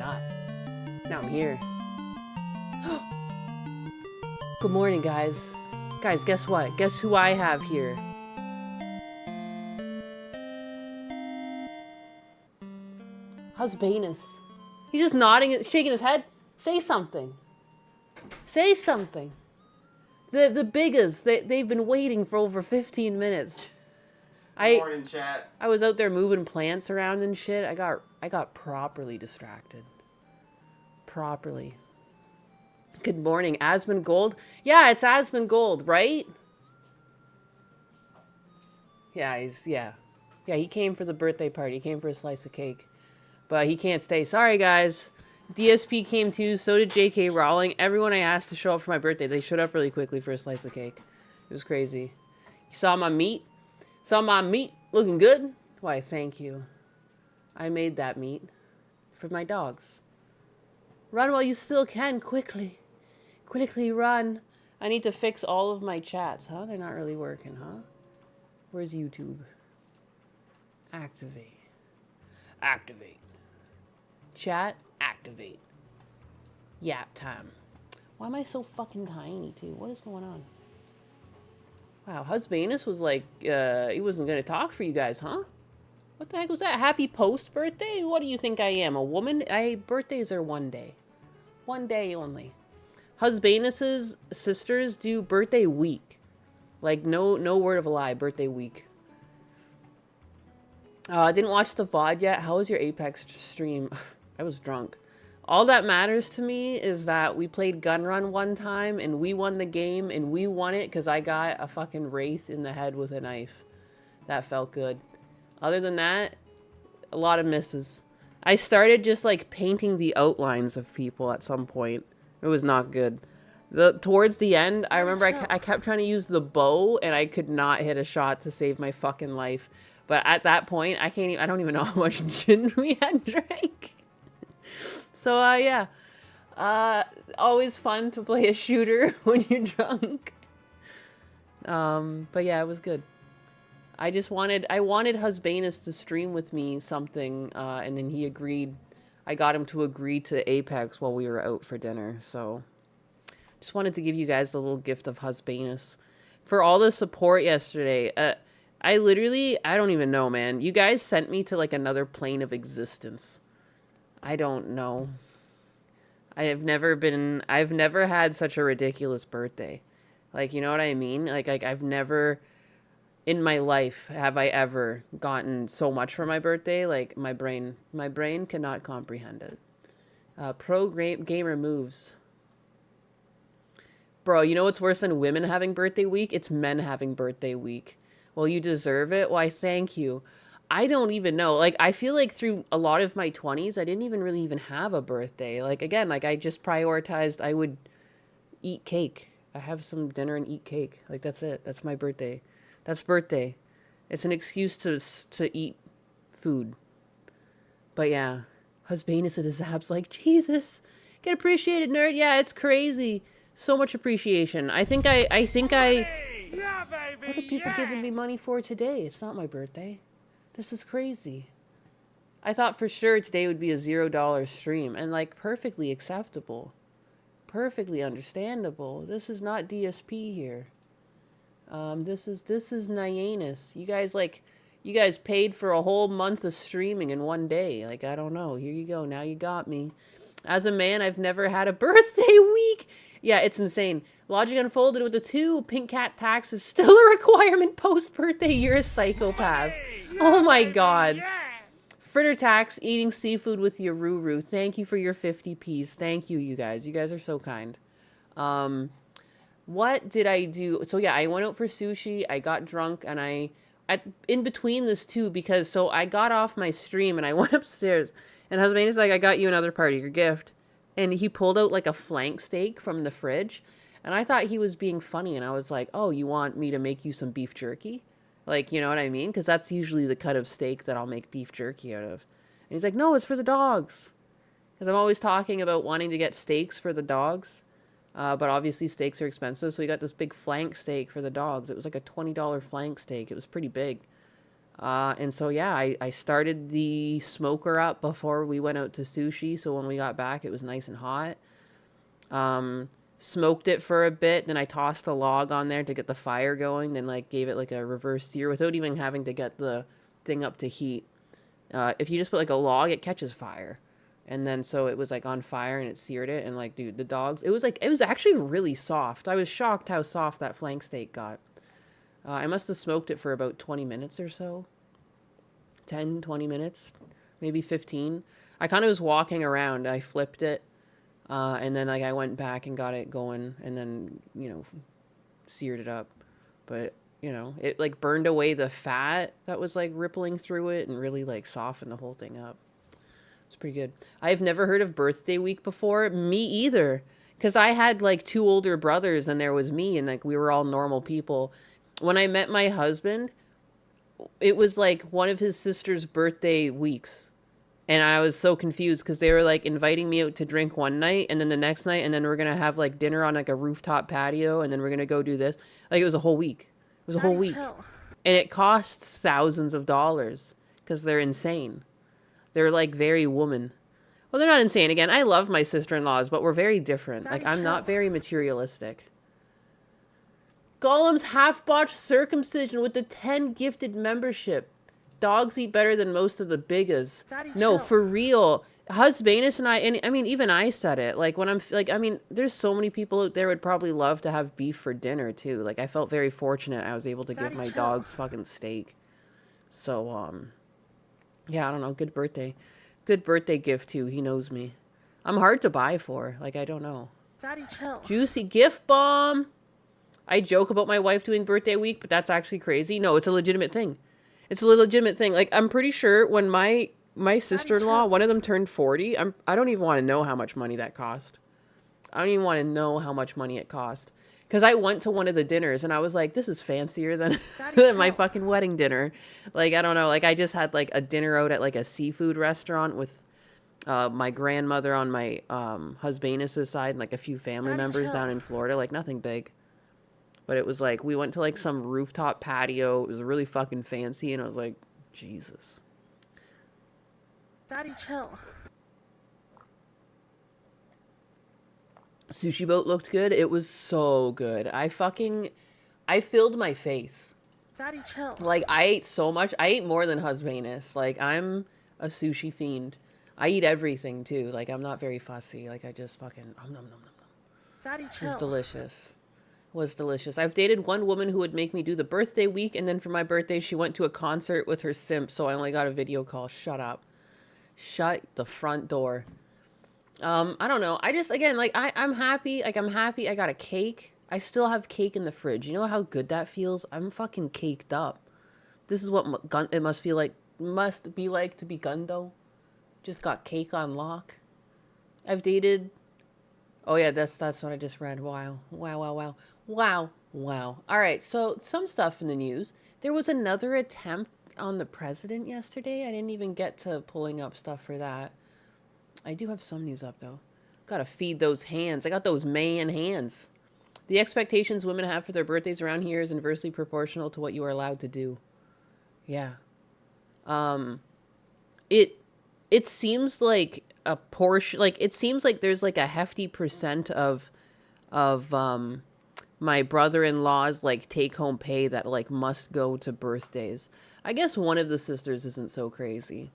not. Now I'm here. Good morning, guys. Guys, guess what? Guess who I have here? Husbanus. He's just nodding, shaking his head. Say something. Say something. The biggas, they've been waiting for over 15 minutes. Morning, chat. I was out there moving plants around and shit. I got properly distracted. Properly. Good morning, Asmund Gold. Yeah, it's Asmund Gold, right? Yeah, yeah, he came for the birthday party. He came for a slice of cake. But he can't stay. Sorry, guys. DSP came too. So did J.K. Rowling. Everyone I asked to show up for my birthday, they showed up really quickly for a slice of cake. It was crazy. You saw my meat? Saw my meat looking good? Why, thank you. I made that meat for my dogs. Run while you still can, quickly. Quickly run. I need to fix all of my chats, huh? They're not really working, huh? Where's YouTube? Activate. Activate. Chat, activate. Yaptime. Why am I so fucking tiny, too? What is going on? Wow, Husbanus was like, he wasn't going to talk for you guys, huh? What the heck was that? Happy post-birthday? What do you think I am, a woman? Birthdays are one day. One day only. Husbanus's sisters do birthday week. Like, no word of a lie, birthday week. I didn't watch the VOD yet. How was your Apex stream? I was drunk. All that matters to me is that we played Gun Run one time and we won the game and we won it because I got a fucking wraith in the head with a knife. That felt good. Other than that, a lot of misses. I started just like painting the outlines of people at some point. It was not good. Towards the end, I remember I kept trying to use the bow and I could not hit a shot to save my fucking life. But at that point, I don't even know how much gin we had drank. So, yeah. Always fun to play a shooter when you're drunk. But yeah, it was good. I wanted Husbanus to stream with me something, and then he agreed. I got him to agree to Apex while we were out for dinner, so. Just wanted to give you guys a little gift of Husbanus. For all the support yesterday, I don't even know, man. You guys sent me to like another plane of existence. I don't know. I've never had such a ridiculous birthday. Like, you know what I mean? Like I've never in my life have I ever gotten so much for my birthday. Like my brain cannot comprehend it. Gamer moves. Bro, you know what's worse than women having birthday week? It's men having birthday week. Well, you deserve it. Why, thank you. I don't even know. Like, I feel like through a lot of my 20s, I didn't even really even have a birthday. Like, again, like I just prioritized, I would eat cake. I have some dinner and eat cake. Like, that's it. That's my birthday. That's birthday. It's an excuse to eat food. But yeah, Husbanus at his abs like, Jesus, get appreciated, nerd. Yeah, it's crazy. So much appreciation. I think I, Yeah, baby, what are people giving me money for today? It's not my birthday. This is crazy. I thought for sure today would be a $0 stream and like perfectly acceptable. Perfectly understandable. This is not DSP here. This is Nyanus. You guys paid for a whole month of streaming in one day. Like, I don't know. Here you go. Now you got me. As a man, I've never had a birthday week. Yeah, it's insane. Logic Unfolded with the 2. Pink Cat Tax is still a requirement post-birthday. You're a psychopath. Oh my god. Fritter Tax, eating seafood with your Ruru. Thank you for your 50 Ps. Thank you, you guys. You guys are so kind. What did I do? So yeah, I went out for sushi. I got drunk and in between this too, because so I got off my stream and I went upstairs and husband is like, I got you another part of your gift. And he pulled out like a flank steak from the fridge. And I thought he was being funny. And I was like, oh, you want me to make you some beef jerky? Like, you know what I mean? Because that's usually the cut of steak that I'll make beef jerky out of. And he's like, no, it's for the dogs. Because I'm always talking about wanting to get steaks for the dogs. But obviously steaks are expensive. So we got this big flank steak for the dogs. It was like a $20 flank steak. It was pretty big. And so, yeah, I started the smoker up before we went out to sushi. So when we got back, it was nice and hot. smoked it for a bit, then I tossed a log on there to get the fire going, then like gave it like a reverse sear without even having to get the thing up to heat. If you just put like a log, it catches fire. And then so it was like on fire and it seared it, and like dude, the dogs, it was actually really soft. I was shocked how soft that flank steak got. I must have smoked it for about 20 minutes or so. 10, 20 minutes, maybe 15. I kind of was walking around. I flipped it. And then like I went back and got it going and then, seared it up. But, it like burned away the fat that was like rippling through it and really like softened the whole thing up. It's pretty good. I've never heard of birthday week before. Me either. Because I had like 2 older brothers and there was me and like we were all normal people. When I met my husband, it was like one of his sister's birthday weeks. And I was so confused because they were like inviting me out to drink one night and then the next night, and then we're going to have like dinner on like a rooftop patio, and then we're going to go do this. Like it was a whole week. It was a whole week. Chill. And it costs thousands of dollars because they're insane. They're like very woman. Well, they're not insane. Again, I love my sister-in-laws, but we're very different. Like I'm not very materialistic. Gollum's half-botched circumcision with the 10 gifted membership. Dogs eat better than most of the biggas. No, for real. Husbanus and I mean, even I said it. Like, when I'm, like, I mean, there's so many people out there would probably love to have beef for dinner, too. Like, I felt very fortunate I was able to give my dogs fucking steak. So, yeah, I don't know. Good birthday. Good birthday gift, too. He knows me. I'm hard to buy for. Like, I don't know. Daddy, chill. Juicy gift bomb. I joke about my wife doing birthday week, but that's actually crazy. No, it's a legitimate thing. It's a legitimate thing. Like, I'm pretty sure when my sister-in-law, one of them turned 40, I don't even want to know how much money that cost. I don't even want to know how much money it cost. Because I went to one of the dinners, and I was like, this is fancier than, than my fucking wedding dinner. Like, I don't know. Like, I just had, like, a dinner out at, like, a seafood restaurant with my grandmother on my husband's side and, like, a few family members down in Florida. Like, nothing big. But it was like, we went to like some rooftop patio. It was really fucking fancy. And I was like, Jesus. Daddy, chill. Sushi boat looked good. It was so good. I filled my face. Daddy, chill. Like, I ate so much. I ate more than husband's. Like, I'm a sushi fiend. I eat everything too. Like, I'm not very fussy. Like, I just fucking, nom, nom, nom, nom. Daddy, chill. It was delicious. I've dated one woman who would make me do the birthday week, and then for my birthday, she went to a concert with her simp, so I only got a video call. Shut up. Shut the front door. I don't know. I just, again, like, I'm happy. Like, I'm happy I got a cake. I still have cake in the fridge. You know how good that feels? I'm fucking caked up. This is what it must be like to be Gundo. Just got cake on lock. I've dated... Oh, yeah, that's what I just read. Wow. All right, so some stuff in the news. There was another attempt on the president yesterday. I didn't even get to pulling up stuff for that. I do have some news up, though. Gotta feed those hands. I got those man hands. The expectations women have for their birthdays around here is inversely proportional to what you are allowed to do. Yeah. It seems like a portion, like, it seems like there's like a hefty percent of my brother-in-law's like take-home pay that like must go to birthdays. I guess one of the sisters isn't so crazy.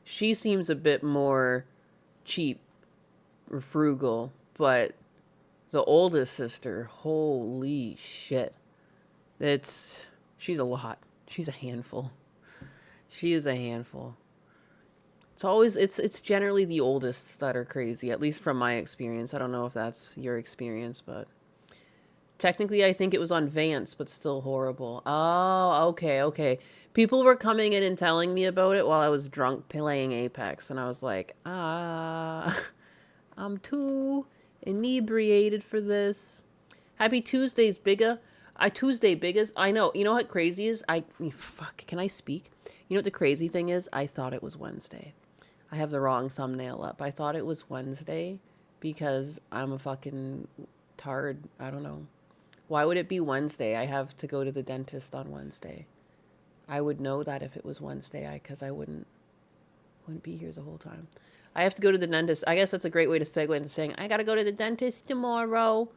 She seems a bit more cheap or frugal, but the oldest sister, holy shit. She's a lot. She's a handful. She is a handful. It's generally the oldest that are crazy, at least from my experience. I don't know if that's your experience, but technically I think it was on Vance, but still horrible. Oh, okay. People were coming in and telling me about it while I was drunk playing Apex, and I was like, I'm too inebriated for this. Happy Tuesdays, bigga. Tuesday, biggas. I know. You know what crazy is? Fuck, can I speak? You know what the crazy thing is? I thought it was Wednesday. I have the wrong thumbnail up. I thought it was Wednesday because I'm a fucking tard. I don't know. Why would it be Wednesday? I have to go to the dentist on Wednesday. I would know that if it was Wednesday, because I wouldn't be here the whole time. I have to go to the dentist. I guess that's a great way to segue into saying, I gotta go to the dentist tomorrow.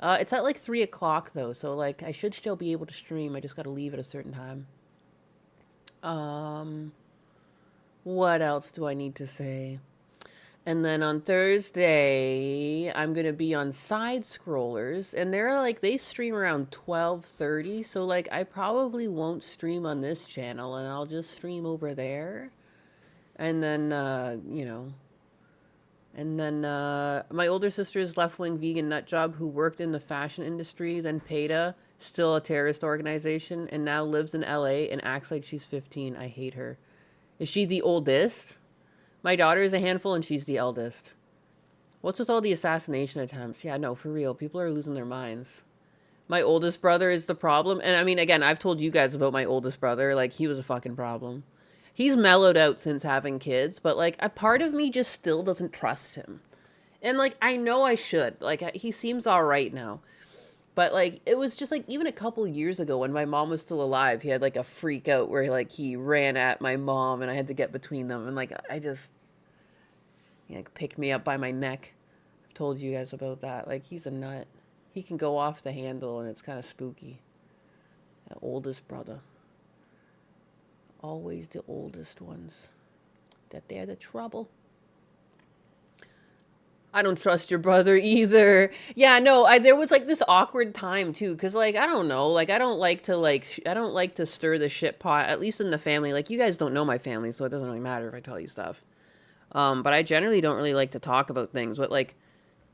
It's at like 3 o'clock though, so like I should still be able to stream. I just gotta leave at a certain time. What else do I need to say? And then on Thursday, I'm going to be on Side Scrollers. And they're like, they stream around 12:30. So like, I probably won't stream on this channel and I'll just stream over there. And then, you know. And then my older sister's left-wing vegan nutjob who worked in the fashion industry, then PETA, still a terrorist organization, and now lives in LA and acts like she's 15. I hate her. Is she the oldest? My daughter is a handful and she's the eldest. What's with all the assassination attempts? Yeah, no, for real. People are losing their minds. My oldest brother is the problem. And I mean, again, I've told you guys about my oldest brother. Like, he was a fucking problem. He's mellowed out since having kids, but like, a part of me just still doesn't trust him. And like, I know I should. Like, he seems all right now. But like, it was just like, even a couple years ago when my mom was still alive, he had like a freak out where like he ran at my mom and I had to get between them. And like, he like picked me up by my neck. I've told you guys about that. Like, he's a nut. He can go off the handle and it's kind of spooky. The oldest brother. Always the oldest ones. That they're the trouble. I don't trust your brother either. Yeah, no, there was like this awkward time too, cause like I don't know, like I don't like to stir the shit pot, at least in the family. Like, you guys don't know my family, so it doesn't really matter if I tell you stuff. But I generally don't really like to talk about things. But like,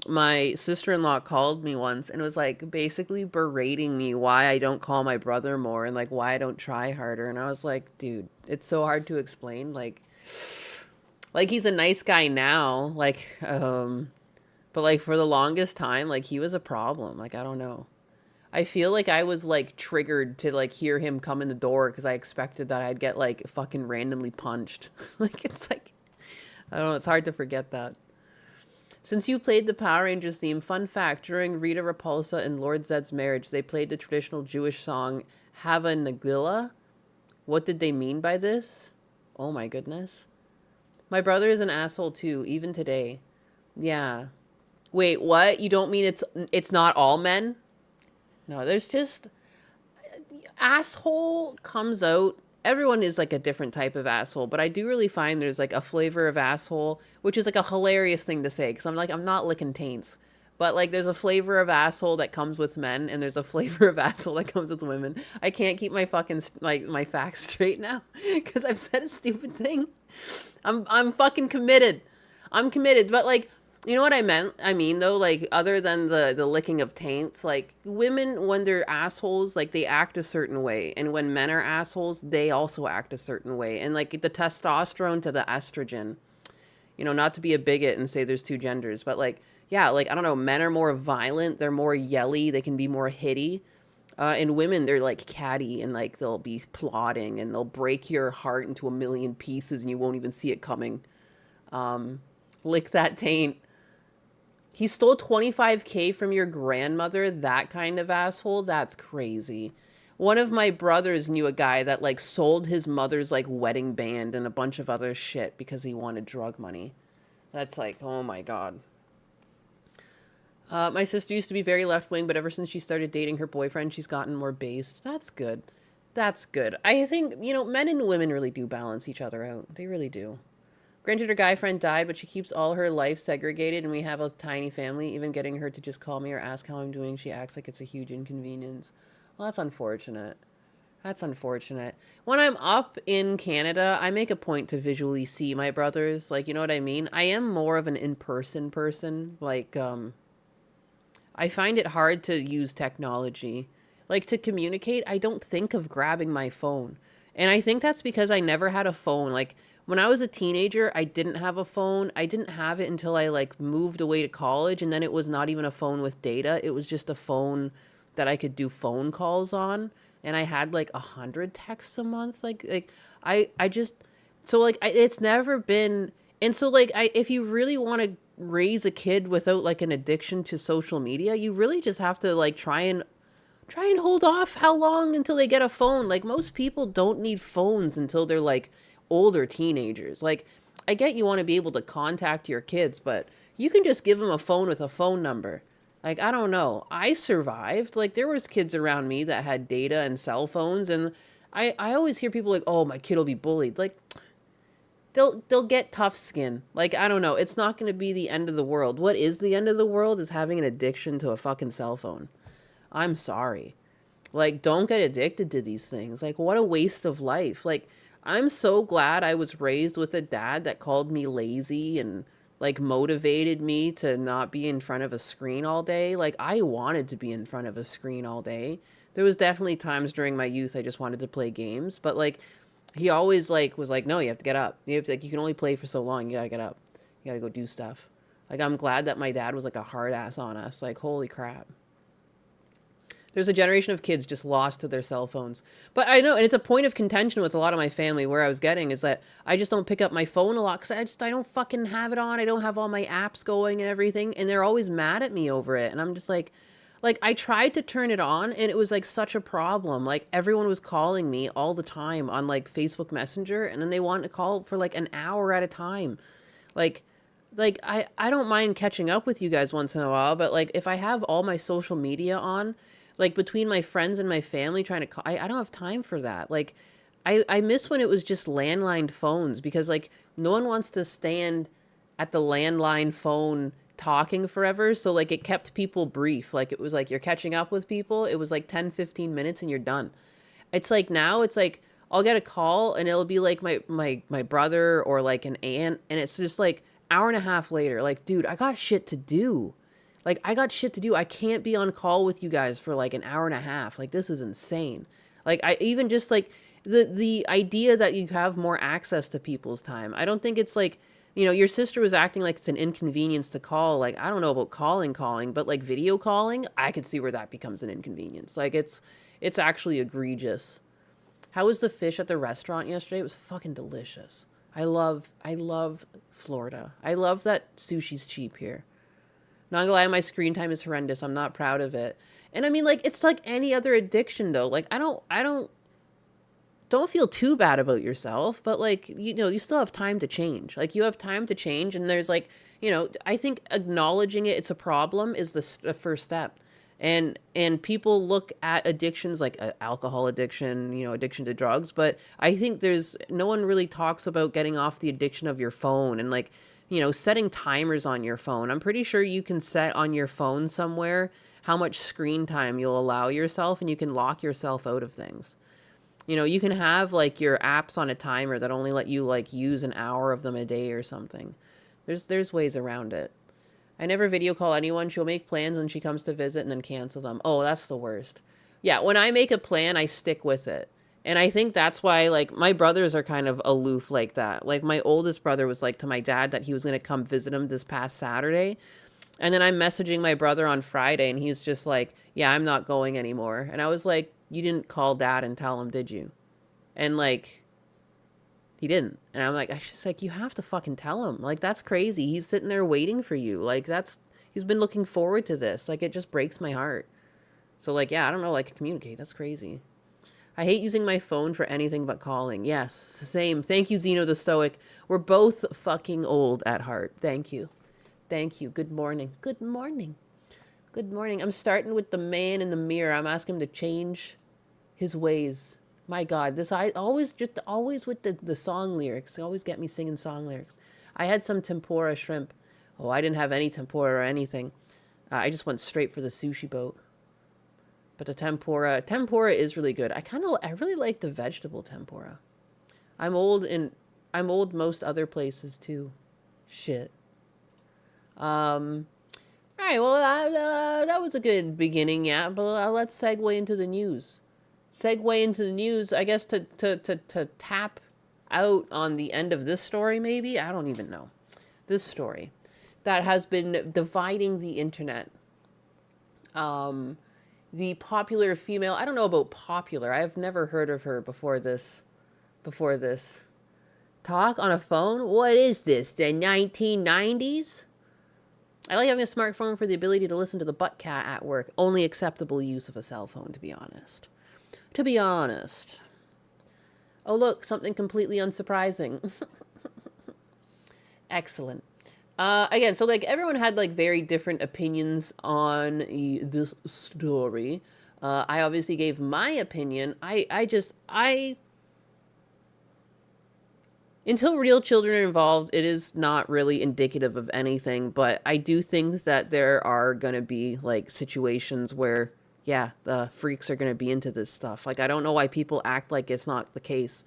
my sister-in-law called me once and was like basically berating me why I don't call my brother more and like why I don't try harder. And I was like, dude, it's so hard to explain. Like he's a nice guy now, like, but like for the longest time, like he was a problem. Like, I don't know. I feel like I was like triggered to like hear him come in the door because I expected that I'd get like fucking randomly punched. Like, it's like, I don't know, it's hard to forget that. Since you played the Power Rangers theme, fun fact, during Rita Repulsa and Lord Zed's marriage, they played the traditional Jewish song, Hava Nagila. What did they mean by this? Oh my goodness. My brother is an asshole too, even today. Yeah. Wait, what? You don't mean it's not all men? No, there's just... Asshole comes out... Everyone is like a different type of asshole, but I do really find there's like a flavor of asshole, which is like a hilarious thing to say, because I'm not licking taints. But like, there's a flavor of asshole that comes with men, and there's a flavor of asshole that comes with women. I can't keep my fucking my facts straight now, because I've said a stupid thing. I'm fucking committed. I'm committed. But like, you know what I meant? I mean, though, like, other than the licking of taints, like, women, when they're assholes, like, they act a certain way. And when men are assholes, they also act a certain way. And, like, the testosterone to the estrogen. You know, not to be a bigot and say there's two genders, but, like, yeah, like, I don't know, men are more violent, they're more yelly, they can be more hitty. And women, they're, like, catty, and, like, they'll be plotting, and they'll break your heart into a million pieces, and you won't even see it coming. Lick that taint. He stole $25K from your grandmother? That kind of asshole? That's crazy. One of my brothers knew a guy that, like, sold his mother's, like, wedding band and a bunch of other shit because he wanted drug money. That's like, oh my god. My sister used to be very left-wing, but ever since she started dating her boyfriend, she's gotten more based. That's good. That's good. I think, you know, men and women really do balance each other out. They really do. Granted, her guy friend died, but she keeps all her life segregated, and we have a tiny family. Even getting her to just call me or ask how I'm doing, she acts like it's a huge inconvenience. Well, that's unfortunate. That's unfortunate. When I'm up in Canada, I make a point to visually see my brothers. Like, you know what I mean? I am more of an in-person person. Like, I find it hard to use technology. Like, to communicate, I don't think of grabbing my phone. And I think that's because I never had a phone. Like, when I was a teenager, I didn't have a phone. I didn't have it until I, like, moved away to college, and then it was not even a phone with data. It was just a phone that I could do phone calls on, and I had, like, 100 texts a month. I just... So, like, it's never been... And so, like, if you really want to raise a kid without, like, an addiction to social media, you really just have to, like, try and hold off how long until they get a phone. Like, most people don't need phones until they're, like, older teenagers. Like, I get you want to be able to contact your kids, but you can just give them a phone with a phone number. Like, I don't know. I survived. Like, there was kids around me that had data and cell phones, and I always hear people like, oh, my kid will be bullied. Like, they'll get tough skin. Like, I don't know. It's not going to be the end of the world. What is the end of the world is having an addiction to a fucking cell phone. I'm sorry. Like, don't get addicted to these things. Like, what a waste of life. Like, I'm so glad I was raised with a dad that called me lazy and, like, motivated me to not be in front of a screen all day. Like, I wanted to be in front of a screen all day. There was definitely times during my youth I just wanted to play games, but, like, he always, like, was like, no, you have to get up. You have to, like, you can only play for so long. You gotta get up. You gotta go do stuff. Like, I'm glad that my dad was, like, a hard ass on us. Like, holy crap. There's a generation of kids just lost to their cell phones. But I know, and it's a point of contention with a lot of my family where I was getting is that I just don't pick up my phone a lot because I don't fucking have it on. I don't have all my apps going and everything. And they're always mad at me over it. And I'm just like, I tried to turn it on and it was like such a problem. Like everyone was calling me all the time on like Facebook Messenger and then they wanted to call for like an hour at a time. Like I don't mind catching up with you guys once in a while, but like if I have all my social media on, like between my friends and my family trying to call, I don't have time for that. Like I miss when it was just landline phones because like no one wants to stand at the landline phone talking forever. So like it kept people brief. Like it was like you're catching up with people. It was like 10-15 minutes and you're done. It's like now it's like I'll get a call and it'll be like my brother or like an aunt. And it's just like hour and a half later, like, dude, I got shit to do. Like, I got shit to do. I can't be on call with you guys for, like, an hour and a half. Like, this is insane. Like, I even just, like, the idea that you have more access to people's time. I don't think it's, like, you know, your sister was acting like it's an inconvenience to call. Like, I don't know about calling, but, like, video calling, I could see where that becomes an inconvenience. Like, it's actually egregious. How was the fish at the restaurant yesterday? It was fucking delicious. I love Florida. I love that sushi's cheap here. Not gonna lie, my screen time is horrendous. I'm not proud of it. And I mean, like, it's like any other addiction, though. Like, don't feel too bad about yourself, but like, you know, you still have time to change. Like, you have time to change, and there's like, you know, I think acknowledging it's a problem is the first step. And people look at addictions like alcohol addiction, you know, addiction to drugs, but I think no one really talks about getting off the addiction of your phone and like, you know, setting timers on your phone. I'm pretty sure you can set on your phone somewhere how much screen time you'll allow yourself and you can lock yourself out of things. You know, you can have like your apps on a timer that only let you like use an hour of them a day or something. There's ways around it. I never video call anyone. She'll make plans and she comes to visit and then cancel them. Oh, that's the worst. Yeah, when I make a plan, I stick with it. And I think that's why, like, my brothers are kind of aloof like that. Like, my oldest brother was like to my dad that he was going to come visit him this past Saturday. And then I'm messaging my brother on Friday, and he's just like, yeah, I'm not going anymore. And I was like, you didn't call dad and tell him, did you? And, like, he didn't. And I'm like, I just like, you have to fucking tell him. Like, that's crazy. He's sitting there waiting for you. Like, he's been looking forward to this. Like, it just breaks my heart. So, like, yeah, I don't know, like, communicate. That's crazy. I hate using my phone for anything but calling. Yes, same. Thank you, Zeno the Stoic. We're both fucking old at heart. Thank you. Thank you. Good morning. Good morning. Good morning. I'm starting with the man in the mirror. I'm asking him to change his ways. My God, always with the song lyrics. They always get me singing song lyrics. I had some tempura shrimp. Oh, I didn't have any tempura or anything. I just went straight for the sushi boat. But the tempura is really good. I really like the vegetable tempura. I'm old most other places too. Shit. All right, well, that was a good beginning, yeah, but let's segue into the news. I guess to tap out on the end of this story, maybe? I don't even know. This story that has been dividing the internet. The popular female, I don't know about popular. I've never heard of her before this. Talk on a phone? What is this, the 1990s? I like having a smartphone for the ability to listen to the butt cat at work. Only acceptable use of a cell phone, to be honest. Oh, look, something completely unsurprising. Excellent. Again, so like everyone had like very different opinions on this story. I obviously gave my opinion. I until real children are involved, it is not really indicative of anything, but I do think that there are going to be like situations where, yeah, the freaks are going to be into this stuff. Like, I don't know why people act like it's not the case.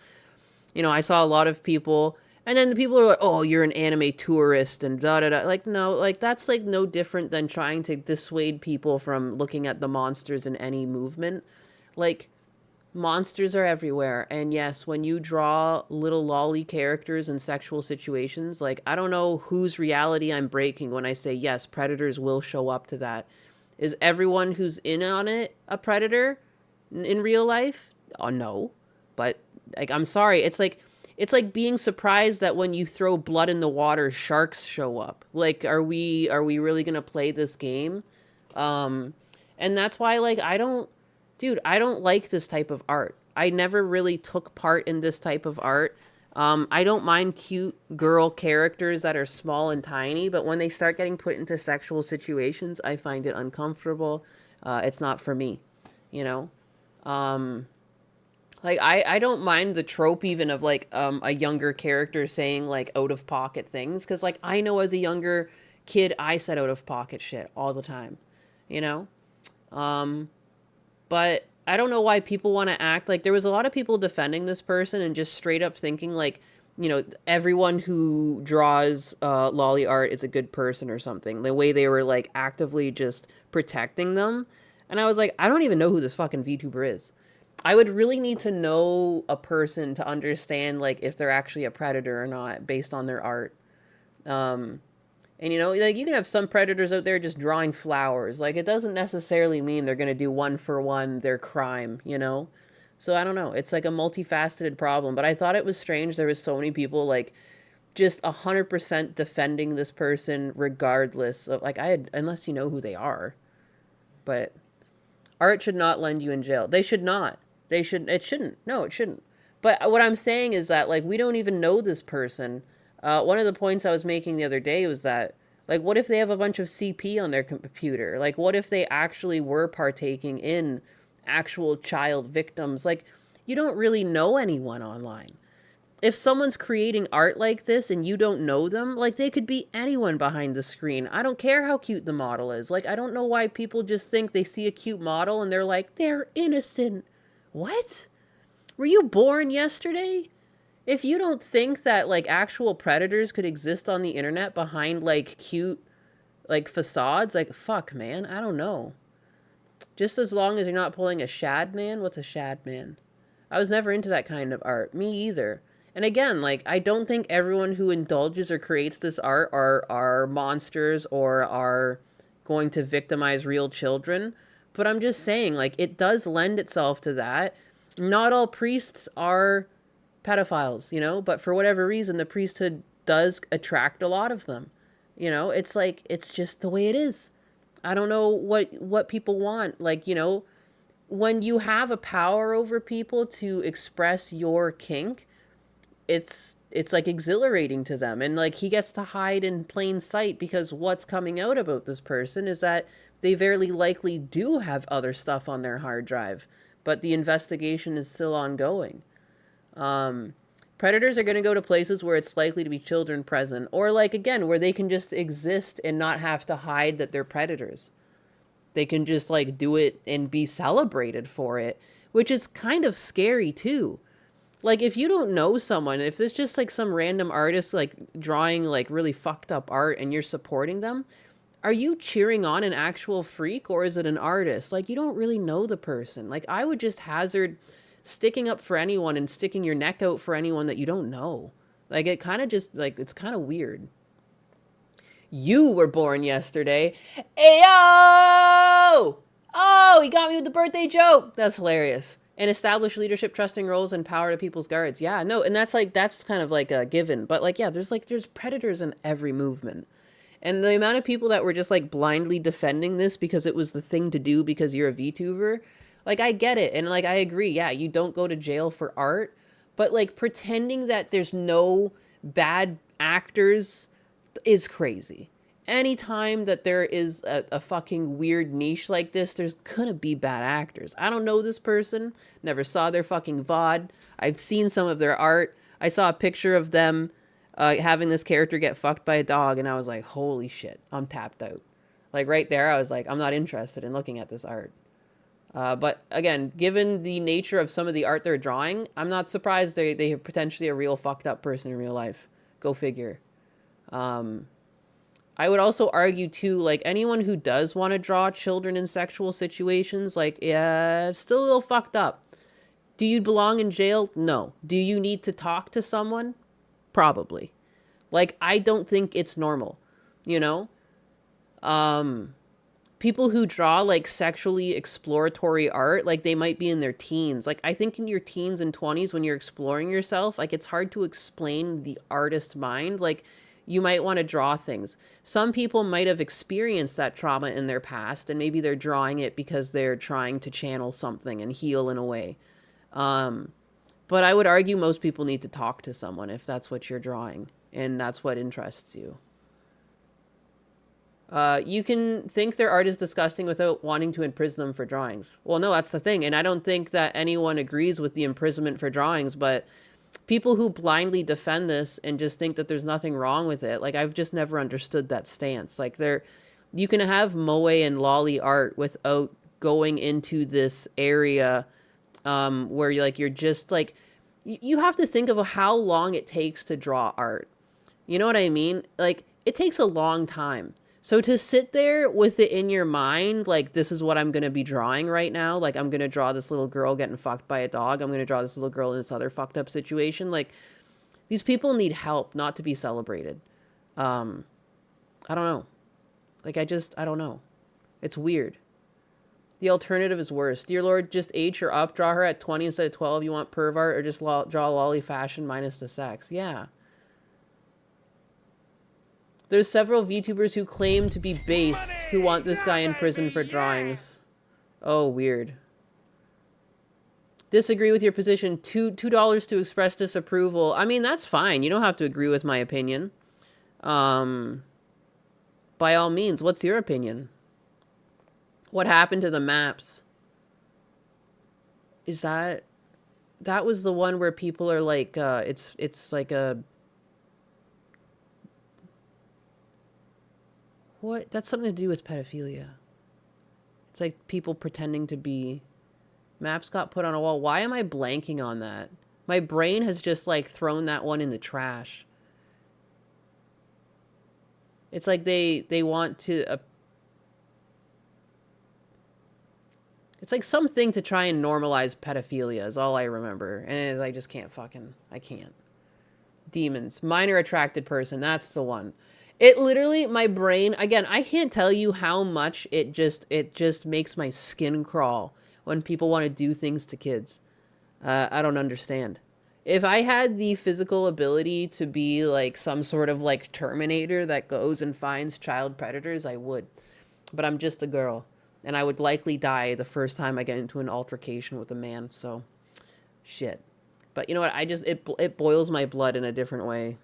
You know, I saw a lot of people, and then the people are like, oh, you're an anime tourist and da da da. Like, no, like, that's like no different than trying to dissuade people from looking at the monsters in any movement. Like, monsters are everywhere, and yes, when you draw little lolly characters in sexual situations, like, I don't know whose reality I'm breaking when I say yes, predators will show up to that. Is everyone who's in on it a predator in real life? Oh, no. But like, I'm sorry, it's like being surprised that when you throw blood in the water, sharks show up. Like, are we really gonna play this game? And that's why, like, I don't like this type of art. I never really took part in this type of art. I don't mind cute girl characters that are small and tiny, but when they start getting put into sexual situations, I find it uncomfortable. It's not for me, you know? Like, I don't mind the trope even of, like, a younger character saying, like, out-of-pocket things. Because, like, I know as a younger kid, I said out-of-pocket shit all the time, you know? But I don't know why people want to act like there was a lot of people defending this person and just straight up thinking like, you know, everyone who draws lolly art is a good person or something. The way they were like actively just protecting them. And I was like, I don't even know who this fucking VTuber is. I would really need to know a person to understand like if they're actually a predator or not based on their art. And, you know, like, you can have some predators out there just drawing flowers. Like, it doesn't necessarily mean they're going to do one for one their crime, you know? So, I don't know. It's, like, a multifaceted problem. But I thought it was strange there was so many people, like, just 100% defending this person regardless of, like, unless you know who they are. But art should not land you in jail. They should not. It shouldn't. No, it shouldn't. But what I'm saying is that, like, we don't even know this person. One of the points I was making the other day was that, like, what if they have a bunch of CP on their computer? Like, what if they actually were partaking in actual child victims? Like, you don't really know anyone online. If someone's creating art like this and you don't know them, like, they could be anyone behind the screen. I don't care how cute the model is. Like, I don't know why people just think they see a cute model and they're like, they're innocent. What? Were you born yesterday? If you don't think that, like, actual predators could exist on the internet behind, like, cute, like, facades, like, fuck, man, I don't know. Just as long as you're not pulling a shad man. What's a shad man? I was never into that kind of art. Me either. And again, like, I don't think everyone who indulges or creates this art are monsters or are going to victimize real children. But I'm just saying, like, it does lend itself to that. Not all priests are pedophiles, you know, but for whatever reason, the priesthood does attract a lot of them. You know, it's like, it's just the way it is. I don't know what people want. Like, you know, when you have a power over people to express your kink, it's like exhilarating to them. And like, he gets to hide in plain sight because what's coming out about this person is that they very likely do have other stuff on their hard drive, but the investigation is still ongoing. Predators are going to go to places where it's likely to be children present, or like, again, where they can just exist and not have to hide that they're predators. They can just like do it and be celebrated for it, which is kind of scary too. Like, if you don't know someone, if there's just like some random artist like drawing like really fucked up art and you're supporting them, are you cheering on an actual freak or is it an artist? Like, you don't really know the person. Like, I would just hazard sticking up for anyone and sticking your neck out for anyone that you don't know. Like, it kind of just, like, it's kind of weird. You were born yesterday. Ayo! Oh, he got me with the birthday joke. That's hilarious. And establish leadership, trusting roles, and power to people's guards. Yeah, no, and that's kind of like a given. But like, yeah, there's predators in every movement. And the amount of people that were just like blindly defending this because it was the thing to do because you're a VTuber, like, I get it. And like, I agree. Yeah, you don't go to jail for art, but like pretending that there's no bad actors is crazy. Anytime that there is a fucking weird niche like this, there's gonna be bad actors. I don't know this person, never saw their fucking VOD. I've seen some of their art. I saw a picture of them having this character get fucked by a dog, and I was like, holy shit, I'm tapped out. Like right there, I was like, I'm not interested in looking at this art. But again, given the nature of some of the art they're drawing, I'm not surprised they are potentially a real fucked up person in real life. Go figure. I would also argue too, like anyone who does want to draw children in sexual situations, like, yeah, it's still a little fucked up. Do you belong in jail? No. Do you need to talk to someone? Probably. Like, I don't think it's normal, you know? People who draw like sexually exploratory art, like they might be in their teens. Like I think in your teens and 20s when you're exploring yourself, like it's hard to explain the artist mind. Like you might want to draw things. Some people might have experienced that trauma in their past and maybe they're drawing it because they're trying to channel something and heal in a way. But I would argue most people need to talk to someone if that's what you're drawing and that's what interests you. You can think their art is disgusting without wanting to imprison them for drawings. Well, no, that's the thing. And I don't think that anyone agrees with the imprisonment for drawings, but people who blindly defend this and just think that there's nothing wrong with it, like I've just never understood that stance. Like you can have moe and lolly art without going into this area where you're just like, you have to think of how long it takes to draw art. You know what I mean? Like it takes a long time. So to sit there with it in your mind, like, this is what I'm going to be drawing right now. Like, I'm going to draw this little girl getting fucked by a dog. I'm going to draw this little girl in this other fucked up situation. Like, these people need help, not to be celebrated. I don't know. Like, I don't know. It's weird. The alternative is worse. Dear Lord, just age her up. Draw her at 20 instead of 12. You want pervert or just draw lolly fashion minus the sex. Yeah. There's several VTubers who claim to be based who want this guy in prison for drawings. Oh, weird. Disagree with your position. $2 to express disapproval. I mean, that's fine. You don't have to agree with my opinion. By all means, what's your opinion? What happened to the maps? Is that was the one where people are like, it's like a... What? That's something to do with pedophilia. It's like people pretending to be... Maps got put on a wall. Why am I blanking on that? My brain has just like thrown that one in the trash. It's like they want to... It's like something to try and normalize pedophilia is all I remember. And I just can't I can't. Demons. Minor attracted person. That's the one. It literally, my brain, again, I can't tell you how much it just makes my skin crawl when people want to do things to kids. I don't understand. If I had the physical ability to be like some sort of like Terminator that goes and finds child predators, I would. But I'm just a girl. And I would likely die the first time I get into an altercation with a man, so shit. But you know what, it boils my blood in a different way.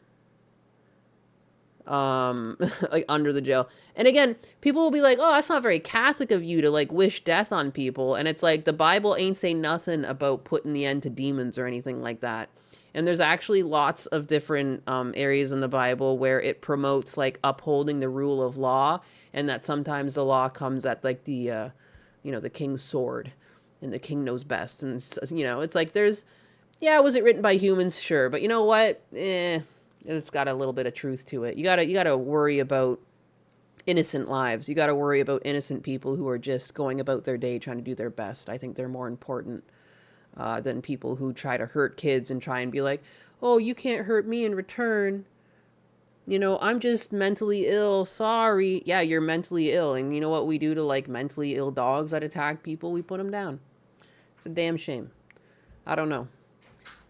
Like under the jail. And again, people will be like, oh, that's not very Catholic of you to like wish death on people. And it's like, the Bible ain't say nothing about putting the end to demons or anything like that. And there's actually lots of different areas in the Bible where it promotes like upholding the rule of law, and that sometimes the law comes at like the, the king's sword, and the king knows best. And it's like was it written by humans? Sure. But you know what? It's got a little bit of truth to it. You gotta worry about innocent lives. You gotta worry about innocent people who are just going about their day trying to do their best. I think they're more important than people who try to hurt kids and try and be like, oh, you can't hurt me in return. I'm just mentally ill. Sorry. Yeah, you're mentally ill. And you know what we do to like mentally ill dogs that attack people? We put them down. It's a damn shame. I don't know.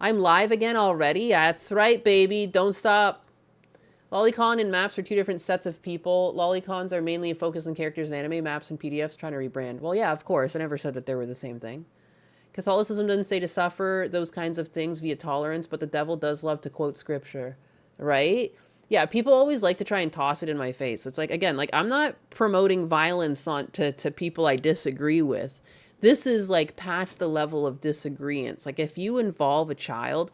I'm live again already? That's right, baby. Don't stop. Lolicon and maps are two different sets of people. Lolicons are mainly focused on characters in anime, maps and PDFs, trying to rebrand. Well, yeah, of course. I never said that they were the same thing. Catholicism doesn't say to suffer those kinds of things via tolerance, but the devil does love to quote scripture, right? Yeah, people always like to try and toss it in my face. It's like, again, like, I'm not promoting violence to people I disagree with. This is like past the level of disagreements. Like, if you involve a child,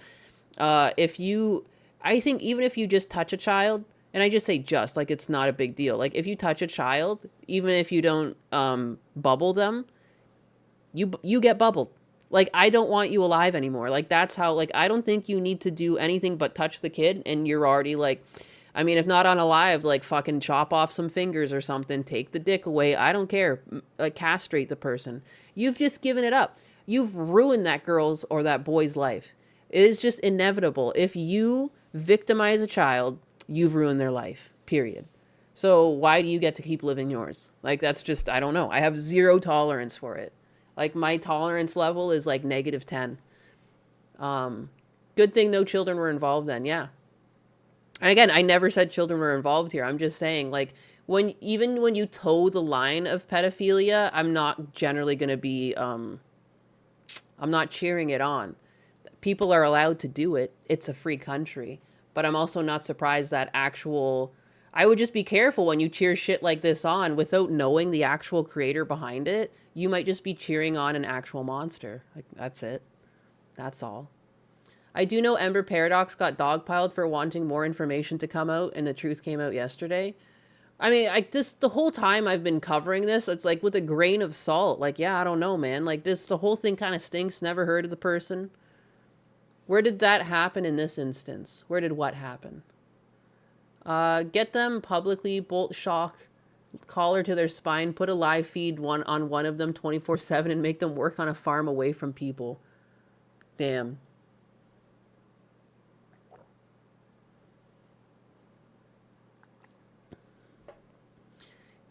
I think even if you just touch a child, and I just say just, like, it's not a big deal. Like, if you touch a child, even if you don't bubble them, you get bubbled. Like, I don't want you alive anymore. Like, that's how, like, I don't think you need to do anything but touch the kid, and you're already, like, I mean, if not unalive, like, fucking chop off some fingers or something, take the dick away. I don't care. Like, castrate the person. You've just given it up. You've ruined that girl's or that boy's life. It is just inevitable. If you victimize a child, you've ruined their life, period. So why do you get to keep living yours? Like, that's just, I don't know. I have zero tolerance for it. Like, my tolerance level is like -10. Good thing no children were involved then, yeah. And again, I never said children were involved here. I'm just saying, like, even when you toe the line of pedophilia, I'm not generally going to be, I'm not cheering it on. People are allowed to do it. It's a free country. But I'm also not surprised that I would just be careful when you cheer shit like this on without knowing the actual creator behind it. You might just be cheering on an actual monster. Like, that's it. That's all. I do know Ember Paradox got dogpiled for wanting more information to come out, and the truth came out yesterday. I mean, the whole time I've been covering this, it's like with a grain of salt. Like, yeah, I don't know, man. Like, the whole thing kind of stinks. Never heard of the person. Where did that happen in this instance? Where did what happen? Get them publicly, bolt shock, collar to their spine, put a live feed on one of them 24/7 and make them work on a farm away from people. Damn.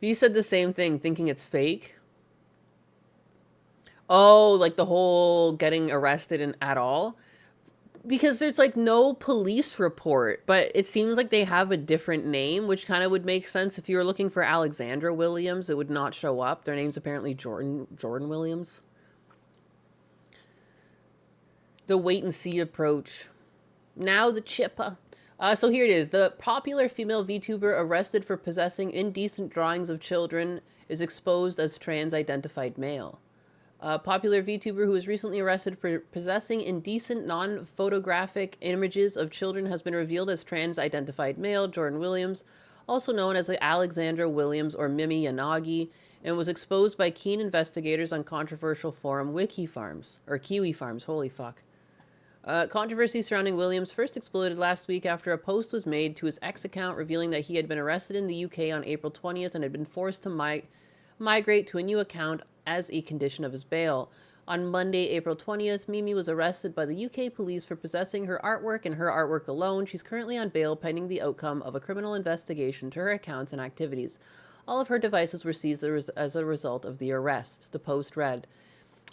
You said the same thing, thinking it's fake. Oh, like the whole getting arrested and at all? Because there's like no police report, but it seems like they have a different name, which kind of would make sense. If you were looking for Alexandra Williams, it would not show up. Their name's apparently Jordan Williams. The wait and see approach. Now the chippa. So here it is. The popular female VTuber arrested for possessing indecent drawings of children is exposed as trans-identified male. A popular VTuber who was recently arrested for possessing indecent non-photographic images of children has been revealed as trans-identified male Jordan Williams, also known as Alexandra Williams or Mimi Yanagi, and was exposed by keen investigators on controversial forum Kiwi Farms, holy fuck. Controversy surrounding Williams first exploded last week after a post was made to his X account revealing that he had been arrested in the UK on April 20th and had been forced to migrate to a new account as a condition of his bail. On Monday, April 20th, Mimi was arrested by the UK police for possessing her artwork and her artwork alone. She's currently on bail pending the outcome of a criminal investigation to her accounts and activities. All of her devices were seized as a result of the arrest, the post read.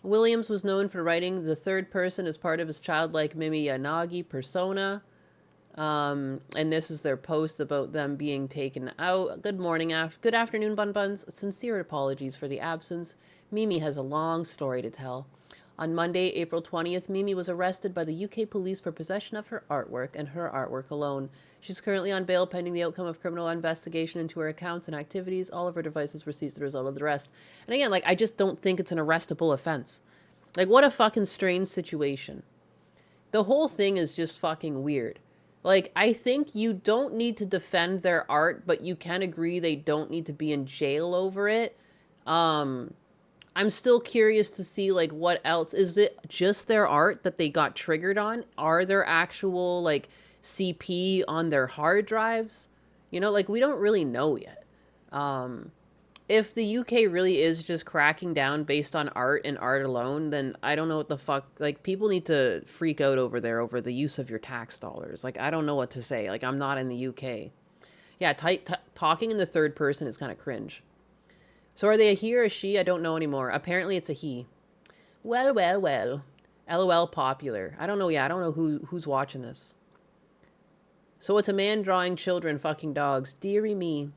Williams was known for writing the third person as part of his childlike Mimi Yanagi persona. And this is their post about them being taken out. Good afternoon, Bun Buns. Sincere apologies for the absence. Mimi has a long story to tell. On Monday, April 20th, Mimi was arrested by the UK police for possession of her artwork and her artwork alone. She's currently on bail pending the outcome of criminal investigation into her accounts and activities. All of her devices were seized as a result of the arrest. And again, like, I just don't think it's an arrestable offense. Like, what a fucking strange situation. The whole thing is just fucking weird. Like, I think you don't need to defend their art, but you can agree they don't need to be in jail over it. I'm still curious to see, like, what else. Is it just their art that they got triggered on? Are there actual, like, CP on their hard drives? You know, like, we don't really know yet. If the UK really is just cracking down based on art and art alone, then I don't know what the fuck. Like, people need to freak out over there over the use of your tax dollars. Like, I don't know what to say. Like, I'm not in the UK. Yeah, talking in the third person is kind of cringe. So are they a he or a she? I don't know anymore. Apparently it's a he. Well. LOL popular. I don't know. Yeah, I don't know who's watching this. So it's a man drawing children fucking dogs. Dearie me.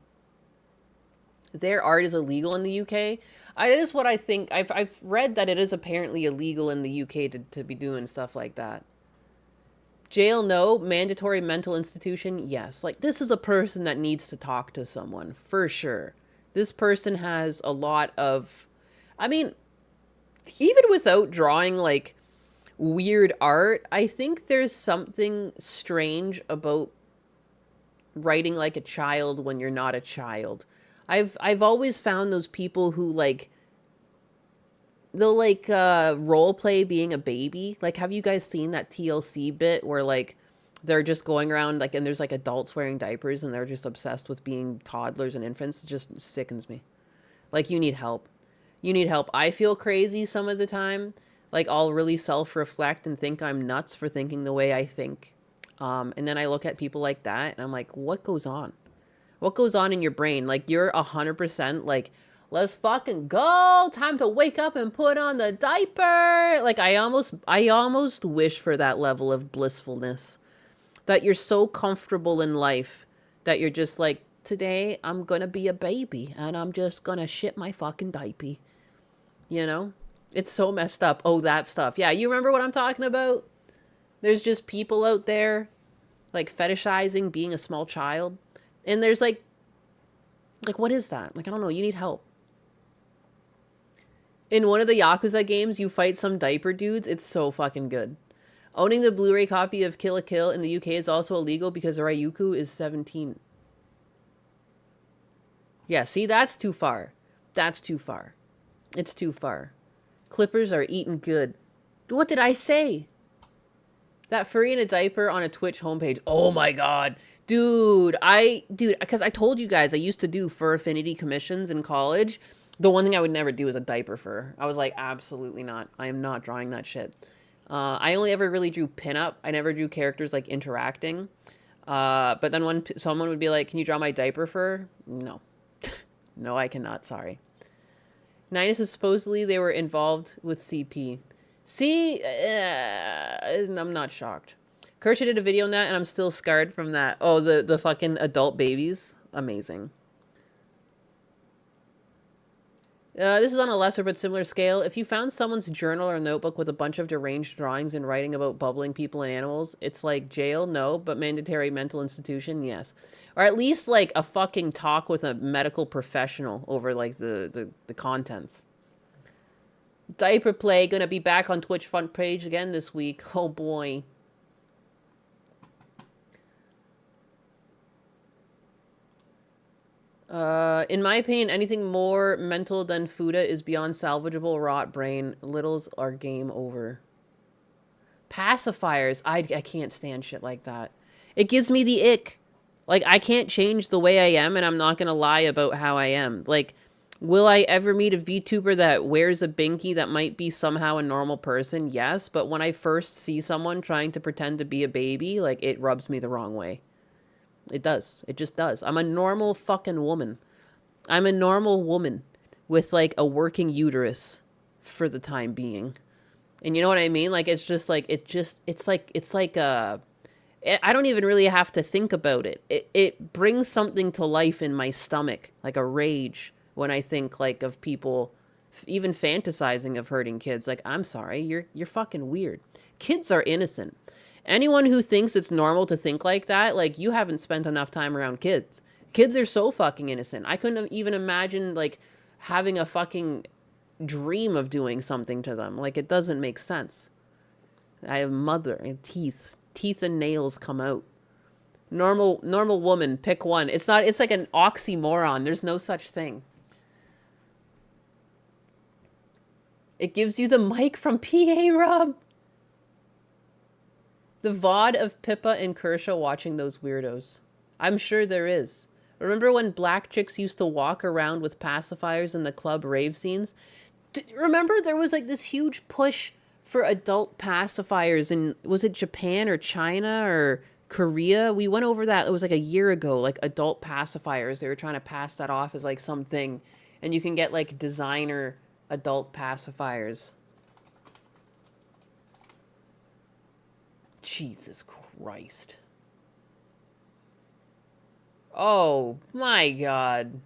Their art is illegal in the UK. It is what I think. I've read that it is apparently illegal in the UK to be doing stuff like that. Jail, no. Mandatory mental institution, yes. Like, this is a person that needs to talk to someone, for sure. This person has a lot of... I mean, even without drawing, like, weird art, I think there's something strange about writing like a child when you're not a child. I've always found those people who, like... they'll, like, role play being a baby. Like, have you guys seen that TLC bit where, like, they're just going around, like, and there's, like, adults wearing diapers and they're just obsessed with being toddlers and infants? It just sickens me. Like, you need help. You need help. I feel crazy some of the time. Like, I'll really self-reflect and think I'm nuts for thinking the way I think. And then I look at people like that and I'm like, what goes on? What goes on in your brain? Like, you're 100% like... let's fucking go. Time to wake up and put on the diaper. Like, I almost wish for that level of blissfulness. That you're so comfortable in life that you're just like, today I'm gonna be a baby and I'm just gonna shit my fucking diaper. You know? It's so messed up. Oh, that stuff. Yeah, you remember what I'm talking about? There's just people out there, like, fetishizing being a small child. And there's like, what is that? Like, I don't know. You need help. In one of the Yakuza games, you fight some diaper dudes. It's so fucking good. Owning the Blu-ray copy of Kill la Kill in the UK is also illegal because Ryuku is 17. Yeah, see, that's too far. That's too far. It's too far. Clippers are eating good. What did I say? That furry in a diaper on a Twitch homepage. Oh my god. Dude, because I told you guys I used to do fur affinity commissions in college. The one thing I would never do is a diaper fur. I was like, absolutely not. I am not drawing that shit. I only ever really drew pinup. I never drew characters, like, interacting. But then when someone would be like, can you draw my diaper fur? No. No, I cannot. Sorry. Ninus is supposedly they were involved with CP. See? I'm not shocked. Kirsha did a video on that, and I'm still scarred from that. Oh, the fucking adult babies. Amazing. This is on a lesser but similar scale. If you found someone's journal or notebook with a bunch of deranged drawings and writing about bubbling people and animals, it's like jail, no, but mandatory mental institution, yes. Or at least, like, a fucking talk with a medical professional over, like, the contents. Diaper Play gonna be back on Twitch front page again this week. Oh boy. In my opinion, anything more mental than Fuda is beyond salvageable rot brain. Littles are game over. Pacifiers. I can't stand shit like that. It gives me the ick. Like, I can't change the way I am, and I'm not gonna lie about how I am. Like, will I ever meet a VTuber that wears a binky that might be somehow a normal person? Yes, but when I first see someone trying to pretend to be a baby, like, it rubs me the wrong way. It does. It just does. I'm a normal fucking woman. I'm a normal woman with, like, a working uterus for the time being. And you know what I mean? Like, it's just like, it's like, I don't even really have to think about it. It brings something to life in my stomach, like a rage, when I think, like, of people even fantasizing of hurting kids. Like, I'm sorry, you're fucking weird. Kids are innocent. Anyone who thinks it's normal to think like that, like, you haven't spent enough time around kids. Kids are so fucking innocent. I couldn't even imagine, like, having a fucking dream of doing something to them. Like, it doesn't make sense. I have mother and teeth. Teeth and nails come out. Normal woman, pick one. It's like an oxymoron. There's no such thing. It gives you the mic from PA Rub. The VOD of Pippa and Kershaw watching those weirdos. I'm sure there is. Remember when black chicks used to walk around with pacifiers in the club rave scenes? Remember there was, like, this huge push for adult pacifiers in, was it Japan or China or Korea? We went over that. It was like a year ago, like, adult pacifiers. They were trying to pass that off as, like, something. And you can get, like, designer adult pacifiers. Jesus Christ. Oh my god.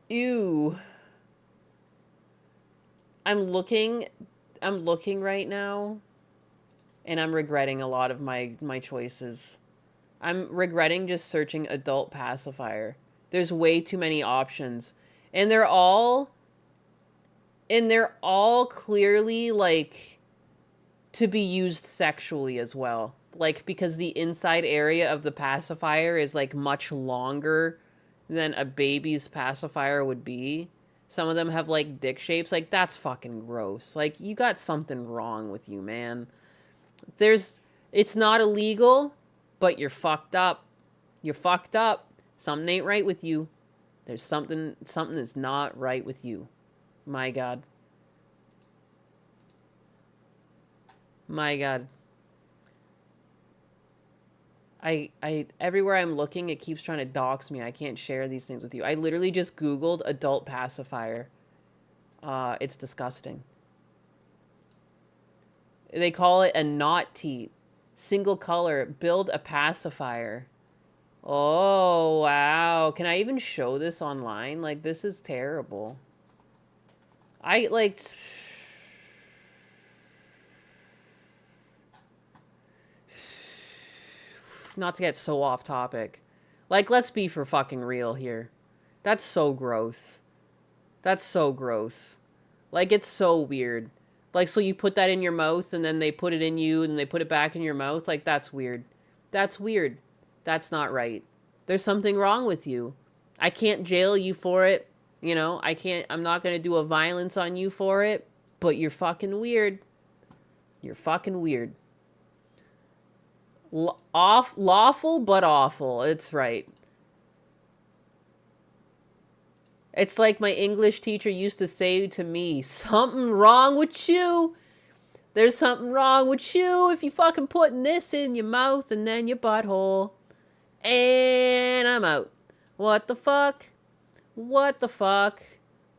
Ew. I'm looking right now. And I'm regretting a lot of my choices. I'm regretting just searching adult pacifier. There's way too many options. And they're all clearly like to be used sexually as well. Like because the inside area of the pacifier is like much longer than a baby's pacifier would be. Some of them have like dick shapes. Like that's fucking gross. Like you got something wrong with you, man. It's not illegal, but you're fucked up. You're fucked up. Something ain't right with you. There's something is not right with you. My God. My God. I everywhere I'm looking, it keeps trying to dox me. I can't share these things with you. I literally just Googled adult pacifier. It's disgusting. They call it a knot teat. Single color. Build a pacifier. Oh, wow. Can I even show this online? Like, this is terrible. I, like... Not to get so off topic. Like, let's be for fucking real here. That's so gross. That's so gross. Like, it's so weird. Like, so you put that in your mouth, and then they put it in you, and they put it back in your mouth? Like, that's weird. That's weird. That's not right. There's something wrong with you. I can't jail you for it. You know, I'm not gonna do a violence on you for it. But you're fucking weird. You're fucking weird. Lawful, but awful. It's right. It's like my English teacher used to say to me, something wrong with you. There's something wrong with you if you fucking putting this in your mouth and then your butthole. And I'm out. What the fuck? What the fuck?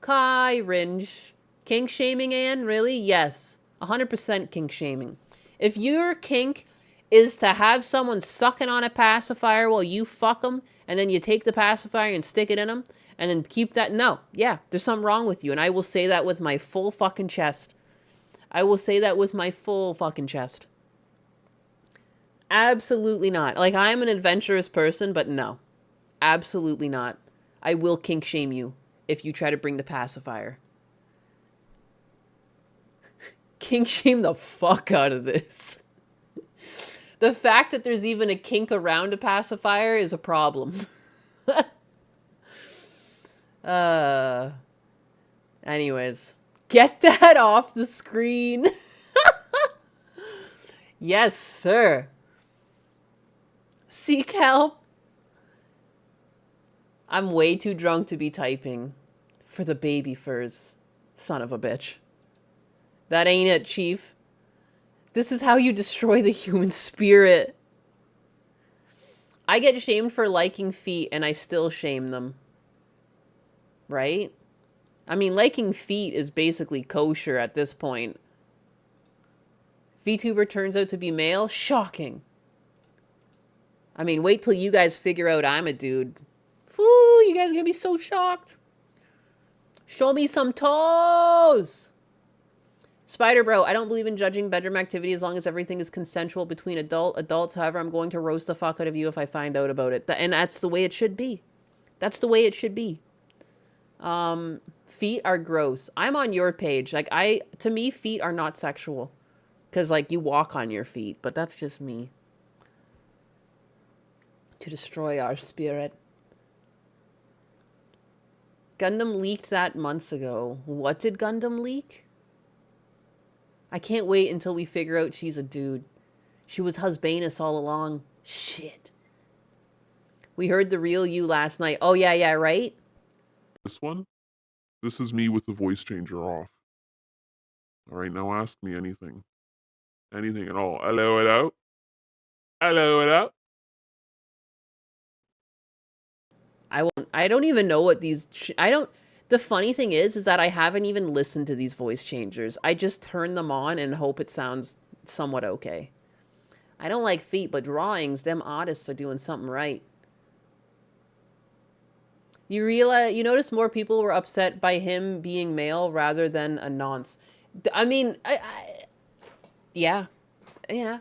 Cringe. Kink shaming, Anne? Really? Yes. 100% kink shaming. If your kink is to have someone sucking on a pacifier while you fuck them, and then you take the pacifier and stick it in them, and then keep that... No. Yeah, there's something wrong with you, and I will say that with my full fucking chest. I will say that with my full fucking chest. Absolutely not. Like, I'm an adventurous person, but no. Absolutely not. I will kink shame you if you try to bring the pacifier. Kink shame the fuck out of this. The fact that there's even a kink around a pacifier is a problem. Anyways. Get that off the screen. Yes, sir. Seek help. I'm way too drunk to be typing. For the baby furs. Son of a bitch. That ain't it, Chief. This is how you destroy the human spirit. I get shamed for liking feet, and I still shame them. Right? I mean, liking feet is basically kosher at this point. VTuber turns out to be male? Shocking. I mean, wait till you guys figure out I'm a dude. Woo, you guys are gonna be so shocked. Show me some toes! Spider Bro, I don't believe in judging bedroom activity as long as everything is consensual between adults. However, I'm going to roast the fuck out of you if I find out about it. And that's the way it should be. That's the way it should be. Feet are gross. I'm on your page. Like, to me, feet are not sexual. Because, like, you walk on your feet. But that's just me. To destroy our spirit. Gundam leaked that months ago. What did Gundam leak? I can't wait until we figure out she's a dude. She was husbanus all along. Shit. We heard the real you last night. Oh, yeah, right? This one? This is me with the voice changer off. Alright, now ask me anything. Anything at all. Hello, hello? Hello, hello? I don't even know what these... The funny thing is that I haven't even listened to these voice changers. I just turn them on and hope it sounds somewhat okay. I don't like feet, but drawings, them artists are doing something right. You notice more people were upset by him being male rather than a nonce. I mean, yeah. Yeah.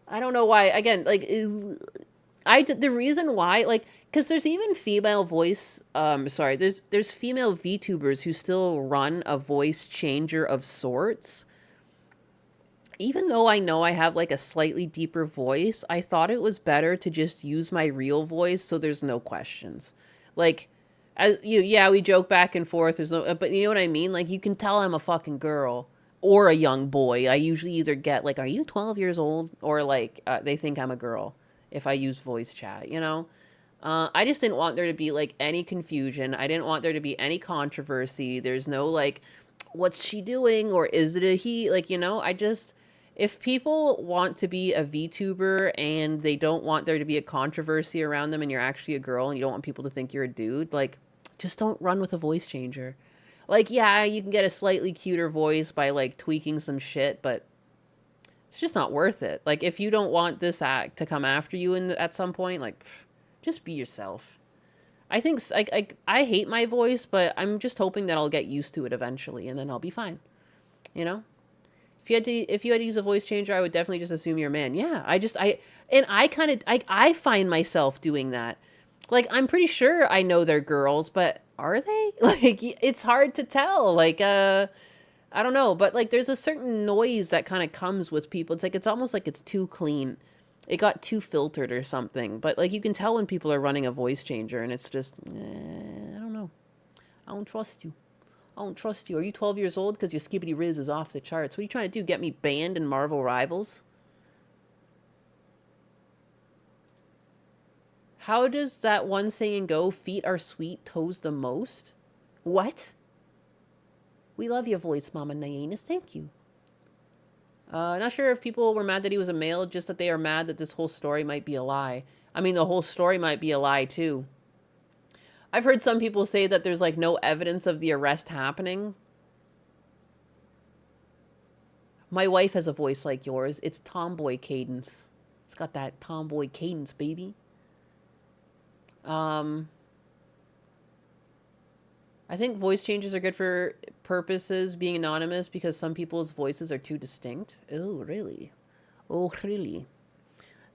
I don't know why. Again, like, the reason why, like, because there's even female voice, sorry, there's female VTubers who still run a voice changer of sorts. Even though I know I have, like, a slightly deeper voice, I thought it was better to just use my real voice so there's no questions. Like, yeah, we joke back and forth, there's no, but you know what I mean? Like, you can tell I'm a fucking girl or a young boy. I usually either get, like, are you 12 years old? Or, like, they think I'm a girl if I use voice chat, you know? I just didn't want there to be, like, any confusion. I didn't want there to be any controversy. There's no, like, what's she doing? Or is it a he? Like, you know, if people want to be a VTuber and they don't want there to be a controversy around them and you're actually a girl and you don't want people to think you're a dude, like, just don't run with a voice changer. Like, yeah, you can get a slightly cuter voice by, like, tweaking some shit, but it's just not worth it. Like, if you don't want this act to come after you at some point, like, just be yourself. I think, I hate my voice, but I'm just hoping that I'll get used to it eventually and then I'll be fine. You know? If you had to use a voice changer, I would definitely just assume you're a man. Yeah, I find myself doing that. Like, I'm pretty sure I know they're girls, but are they? Like, it's hard to tell. Like, I don't know, but, like, there's a certain noise that kind of comes with people. It's like, it's almost like it's too clean. It got too filtered or something. But, like, you can tell when people are running a voice changer, and it's just, I don't know. I don't trust you. I don't trust you. Are you 12 years old? Because your skibbity riz is off the charts. What are you trying to do? Get me banned in Marvel Rivals? How does that one saying go? Feet are sweet, toes the most? What? We love your voice, Mama Nyanus. Thank you. Not sure if people were mad that he was a male, just that they are mad that this whole story might be a lie. I mean, the whole story might be a lie, too. I've heard some people say that there's, like, no evidence of the arrest happening. My wife has a voice like yours. It's tomboy cadence. It's got that tomboy cadence, baby. I think voice changes are good for purposes being anonymous because some people's voices are too distinct. Oh, really? Oh, really?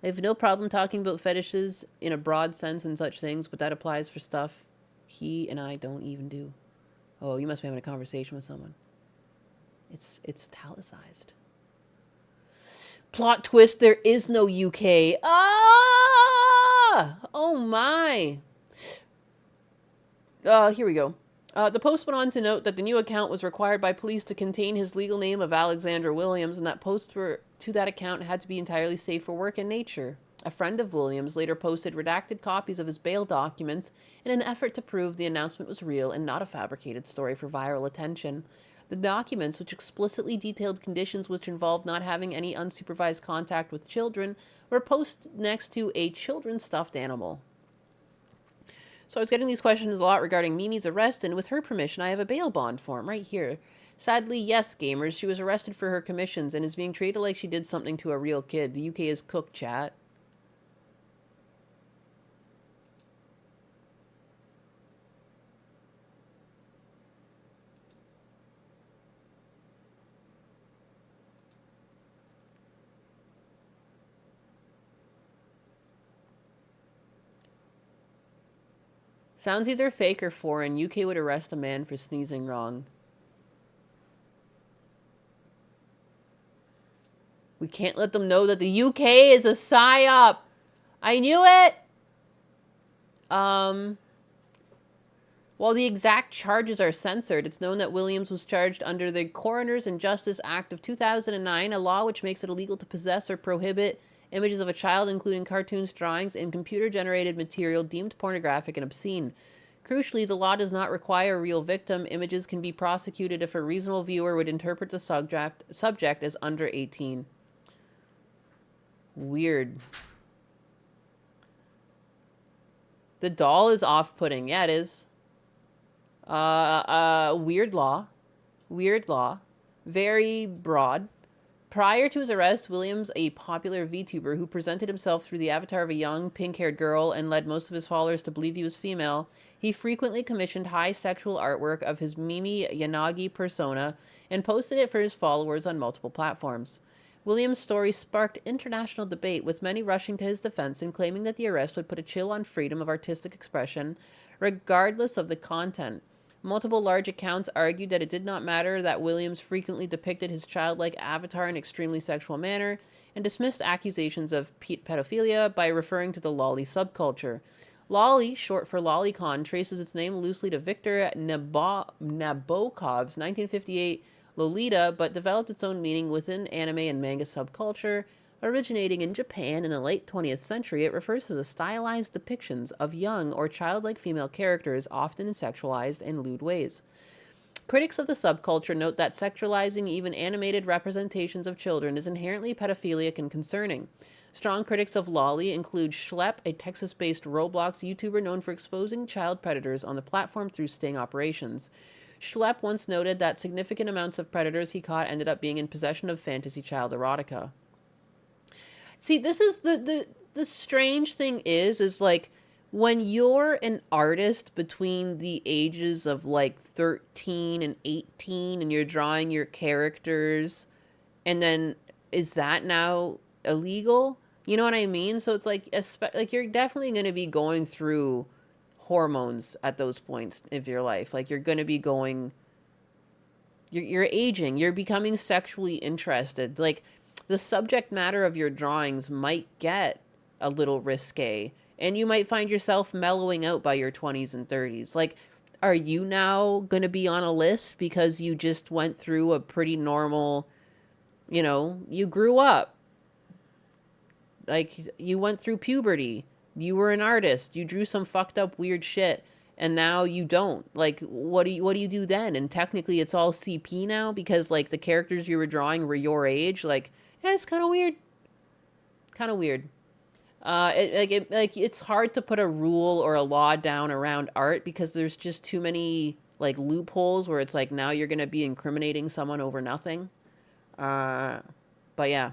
I have no problem talking about fetishes in a broad sense and such things, but that applies for stuff he and I don't even do. Oh, you must be having a conversation with someone. It's italicized. Plot twist, there is no UK. Ah! Oh my. Here we go. The post went on to note that the new account was required by police to contain his legal name of Alexander Williams, and that posts to that account had to be entirely safe for work and nature. A friend of Williams later posted redacted copies of his bail documents in an effort to prove the announcement was real and not a fabricated story for viral attention. The documents, which explicitly detailed conditions which involved not having any unsupervised contact with children, were posted next to a children's stuffed animal. So I was getting these questions a lot regarding Mimi's arrest, and with her permission, I have a bail bond form right here. Sadly, yes, gamers, she was arrested for her commissions and is being treated like she did something to a real kid. The UK is cooked, chat. Sounds either fake or foreign. UK would arrest a man for sneezing wrong. We can't let them know that the UK is a psyop. I knew it. While the exact charges are censored, it's known that Williams was charged under the Coroners and Justice Act of 2009, a law which makes it illegal to possess or prohibit images of a child, including cartoons, drawings, and computer-generated material deemed pornographic and obscene. Crucially, the law does not require a real victim. Images can be prosecuted if a reasonable viewer would interpret the subject as under 18. Weird. The doll is off-putting. Yeah, it is. Weird law. Weird law. Very broad. Prior to his arrest, Williams, a popular VTuber who presented himself through the avatar of a young, pink-haired girl and led most of his followers to believe he was female, he frequently commissioned high sexual artwork of his Mimi Yanagi persona and posted it for his followers on multiple platforms. Williams' story sparked international debate, with many rushing to his defense and claiming that the arrest would put a chill on freedom of artistic expression, regardless of the content. Multiple large accounts argued that it did not matter that Williams frequently depicted his childlike avatar in an extremely sexual manner, and dismissed accusations of pedophilia by referring to the lolly subculture. Lolly, short for lolicon, traces its name loosely to Victor Nabokov's 1958 Lolita, but developed its own meaning within anime and manga subculture. Originating in Japan in the late 20th century, it refers to the stylized depictions of young or childlike female characters, often in sexualized and lewd ways. Critics of the subculture note that sexualizing even animated representations of children is inherently pedophilic and concerning. Strong critics of Lolly include Schlepp, a Texas-based Roblox YouTuber known for exposing child predators on the platform through sting operations. Schlepp once noted that significant amounts of predators he caught ended up being in possession of fantasy child erotica. See, this is the strange thing is like, when you're an artist between the ages of like 13 and 18 and you're drawing your characters, and then is that now illegal? You know what I mean? So it's like you're definitely going to be going through hormones at those points of your life. Like, you're going to be going, you're aging, you're becoming sexually interested. Like, the subject matter of your drawings might get a little risque, and you might find yourself mellowing out by your 20s and 30s. Like, are you now going to be on a list because you just went through a pretty normal, you grew up? Like, you went through puberty. You were an artist. You drew some fucked up weird shit, and now you don't. Like, what do you do then? And technically it's all CP now because, like, the characters you were drawing were your age. Like, yeah, it's kind of weird. Kind of weird. It's hard to put a rule or a law down around art because there's just too many, like, loopholes where it's like, now you're going to be incriminating someone over nothing. But yeah.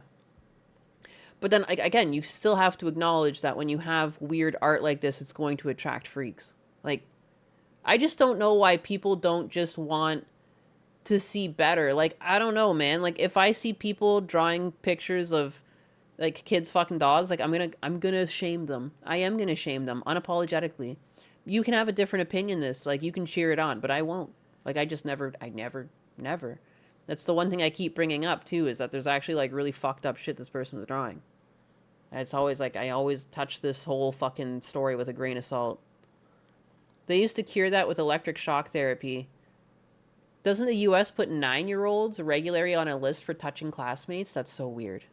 But then, again, you still have to acknowledge that when you have weird art like this, it's going to attract freaks. Like, I just don't know why people don't just want to see better. Like, I don't know, man. Like, if I see people drawing pictures of, like, kids fucking dogs, like, I'm gonna shame them. I am gonna shame them unapologetically. You can have a different opinion this, like, you can cheer it on, but I won't. Like, I never. That's the one thing I keep bringing up, too, is that there's actually, like, really fucked up shit this person was drawing. And it's always, like, I always touch this whole fucking story with a grain of salt. They used to cure that with electric shock therapy. Doesn't the U.S. put 9-year-olds regularly on a list for touching classmates? That's so weird.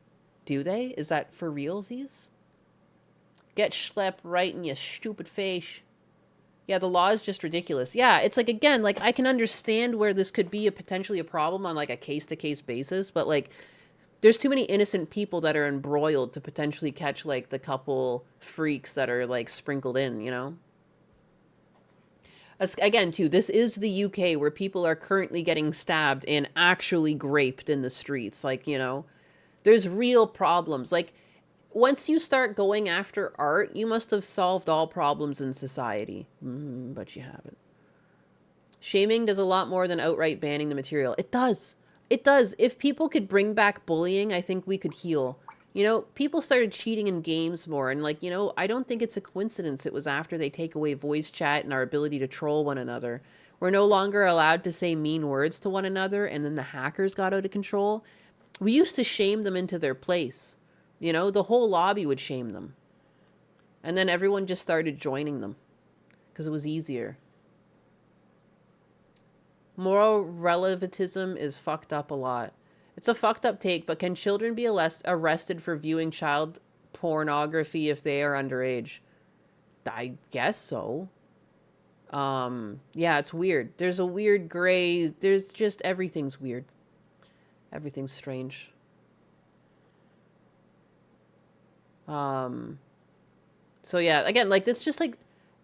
Do they? Is that for realsies? Get Schlepp right in your stupid face. Yeah, the law is just ridiculous. Yeah, it's like, again, like, I can understand where this could be potentially a problem on, like, a case-to-case basis, but, like, there's too many innocent people that are embroiled to potentially catch, like, the couple freaks that are, like, sprinkled in, Again, too, this is the UK where people are currently getting stabbed and actually graped in the streets. Like, there's real problems. Like, once you start going after art, you must have solved all problems in society. But you haven't. Shaming does a lot more than outright banning the material. It does. It does. If people could bring back bullying, I think we could heal. People started cheating in games more. And, like, I don't think it's a coincidence it was after they take away voice chat and our ability to troll one another. We're no longer allowed to say mean words to one another, and then the hackers got out of control. We used to shame them into their place. The whole lobby would shame them. And then everyone just started joining them because it was easier. Moral relativism is fucked up a lot. It's a fucked up take, but can children be arrested for viewing child pornography if they are underage? I guess so. Yeah, it's weird. There's a weird gray, there's just, everything's weird. Everything's strange. So yeah, again, like, this just like,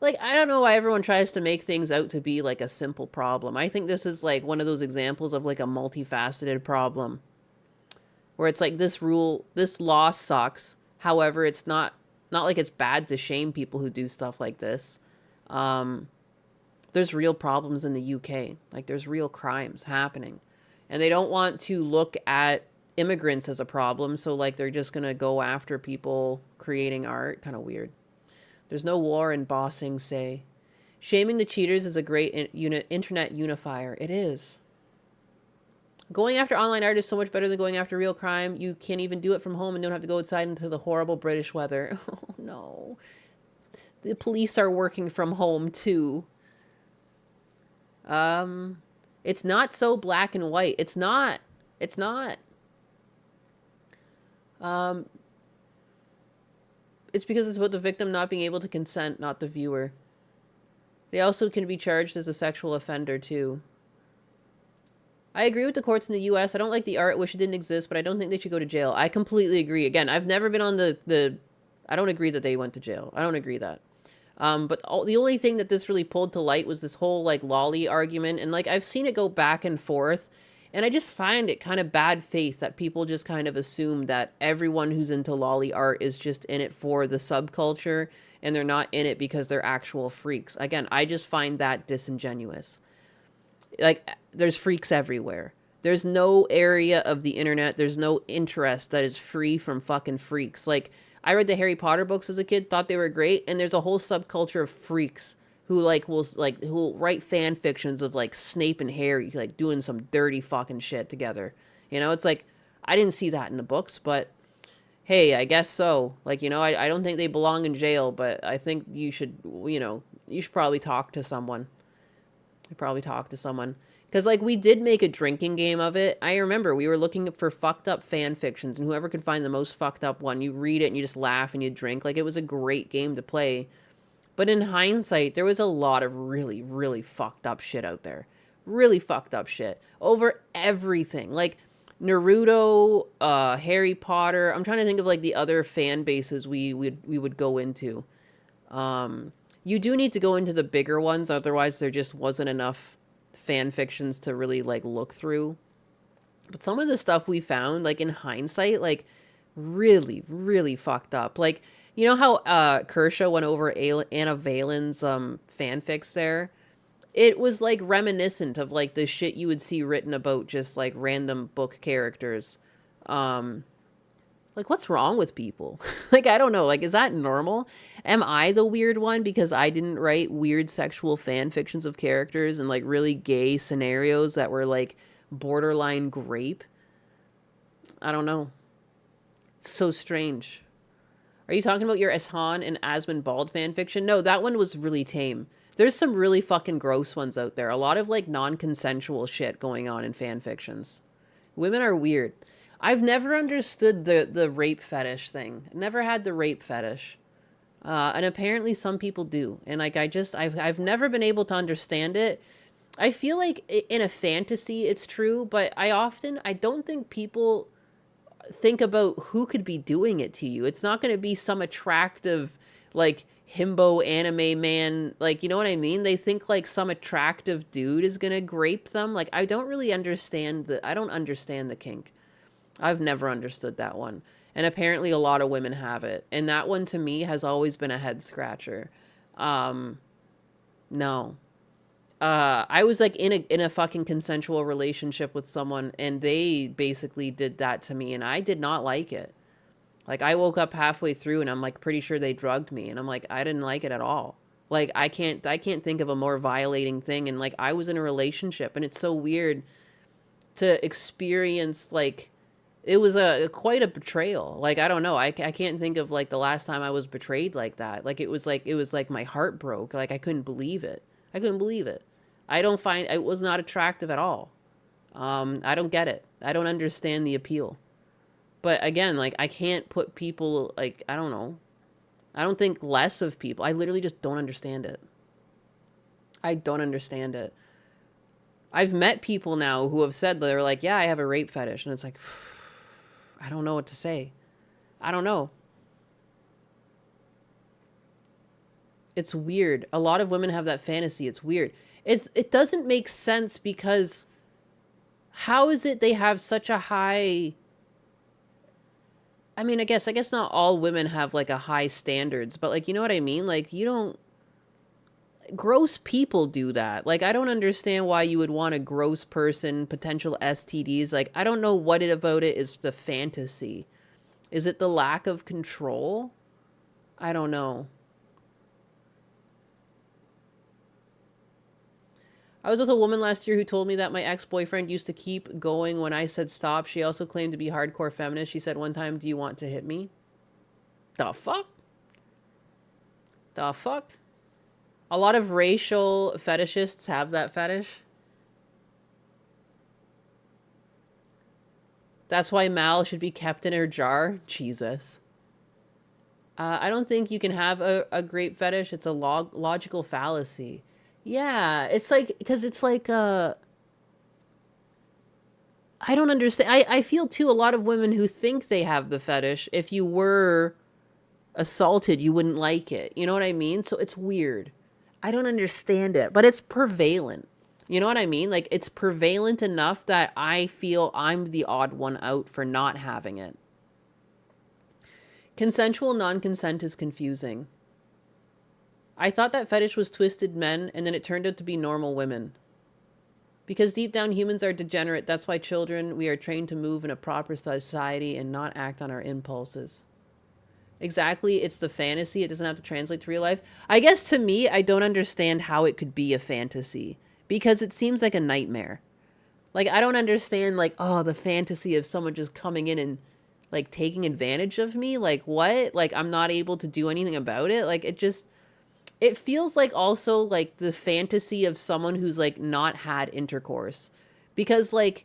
I don't know why everyone tries to make things out to be like a simple problem. I think this is like one of those examples of like a multifaceted problem where it's like this law sucks. However, it's not like it's bad to shame people who do stuff like this. There's real problems in the UK. Like, there's real crimes happening, and they don't want to look at immigrants as a problem, so like they're just gonna go after people creating art. Kind of weird. There's no war in bossing, say. Shaming the cheaters is a great internet unifier. It is. Going after online art is so much better than going after real crime. You can even do it from home and don't have to go outside into the horrible British weather. Oh, no. The police are working from home, too. It's not so black and white. It's not. It's not. It's because it's about the victim not being able to consent, not the viewer. They also can be charged as a sexual offender, too. I agree with the courts in the U.S. I don't like the art, wish it didn't exist, but I don't think they should go to jail. I completely agree. Again, I've never been on the I don't agree that they went to jail. I don't agree that. But the only thing that this really pulled to light was this whole, like, lolly argument. And, like, I've seen it go back and forth. And I just find it kind of bad faith that people just kind of assume that everyone who's into lolly art is just in it for the subculture. And they're not in it because they're actual freaks. Again, I just find that disingenuous. Like, there's freaks everywhere. There's no area of the internet, there's no interest that is free from fucking freaks. Like, I read the Harry Potter books as a kid, thought they were great, and there's a whole subculture of freaks who who write fan fictions of like Snape and Harry like doing some dirty fucking shit together. You know, it's like I didn't see that in the books, but hey, I guess so. Like, you know, I don't think they belong in jail, but I think you should, you know, you should probably talk to someone. Because, like, we did make a drinking game of it. I remember we were looking for fucked up fan fictions, and whoever could find the most fucked up one, you read it and you just laugh and you drink. Like, it was a great game to play. But in hindsight, there was a lot of really, really fucked up shit out there. Really fucked up shit. Over everything. Like, Naruto, Harry Potter. I'm trying to think of, like, the other fan bases we would go into. You do need to go into the bigger ones, otherwise there just wasn't enough fan fictions to really, like, look through. But some of the stuff we found, like, in hindsight, like, really, really fucked up. Like, you know how Kershaw went over Anna Valen's fanfics there? It was, like, reminiscent of, like, the shit you would see written about just, like, random book characters. Like, what's wrong with people? Like, I don't know. Like, is that normal? Am I the weird one because I didn't write weird sexual fan fictions of characters and, like, really gay scenarios that were, like, borderline grape? I don't know. It's so strange. Are you talking about your Eshan and Asmund Bald fan fiction? No, that one was really tame. There's some really fucking gross ones out there. A lot of, like, non-consensual shit going on in fan fictions. Women are weird. I've never understood the rape fetish thing. Never had the rape fetish. And apparently some people do. And, like, I've never been able to understand it. I feel like in a fantasy it's true, but I don't think people think about who could be doing it to you. It's not going to be some attractive, like, himbo anime man. Like, you know what I mean? They think, like, some attractive dude is going to grape them. Like, I don't understand the kink. I've never understood that one. And apparently a lot of women have it. And that one to me has always been a head scratcher. No. I was like in a fucking consensual relationship with someone and they basically did that to me and I did not like it. Like I woke up halfway through and I'm like pretty sure they drugged me and I'm like I didn't like it at all. Like I can't think of a more violating thing and like I was in a relationship and it's so weird to experience like it was quite a betrayal. Like, I don't know. I can't think of, like, the last time I was betrayed like that. Like, it was like my heart broke. Like, I couldn't believe it. It was not attractive at all. I don't get it. I don't understand the appeal. But, again, like, I can't put people, like, I don't know. I don't think less of people. I literally just don't understand it. I don't understand it. I've met people now who have said, they're like, yeah, I have a rape fetish. And it's like... I don't know what to say. I don't know. It's weird. A lot of women have that fantasy. It's weird. It doesn't make sense because how is it they have such a high... I mean, I guess not all women have like a high standards, but like, you know what I mean? Like you don't... gross people do that. Like, I don't understand why you would want a gross person, potential STDs. Like, I don't know what it about it is the fantasy. Is it the lack of control? I don't know. I was with a woman last year who told me that my ex-boyfriend used to keep going when I said stop. She also claimed to be hardcore feminist. She said one time, "Do you want to hit me?" The fuck? The fuck? A lot of racial fetishists have that fetish. That's why Mal should be kept in her jar. Jesus. I don't think you can have a grape fetish. It's a logical fallacy. Yeah, it's like, because it's like, I don't understand. I feel, too, a lot of women who think they have the fetish, if you were assaulted, you wouldn't like it. You know what I mean? So it's weird. I don't understand it, but it's prevalent. You know what I mean? Like, it's prevalent enough that I feel I'm the odd one out for not having it. Consensual non-consent is confusing. I thought that fetish was twisted men, and then it turned out to be normal women. Because deep down humans are degenerate, that's why children, we are trained to move in a proper society and not act on our impulses. Exactly, it's the fantasy, it doesn't have to translate to real life. I guess to me, I don't understand how it could be a fantasy. Because it seems like a nightmare. Like, I don't understand, like, oh, the fantasy of someone just coming in and, like, taking advantage of me. Like, what? Like, I'm not able to do anything about it? Like, it feels like also, like, the fantasy of someone who's, like, not had intercourse. Because, like,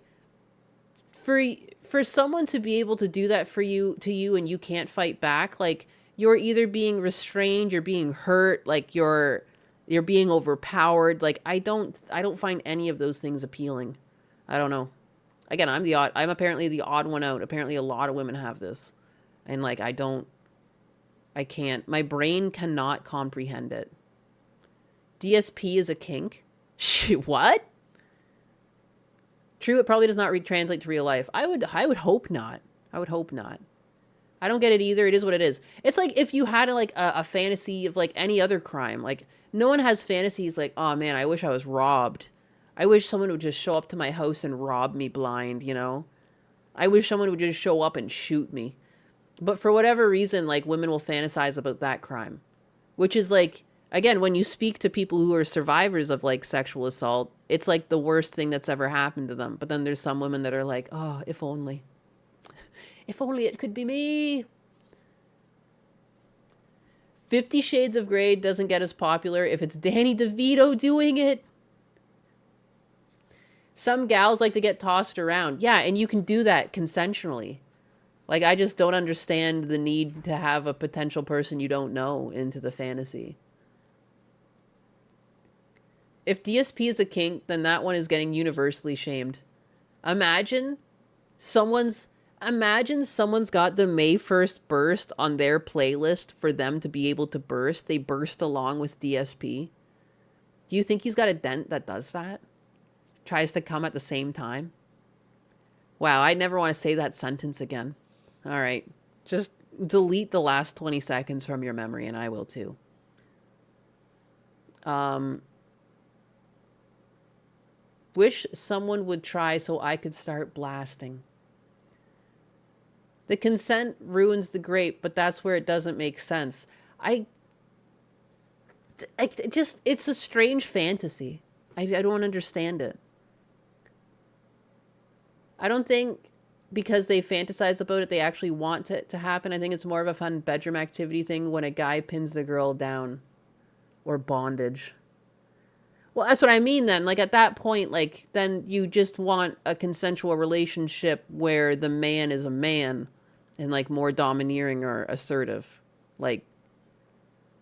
for someone to be able to do that to you and you can't fight back, like, you're either being restrained, you're being hurt, like, you're being overpowered. Like, I don't find any of those things appealing. I don't know. Again, I'm apparently the odd one out. Apparently a lot of women have this. And, like, I can't. My brain cannot comprehend it. DSP is a kink? What? True, it probably does not translate to real life. I would hope not. I would hope not. I don't get it either. It is what it is. It's like if you had like a fantasy of like any other crime. Like, no one has fantasies like, oh man, I wish I was robbed. I wish someone would just show up to my house and rob me blind, you know? I wish someone would just show up and shoot me. But for whatever reason, like, women will fantasize about that crime. Which is like, again, when you speak to people who are survivors of like sexual assault, it's like the worst thing that's ever happened to them. But then there's some women that are like, oh, if only. If only it could be me. 50 Shades of Grey doesn't get as popular if it's Danny DeVito doing it. Some gals like to get tossed around. Yeah, and you can do that consensually. Like, I just don't understand the need to have a potential person you don't know into the fantasy. If DSP is a kink, then that one is getting universally shamed. Imagine someone's got the May 1st burst on their playlist for them to be able to burst. They burst along with DSP. Do you think he's got a dent that does that? Tries to come at the same time? Wow, I never want to say that sentence again. All right. Just delete the last 20 seconds from your memory, and I will too. Wish someone would try so I could start blasting. The consent ruins the grape, but that's where it doesn't make sense. It's a strange fantasy. I don't understand it. I don't think because they fantasize about it, they actually want it to happen. I think it's more of a fun bedroom activity thing when a guy pins the girl down. Or bondage. Well, that's what I mean then. Like, at that point, like, then you just want a consensual relationship where the man is a man and, like, more domineering or assertive. Like,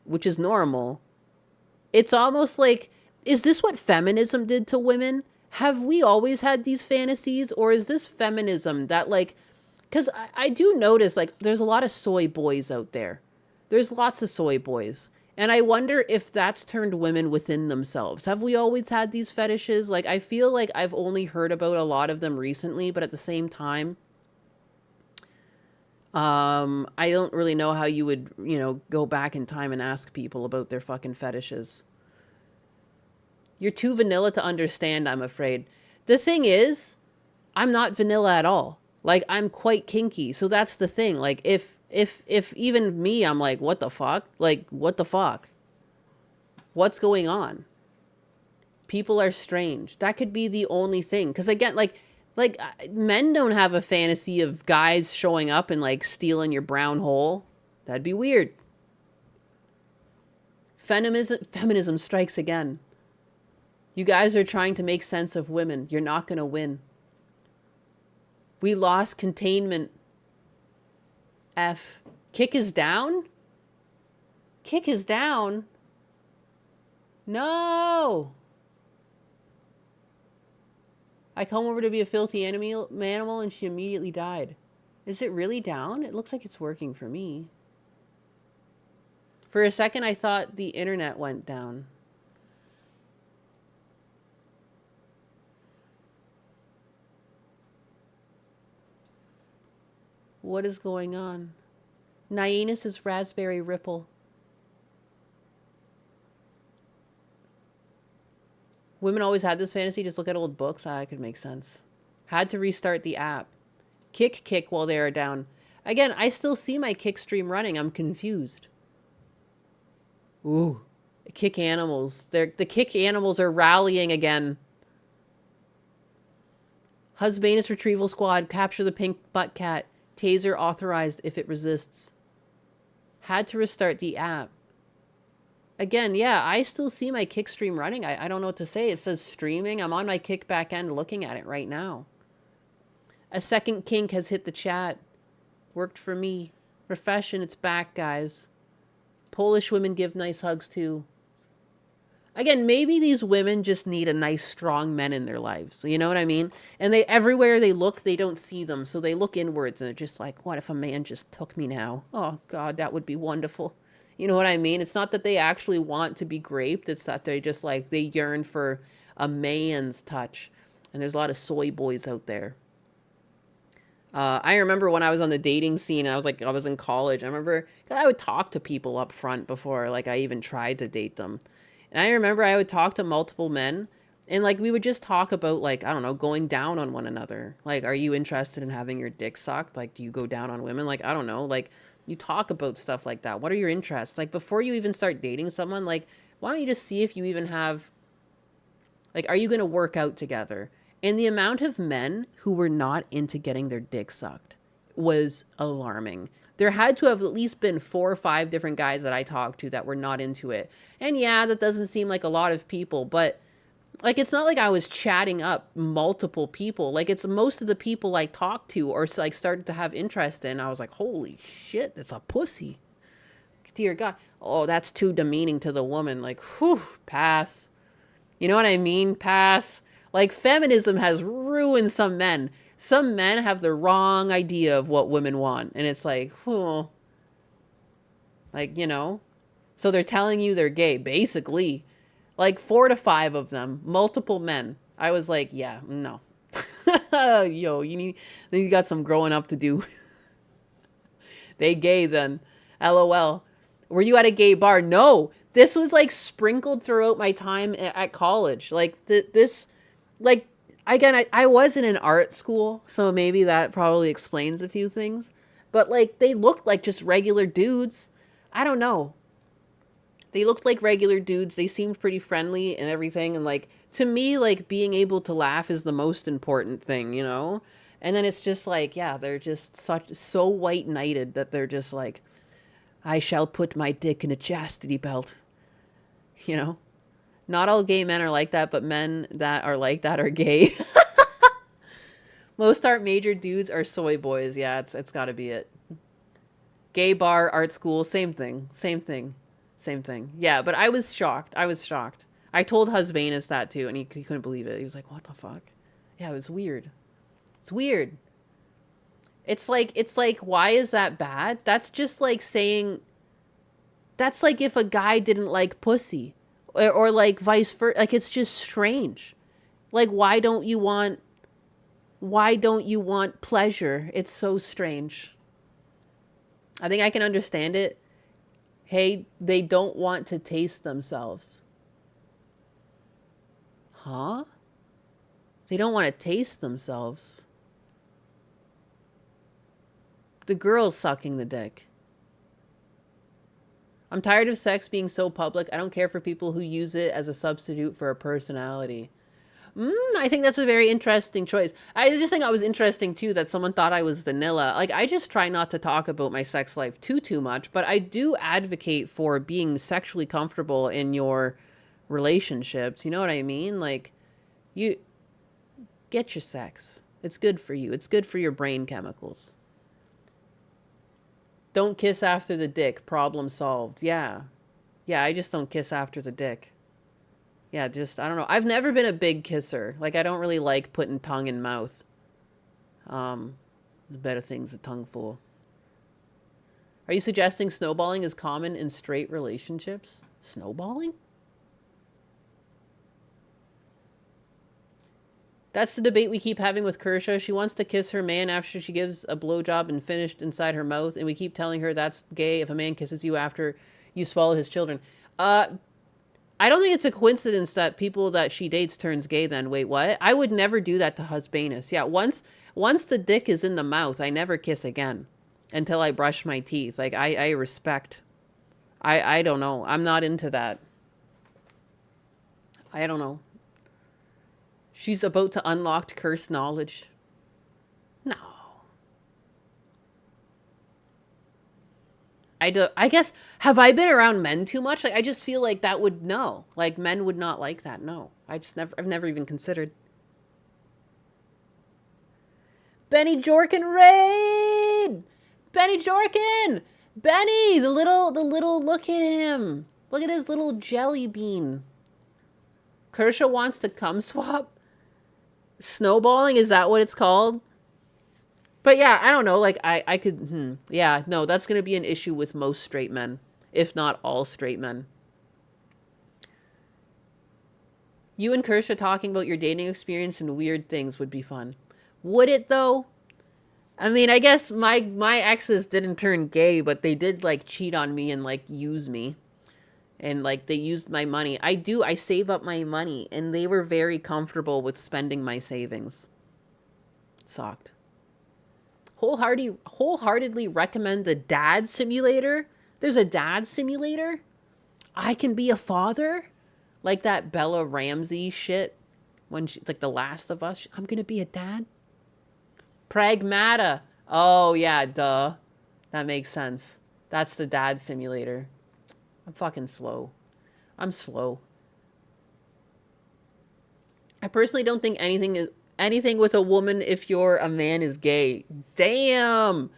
which is normal. It's almost like, is this what feminism did to women? Have we always had these fantasies? Or is this feminism that, like, because I do notice, like, there's a lot of soy boys out there. There's lots of soy boys. And I wonder if that's turned women within themselves. Have we always had these fetishes? Like, I feel like I've only heard about a lot of them recently, but at the same time, I don't really know how you would, go back in time and ask people about their fucking fetishes. You're too vanilla to understand, I'm afraid. The thing is, I'm not vanilla at all. Like, I'm quite kinky. So that's the thing. Like, if even me, I'm like, what the fuck? Like, what the fuck? What's going on? People are strange. That could be the only thing. Because again, like men don't have a fantasy of guys showing up and like stealing your brown hole. That'd be weird. Feminism strikes again. You guys are trying to make sense of women. You're not going to win. We lost containment. F. Kick is down? Kick is down? No! I come over to be a filthy animal and she immediately died. Is it really down? It looks like it's working for me. For a second, I thought the internet went down. What is going on? Nyanus is Raspberry Ripple. Women always had this fantasy. Just look at old books. Ah, it could make sense. Had to restart the app. Kick while they are down. Again, I still see my kick stream running. I'm confused. Ooh. Kick animals. The kick animals are rallying again. Husbanus Retrieval Squad. Capture the pink butt cat. Taser authorized if it resists. Had to restart the app. Again, yeah, I still see my kick stream running. I don't know what to say. It says streaming. I'm on my kick back end looking at it right now. A second kink has hit the chat. Worked for me. Profession, it's back, guys. Polish women give nice hugs too. Again, maybe these women just need a nice, strong men in their lives. You know what I mean? And they everywhere they look, they don't see them. So they look inwards and they're just like, what if a man just took me now? Oh, God, that would be wonderful. You know what I mean? It's not that they actually want to be raped. It's that they just like, they yearn for a man's touch. And there's a lot of soy boys out there. I remember when I was on the dating scene, I was in college. I remember I would talk to people up front before like I even tried to date them. And I remember I would talk to multiple men and like we would just talk about like, I don't know, going down on one another. Like, are you interested in having your dick sucked? Like, do you go down on women? Like, I don't know. Like, you talk about stuff like that. What are your interests? Like, before you even start dating someone, like, why don't you just see if you even have, like, are you going to work out together? And the amount of men who were not into getting their dick sucked was alarming. There had to have at least been 4 or 5 different guys that I talked to that were not into it. And yeah, that doesn't seem like a lot of people, but like, it's not like I was chatting up multiple people. Like, it's most of the people I talked to or like started to have interest in. I was like, holy shit, that's a pussy. Dear God. Oh, that's too demeaning to the woman. Like, whew, pass. You know what I mean? Pass. Like, feminism has ruined some men. Some men have the wrong idea of what women want. And it's like, whew. Like, you know. So they're telling you they're gay, basically. Like 4 to 5 of them, multiple men. I was like, yeah, no. Yo, you got some growing up to do. They gay then. LOL. Were you at a gay bar? No. This was like sprinkled throughout my time at college. Like this, like, again, I was in an art school, so maybe that probably explains a few things. But like, they looked like just regular dudes. I don't know. They looked like regular dudes. They seemed pretty friendly and everything. And like, to me, like, being able to laugh is the most important thing, you know? And then it's just like, yeah, they're just so white knighted that they're just like, I shall put my dick in a chastity belt. You know? Not all gay men are like that, but men that are like that are gay. Most art major dudes are soy boys. Yeah, it's got to be it. Gay bar, art school, same thing. Same thing. Same thing. Yeah, but I was shocked. I told Husbanus that too, and he couldn't believe it. He was like, what the fuck? Yeah, it was weird. It's weird. It's like, why is that bad? That's just like saying, that's like if a guy didn't like pussy. Or like vice versa. Like, it's just strange. Like, why don't you want pleasure? It's so strange. I think I can understand it. Hey, they don't want to taste themselves. Huh? They don't want to taste themselves. The girl's sucking the dick. I'm tired of sex being so public. I don't care for people who use it as a substitute for a personality. I think that's a very interesting choice. I just think it was interesting, too, that someone thought I was vanilla. Like, I just try not to talk about my sex life too much, but I do advocate for being sexually comfortable in your relationships. You know what I mean? Like, you get your sex. It's good for you. It's good for your brain chemicals. Don't kiss after the dick. Problem solved. Yeah. Yeah, I just don't kiss after the dick. Yeah, just, I don't know. I've never been a big kisser. Like, I don't really like putting tongue in mouth. The better things a tongue full. Are you suggesting snowballing is common in straight relationships? Snowballing? That's the debate we keep having with Kershaw. She wants to kiss her man after she gives a blowjob and finished inside her mouth, and we keep telling her that's gay if a man kisses you after you swallow his children. I don't think it's a coincidence that people that she dates turns gay then. Wait, what? I would never do that to husbanus. Yeah, once the dick is in the mouth, I never kiss again until I brush my teeth. Like, I respect. I don't know. I'm not into that. I don't know. She's about to unlock cursed knowledge. No. I guess, have I been around men too much? Like, I just feel like that would, no. Like, men would not like that, no. I've never even considered. Benny Jorkin raid! Benny Jorkin! Benny! The little, look at him. Look at his little jelly bean. Kershaw wants to cum swap? Snowballing, is that what it's called? But yeah, I don't know, like, I could, yeah, no, that's going to be an issue with most straight men, if not all straight men. You and Kershaw talking about your dating experience and weird things would be fun. Would it, though? I mean, I guess my exes didn't turn gay, but they did, like, cheat on me and, like, use me. And, like, they used my money. I save up my money, and they were very comfortable with spending my savings. Sucked. Wholeheartedly recommend the dad simulator. There's a dad simulator. I can be a father, like that Bella Ramsey shit when she's like The Last of Us. I'm gonna be a dad. Pragmata. Oh yeah, duh. That makes sense. That's the dad simulator. I'm fucking slow. I'm slow. I personally don't think anything with a woman if you're a man is gay. Damn.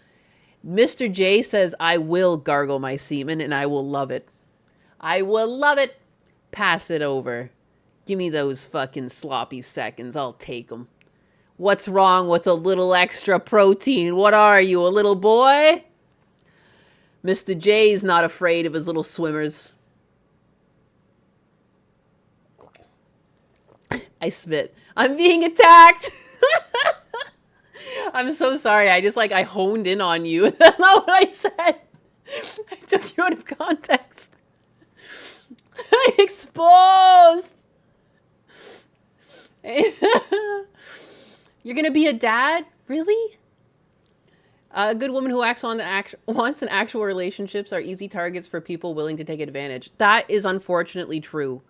Mr. J says, I will gargle my semen and I will love it. I will love it. Pass it over. Give me those fucking sloppy seconds. I'll take them. What's wrong with a little extra protein? What are you, a little boy? Mr. J's not afraid of his little swimmers. I spit. I'm being attacked. I'm so sorry. I honed in on you. That's not what I said. I took you out of context. I exposed. You're going to be a dad? Really? A good woman who wants an actual relationships are easy targets for people willing to take advantage. That is unfortunately true.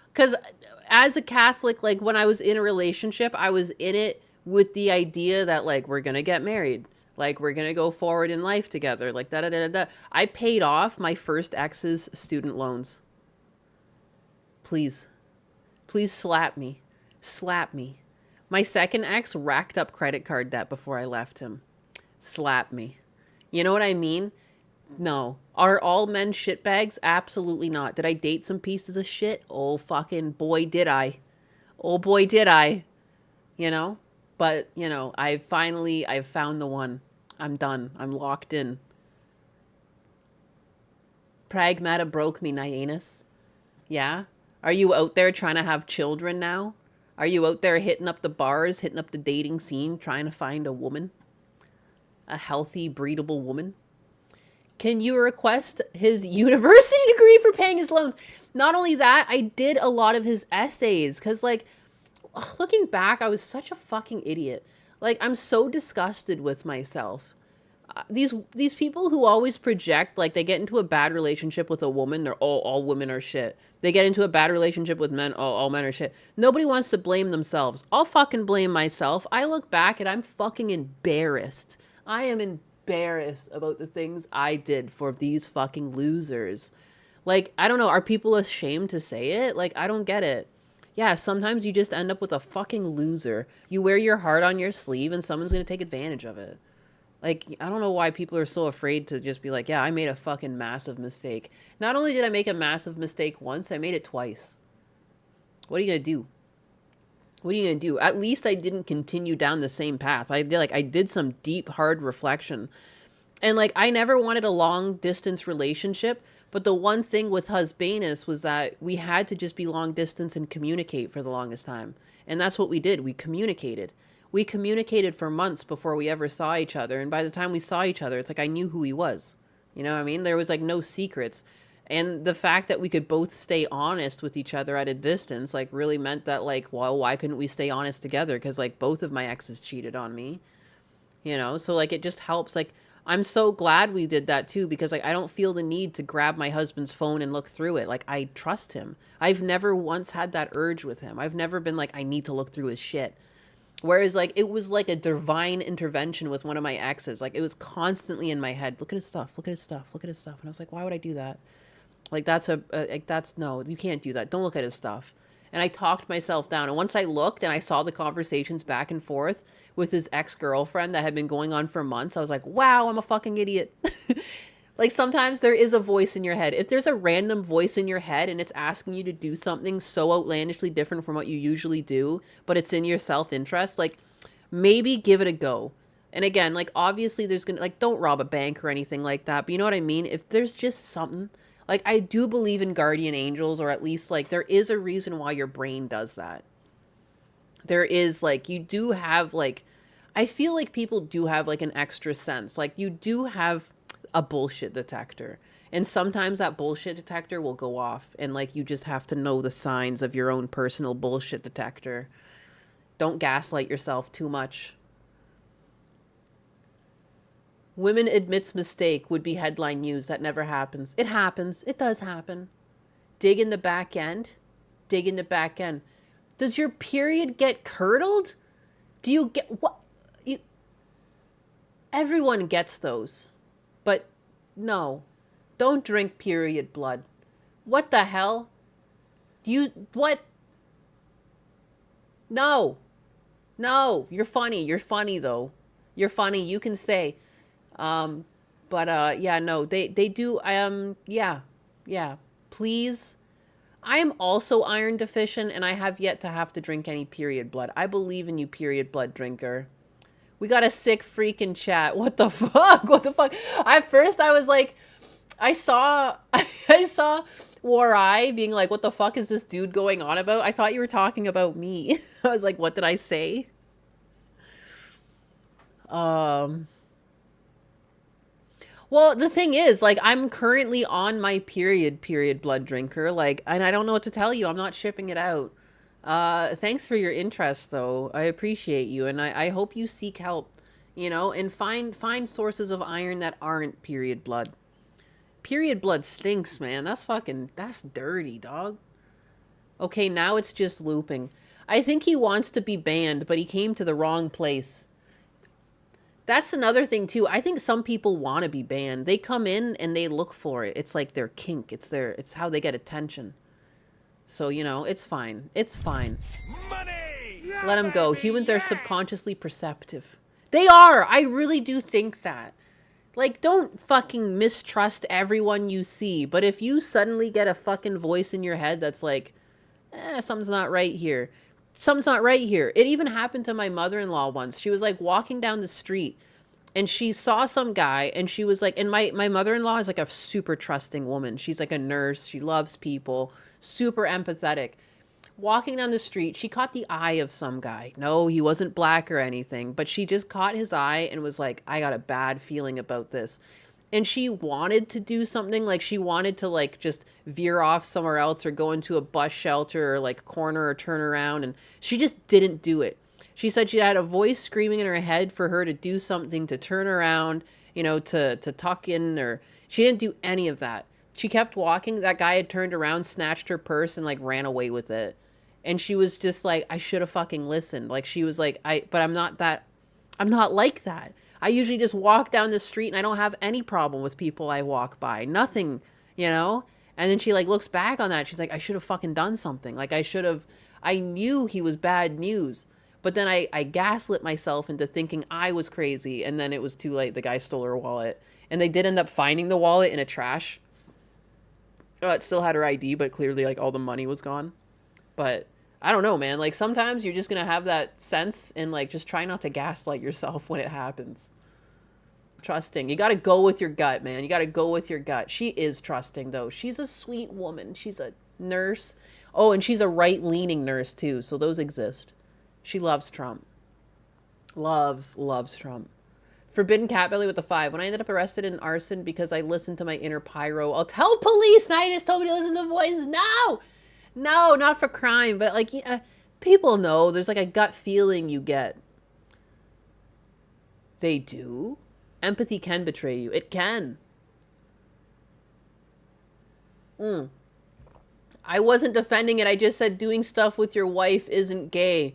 Because as a Catholic, like, when I was in a relationship, I was in it with the idea that, like, we're going to get married. Like, we're going to go forward in life together. Like, da-da-da-da-da. I paid off my first ex's student loans. Please. Please slap me. Slap me. My second ex racked up credit card debt before I left him. Slap me. You know what I mean? No. Are all men shitbags? Absolutely not. Did I date some pieces of shit? Oh, fucking boy, did I. Oh, boy, did I. You know? But, you know, I've found the one. I'm done. I'm locked in. Pragmata broke me, Nyanus. Yeah? Are you out there trying to have children now? Are you out there hitting up the bars, hitting up the dating scene, trying to find a woman? A healthy, breedable woman? Can you request his university degree for paying his loans? Not only that, I did a lot of his essays. Because, like, looking back, I was such a fucking idiot. Like, I'm so disgusted with myself. These people who always project, like, they get into a bad relationship with a woman, they're all women are shit. They get into a bad relationship with men, all men are shit. Nobody wants to blame themselves. I'll fucking blame myself. I look back and I'm fucking embarrassed. I am embarrassed about the things I did for these fucking losers. Like, I don't know, are people ashamed to say it? Like, I don't get it. Yeah, sometimes you just end up with a fucking loser. You wear your heart on your sleeve and someone's gonna take advantage of it. Like, I don't know why people are so afraid to just be like, yeah, I made a fucking massive mistake. Not only did I make a massive mistake once, I made it twice. What are you gonna do? What are you gonna do? At least I didn't continue down the same path. I did some deep, hard reflection. And, like, I never wanted a long-distance relationship, but the one thing with Husbanus was that we had to just be long-distance and communicate for the longest time. And that's what we did. We communicated. We communicated for months before we ever saw each other. And by the time we saw each other, it's like I knew who he was. You know what I mean? There was, like, no secrets. And the fact that we could both stay honest with each other at a distance, like, really meant that, like, well, why couldn't we stay honest together? Because, like, both of my exes cheated on me. You know? So, like, it just helps. Like, I'm so glad we did that, too, because, like, I don't feel the need to grab my husband's phone and look through it. Like, I trust him. I've never once had that urge with him. I've never been like, I need to look through his shit. Whereas, like, it was like a divine intervention with one of my exes. Like, it was constantly in my head. Look at his stuff. Look at his stuff. Look at his stuff. And I was like, why would I do that? Like, no, you can't do that. Don't look at his stuff. And I talked myself down. And once I looked and I saw the conversations back and forth with his ex-girlfriend that had been going on for months, I was like, wow, I'm a fucking idiot. Like, sometimes there is a voice in your head. If there's a random voice in your head and it's asking you to do something so outlandishly different from what you usually do, but it's in your self-interest, like, maybe give it a go. And again, like, obviously there's gonna, like, don't rob a bank or anything like that, but you know what I mean? If there's just something, like, I do believe in guardian angels, or at least, like, there is a reason why your brain does that. There is, like, you do have, like, I feel like people do have, like, an extra sense. Like, you do have a bullshit detector. And sometimes that bullshit detector will go off. And, like, you just have to know the signs of your own personal bullshit detector. Don't gaslight yourself too much. Women admits mistake would be headline news. That never happens. It happens. It does happen. Dig in the back end. Dig in the back end. Does your period get curdled? Do you get what? Everyone gets those. But no. Don't drink period blood. What the hell? What? No. No. You're funny. You're funny though. You're funny. You can say. Yeah, no, they do, yeah, please. I am also iron deficient and I have yet to have to drink any period blood. I believe in you, period blood drinker. We got a sick freaking chat. What the fuck? What the fuck? At first I was like, I saw War Eye being like, what the fuck is this dude going on about? I thought you were talking about me. I was like, what did I say? Well, the thing is, like, I'm currently on my period blood drinker, like, and I don't know what to tell you. I'm not shipping it out. Thanks for your interest, though. I appreciate you, and I hope you seek help, you know, and find sources of iron that aren't period blood. Period blood stinks, man. That's dirty, dog. Okay, now it's just looping. I think he wants to be banned, but he came to the wrong place. That's another thing, too. I think some people want to be banned. They come in and they look for it. It's like their kink. It's how they get attention. So, you know, it's fine. It's fine. Money! Yeah, let them go. baby, Humans yeah. are subconsciously perceptive. They are. I really do think that. Like, don't fucking mistrust everyone you see. But if you suddenly get a fucking voice in your head that's like, something's not right here. Something's not right here. It even happened to my mother-in-law once. She was like walking down the street and she saw some guy and she was like, and my mother-in-law is like a super trusting woman. She's like a nurse. She loves people, super empathetic. Walking down the street, she caught the eye of some guy. No, he wasn't black or anything, but she just caught his eye and was like, I got a bad feeling about this. and she wanted to do something, like she wanted to like just veer off somewhere else or go into a bus shelter or like corner or turn around, and she just didn't do it. She said she had a voice screaming in her head for her to do something, to turn around, you know, to tuck in, or she didn't do any of that. She kept walking. That guy had turned around, snatched her purse, and like ran away with it. And she was just like, I should have fucking listened. Like she was like, but I'm not like that. I usually just walk down the street and I don't have any problem with people I walk by. Nothing, you know? And then she like looks back on that. She's like, I should have fucking done something. Like I knew he was bad news. But then I gaslit myself into thinking I was crazy. And then it was too late. The guy stole her wallet. And they did end up finding the wallet in a trash. It still had her ID, but clearly like all the money was gone. But I don't know, man. Like sometimes you're just going to have that sense and like just try not to gaslight yourself when it happens. Trusting. You got to go with your gut, man. You got to go with your gut. She is trusting though. She's a sweet woman. She's a nurse. Oh, and she's a right-leaning nurse too. So those exist. She loves Trump. Loves Trump. Forbidden Cat Belly with the 5. When I ended up arrested in arson because I listened to my inner pyro, I'll tell police. Nidus told me to listen to voices. No, not for crime, but like, yeah, people know. There's like a gut feeling you get. They do. Empathy can betray you. It can. I wasn't defending it. I just said doing stuff with your wife isn't gay.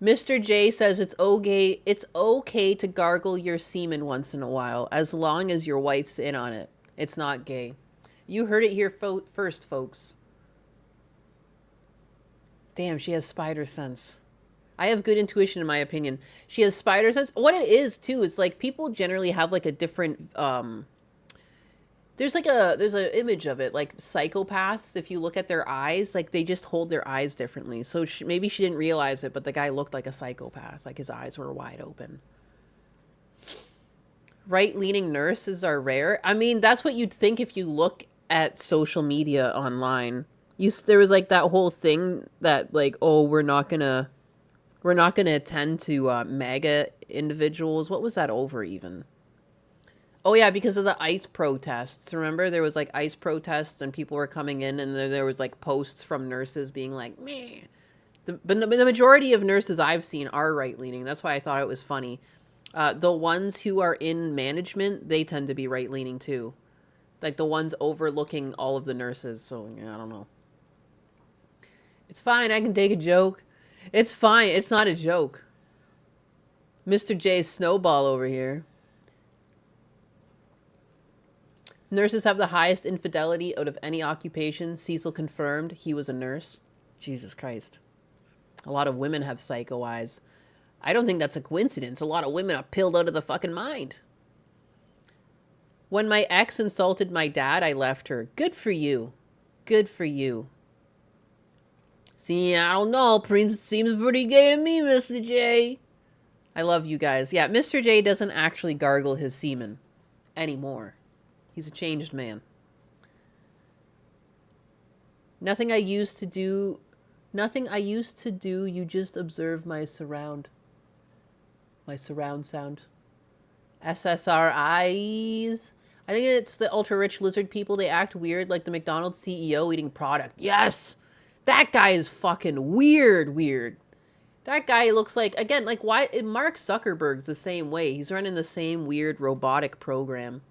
Mr. J says it's okay to gargle your semen once in a while, as long as your wife's in on it. It's not gay. You heard it here first, folks. Damn, she has spider sense. I have good intuition, in my opinion. She has spider sense. What it is, too, is like people generally have like a different... There's an image of it, like psychopaths, if you look at their eyes, like they just hold their eyes differently. So maybe she didn't realize it, but the guy looked like a psychopath, like his eyes were wide open. Right-leaning nurses are rare. I mean, that's what you'd think if you look at social media online. There was like that whole thing that like, oh, we're not gonna attend to MAGA individuals. What was that over even? Oh, yeah, because of the ICE protests. Remember, there was, like, ICE protests and people were coming in and there was, like, posts from nurses being like, meh. But the majority of nurses I've seen are right-leaning. That's why I thought it was funny. The ones who are in management, they tend to be right-leaning, too. Like, the ones overlooking all of the nurses. So, yeah, I don't know. It's fine. I can take a joke. It's fine. It's not a joke. Mr. J's snowball over here. Nurses have the highest infidelity out of any occupation. Cecil confirmed he was a nurse. Jesus Christ. A lot of women have psycho eyes. I don't think that's a coincidence. A lot of women are pilled out of the fucking mind. When my ex insulted my dad, I left her. Good for you. Good for you. See, I don't know. Prince seems pretty gay to me, Mr. J. I love you guys. Yeah, Mr. J doesn't actually gargle his semen anymore. He's a changed man. Nothing I used to do, you just observe my surround sound. SSRIs. I think it's the ultra-rich lizard people. They act weird like the McDonald's CEO eating product. Yes! That guy is fucking weird. That guy looks like, again, like why, Mark Zuckerberg's the same way. He's running the same weird robotic program.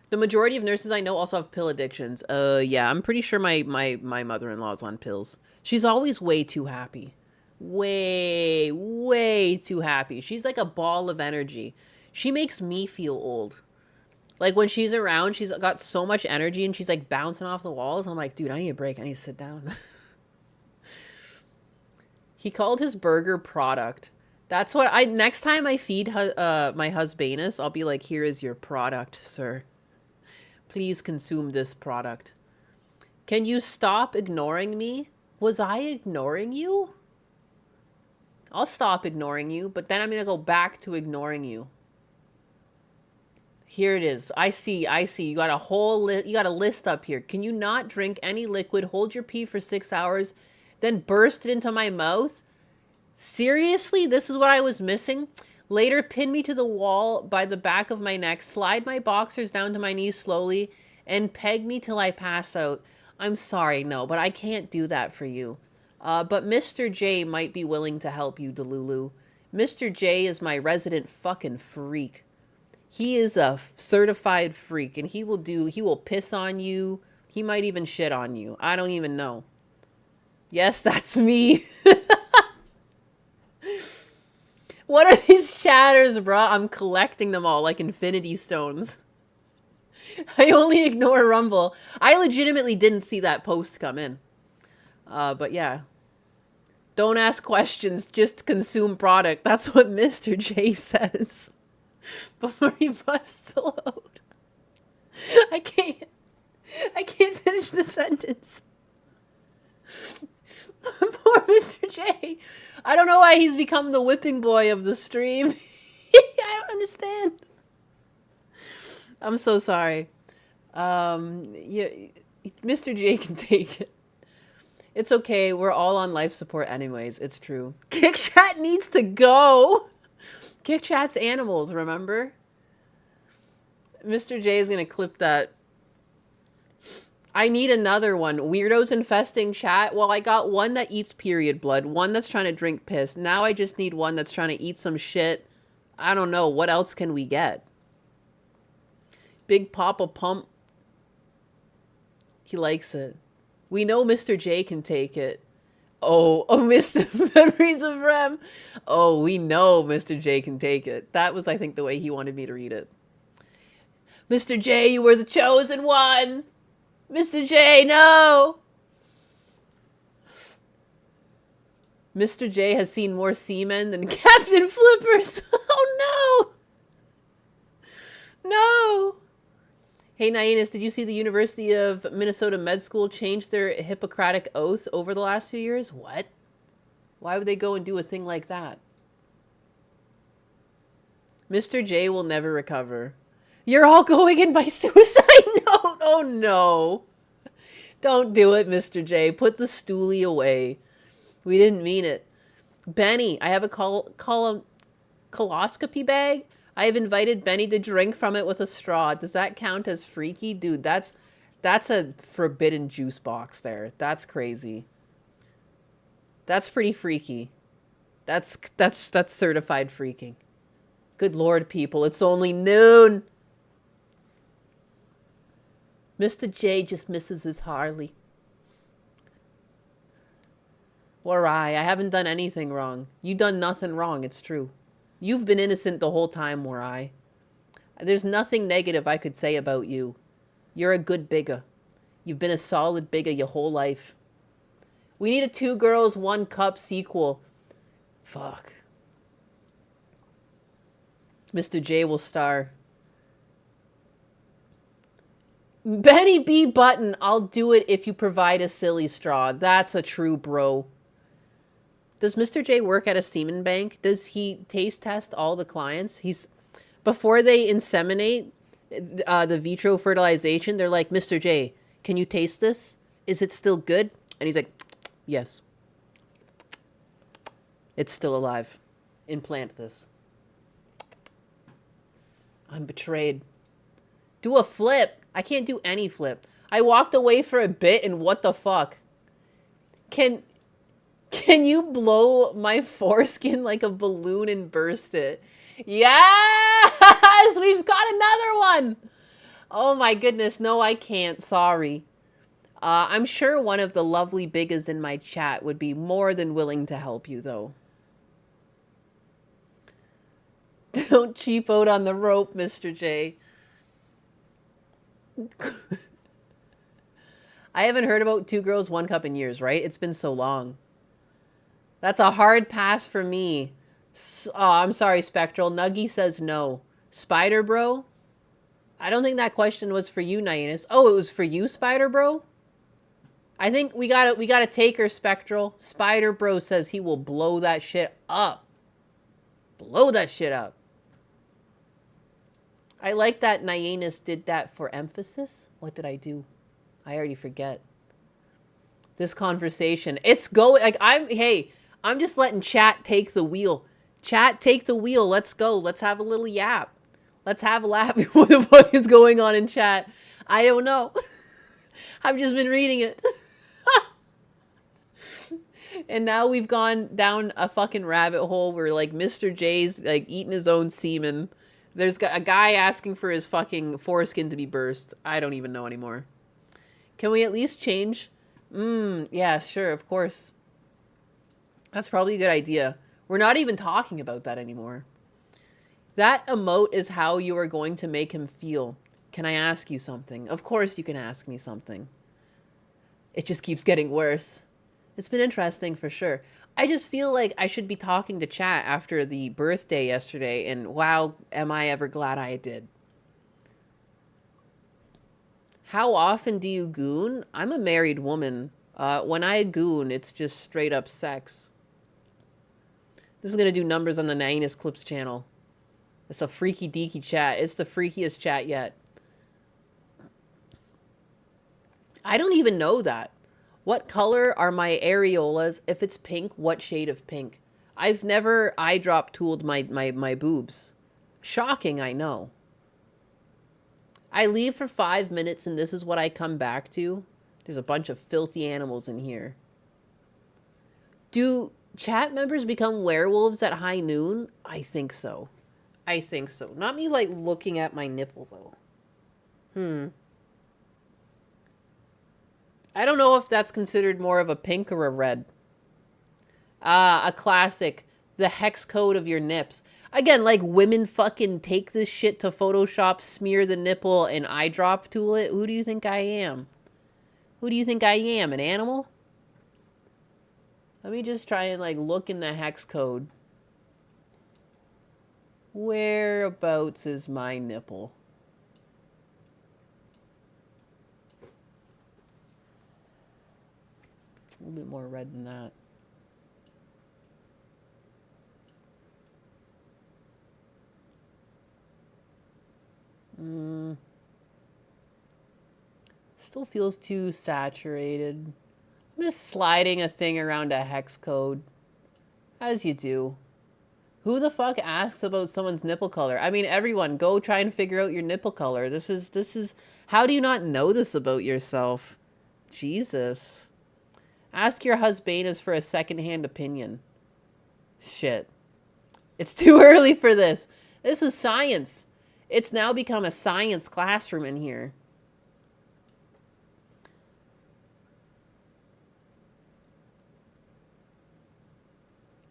The majority of nurses I know also have pill addictions. Yeah, I'm pretty sure my mother-in-law's on pills. She's always way too happy. Way too happy. She's like a ball of energy. She makes me feel old. Like when she's around, she's got so much energy and she's like bouncing off the walls. I'm like, dude, I need a break. I need to sit down. He called his burger product. That's what next time I feed my husbanus, I'll be like, here is your product, sir. Please consume this product. Can you stop ignoring me? Was I ignoring you? I'll stop ignoring you, but then I'm going to go back to ignoring you. Here it is. I see. You got a whole you got a list up here. Can you not drink any liquid, hold your pee for 6 hours, then burst it into my mouth? Seriously? This is what I was missing? Later, pin me to the wall by the back of my neck, slide my boxers down to my knees slowly, and peg me till I pass out. I'm sorry, no, but I can't do that for you. But Mr. J might be willing to help you, Delulu. Mr. J is my resident fucking freak. He is a certified freak, and he will piss on you. He might even shit on you. I don't even know. Yes, that's me. What are these chatters, bruh? I'm collecting them all like infinity stones. I only ignore Rumble. I legitimately didn't see that post come in. But yeah. Don't ask questions, just consume product. That's what Mr. J says. Before he busts a load. I can't finish the sentence. Poor Mr. J. I don't know why he's become the whipping boy of the stream. I don't understand. I'm so sorry. Yeah, Mr. J can take it. It's okay. We're all on life support anyways. It's true. KickChat needs to go. KickChat's animals, remember? Mr. J is going to clip that. I need another one. Weirdos infesting chat. Well, I got one that eats period blood. One that's trying to drink piss. Now I just need one that's trying to eat some shit. I don't know. What else can we get? Big Papa Pump. He likes it. We know Mr. J can take it. Oh, Mr. Memories of Rem. Oh, we know Mr. J can take it. That was, I think, the way he wanted me to read it. Mr. J, you were the chosen one. Mr. J, no. Mr. J has seen more semen than Captain Flippers. Oh, no. No. Hey, Nyanus, did you see the University of Minnesota Med School change their Hippocratic Oath over the last few years? What? Why would they go and do a thing like that? Mr. J will never recover. You're all going in by suicide note. Oh, no. Don't do it, Mr. J. Put the stoolie away. We didn't mean it. Benny, I have a coloscopy bag. I have invited Benny to drink from it with a straw. Does that count as freaky? Dude, that's a forbidden juice box there. That's crazy. That's pretty freaky. That's certified freaking. Good Lord, people. It's only noon. Mr. J just misses his Harley. Warai, I haven't done anything wrong. You done nothing wrong, it's true. You've been innocent the whole time, Warai. There's nothing negative I could say about you. You're a good bigga. You've been a solid bigga your whole life. We need a 2 girls, 1 cup sequel. Fuck. Mr. J will star. Benny B. Button, I'll do it if you provide a silly straw. That's a true bro. Does Mr. J work at a semen bank? Does he taste test all the clients? Before they inseminate the vitro fertilization, they're like, Mr. J, can you taste this? Is it still good? And he's like, yes. It's still alive. Implant this. I'm betrayed. Do a flip. I can't do any flip. I walked away for a bit and what the fuck? Can you blow my foreskin like a balloon and burst it? Yes! We've got another one! Oh my goodness. No, I can't. Sorry. I'm sure one of the lovely biggas in my chat would be more than willing to help you, though. Don't cheap out on the rope, Mr. J. I haven't heard about 2 girls, 1 cup in years, right? It's been so long. That's a hard pass for me. Oh, I'm sorry, Spectral. Nuggy says no. Spider Bro? I don't think that question was for you, Nyanus. Oh, it was for you, Spider Bro? I think we gotta take her, Spectral. Spider Bro says he will blow that shit up. Blow that shit up. I like that Nyanus did that for emphasis. What did I do? I already forget. This conversation. It's going, like, I'm just letting chat take the wheel. Chat, take the wheel. Let's go. Let's have a little yap. Let's have a laugh. What the fuck is going on in chat? I don't know. I've just been reading it. And now we've gone down a fucking rabbit hole where, like, Mr. J's, like, eating his own semen. There's a guy asking for his fucking foreskin to be burst. I don't even know anymore. Can we at least change? Yeah, sure, of course. That's probably a good idea. We're not even talking about that anymore. That emote is how you are going to make him feel. Can I ask you something? Of course you can ask me something. It just keeps getting worse. It's been interesting for sure. I just feel like I should be talking to chat after the birthday yesterday, and wow, am I ever glad I did. How often do you goon? I'm a married woman. When I goon, it's just straight up sex. This is going to do numbers on the Nainus Clips channel. It's a freaky deaky chat. It's the freakiest chat yet. I don't even know that. What color are my areolas? If it's pink, what shade of pink? I've never eye drop tooled my boobs. Shocking, I know. I leave for 5 minutes and this is what I come back to. There's a bunch of filthy animals in here. Do chat members become werewolves at high noon? I think so. I think so. Not me, like, looking at my nipple, though. I don't know if that's considered more of a pink or a red. A classic. The hex code of your nips. Again, like, women fucking take this shit to Photoshop, smear the nipple, and eye drop tool it. Who do you think I am? Who do you think I am? An animal? Let me just try and, like, look in the hex code. Whereabouts is my nipple? A little bit more red than that. Still feels too saturated. I'm just sliding a thing around a hex code. As you do. Who the fuck asks about someone's nipple color? I mean, everyone, go try and figure out your nipple color. This is, how do you not know this about yourself? Jesus. Ask your husband for a secondhand opinion. Shit. It's too early for this. This is science. It's now become a science classroom in here.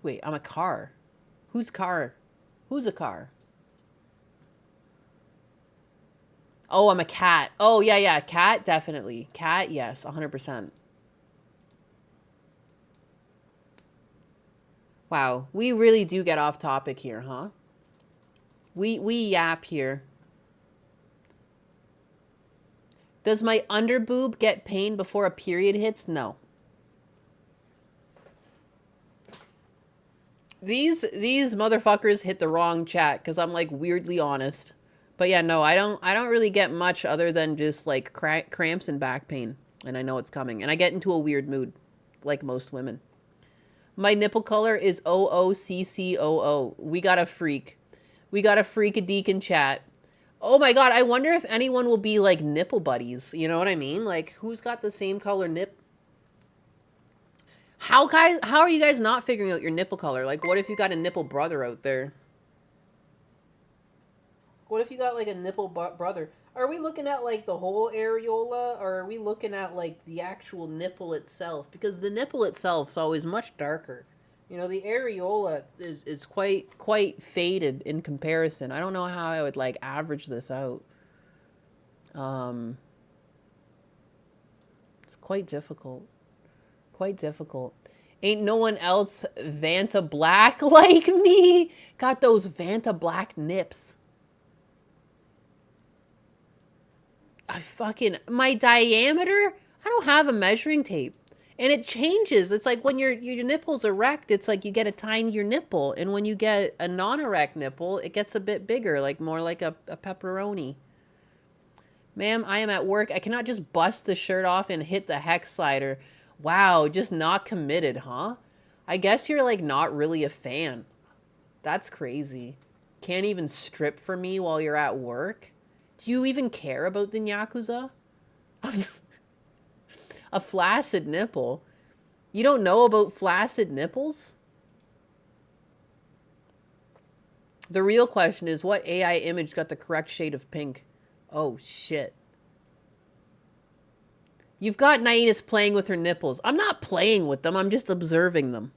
Wait, I'm a car. Whose car? Who's a car? Oh, I'm a cat. Oh, yeah, cat, definitely. Cat, yes, 100%. Wow, we really do get off topic here, huh? We yap here. Does my underboob get pain before a period hits? No. These motherfuckers hit the wrong chat because I'm, like, weirdly honest. But yeah, no, I don't really get much other than just, like, cramps and back pain. And I know it's coming. And I get into a weird mood, like most women. My nipple color is OOCCOO. We got a freak. We got a freak-a-deek in chat. Oh my god, I wonder if anyone will be, like, nipple buddies. You know what I mean? Like, who's got the same color nip? How are you guys not figuring out your nipple color? Like, what if you got a nipple brother out there? What if you got, like, a nipple brother? Are we looking at, like, the whole areola, or are we looking at, like, the actual nipple itself? Because the nipple itself is always much darker. You know, the areola is quite faded in comparison. I don't know how I would, like, average this out. It's quite difficult. Quite difficult. Ain't no one else Vanta Black like me. Got those Vanta Black nips. My diameter? I don't have a measuring tape. And it changes. It's like when your nipple's erect, it's like you get a tinier nipple. And when you get a non-erect nipple, it gets a bit bigger, like more like a pepperoni. Ma'am, I am at work. I cannot just bust the shirt off and hit the hex slider. Wow, just not committed, huh? I guess you're, like, not really a fan. That's crazy. Can't even strip for me while you're at work? Do you even care about the Yakuza? A flaccid nipple? You don't know about flaccid nipples? The real question is, what AI image got the correct shade of pink? Oh, shit. You've got Nainus playing with her nipples. I'm not playing with them. I'm just observing them.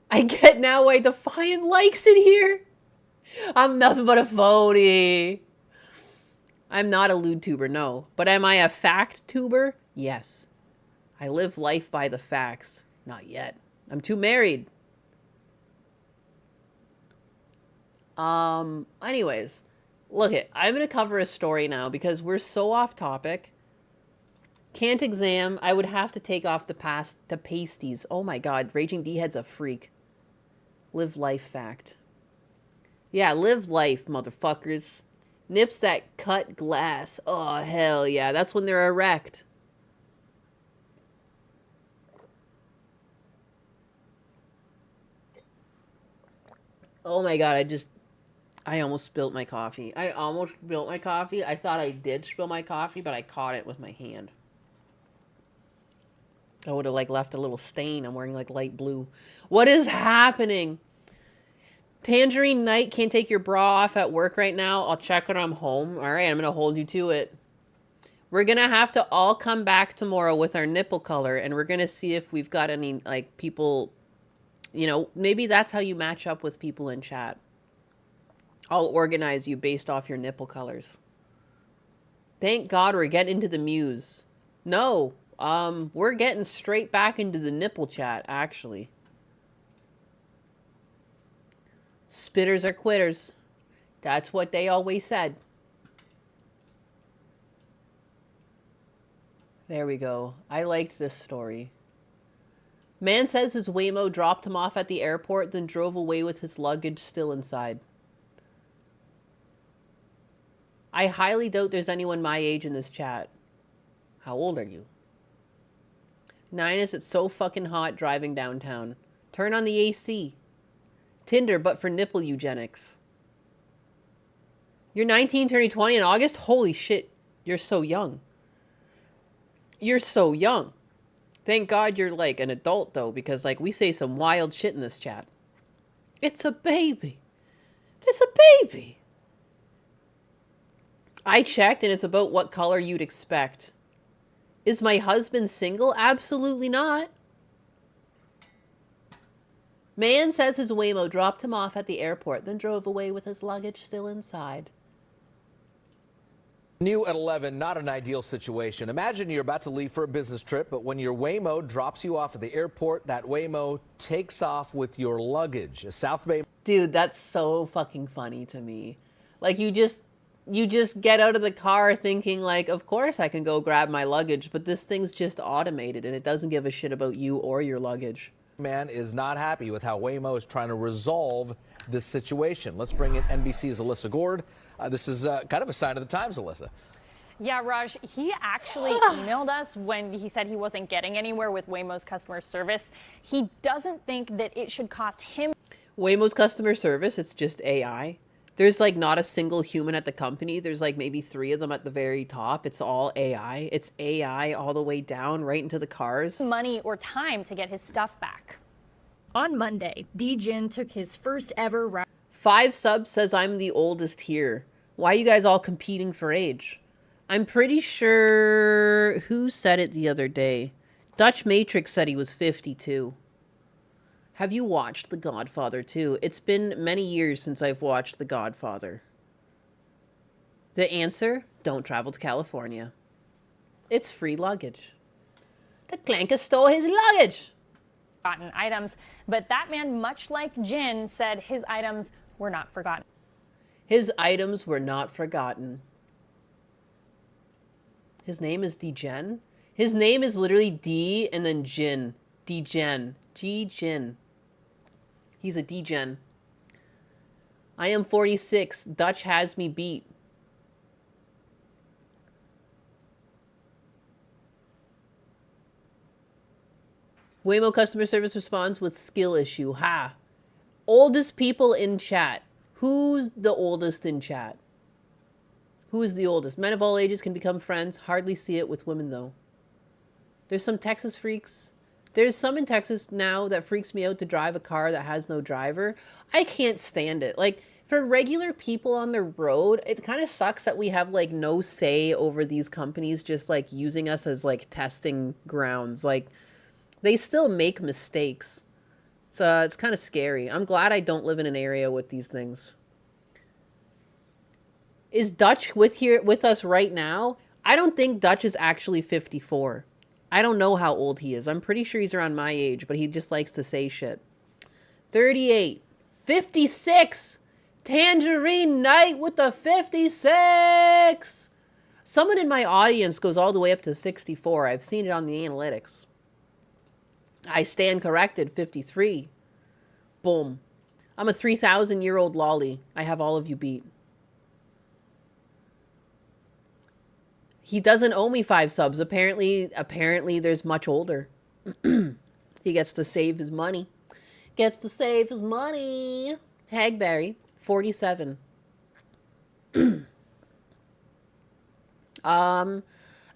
I get now why Defiant likes it here. I'm nothing but a phony. I'm not a lewd tuber, no. But am I a fact tuber? Yes. I live life by the facts. Not yet. I'm too married. Anyways, look it. I'm going to cover a story now because we're so off topic. Can't exam. I would have to take off the pasties. Oh my god, Raging D-Head's a freak. Live life fact. Yeah, live life, motherfuckers. Nips that cut glass. Oh, hell yeah. That's when they're erect. Oh my god, I almost spilled my coffee. I almost spilled my coffee. I thought I did spill my coffee, but I caught it with my hand. I would have like left a little stain. I'm wearing like light blue. What is happening? Tangerine Knight can't take your bra off at work right now. I'll check when I'm home. All right, I'm going to hold you to it. We're going to have to all come back tomorrow with our nipple color, and we're going to see if we've got any, like, people, you know, maybe that's how you match up with people in chat. I'll organize you based off your nipple colors. Thank God we're getting into the muse. No, we're getting straight back into the nipple chat, actually. Spitters are quitters. That's what they always said. There we go. I liked this story. Man says his Waymo dropped him off at the airport, then drove away with his luggage still inside. I highly doubt there's anyone my age in this chat. How old are you? Ninus, it's so fucking hot driving downtown. Turn on the AC. Tinder, but for nipple eugenics. You're 19, turning 20 in August? Holy shit, you're so young. You're so young. Thank God you're like an adult though, because like we say some wild shit in this chat. It's a baby. There's a baby. I checked and it's about what color you'd expect. Is my husband single? Absolutely not. Man says his Waymo dropped him off at the airport, then drove away with his luggage still inside. New at 11, not an ideal situation. Imagine you're about to leave for a business trip, but when your Waymo drops you off at the airport, that Waymo takes off with your luggage. A South Bay... Dude, that's so fucking funny to me. Like, you just get out of the car thinking, like, of course I can go grab my luggage, but this thing's just automated, and it doesn't give a shit about you or your luggage. Man is not happy with how Waymo is trying to resolve this situation. Let's bring in NBC's Alyssa Gord. This is kind of a sign of the times, Alyssa. Yeah, Raj, he actually emailed us when he said he wasn't getting anywhere with Waymo's customer service. He doesn't think that it should cost him. Waymo's customer service, it's just AI. There's like not a single human at the company. There's like maybe 3 of them at the very top. It's all AI. It's AI all the way down right into the cars. Money or time to get his stuff back. On Monday, D-Jin took his first ever 5 subs says I'm the oldest here. Why are you guys all competing for age? I'm pretty sure... Who said it the other day? Dutch Matrix said he was 52. Have you watched The Godfather 2? It's been many years since I've watched The Godfather. The answer? Don't travel to California. It's free luggage. The clanker stole his luggage! Forgotten items, but that man, much like Jin, said his items were not forgotten. His items were not forgotten. His name is D-Gen? His name is literally D and then Jin. D-Gen. G-Jin. He's a D-Gen. I am 46. Dutch has me beat. Waymo customer service responds with skill issue. Ha. Oldest people in chat. Who's the oldest in chat? Who is the oldest? Men of all ages can become friends. Hardly see it with women, though. There's some Texas freaks. There's some in Texas now that freaks me out to drive a car that has no driver. I can't stand it. Like, for regular people on the road, it kind of sucks that we have, like, no say over these companies just, like, using us as, like, testing grounds. Like, they still make mistakes. So it's kind of scary. I'm glad I don't live in an area with these things. Is Dutch with us right now? I don't think Dutch is actually 54. I don't know how old he is. I'm pretty sure he's around my age, but he just likes to say shit. 38. 56! Tangerine Night with the 56! Someone in my audience goes all the way up to 64. I've seen it on the analytics. I stand corrected, 53. Boom. I'm a 3,000-year-old lolly. I have all of you beat. He doesn't owe me 5 subs. Apparently there's much older. He gets to save his money. Gets to save his money. Hagberry, 47. A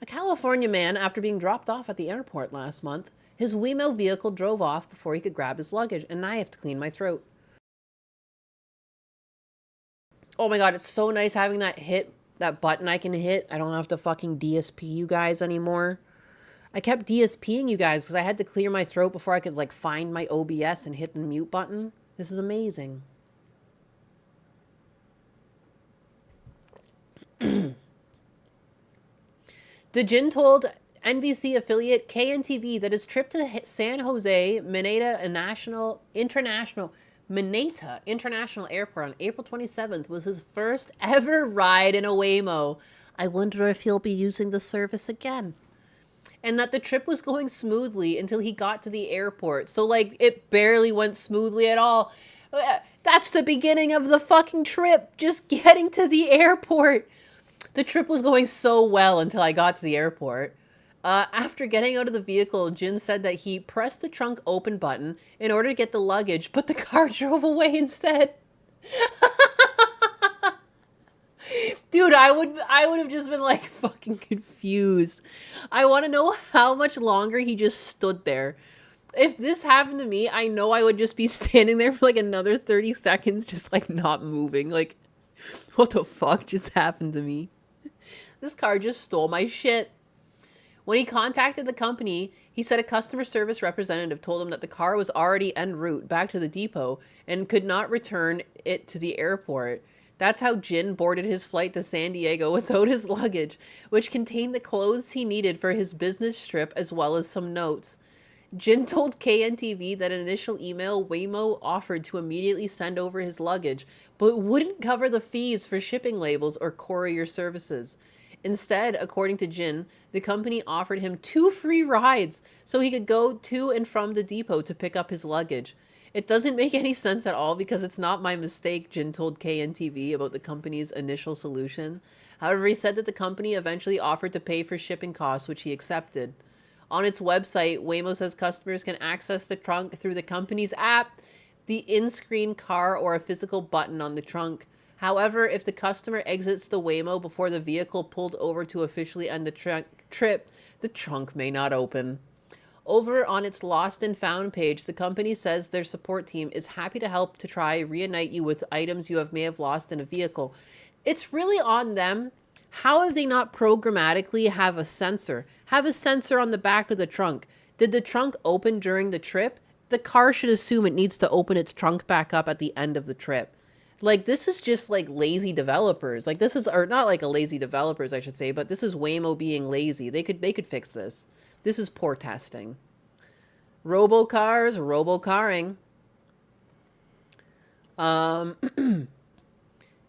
California man, after being dropped off at the airport last month, his Waymo vehicle drove off before he could grab his luggage, and now I have to clean my throat. Oh my god, it's so nice having that button I can hit. I don't have to fucking DSP you guys anymore. I kept DSPing you guys because I had to clear my throat before I could, like, find my OBS and hit the mute button. This is amazing. DeJin told NBC affiliate KNTV that his trip to San Jose Mineta International Airport on April 27th was his first ever ride in a Waymo. I wonder if he'll be using the service again. And that the trip was going smoothly until he got to the airport. So, like, it barely went smoothly at all. That's the beginning of the fucking trip. Just getting to the airport. The trip was going so well until I got to the airport. After getting out of the vehicle, Jin said that he pressed the trunk open button in order to get the luggage, but the car drove away instead. Dude, I would have just been, like, fucking confused. I want to know how much longer he just stood there. If this happened to me, I know I would just be standing there for, like, another 30 seconds, just, like, not moving. Like, what the fuck just happened to me? This car just stole my shit. When he contacted the company, he said a customer service representative told him that the car was already en route back to the depot and could not return it to the airport. That's how Jin boarded his flight to San Diego without his luggage, which contained the clothes he needed for his business trip as well as some notes. Jin told KNTV that an initial email Waymo offered to immediately send over his luggage, but wouldn't cover the fees for shipping labels or courier services. Instead, according to Jin, the company offered him 2 free rides so he could go to and from the depot to pick up his luggage. It doesn't make any sense at all because it's not my mistake, Jin told KNTV about the company's initial solution. However, he said that the company eventually offered to pay for shipping costs, which he accepted. On its website, Waymo says customers can access the trunk through the company's app, the in-screen car, or a physical button on the trunk. However, if the customer exits the Waymo before the vehicle pulled over to officially end the trip, the trunk may not open. Over on its Lost and Found page, the company says their support team is happy to help to try reunite you with items you may have lost in a vehicle. It's really on them. How have they not programmatically have a sensor? Have a sensor on the back of the trunk. Did the trunk open during the trip? The car should assume it needs to open its trunk back up at the end of the trip. Like, this is just, like, lazy developers. Like, this is, or not like a lazy developers, I should say, but this is Waymo being lazy. They could fix this. This is poor testing. Robocars, robocarring.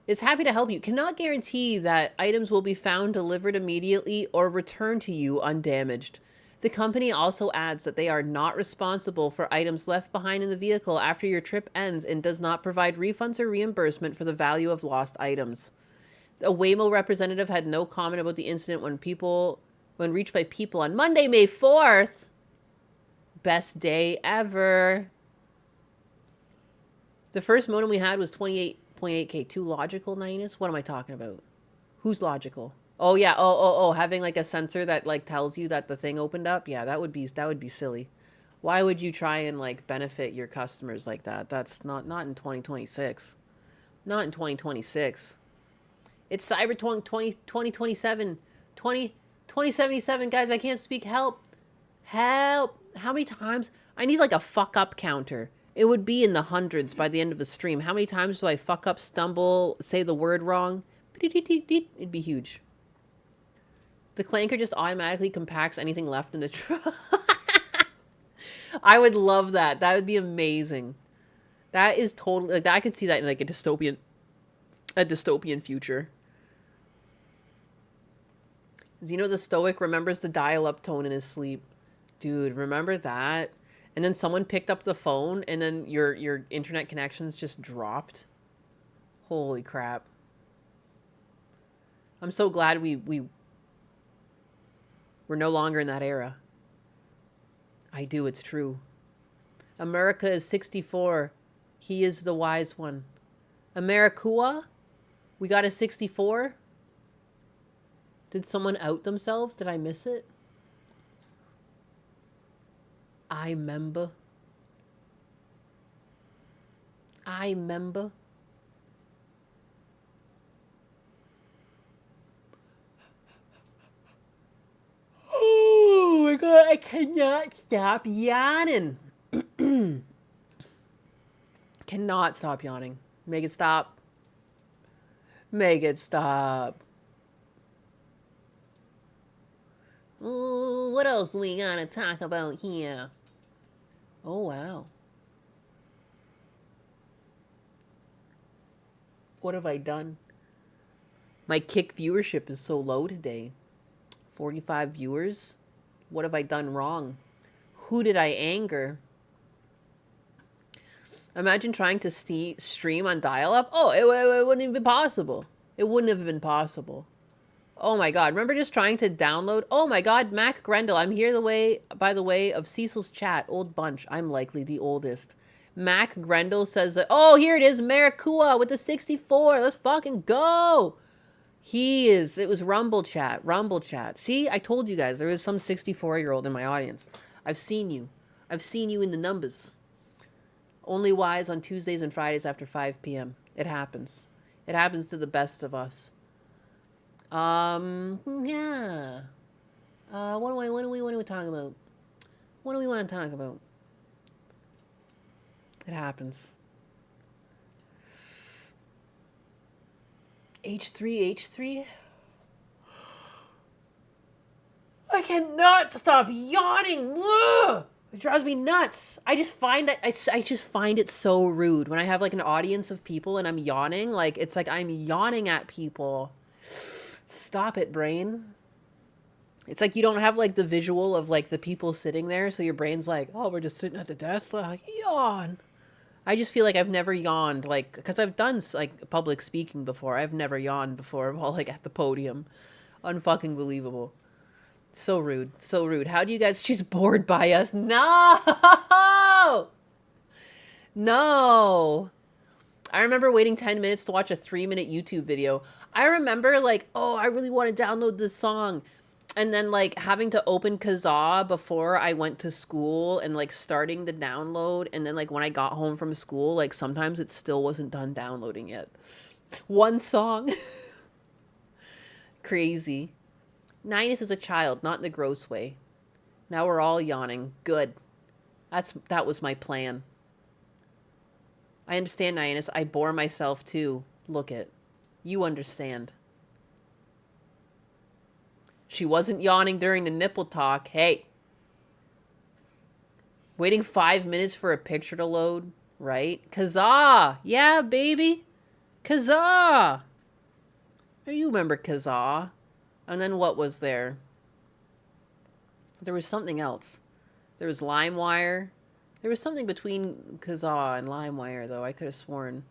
Is happy to help you. Cannot guarantee that items will be found delivered immediately or returned to you undamaged. The company also adds that they are not responsible for items left behind in the vehicle after your trip ends and does not provide refunds or reimbursement for the value of lost items. A Waymo representative had no comment about the incident when reached by people on Monday, May 4th. Best day ever. The first modem we had was 28.8K. Too logical, Ninus? What am I talking about? Who's logical? Oh yeah, oh, having like a sensor that like tells you that the thing opened up? Yeah, that would be silly. Why would you try and like benefit your customers like that? That's not in 2026. Not in 2026. It's Cyberpunk 2027. 2077, guys, I can't speak. Help. Help. How many times? I need like a fuck up counter. It would be in the hundreds by the end of the stream. How many times do I fuck up, stumble, say the word wrong? It'd be huge. The clanker just automatically compacts anything left in the truck. I would love that. That would be amazing. That is totally like I could see that in like a dystopian future. Xeno the Stoic remembers the dial-up tone in his sleep. Dude, remember that? And then someone picked up the phone and then your internet connections just dropped. Holy crap. I'm so glad we're no longer in that era. I do, it's true. America is 64. He is the wise one. Americua? We got a 64? Did someone out themselves? Did I miss it? I remember. Oh my god, I cannot stop yawning. Cannot stop yawning. Make it stop. Make it stop. Ooh, what else we gotta talk about here? Oh, wow. What have I done? My Kick viewership is so low today. 45 viewers? What have I done wrong? Who did I anger? Imagine trying to stream on dial-up. Oh, it wouldn't even be possible. It wouldn't have been possible. Oh my god, remember just trying to download? Oh my god, Mac Grendel, I'm here by the way of Cecil's chat. Old bunch, I'm likely the oldest. Mac Grendel says that, oh, here it is, Maracua with the 64. Let's fucking go. It was Rumble chat. See, I told you guys, there was some 64-year-old in my audience. I've seen you in the numbers. Only wise on Tuesdays and Fridays after 5 p.m. It happens. It happens to the best of us. Yeah. What do we talk about? What do we want to talk about? It happens. H3. I cannot stop yawning. Ugh! It drives me nuts. I just find it so rude when I have like an audience of people and I'm yawning. Like it's like I'm yawning at people. Stop it, brain. It's like you don't have like the visual of like the people sitting there, so your brain's like, oh, we're just sitting at the desk. Like, yawn. I just feel like I've never yawned, like, because I've done like public speaking before. I've never yawned before while like at the podium. Unfucking believable. So rude. So rude. How do you guys... She's bored by us. No! No! I remember waiting 10 minutes to watch a 3-minute YouTube video. I remember, like, oh, I really want to download this song. And then, like, having to open Kazaa before I went to school and, like, starting the download. And then, like, when I got home from school, like, sometimes it still wasn't done downloading yet. One song. Crazy. Ninus is a child, not in the gross way. Now we're all yawning. Good. That was my plan. I understand, Ninus. I bore myself too. Look it. You understand. She wasn't yawning during the nipple talk. Hey. Waiting 5 minutes for a picture to load, right? Kazaa! Yeah, baby. Kazaa! You remember Kazaa. And then what was there? There was something else. There was LimeWire. There was something between Kazaa and LimeWire, though. I could have sworn.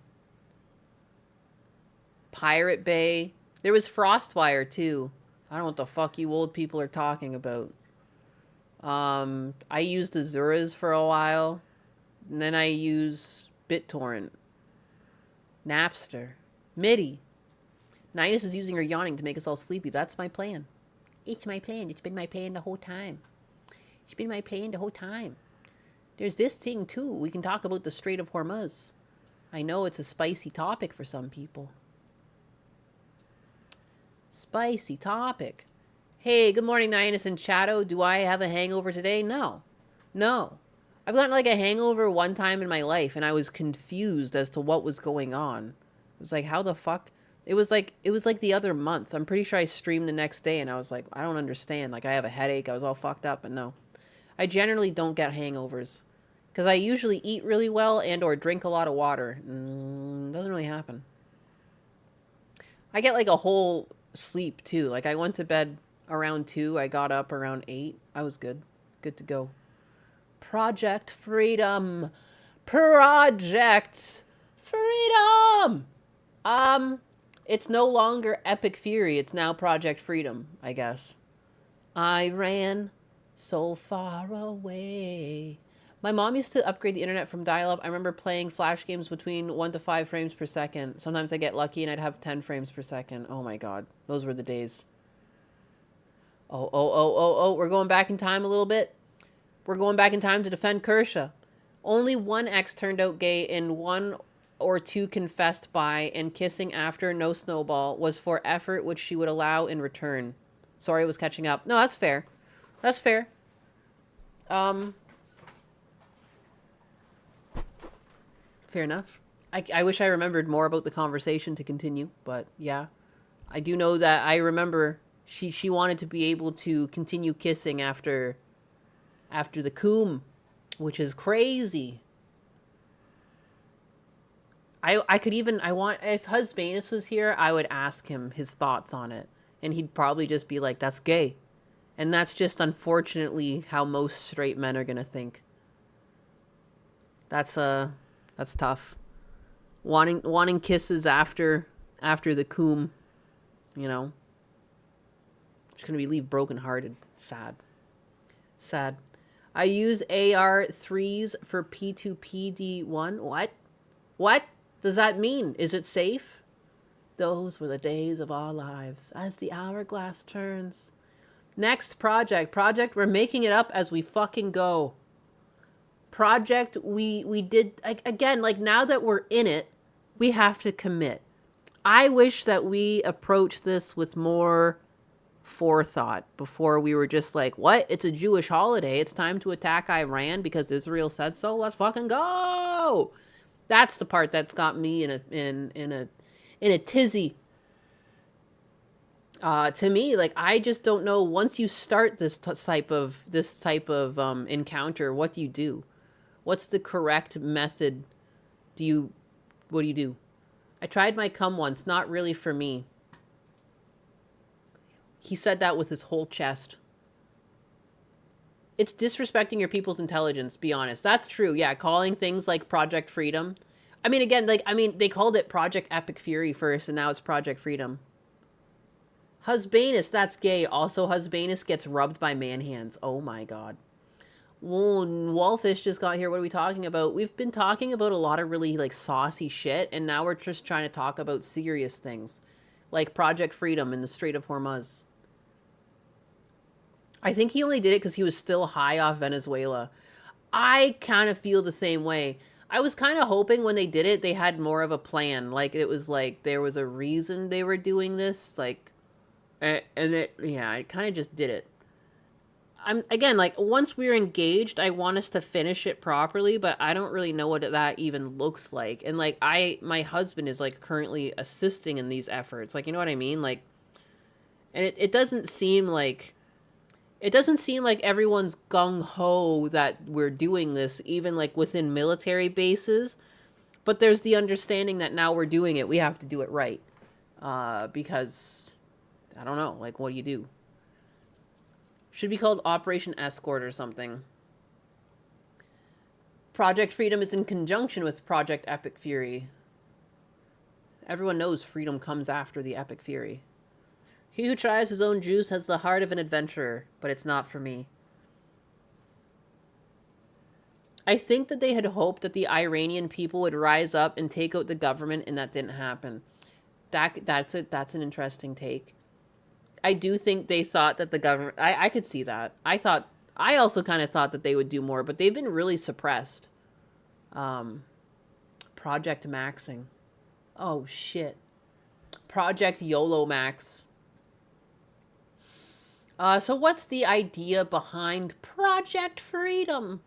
Pirate Bay. There was FrostWire, too. I don't know what the fuck you old people are talking about. I used Azuras for a while. And then I use BitTorrent. Napster. MIDI. Ninus is using her yawning to make us all sleepy. That's my plan. It's my plan. It's been my plan the whole time. It's been my plan the whole time. There's this thing, too. We can talk about the Strait of Hormuz. I know it's a spicy topic for some people. Spicy topic. Hey, good morning, Ninus and Shadow. Do I have a hangover today? No. No. I've gotten like a hangover one time in my life, and I was confused as to what was going on. It was like, how the fuck? It was like the other month. I'm pretty sure I streamed the next day, and I was like, I don't understand. Like, I have a headache. I was all fucked up, but no. I generally don't get hangovers. Because I usually eat really well and or drink a lot of water. Doesn't really happen. I get like a whole sleep, too. Like, I went to bed around 2. I got up around 8. I was good. Good to go. Project Freedom. Project Freedom. It's no longer Epic Fury. It's now Project Freedom, I guess. I ran so far away. My mom used to upgrade the internet from dial-up. I remember playing Flash games between 1 to 5 frames per second. Sometimes I get lucky and I'd have 10 frames per second. Oh my god. Those were the days. Oh. We're going back in time a little bit. We're going back in time to defend Kersha. Only one ex turned out gay and 1 or 2 confessed by, and kissing after no snowball was for effort which she would allow in return. Sorry, I was catching up. No, that's fair. That's fair. Fair enough. I wish I remembered more about the conversation to continue, but yeah. I do know that I remember she wanted to be able to continue kissing after the coom, which is crazy. If Husbanus was here, I would ask him his thoughts on it. And he'd probably just be like, that's gay. And that's just unfortunately how most straight men are gonna think. That's tough. Wanting kisses after the coom, you know. Just gonna be leave brokenhearted. Sad. Sad. I use AR3s for P2PD1. What? What does that mean? Is it safe? Those were the days of our lives as the hourglass turns. Next project. Project, we're making it up as we fucking go. Project, we did, again, like now that we're in it, we have to commit. I wish that we approached this with more forethought before we were just like, what? It's a Jewish holiday. It's time to attack Iran because Israel said so. Let's fucking go. That's the part that's got me in a tizzy. To me, like, I just don't know. Once you start this type of encounter, what do you do? What's the correct method? What do you do? I tried my cum once. Not really for me. He said that with his whole chest. It's disrespecting your people's intelligence, be honest. That's true, yeah. Calling things like Project Freedom. I mean, again, they called it Project Epic Fury first, and now it's Project Freedom. Husbanus, that's gay. Also, Husbanus gets rubbed by man hands. Oh my god. Whoa, Wallfish just got here. What are we talking about? We've been talking about a lot of really, like, saucy shit, and now we're just trying to talk about serious things. Like Project Freedom and the Strait of Hormuz. I think he only did it because he was still high off Venezuela. I kind of feel the same way. I was kind of hoping when they did it, they had more of a plan. Like, it was like, there was a reason they were doing this. Like, I kind of just did it. Again, like, once we're engaged, I want us to finish it properly, but I don't really know what that even looks like. And, like, my husband is, like, currently assisting in these efforts. Like, you know what I mean? Like, and it doesn't seem like... It doesn't seem like everyone's gung-ho that we're doing this, even, like, within military bases. But there's the understanding that now we're doing it, we have to do it right. Because, I don't know, like, what do you do? Should be called Operation Escort or something. Project Freedom is in conjunction with Project Epic Fury. Everyone knows freedom comes after the Epic Fury. He who tries his own juice has the heart of an adventurer, but it's not for me. I think that they had hoped that the Iranian people would rise up and take out the government, and that didn't happen. That's an interesting take. I do think they thought that the government... I could see that. I also kind of thought that they would do more, but they've been really suppressed. Project Maxing. Oh, shit. Project YOLO Max. So what's the idea behind Project Freedom?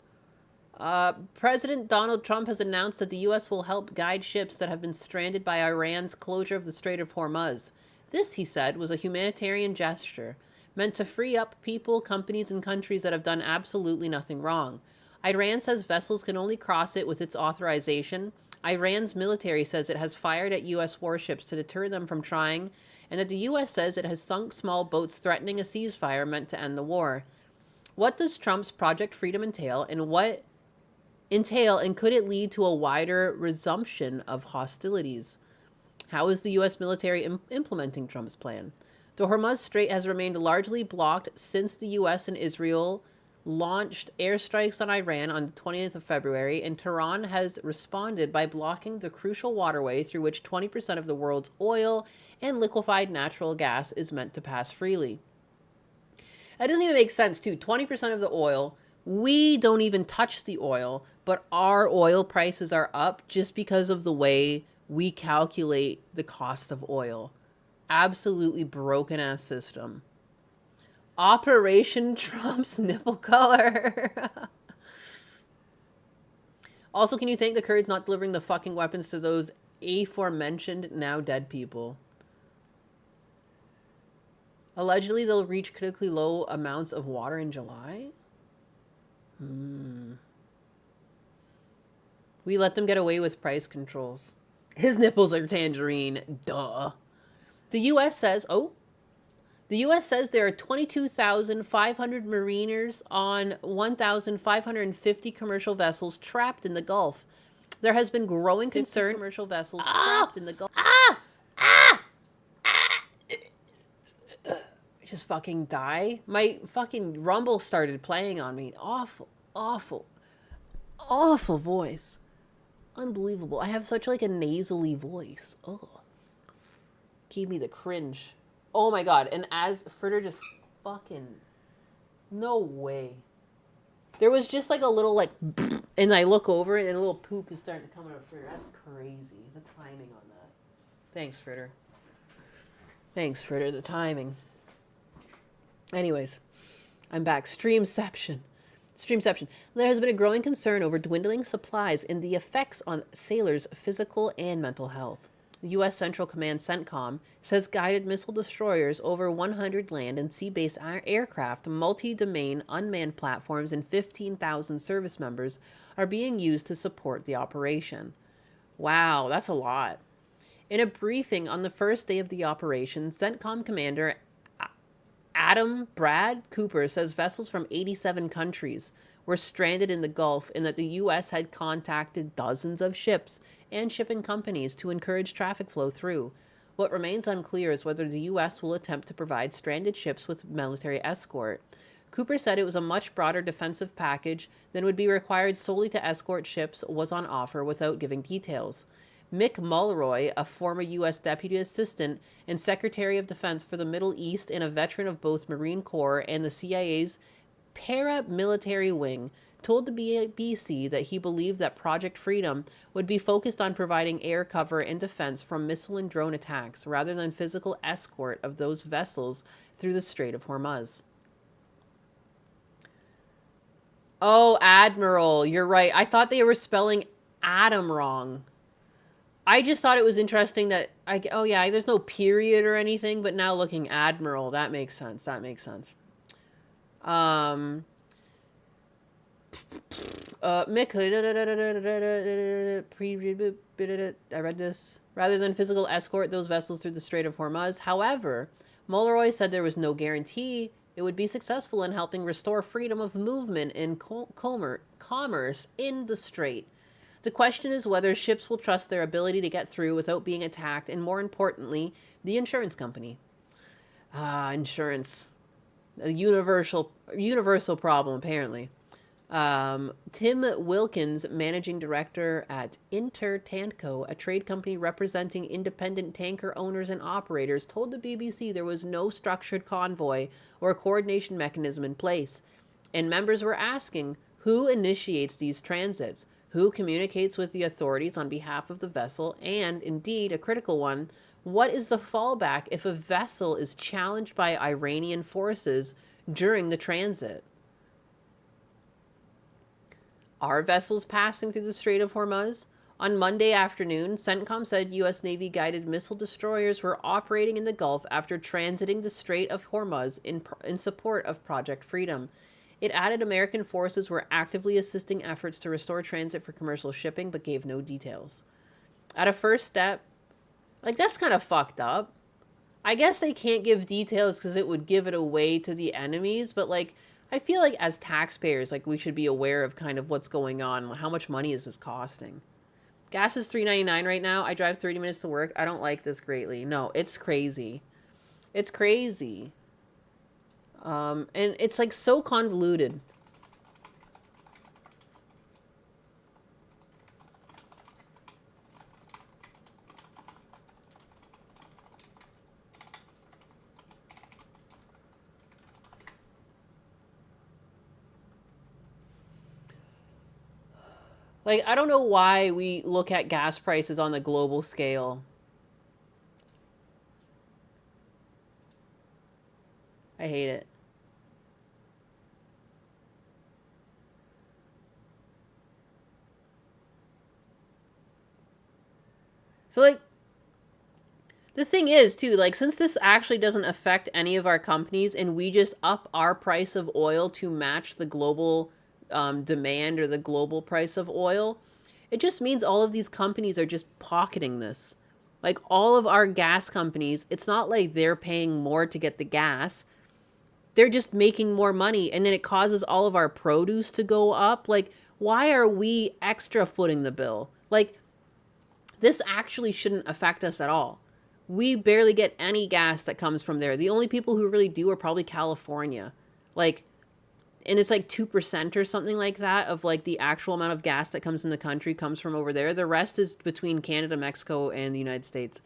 President Donald Trump has announced that the U.S. will help guide ships that have been stranded by Iran's closure of the Strait of Hormuz. This, he said, was a humanitarian gesture meant to free up people, companies, and countries that have done absolutely nothing wrong. Iran says vessels can only cross it with its authorization. Iran's military says it has fired at U.S. warships to deter them from trying, and that the U.S. says it has sunk small boats threatening a ceasefire meant to end the war. What does Trump's Project Freedom entail, and could it lead to a wider resumption of hostilities? How is the U.S. military implementing Trump's plan? The Hormuz Strait has remained largely blocked since the U.S. and Israel launched airstrikes on Iran on the 20th of February, and Tehran has responded by blocking the crucial waterway through which 20% of the world's oil and liquefied natural gas is meant to pass freely. That doesn't even make sense, too. 20% of the oil, we don't even touch the oil, but our oil prices are up just because of the way we calculate the cost of oil. Absolutely broken ass system. Operation Trump's nipple color. Also, can you thank the Kurds not delivering the fucking weapons to those aforementioned now dead people? Allegedly, they'll reach critically low amounts of water in July? We let them get away with price controls. His nipples are tangerine. Duh. The U.S. says, there are 22,500 mariners on 1,550 commercial vessels trapped in the Gulf. There has been growing concern commercial vessels trapped in the Gulf. Just fucking die. My fucking Rumble started playing on me. Awful, awful, awful voice. Unbelievable. I have such like a nasally voice. Oh. Gave me the cringe. Oh my god. And as Fritter just fucking... No way. There was just like a little like... And I look over it and a little poop is starting to come out of Fritter. That's crazy. The timing on that. Thanks, Fritter. Thanks, Fritter. The timing. Anyways. I'm back. Streamception. There has been a growing concern over dwindling supplies and the effects on sailors' physical and mental health. The U.S. Central Command CENTCOM says guided missile destroyers, over 100 land and sea-based aircraft, multi-domain unmanned platforms, and 15,000 service members are being used to support the operation. Wow, that's a lot. In a briefing on the first day of the operation, CENTCOM Commander Adam Brad Cooper says vessels from 87 countries were stranded in the Gulf and that the U.S. had contacted dozens of ships and shipping companies to encourage traffic flow through. What remains unclear is whether the U.S. will attempt to provide stranded ships with military escort. Cooper said it was a much broader defensive package than would be required solely to escort ships was on offer without giving details. Mick Mulroy, a former U.S. Deputy Assistant and Secretary of Defense for the Middle East and a veteran of both Marine Corps and the CIA's paramilitary wing, told the BBC that he believed that Project Freedom would be focused on providing air cover and defense from missile and drone attacks rather than physical escort of those vessels through the Strait of Hormuz. Oh, Admiral, you're right. I thought they were spelling Adam wrong. I just thought it was interesting that, there's no period or anything, but now looking Admiral, that makes sense. Mick, I read this. Rather than physical escort those vessels through the Strait of Hormuz. However, Mulroy said there was no guarantee it would be successful in helping restore freedom of movement and commerce in the strait. The question is whether ships will trust their ability to get through without being attacked, and more importantly, the insurance company. Insurance. A universal problem, apparently. Tim Wilkins, managing director at Intertanko, a trade company representing independent tanker owners and operators, told the BBC there was no structured convoy or coordination mechanism in place. And members were asking, who initiates these transits? Who communicates with the authorities on behalf of the vessel? And, indeed, a critical one, what is the fallback if a vessel is challenged by Iranian forces during the transit? Are vessels passing through the Strait of Hormuz? On Monday afternoon, CENTCOM said U.S. Navy-guided missile destroyers were operating in the Gulf after transiting the Strait of Hormuz in support of Project Freedom. It added American forces were actively assisting efforts to restore transit for commercial shipping, but gave no details. At a first step, like, that's kind of fucked up. I guess they can't give details because it would give it away to the enemies, but, like, I feel like as taxpayers, like, we should be aware of kind of what's going on. How much money is this costing? Gas is $3.99 right now. I drive 30 minutes to work. I don't like this greatly. No, it's crazy. It's crazy. And it's, like, so convoluted. Like, I don't know why we look at gas prices on the global scale. I hate it. So, like, the thing is, too, like, since this actually doesn't affect any of our companies and we just up our price of oil to match the global demand or the global price of oil, it just means all of these companies are just pocketing this. Like, all of our gas companies, it's not like they're paying more to get the gas. They're just making more money, and then it causes all of our produce to go up. Like, why are we extra footing the bill? Like, this actually shouldn't affect us at all. We barely get any gas that comes from there. The only people who really do are probably California. Like, and it's like 2% or something like that of like the actual amount of gas that comes in the country comes from over there. The rest is between Canada, Mexico, and the United States.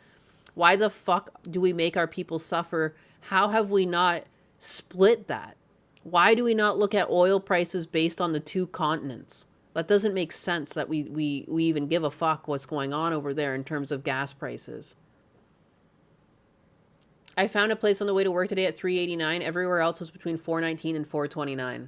Why the fuck do we make our people suffer? How have we not split that? Why do we not look at oil prices based on the two continents? That doesn't make sense that we even give a fuck what's going on over there in terms of gas prices. I found a place on the way to work today at $3.89. Everywhere else was between $4.19 and $4.29.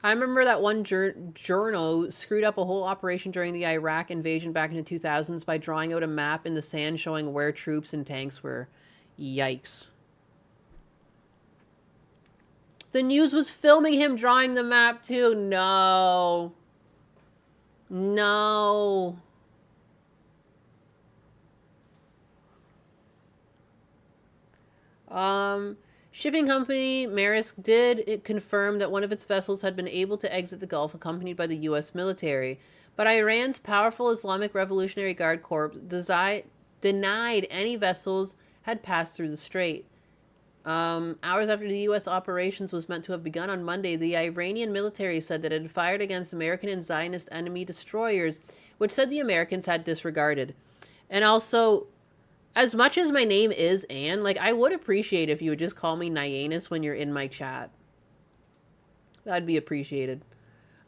I remember that one journo screwed up a whole operation during the Iraq invasion back in the 2000s by drawing out a map in the sand showing where troops and tanks were. Yikes. The news was filming him drawing the map too. No. No. Shipping company Maersk did confirm that one of its vessels had been able to exit the Gulf accompanied by the U.S. military, but Iran's powerful Islamic Revolutionary Guard Corps denied any vessels had passed through the strait. Hours after the U.S. operations was meant to have begun on Monday, the Iranian military said that it had fired against American and Zionist enemy destroyers, which said the Americans had disregarded. And also, as much as my name is Anne, like, I would appreciate if you would just call me Nyanus when you're in my chat. That'd be appreciated.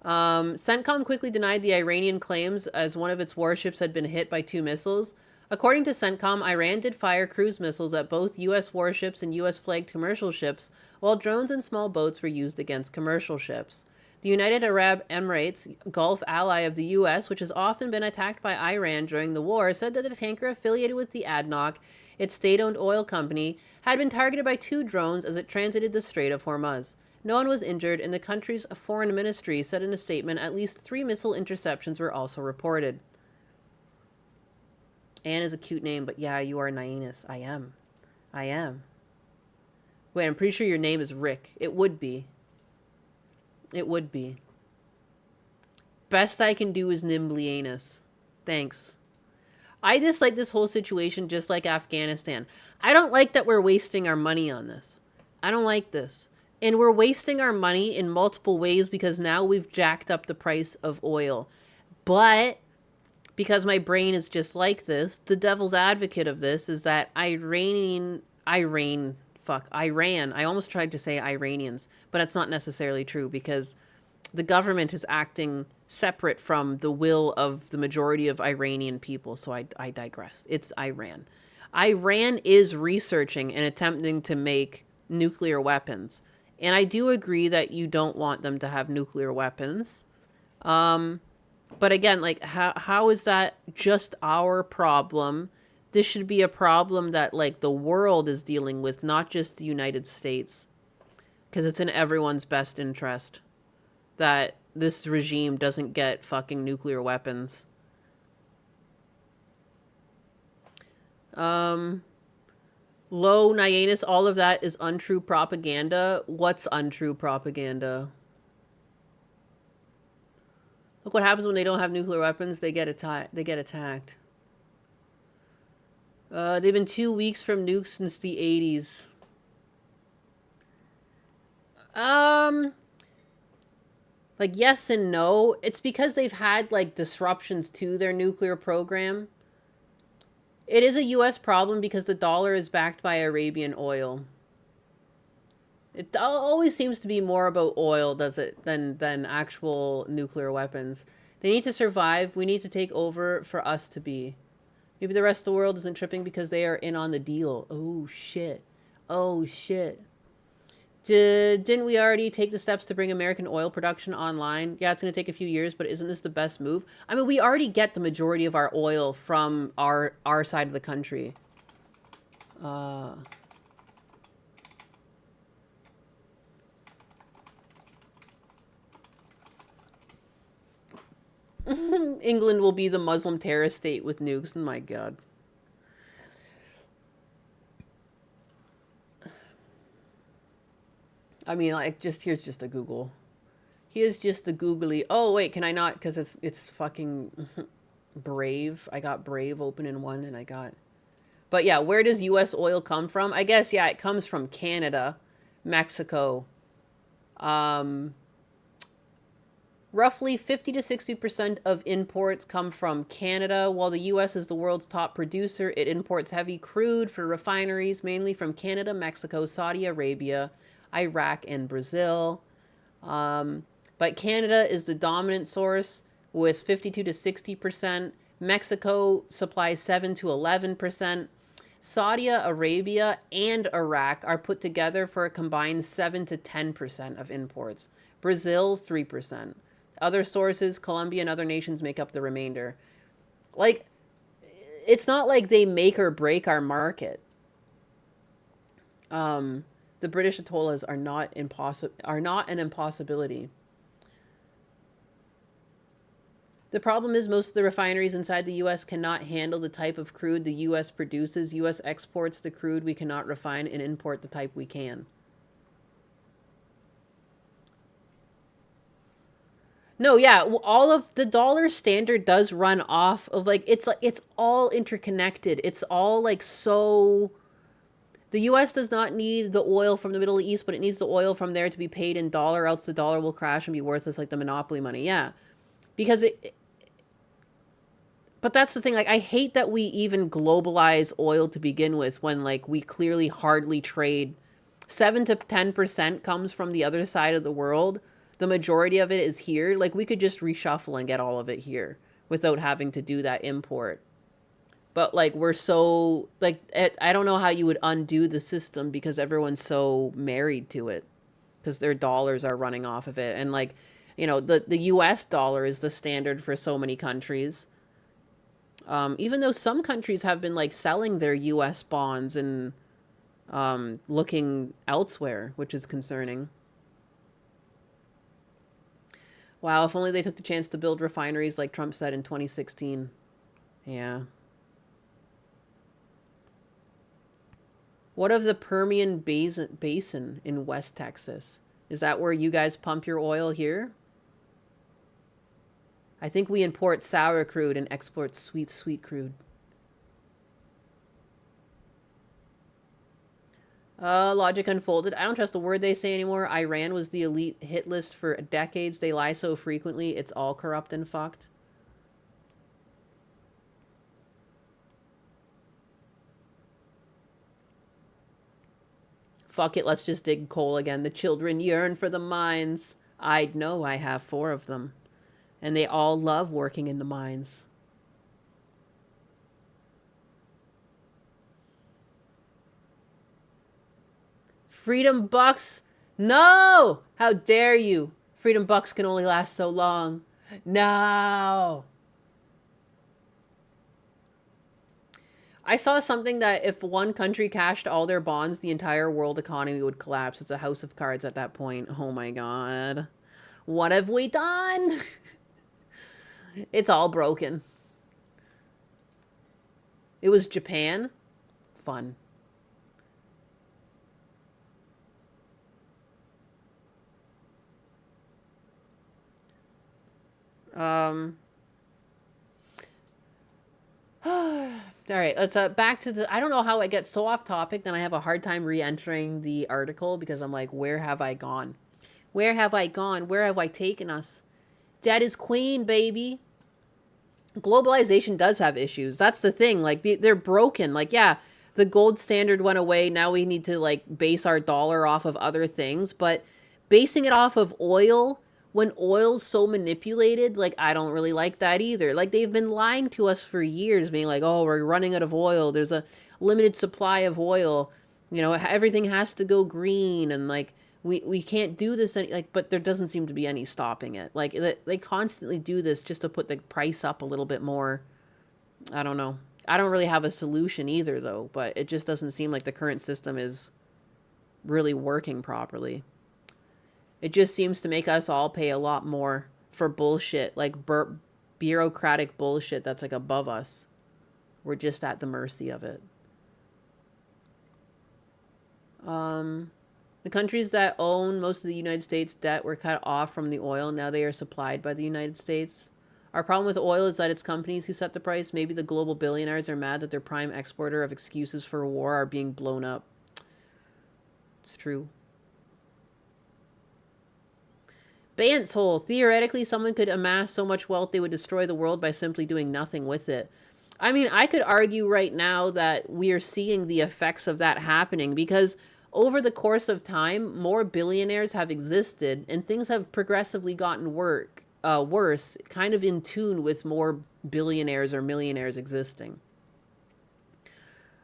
CENTCOM quickly denied the Iranian claims as one of its warships had been hit by 2 missiles. According to CENTCOM, Iran did fire cruise missiles at both U.S. warships and U.S.-flagged commercial ships, while drones and small boats were used against commercial ships. The United Arab Emirates, Gulf ally of the U.S., which has often been attacked by Iran during the war, said that the tanker affiliated with the ADNOC, its state-owned oil company, had been targeted by 2 drones as it transited the Strait of Hormuz. No one was injured, and the country's foreign ministry said in a statement at least 3 missile interceptions were also reported. Anne is a cute name, but yeah, you are Nyanus. I am. I am. Wait, I'm pretty sure your name is Rick. It would be. It would be. Best I can do is Nimblianus. Thanks. I dislike this whole situation just like Afghanistan. I don't like that we're wasting our money on this. I don't like this. And we're wasting our money in multiple ways because now we've jacked up the price of oil. But because my brain is just like this, the devil's advocate of this is that Iran, I almost tried to say Iranians, but that's not necessarily true because the government is acting separate from the will of the majority of Iranian people. So I digress. It's Iran. Iran is researching and attempting to make nuclear weapons. And I do agree that you don't want them to have nuclear weapons. But again, like, how is that just our problem? This should be a problem that, like, the world is dealing with, not just the United States. Because it's in everyone's best interest that this regime doesn't get fucking nuclear weapons. Low Nyanus, all of that is untrue propaganda. What's untrue propaganda? Look what happens when they don't have nuclear weapons. They get attacked. They've been 2 weeks from nukes since the 80s. Like, yes and no. It's because they've had, like, disruptions to their nuclear program. It is a U.S. problem because the dollar is backed by Arabian oil. It always seems to be more about oil, does it, than actual nuclear weapons. They need to survive. We need to take over for us to be. Maybe the rest of the world isn't tripping because they are in on the deal. Oh, shit. Oh, shit. Didn't we already take the steps to bring American oil production online? Yeah, it's going to take a few years, but isn't this the best move? I mean, we already get the majority of our oil from our side of the country. England will be the Muslim terrorist state with nukes. Oh my god. I mean, like, here's just a Google. Here's just the googly. Oh wait, can I not? Because it's fucking Brave. I got Brave open in one, and I got. But yeah, where does U.S. oil come from? I guess yeah, it comes from Canada, Mexico. Roughly 50 to 60% of imports come from Canada. While the U.S. is the world's top producer, it imports heavy crude for refineries, mainly from Canada, Mexico, Saudi Arabia, Iraq, and Brazil. But Canada is the dominant source with 52 to 60%. Mexico supplies 7 to 11%. Saudi Arabia and Iraq are put together for a combined 7 to 10% of imports. Brazil, 3%. Other sources, Colombia and other nations make up the remainder. Like, it's not like they make or break our market. The British Atollahs are not an impossibility. The problem is most of the refineries inside the U.S. cannot handle the type of crude the U.S. produces. U.S. exports the crude we cannot refine and import the type we can. No, yeah, all of the dollar standard does run off of, like, it's all interconnected. It's all, like, so... The U.S. does not need the oil from the Middle East, but it needs the oil from there to be paid in dollar, else the dollar will crash and be worthless like the monopoly money. Yeah, because but that's the thing, like, I hate that we even globalize oil to begin with when, like, we clearly hardly trade. 7 to 10% comes from the other side of the world. The majority of it is here. Like, we could just reshuffle and get all of it here without having to do that import. But, like, we're so, like, I don't know how you would undo the system because everyone's so married to it because their dollars are running off of it. And, like, you know, the U.S. dollar is the standard for so many countries. Even though some countries have been, like, selling their U.S. bonds and looking elsewhere, which is concerning. Wow, if only they took the chance to build refineries like Trump said in 2016. Yeah. What of the Permian Basin in West Texas? Is that where you guys pump your oil here? I think we import sour crude and export sweet crude. Logic unfolded. I don't trust a word they say anymore. Iran was the elite hit list for decades. They lie so frequently, it's all corrupt and fucked. Fuck it, let's just dig coal again. The children yearn for the mines. I'd know I have 4 of them. And they all love working in the mines. Freedom Bucks? No! How dare you? Freedom Bucks can only last so long. No! I saw something that if one country cashed all their bonds, the entire world economy would collapse. It's a house of cards at that point. Oh my god. What have we done? It's all broken. It was Japan. Fun. All right, let's back to the. I don't know how I get so off topic, then I have a hard time re-entering the article because I'm like, where have I gone? Where have I gone? Where have I taken us? Dad is queen, baby. Globalization does have issues. That's the thing. Like they're broken. Like yeah, the gold standard went away. Now we need to like base our dollar off of other things, but basing it off of oil when oil's so manipulated, like, I don't really like that either. Like, they've been lying to us for years, being like, oh, we're running out of oil. There's a limited supply of oil. You know, everything has to go green. And, like, we can't do this. But there doesn't seem to be any stopping it. Like, they constantly do this just to put the price up a little bit more. I don't know. I don't really have a solution either, though. But it just doesn't seem like the current system is really working properly. It just seems to make us all pay a lot more for bullshit, like bureaucratic bullshit that's like above us. We're just at the mercy of it. The countries that own most of the United States debt were cut off from the oil. Now they are supplied by the United States. Our problem with oil is that it's companies who set the price. Maybe the global billionaires are mad that their prime exporter of excuses for war are being blown up. It's true. Bant's hole. Theoretically, someone could amass so much wealth they would destroy the world by simply doing nothing with it. I mean, I could argue right now that we are seeing the effects of that happening because over the course of time, more billionaires have existed and things have progressively gotten worse, kind of in tune with more billionaires or millionaires existing.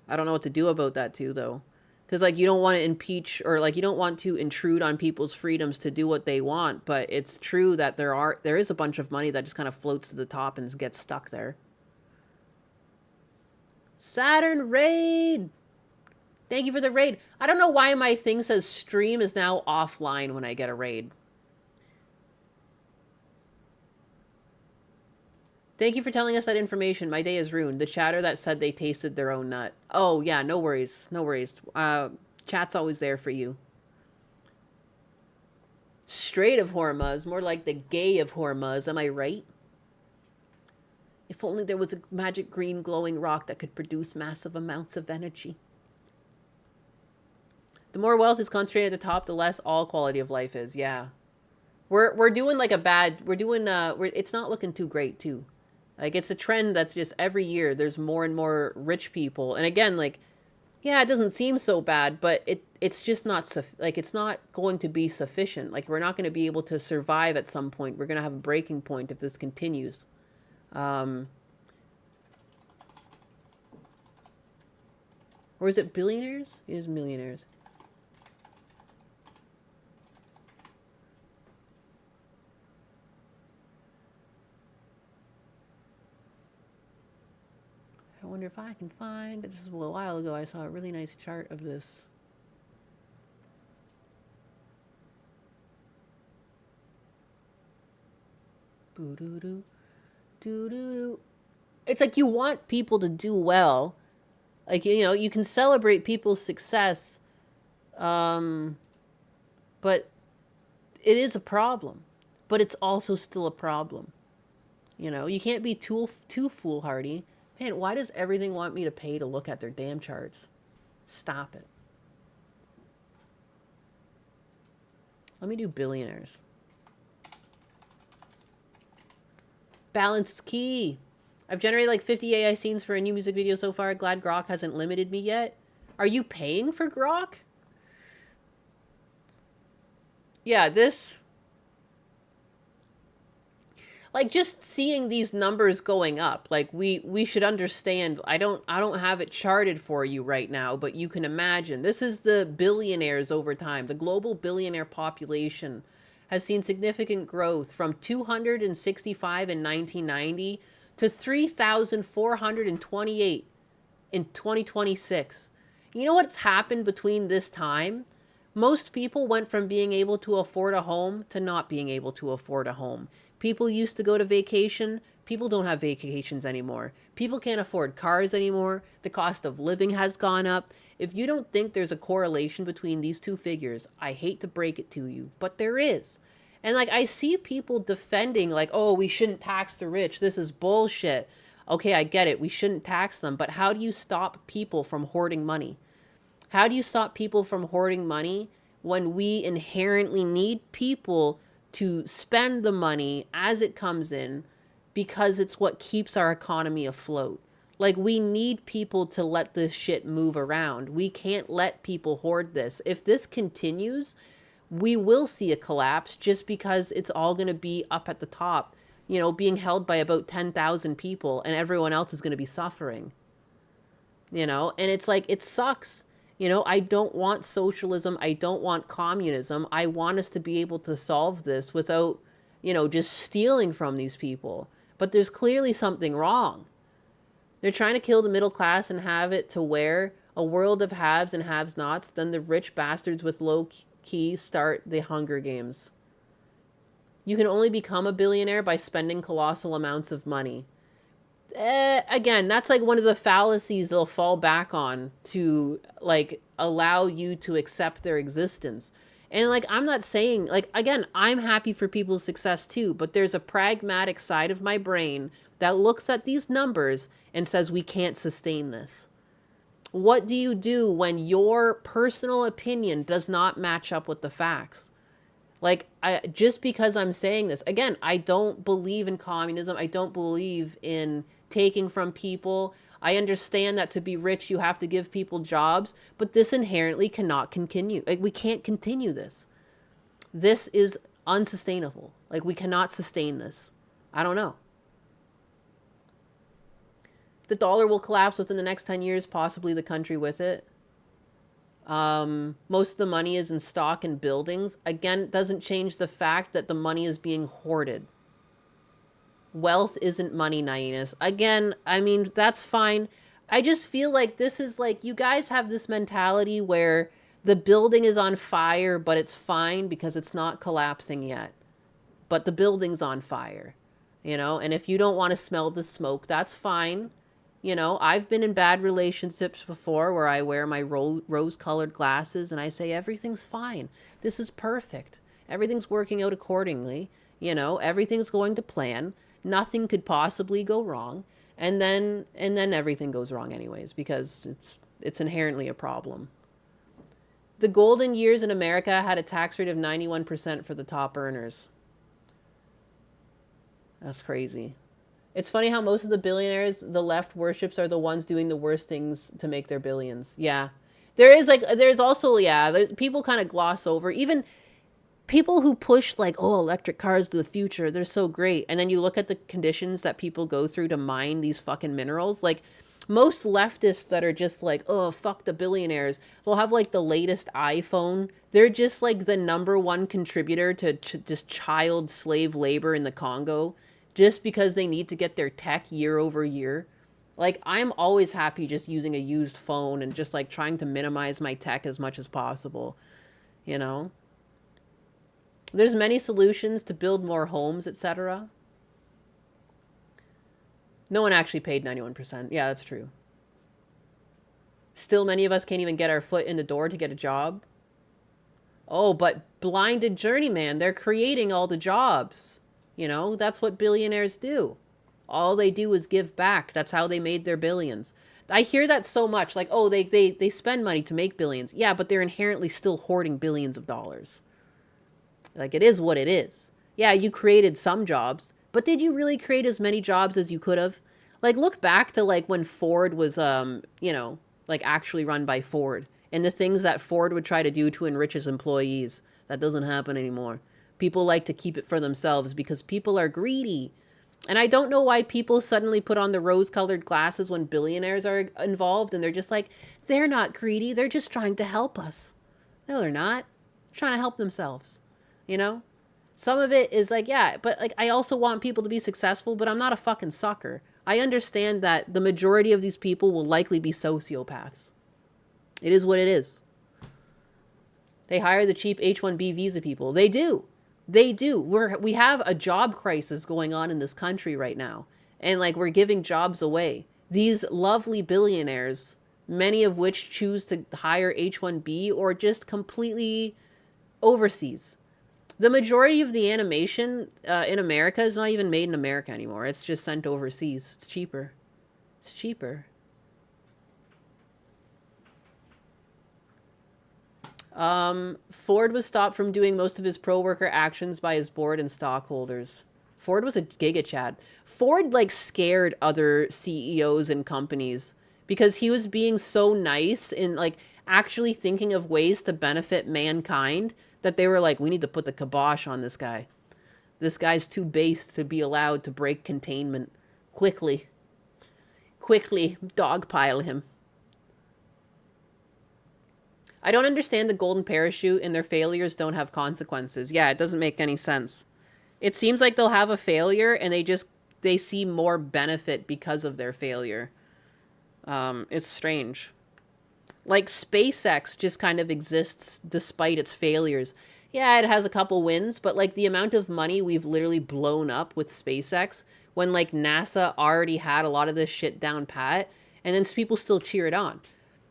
I don't know what to do about that too, though. Because, like, you don't want to impeach or, like, you don't want to intrude on people's freedoms to do what they want. But it's true that there is a bunch of money that just kind of floats to the top and gets stuck there. Saturn raid! Thank you for the raid. I don't know why my thing says stream is now offline when I get a raid. Thank you for telling us that information. My day is ruined. The chatter that said they tasted their own nut. Oh, yeah, no worries. No worries. Chat's always there for you. Straight of Hormuz. More like the gay of Hormuz. Am I right? If only there was a magic green glowing rock that could produce massive amounts of energy. The more wealth is concentrated at the top, the less all quality of life is. Yeah. We're doing like a bad... it's not looking too great, too. Like, it's a trend that's just every year there's more and more rich people. And again, like, yeah, it doesn't seem so bad, but it's just not, it's not going to be sufficient. Like, we're not going to be able to survive at some point. We're going to have a breaking point if this continues. Or is it billionaires? It is millionaires. I wonder if I can find... This is a little while ago. I saw a really nice chart of this. Boo-doo-doo. Doo-doo-doo. It's like you want people to do well. Like, you know, you can celebrate people's success. But it is a problem. But it's also still a problem. You know, you can't be too foolhardy. Man, why does everything want me to pay to look at their damn charts? Stop it. Let me do billionaires. Balance is key. I've generated like 50 AI scenes for a new music video so far. Glad Grok hasn't limited me yet. Are you paying for Grok? Yeah, this... Like, just seeing these numbers going up, like, we should understand. I don't have it charted for you right now, but you can imagine. This is the billionaires over time. The global billionaire population has seen significant growth from 265 in 1990 to 3,428 in 2026. You know what's happened between this time? Most people went from being able to afford a home to not being able to afford a home. People used to go to vacation. People don't have vacations anymore. People can't afford cars anymore. The cost of living has gone up. If you don't think there's a correlation between these two figures, I hate to break it to you, but there is. And like, I see people defending like, oh, we shouldn't tax the rich. This is bullshit. Okay, I get it. We shouldn't tax them. But how do you stop people from hoarding money? How do you stop people from hoarding money when we inherently need people to spend the money as it comes in because it's what keeps our economy afloat? Like, we need people to let this shit move around. We can't let people hoard this. If this continues, we will see a collapse just because it's all going to be up at the top, you know, being held by about 10,000 people and everyone else is going to be suffering, you know? And it's like, it sucks. You know, I don't want socialism. I don't want communism. I want us to be able to solve this without, you know, just stealing from these people. But there's clearly something wrong. They're trying to kill the middle class and have it to where a world of haves and have-nots, then the rich bastards with low key start the Hunger Games. You can only become a billionaire by spending colossal amounts of money. Again, that's like one of the fallacies they'll fall back on to like allow you to accept their existence. And like, I'm not saying, like, again, I'm happy for people's success too, but there's a pragmatic side of my brain that looks at these numbers and says we can't sustain this. What do you do when your personal opinion does not match up with the facts? Like, just because I'm saying this, again, I don't believe in communism. I don't believe in taking from people. I understand that to be rich, you have to give people jobs, but this inherently cannot continue. Like, we can't continue this. This is unsustainable. Like, we cannot sustain this. I don't know. The dollar will collapse within the next 10 years, possibly the country with it. Most of the money is in stock and buildings. Again, it doesn't change the fact that the money is being hoarded. Wealth isn't money, Nainus. Again, I mean, that's fine. I just feel like this is like, you guys have this mentality where the building is on fire, but it's fine because it's not collapsing yet. But the building's on fire, you know? And if you don't want to smell the smoke, that's fine. You know, I've been in bad relationships before where I wear my rose-colored glasses and I say, everything's fine. This is perfect. Everything's working out accordingly. You know, everything's going to plan. Nothing could possibly go wrong. And then everything goes wrong anyways because it's inherently a problem. The golden years in America had a tax rate of 91% for the top earners. That's crazy. It's funny how most of the billionaires the left worships are the ones doing the worst things to make their billions. Yeah. There's also, people kind of gloss over. Even people who push like, oh, electric cars to the future, they're so great. And then you look at the conditions that people go through to mine these fucking minerals. Like, most leftists that are just like, oh, fuck the billionaires, they'll have like the latest iPhone. They're just like the #1 contributor to just child slave labor in the Congo. Just because they need to get their tech year over year. Like, I'm always happy just using a used phone and just like trying to minimize my tech as much as possible, you know? There's many solutions to build more homes, etc. No one actually paid 91%. Yeah, that's true. Still, many of us can't even get our foot in the door to get a job. Oh, but blinded journeyman, they're creating all the jobs. You know, that's what billionaires do. All they do is give back. That's how they made their billions. I hear that so much. Like, oh, they spend money to make billions. Yeah, but they're inherently still hoarding billions of dollars. Like, it is what it is. Yeah, you created some jobs, but did you really create as many jobs as you could have? Like, look back to, like, when Ford was, you know, like, actually run by Ford, and the things that Ford would try to do to enrich his employees. That doesn't happen anymore. People like to keep it for themselves because people are greedy. And I don't know why people suddenly put on the rose-colored glasses when billionaires are involved, and they're just like, they're not greedy, they're just trying to help us. No, they're not. They're trying to help themselves, you know? Some of it is like, yeah, but like, I also want people to be successful, but I'm not a fucking sucker. I understand that the majority of these people will likely be sociopaths. It is what it is. They hire the cheap H-1B visa people. They do. They do. We have a job crisis going on in this country right now. And like, we're giving jobs away. These lovely billionaires, many of which choose to hire H-1B or just completely overseas. The majority of the animation in America is not even made in America anymore. It's just sent overseas. It's cheaper. It's cheaper. Ford was stopped from doing most of his pro-worker actions by his board and stockholders. Ford was a giga chad. Ford, like, scared other CEOs and companies because he was being so nice and, like, actually thinking of ways to benefit mankind that they were like, we need to put the kibosh on this guy. This guy's too base to be allowed to break containment. Quickly. Quickly dogpile him. I don't understand the golden parachute and their failures don't have consequences. Yeah, it doesn't make any sense. It seems like they'll have a failure and they see more benefit because of their failure. It's strange. Like, SpaceX just kind of exists despite its failures. Yeah, it has a couple wins, but like, the amount of money we've literally blown up with SpaceX when like NASA already had a lot of this shit down pat, and then people still cheer it on.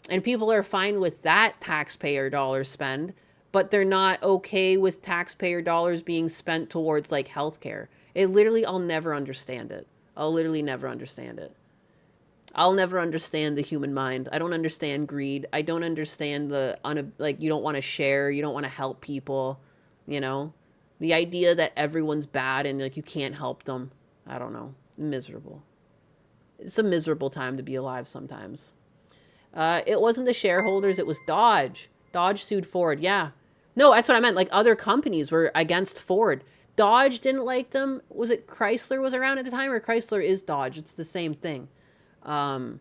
And people are fine with that taxpayer dollar spend, but they're not okay with taxpayer dollars being spent towards like healthcare. I'll never understand it. I'll literally never understand it. I'll never understand the human mind. I don't understand greed. I don't understand like, you don't want to share, you don't want to help people, you know? The idea that everyone's bad and like you can't help them. I don't know. Miserable. It's a miserable time to be alive sometimes. It wasn't the shareholders, it was Dodge. Dodge sued Ford, yeah. No, that's what I meant. Like, other companies were against Ford. Dodge didn't like them. Was it Chrysler was around at the time? Or Chrysler is Dodge. It's the same thing. But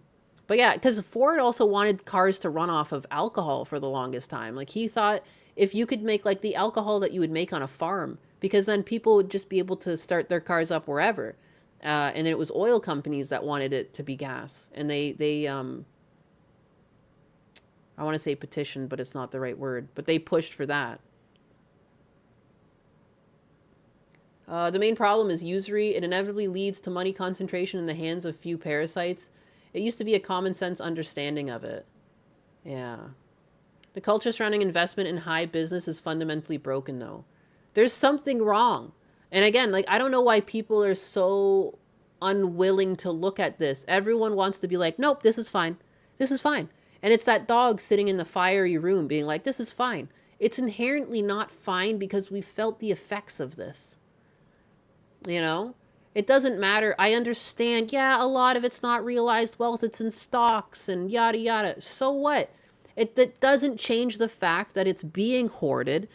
yeah, because Ford also wanted cars to run off of alcohol for the longest time. Like, he thought if you could make, like, the alcohol that you would make on a farm, because then people would just be able to start their cars up wherever. And then it was oil companies that wanted it to be gas. And they I want to say petition, but it's not the right word. But they pushed for that. The main problem is usury. It inevitably leads to money concentration in the hands of few parasites. It used to be a common sense understanding of it. Yeah. The culture surrounding investment in high business is fundamentally broken, though. There's something wrong. And again, like, I don't know why people are so unwilling to look at this. Everyone wants to be like, nope, this is fine. This is fine. And it's that dog sitting in the fiery room being like, this is fine. It's inherently not fine because we felt the effects of this. You know? It doesn't matter. I understand, yeah, a lot of it's not realized wealth. It's in stocks and yada yada. So what? It doesn't change the fact that it's being hoarded.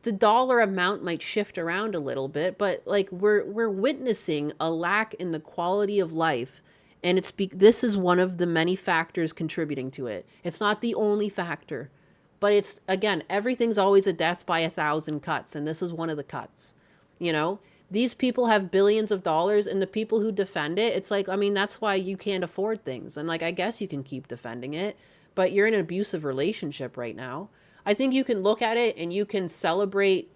The dollar amount might shift around a little bit, but like, we're witnessing a lack in the quality of life. And this is one of the many factors contributing to it. It's not the only factor, but it's, again, everything's always a death by 1,000 cuts. And this is one of the cuts, you know? These people have billions of dollars, and the people who defend it, it's like, I mean, that's why you can't afford things. And like, I guess you can keep defending it, but you're in an abusive relationship right now. I think you can look at it and you can celebrate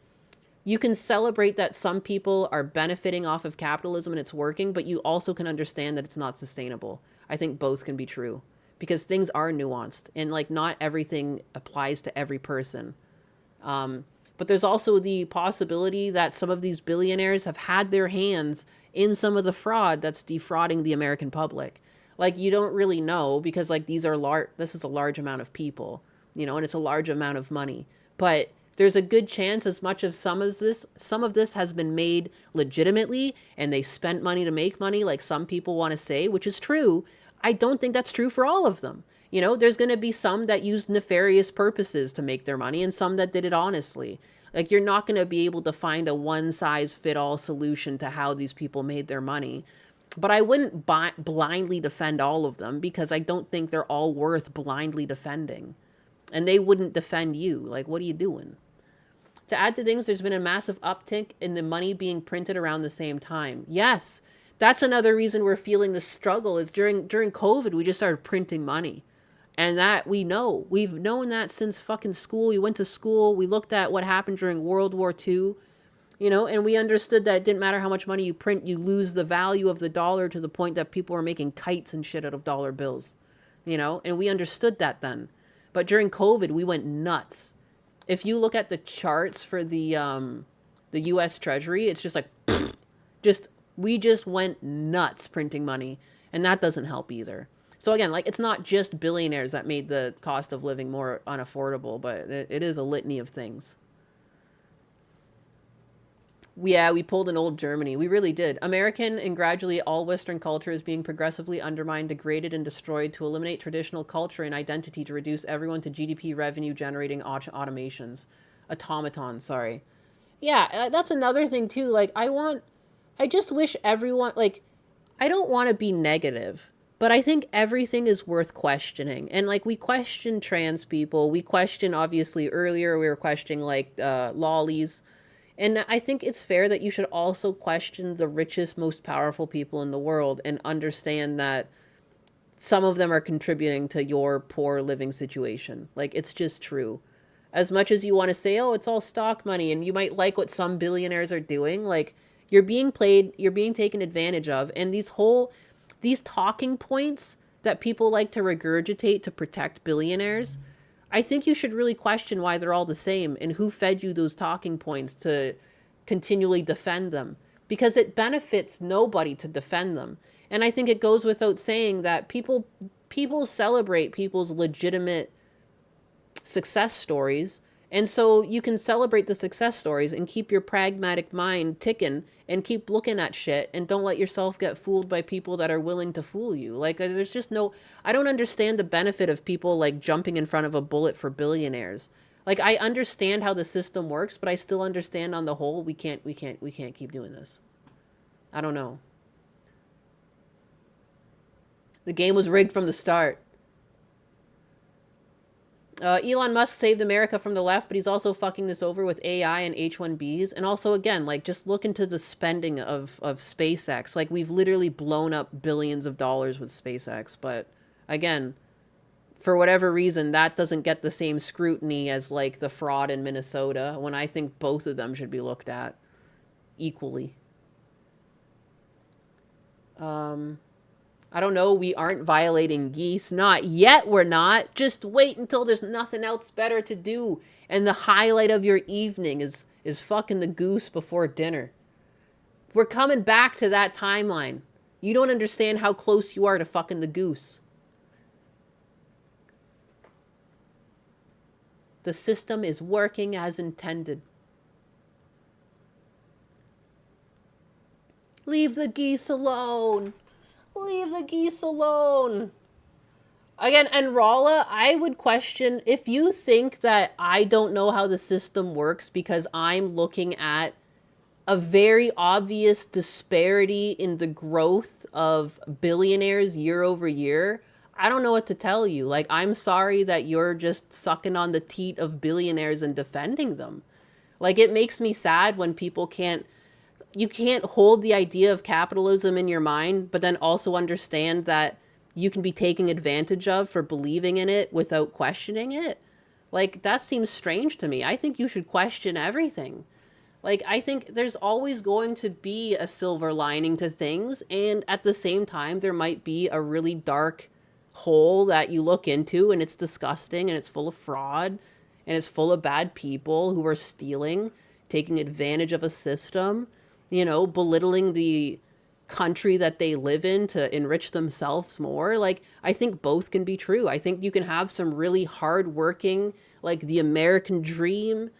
that some people are benefiting off of capitalism and it's working, but you also can understand that it's not sustainable. I think both can be true because things are nuanced and like, not everything applies to every person. But there's also the possibility that some of these billionaires have had their hands in some of the fraud that's defrauding the American public. Like, you don't really know because like, this is a large amount of people, you know, and it's a large amount of money. But There's a good chance as much of some of this has been made legitimately and they spent money to make money, like some people want to say, which is true. I don't think that's true for all of them. You know, there's going to be some that used nefarious purposes to make their money and some that did it honestly. Like, you're not going to be able to find a one-size-fit-all solution to how these people made their money. But I wouldn't blindly defend all of them because I don't think they're all worth blindly defending. And they wouldn't defend you. Like, what are you doing? To add to things, there's been a massive uptick in the money being printed around the same time. Yes, that's another reason we're feeling the struggle is during COVID, we just started printing money. And that we know. We've known that since fucking school. We went to school. We looked at what happened during World War II. You know, and we understood that it didn't matter how much money you print, you lose the value of the dollar to the point that people were making kites and shit out of dollar bills. You know, and we understood that then. But during COVID, we went nuts. If you look at the charts for the U.S. Treasury, it's just like, we just went nuts printing money. And that doesn't help either. So again, like, it's not just billionaires that made the cost of living more unaffordable, but it is a litany of things. Yeah, we pulled an old Germany. We really did. American and gradually all Western culture is being progressively undermined, degraded, and destroyed to eliminate traditional culture and identity to reduce everyone to GDP revenue generating automatons, sorry. Yeah, that's another thing too. Like, I just wish everyone, like, I don't want to be negative. But I think everything is worth questioning. And, like, we question trans people. We question, obviously, earlier we were questioning, like, lollies. And I think it's fair that you should also question the richest, most powerful people in the world and understand that some of them are contributing to your poor living situation. Like, it's just true. As much as you want to say, oh, it's all stock money, and you might like what some billionaires are doing, like, you're being taken advantage of. And these talking points that people like to regurgitate to protect billionaires, I think you should really question why they're all the same and who fed you those talking points to continually defend them. Because it benefits nobody to defend them. And I think it goes without saying that people celebrate people's legitimate success stories. And so you can celebrate the success stories and keep your pragmatic mind ticking and keep looking at shit and don't let yourself get fooled by people that are willing to fool you. Like, there's just I don't understand the benefit of people, like, jumping in front of a bullet for billionaires. Like, I understand how the system works, but I still understand on the whole, we can't keep doing this. I don't know. The game was rigged from the start. Elon Musk saved America from the left, but he's also fucking this over with AI and H-1Bs. And also, again, like, just look into the spending of SpaceX. Like, we've literally blown up billions of dollars with SpaceX. But, again, for whatever reason, that doesn't get the same scrutiny as, like, the fraud in Minnesota, when I think both of them should be looked at equally. I don't know, we aren't violating geese. Not yet, we're not. Just wait until there's nothing else better to do. And the highlight of your evening is fucking the goose before dinner. We're coming back to that timeline. You don't understand how close you are to fucking the goose. The system is working as intended. Leave the geese alone. Leave the geese alone. Again, and Rala, I would question if you think that I don't know how the system works because I'm looking at a very obvious disparity in the growth of billionaires year over year. I don't know what to tell you. Like, I'm sorry that you're just sucking on the teat of billionaires and defending them. Like, it makes me sad when people you can't hold the idea of capitalism in your mind, but then also understand that you can be taken advantage of for believing in it without questioning it. Like, that seems strange to me. I think you should question everything. Like, I think there's always going to be a silver lining to things, and at the same time, there might be a really dark hole that you look into, and it's disgusting, and it's full of fraud, and it's full of bad people who are stealing, taking advantage of a system, you know, belittling the country that they live in to enrich themselves more. Like, I think both can be true. I think you can have some really hardworking, like, the American dream,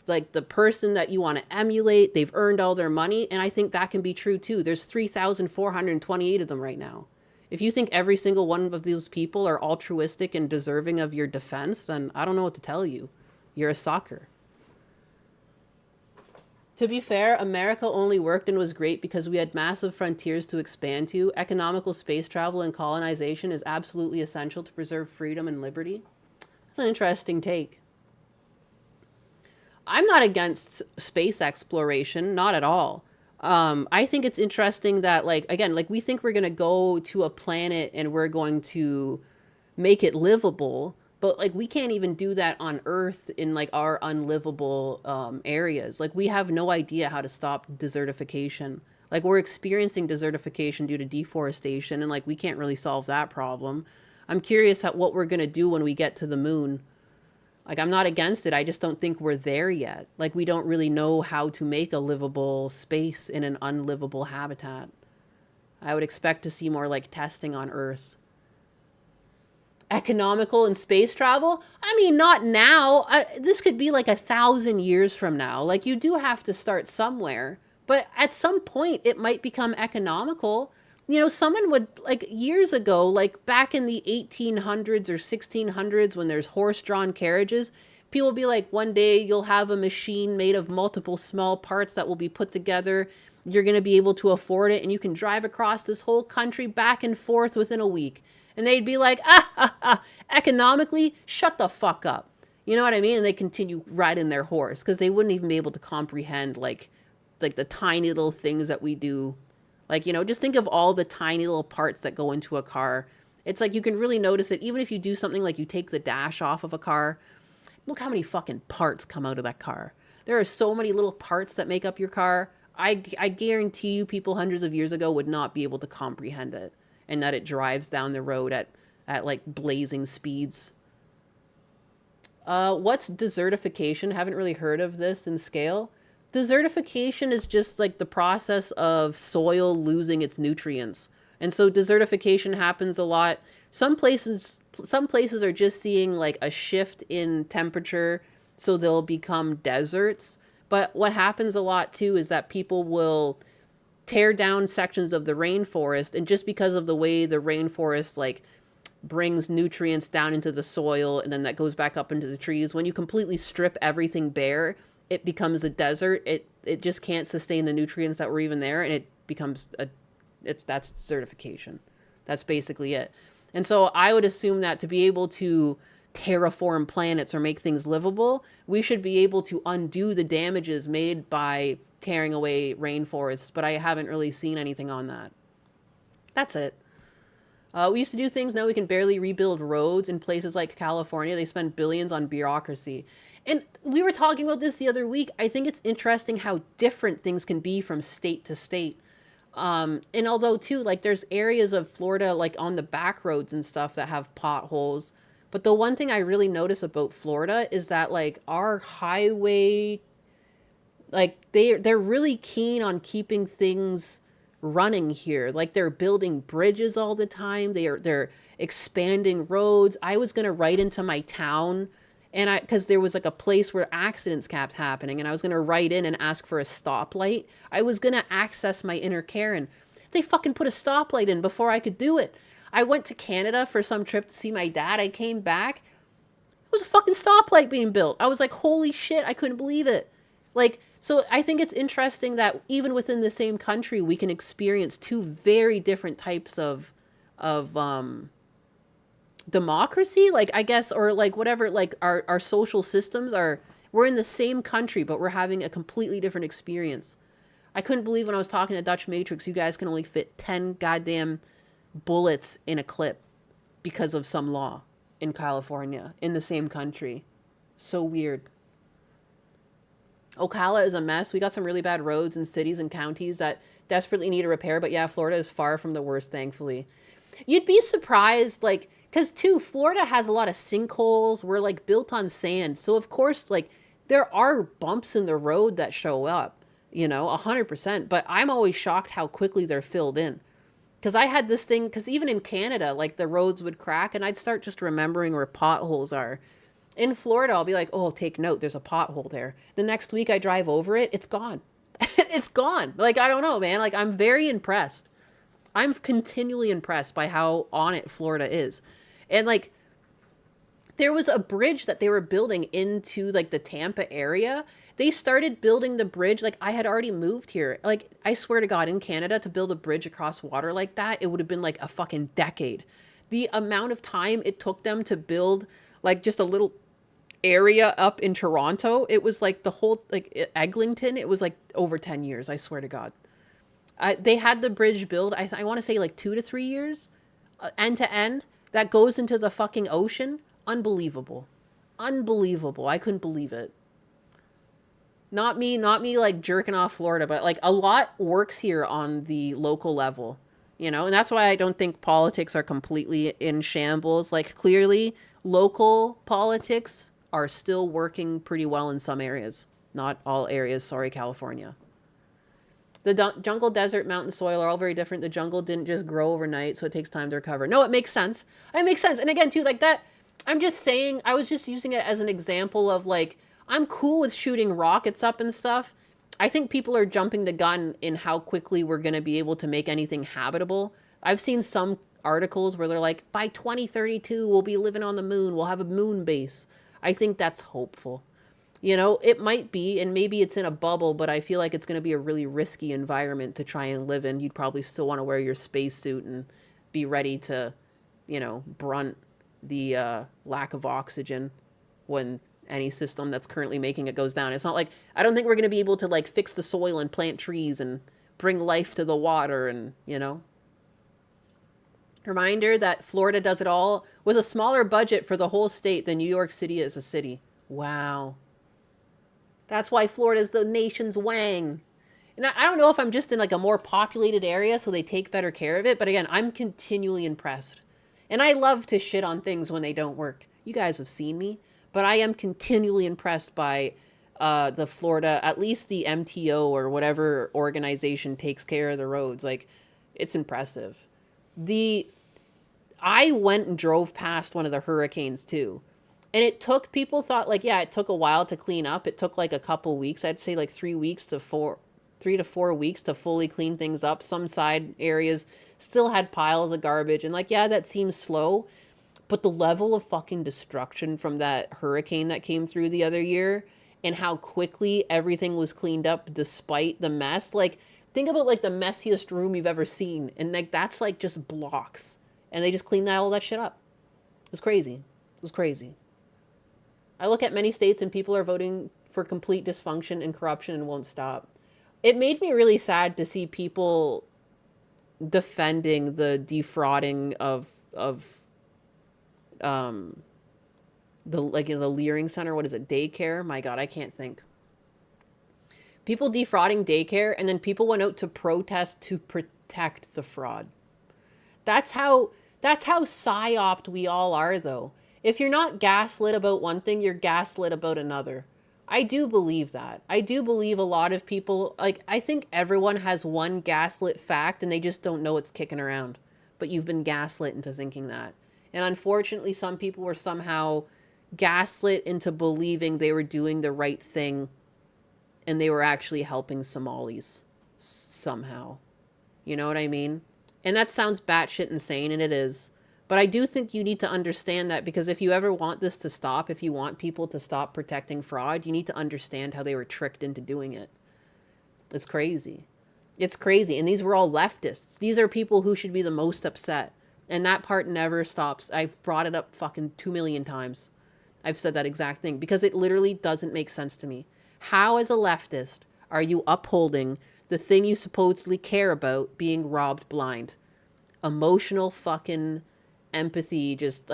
like the person that you want to emulate. They've earned all their money. And I think that can be true too. There's 3,428 of them right now. If you think every single one of those people are altruistic and deserving of your defense, then I don't know what to tell you. You're a sucker. To be fair, America only worked and was great because we had massive frontiers to expand to. Economical space travel and colonization is absolutely essential to preserve freedom and liberty. That's an interesting take. I'm not against space exploration, not at all. I think it's interesting that, like, again, like we think we're going to go to a planet and we're going to make it livable, but like we can't even do that on Earth in like our unlivable areas. Like we have no idea how to stop desertification. Like we're experiencing desertification due to deforestation, and like we can't really solve that problem. I'm curious what we're going to do when we get to the moon. Like I'm not against it. I just don't think we're there yet. Like we don't really know how to make a livable space in an unlivable habitat. I would expect to see more like testing on Earth. Economical and space travel? I mean, not now. This could be like 1,000 years from now. Like you do have to start somewhere, but at some point it might become economical. You know, someone would, like years ago, like back in the 1800s or 1600s when there's horse-drawn carriages, people will be like, one day you'll have a machine made of multiple small parts that will be put together. You're going to be able to afford it, and you can drive across this whole country back and forth within a week. And they'd be like, economically, shut the fuck up. You know what I mean? And they continue riding their horse because they wouldn't even be able to comprehend like the tiny little things that we do. Like, you know, just think of all the tiny little parts that go into a car. It's like you can really notice it even if you do something like you take the dash off of a car. Look how many fucking parts come out of that car. There are so many little parts that make up your car. I guarantee you people hundreds of years ago would not be able to comprehend it. And that it drives down the road at like blazing speeds. What's desertification? Haven't really heard of this in scale. Desertification is just like the process of soil losing its nutrients. And so desertification happens a lot. Some places are just seeing like a shift in temperature, so they'll become deserts. But what happens a lot too is that people will tear down sections of the rainforest, and just because of the way the rainforest like brings nutrients down into the soil and then that goes back up into the trees, when you completely strip everything bare, it becomes a desert. It just can't sustain the nutrients that were even there, and it becomes that's desertification. That's basically it. And so I would assume that to be able to terraform planets or make things livable, we should be able to undo the damages made by tearing away rainforests, but I haven't really seen anything on that. That's it. We used to do things, now we can barely rebuild roads in places like California. They spend billions on bureaucracy. And we were talking about this the other week. I think it's interesting how different things can be from state to state. And although too, like there's areas of Florida, like on the back roads and stuff that have potholes. But the one thing I really notice about Florida is that like our highway, like they're really keen on keeping things running here. Like they're building bridges all the time. They're expanding roads. I was going to write into my town, and because there was like a place where accidents kept happening, and I was going to write in and ask for a stoplight. I was going to access my inner Karen. They fucking put a stoplight in before I could do it. I went to Canada for some trip to see my dad. I came back. There was a fucking stoplight being built. I was like, holy shit, I couldn't believe it. Like, so I think it's interesting that even within the same country, we can experience two very different types of democracy, like, I guess, or like whatever, like our social systems are, we're in the same country, but we're having a completely different experience. I couldn't believe when I was talking to Dutch Matrix, you guys can only fit 10 goddamn bullets in a clip because of some law in California in the same country. So weird. Ocala is a mess. We got some really bad roads in cities and counties that desperately need a repair. But yeah, Florida is far from the worst, thankfully. You'd be surprised, like, because too, Florida has a lot of sinkholes. We're like built on sand. So of course, like, there are bumps in the road that show up, you know, 100%. But I'm always shocked how quickly they're filled in. Because I had this thing, because even in Canada, like the roads would crack and I'd start just remembering where potholes are. In Florida, I'll be like, oh, take note, there's a pothole there. The next week I drive over it, it's gone. It's gone. Like, I don't know, man. Like, I'm very impressed. I'm continually impressed by how on it Florida is. And, like, there was a bridge that they were building into, like, the Tampa area. They started building the bridge, like, I had already moved here. Like, I swear to God, in Canada, to build a bridge across water like that, it would have been, like, a fucking decade. The amount of time it took them to build, like, just a little area up in Toronto, it was, like, the whole, like, Eglinton, it was, like, over 10 years, I swear to God. They had the bridge built, I want to say, like, 2 to 3 years, end to end, that goes into the fucking ocean. Unbelievable. Unbelievable. I couldn't believe it. Not me, like, jerking off Florida, but, like, a lot works here on the local level, you know? And that's why I don't think politics are completely in shambles. Like, clearly, local politics are still working pretty well in some areas. Not all areas, sorry, California. The jungle, desert, mountain, soil are all very different. The jungle didn't just grow overnight, so it takes time to recover. No, it makes sense. It makes sense. And again, too, like that, I'm just saying, I was just using it as an example of, like, I'm cool with shooting rockets up and stuff. I think people are jumping the gun in how quickly we're going to be able to make anything habitable. I've seen some articles where they're like, by 2032, we'll be living on the moon. We'll have a moon base. I think that's hopeful. You know, it might be, and maybe it's in a bubble, but I feel like it's going to be a really risky environment to try and live in. You'd probably still want to wear your spacesuit and be ready to, you know, brunt the lack of oxygen when any system that's currently making it goes down. It's not like, I don't think we're going to be able to, like, fix the soil and plant trees and bring life to the water and, you know. Reminder that Florida does it all with a smaller budget for the whole state than New York City is a city. Wow. That's why Florida is the nation's wang. And I don't know if I'm just in, like, a more populated area so they take better care of it. But again, I'm continually impressed. And I love to shit on things when they don't work. You guys have seen me. But I am continually impressed by the Florida, at least the MTO or whatever organization takes care of the roads. Like, it's impressive. I went and drove past one of the hurricanes too. And it took, people thought, like, yeah, it took a while to clean up. It took like a couple weeks. I'd say like 3 to 4 weeks to fully clean things up. Some side areas still had piles of garbage. And, like, yeah, that seems slow. But the level of fucking destruction from that hurricane that came through the other year and how quickly everything was cleaned up despite the mess. Like, think about, like, the messiest room you've ever seen. And, like, that's, like, just blocks. And they just cleaned all that shit up. It was crazy. It was crazy. I look at many states and people are voting for complete dysfunction and corruption and won't stop. It made me really sad to see people defending the defrauding of the Leering Center. What is it? Daycare? My God, I can't think. People defrauding daycare, and then people went out to protest to protect the fraud. That's how psyoped we all are, though. If you're not gaslit about one thing, you're gaslit about another. I do believe that. I do believe a lot of people, like, I think everyone has one gaslit fact and they just don't know it's kicking around. But you've been gaslit into thinking that. And unfortunately, some people were somehow gaslit into believing they were doing the right thing and they were actually helping Somalis somehow. You know what I mean? And that sounds batshit insane, and it is. But I do think you need to understand that, because if you ever want this to stop, if you want people to stop protecting fraud, you need to understand how they were tricked into doing it. It's crazy. It's crazy. And these were all leftists. These are people who should be the most upset. And that part never stops. I've brought it up fucking 2 million times. I've said that exact thing because it literally doesn't make sense to me. How, as a leftist, are you upholding the thing you supposedly care about being robbed blind? Emotional fucking empathy, just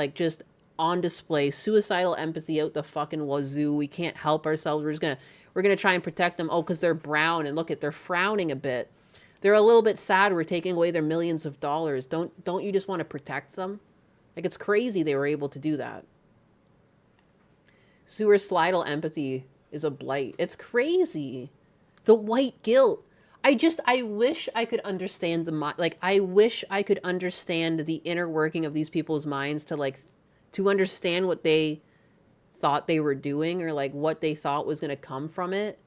on display, suicidal empathy out the fucking wazoo. We can't help ourselves. We're gonna try and protect them. Oh, because they're brown, and look at, they're frowning a bit. They're a little bit sad. We're taking away their millions of dollars. Don't you just want to protect them? Like, it's crazy they were able to do that. Suicidal empathy is a blight. It's crazy. The white guilt. I wish I could understand I wish I could understand the inner working of these people's minds to understand what they thought they were doing or like what they thought was going to come from it.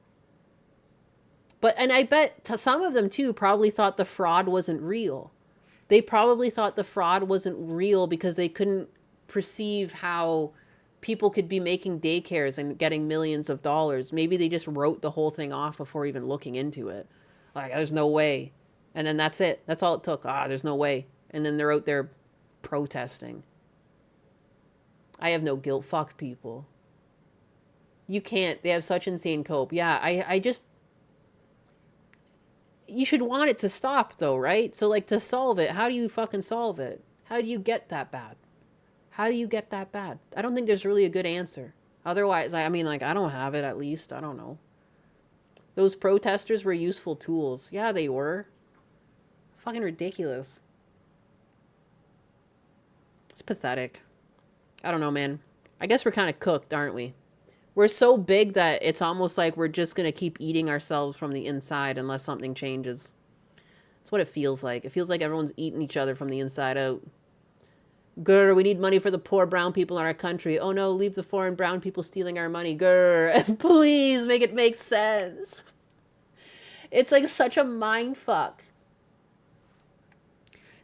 But, and I bet some of them too probably thought the fraud wasn't real. They probably thought the fraud wasn't real because they couldn't perceive how people could be making daycares and getting millions of dollars. Maybe they just wrote the whole thing off before even looking into it. Like, there's no way. And then that's it. That's all it took. There's no way. And then they're out there protesting. I have no guilt. Fuck people. You can't. They have such insane cope. Yeah, I just... You should want it to stop, though, right? So, like, to solve it, how do you fucking solve it? How do you get that bad? How do you get that bad? I don't think there's really a good answer. Otherwise, I mean, like, I don't have it, at least. I don't know. Those protesters were useful tools. Yeah, they were. Fucking ridiculous. It's pathetic. I don't know, man. I guess we're kind of cooked, aren't we? We're so big that it's almost like we're just going to keep eating ourselves from the inside unless something changes. That's what it feels like. It feels like everyone's eating each other from the inside out. Grr, we need money for the poor brown people in our country. Oh no, leave the foreign brown people stealing our money. Grr, please make it make sense. It's like such a mind fuck.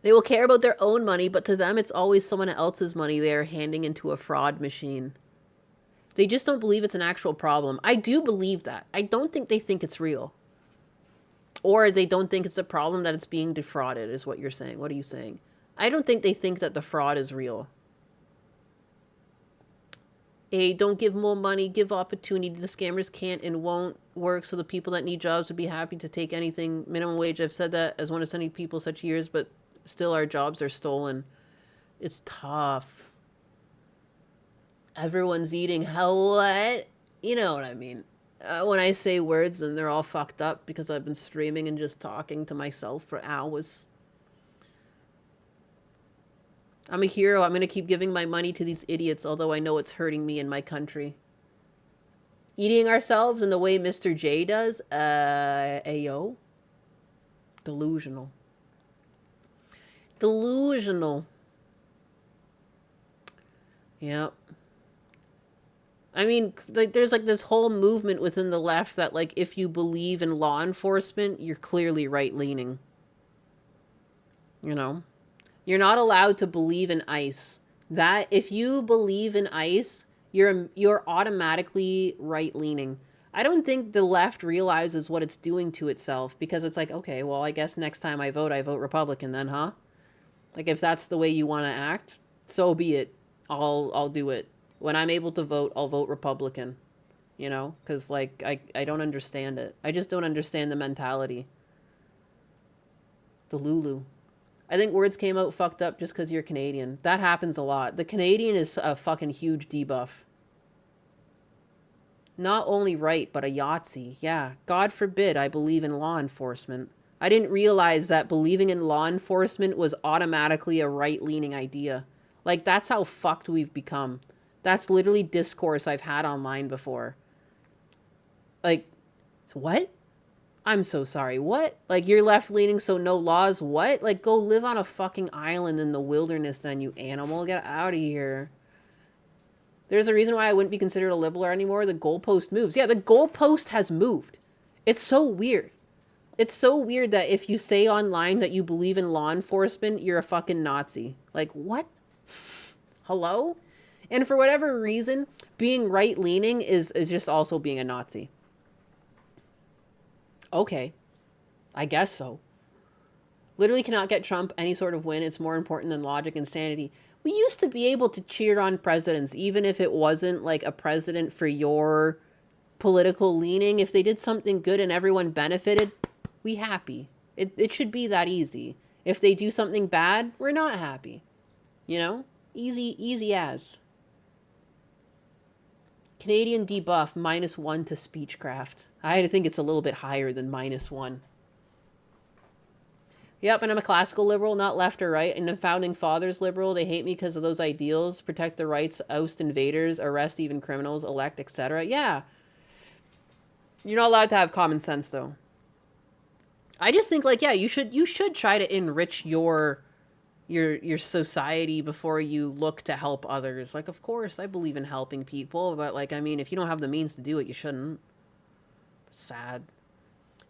They will care about their own money, but to them it's always someone else's money they are handing into a fraud machine. They just don't believe it's an actual problem. I do believe that. I don't think they think it's real. Or they don't think it's a problem that it's being defrauded, is what you're saying. What are you saying? I don't think they think that the fraud is real. Hey, don't give more money, give opportunity. The scammers can't and won't work, so the people that need jobs would be happy to take anything. Minimum wage, I've said that as one of sending people such years, but still our jobs are stolen. It's tough. Everyone's eating. How what? You know what I mean. When I say words and they're all fucked up because I've been streaming and just talking to myself for hours. I'm a hero. I'm going to keep giving my money to these idiots, although I know it's hurting me and my country. Eating ourselves in the way Mr. J does? Ayo. Delusional. Delusional. Yep. I mean, like, there's like this whole movement within the left that, like, if you believe in law enforcement, you're clearly right-leaning. You know? You're not allowed to believe in ICE. That, if you believe in ICE, you're automatically right-leaning. I don't think the left realizes what it's doing to itself, because it's like, okay, well, I guess next time I vote Republican then, huh? Like, if that's the way you want to act, so be it. I'll do it. When I'm able to vote, I'll vote Republican, you know? Because, like, I don't understand it. I just don't understand the mentality. The Lulu. I think words came out fucked up just because you're Canadian. That happens a lot. The Canadian is a fucking huge debuff. Not only right, but a Yahtzee. Yeah. God forbid I believe in law enforcement. I didn't realize that believing in law enforcement was automatically a right-leaning idea. Like, that's how fucked we've become. That's literally discourse I've had online before. Like, what? I'm so sorry. What? Like, you're left-leaning, so no laws? What? Like, go live on a fucking island in the wilderness then, you animal. Get out of here. There's a reason why I wouldn't be considered a liberal anymore. The goalpost moves. Yeah, the goalpost has moved. It's so weird. It's so weird that if you say online that you believe in law enforcement, you're a fucking Nazi. Like, what? Hello? And for whatever reason, being right-leaning is just also being a Nazi. Okay. I guess so. Literally cannot get Trump any sort of win. It's more important than logic and sanity. We used to be able to cheer on presidents, even if it wasn't like a president for your political leaning. If they did something good and everyone benefited, we happy. It should be that easy. If they do something bad, we're not happy. You know? Easy as. Canadian debuff, -1 to speechcraft. I think it's a little bit higher than -1. Yep, and I'm a classical liberal, not left or right. And the founding fathers liberal. They hate me because of those ideals. Protect the rights, oust invaders, arrest even criminals, elect, etc. Yeah. You're not allowed to have common sense, though. I just think, like, yeah, you should try to enrich your your society before you look to help others. Like, of course, I believe in helping people, but like, I mean, if you don't have the means to do it, you shouldn't. Sad.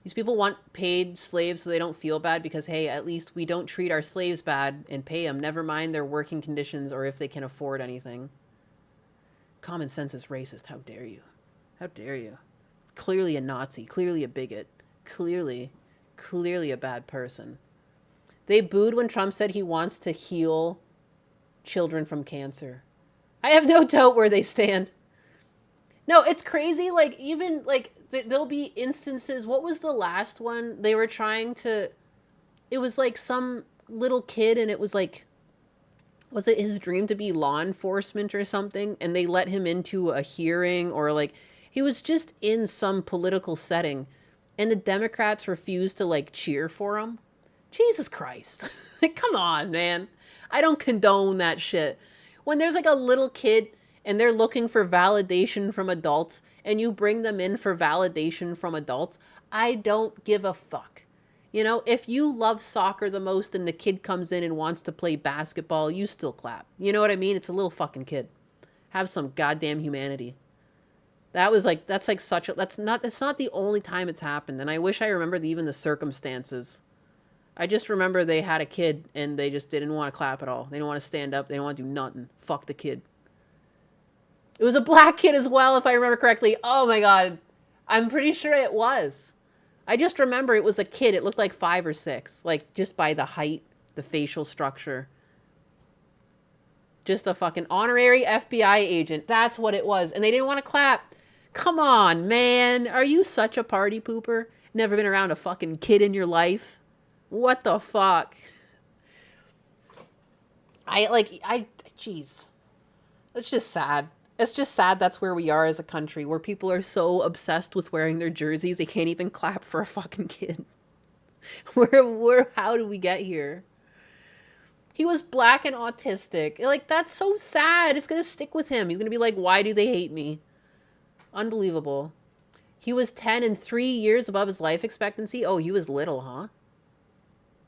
These people want paid slaves so they don't feel bad because, hey, at least we don't treat our slaves bad and pay them. Never mind their working conditions or if they can afford anything. Common sense is racist. How dare you? How dare you? Clearly a Nazi. Clearly a bigot. Clearly a bad person. They booed when Trump said he wants to heal children from cancer. I have no doubt where they stand. No, it's crazy. Like, even, like, there'll be instances. What was the last one? They were trying to... It was, like, some little kid, and it was, like... Was it his dream to be law enforcement or something? And they let him into a hearing, or, like... He was just in some political setting, and the Democrats refused to, like, cheer for him. Jesus Christ. Like, come on, man. I don't condone that shit. When there's, like, a little kid... and they're looking for validation from adults, and you bring them in for validation from adults, I don't give a fuck. You know, if you love soccer the most and the kid comes in and wants to play basketball, you still clap. You know what I mean? It's a little fucking kid. Have some goddamn humanity. That's not the only time it's happened, and I wish I remembered even the circumstances. I just remember they had a kid, and they just didn't want to clap at all. They didn't want to stand up. They didn't want to do nothing. Fuck the kid. It was a black kid as well, if I remember correctly. Oh my god. I'm pretty sure it was. I just remember it was a kid. It looked like 5 or 6. Like, just by the height, the facial structure. Just a fucking honorary FBI agent. That's what it was. And they didn't want to clap. Come on, man. Are you such a party pooper? Never been around a fucking kid in your life? What the fuck? Jeez. It's just sad. It's just sad that's where we are as a country, where people are so obsessed with wearing their jerseys, they can't even clap for a fucking kid. How did we get here? He was black and autistic. Like, that's so sad. It's gonna stick with him. He's gonna be like, why do they hate me? Unbelievable. He was 10 and 3 years above his life expectancy. Oh, he was little, huh?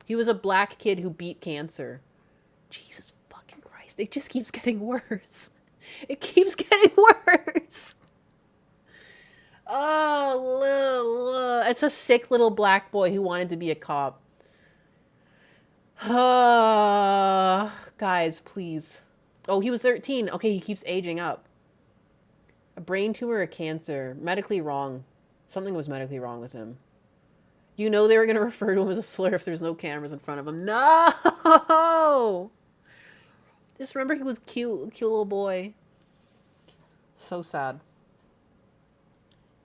He was a black kid who beat cancer. Jesus fucking Christ. It just keeps getting worse. It keeps getting worse. Oh, it's a sick little black boy who wanted to be a cop. Guys, please. Oh, he was 13. Okay, he keeps aging up. A brain tumor or cancer. Medically wrong. Something was medically wrong with him. You know they were going to refer to him as a slur if there's no cameras in front of him. No! Just remember he was cute little boy. So sad.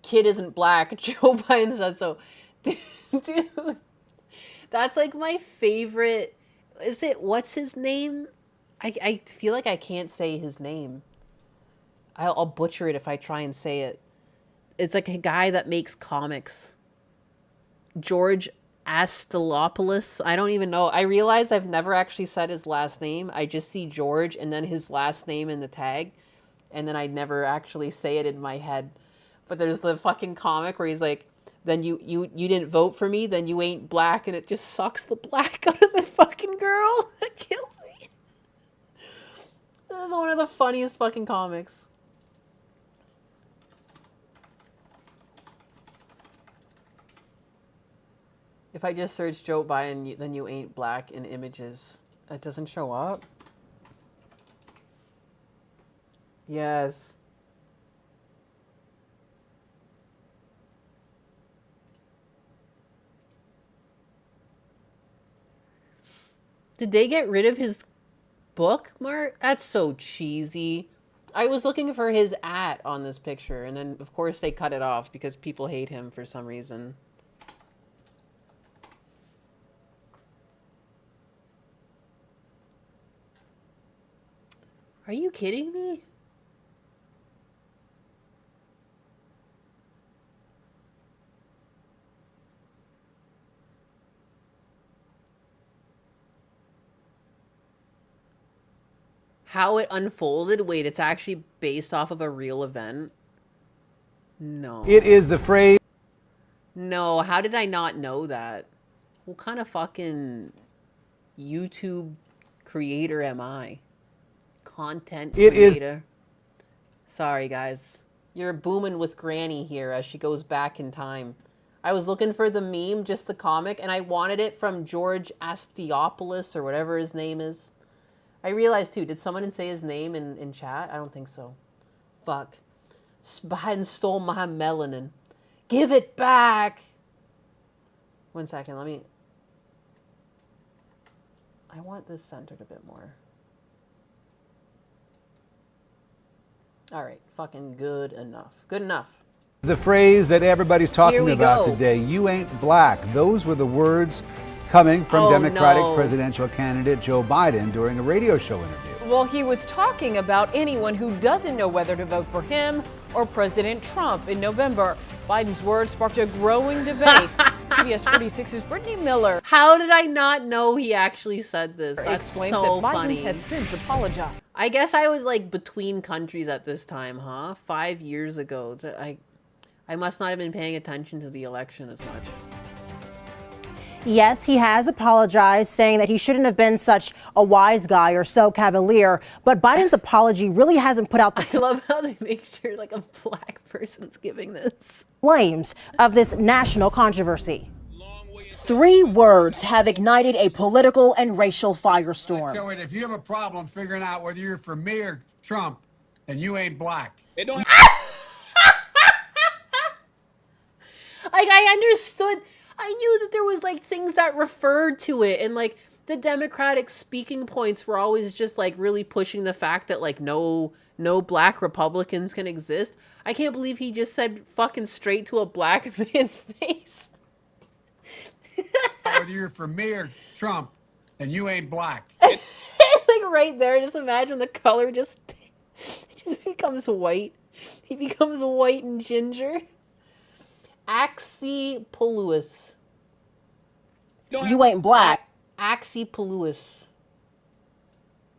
Kid isn't black. Joe Biden said so. Dude. That's like my favorite. What's his name? I feel like I can't say his name. I'll butcher it if I try and say it. It's like a guy that makes comics. George Astilopoulos. I don't even know. I realize I've never actually said his last name. I just see George and then his last name in the tag. And then I never actually say it in my head. But there's the fucking comic where he's like, then you didn't vote for me, then you ain't black, and it just sucks the black out of the fucking girl. That kills me. That is one of the funniest fucking comics. If I just search Joe Biden, then you ain't black in images, it doesn't show up. Yes. Did they get rid of his bookmark? That's so cheesy. I was looking for his @ on this picture, and then, of course, they cut it off because people hate him for some reason. Are you kidding me? How it unfolded? Wait, it's actually based off of a real event? No. It is the phrase. No, how did I not know that? What kind of fucking YouTube creator am I? Content It is- creator. Sorry, guys. You're booming with Granny here as she goes back in time. I was looking for the meme, just the comic, and I wanted it from George Astiopoulos or whatever his name is. I realized, too, did someone say his name in chat? I don't think so. Fuck. Biden stole my melanin. Give it back! 1 second, let me... I want this centered a bit more. All right, fucking good enough. Good enough. The phrase that everybody's talking about go. today, you ain't black. Those were the words coming from Democratic presidential candidate Joe Biden during a radio show interview. Well, he was talking about anyone who doesn't know whether to vote for him or President Trump in November. Biden's words sparked a growing debate. PBS 46's Brittany Miller. How did I not know he actually said this? That's explains so that Biden funny. has since apologized. I guess I was like between countries at this time, huh? 5 years ago. I must not have been paying attention to the election as much. Yes, he has apologized, saying that he shouldn't have been such a wise guy or so cavalier. But Biden's apology really hasn't put out the I love how they make sure like a black person's giving this. flames of this national controversy. 3 words have ignited a political and racial firestorm. So if you have a problem figuring out whether you're for me or Trump, then you ain't black. Like, I understood, I knew that there was like things that referred to it, and like the Democratic speaking points were always just like really pushing the fact that like no black Republicans can exist. I can't believe he just said fucking straight to a black man's face. Whether you're for me or Trump, then you ain't black. Like right there, just imagine the color just becomes white. He becomes white and ginger. Axipoluous. You ain't black. Axipoluous.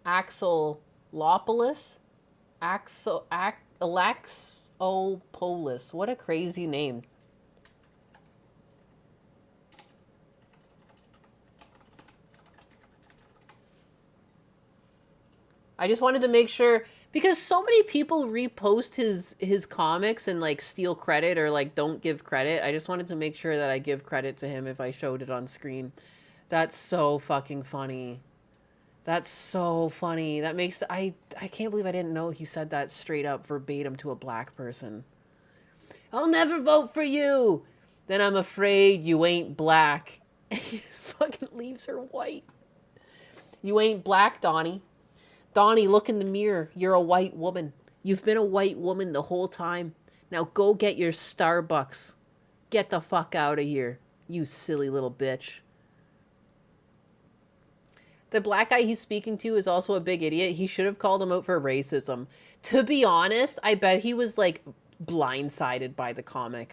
Axolopoulos. Alaxopolis. What a crazy name. I just wanted to make sure, because so many people repost his comics and like steal credit or like don't give credit. I just wanted to make sure that I give credit to him if I showed it on screen. That's so fucking funny. That's so funny. That makes I can't believe I didn't know he said that straight up verbatim to a black person. I'll never vote for you. Then I'm afraid you ain't black. And he fucking leaves her white. You ain't black, Donnie. Donnie, look in the mirror. You're a white woman. You've been a white woman the whole time. Now go get your Starbucks. Get the fuck out of here, you silly little bitch. The black guy he's speaking to is also a big idiot. He should have called him out for racism. To be honest, I bet he was like blindsided by the comment.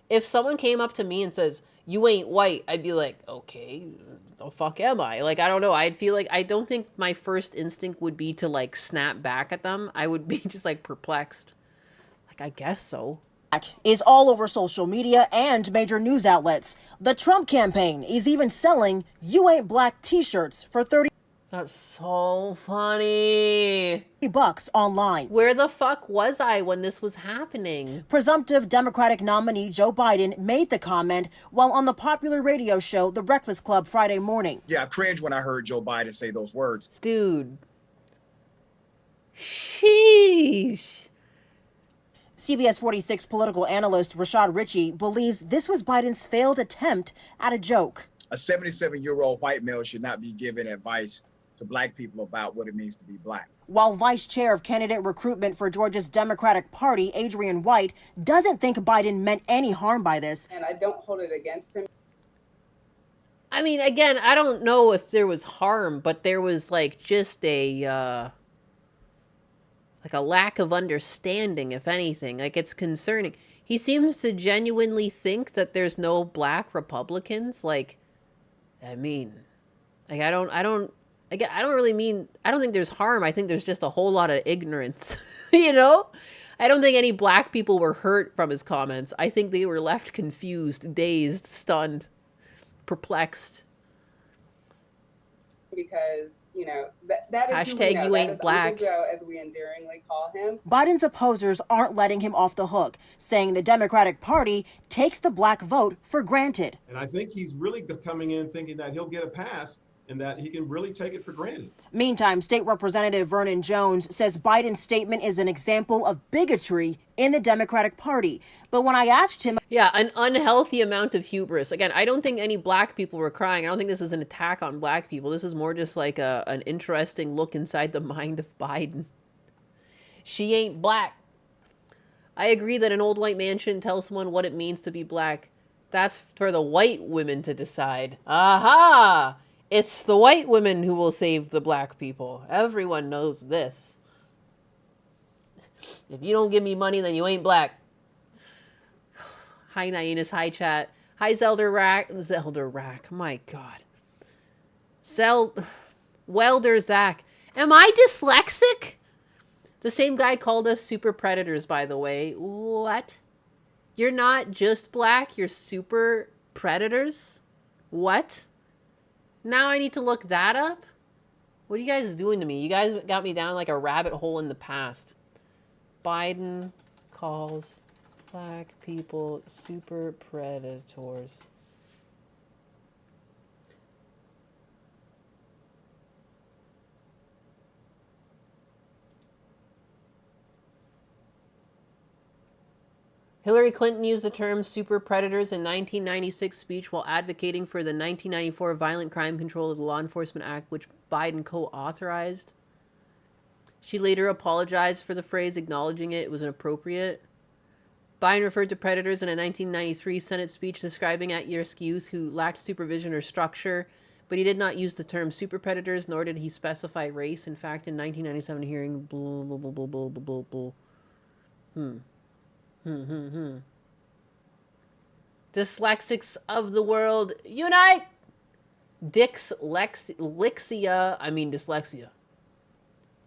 If someone came up to me and says, you ain't white, I'd be like, okay, the fuck am I? Like, I don't know. I'd feel like, I don't think my first instinct would be to like snap back at them. I would be just like perplexed. Like, I guess so. Is all over social media and major news outlets. The Trump campaign is even selling You Ain't Black t-shirts for $30. That's so funny. $30 online. Where the fuck was I when this was happening? Presumptive Democratic nominee Joe Biden made the comment while on the popular radio show The Breakfast Club Friday morning. Yeah, I cringed when I heard Joe Biden say those words. Dude. Sheesh. CBS 46 political analyst Rashad Ritchie believes this was Biden's failed attempt at a joke. A 77-year-old white male should not be giving advice to black people about what it means to be black. While vice chair of candidate recruitment for Georgia's Democratic Party, Adrian White, doesn't think Biden meant any harm by this. And I don't hold it against him. I mean, again, I don't know if there was harm, but there was like just a lack of understanding, if anything. Like, it's concerning. He seems to genuinely think that there's no black Republicans. Like, I mean, like, I don't think there's harm. I think there's just a whole lot of ignorance, you know? I don't think any black people were hurt from his comments. I think they were left confused, dazed, stunned, perplexed. because, you know, that is who we Hashtag know. you That ain't is black. Uncle Joe, as we endearingly call him. Biden's opposers aren't letting him off the hook, saying the Democratic Party takes the black vote for granted. And I think he's really coming in thinking that he'll get a pass and that he can really take it for granted. Meantime, State Representative Vernon Jones says Biden's statement is an example of bigotry in the Democratic Party. But when I asked him... Yeah, an unhealthy amount of hubris. Again, I don't think any black people were crying. I don't think this is an attack on black people. This is more just like an interesting look inside the mind of Biden. She ain't black. I agree that an old white man shouldn't tell someone what it means to be black. That's for the white women to decide. Aha! It's the white women who will save the black people. Everyone knows this. If you don't give me money, then you ain't black. Hi, Nainus. Hi, chat. Hi, Zelda Rack. Zelda Rack. My God. Welder Zach. Am I dyslexic? The same guy called us super predators, by the way. What? You're not just black, you're super predators? What? Now I need to look that up? What are you guys doing to me? You guys got me down like a rabbit hole in the past. Biden calls black people super predators. Hillary Clinton used the term super predators in 1996 speech while advocating for the 1994 Violent Crime Control of the Law Enforcement Act, which Biden co-authorized. She later apologized for the phrase, acknowledging it was inappropriate. Biden referred to predators in a 1993 Senate speech describing at-risk youth who lacked supervision or structure, but he did not use the term super predators, nor did he specify race. In fact, in 1997 hearing, blah, blah, blah, blah, blah, blah, blah. Dyslexics of the world, unite! Dyslexia.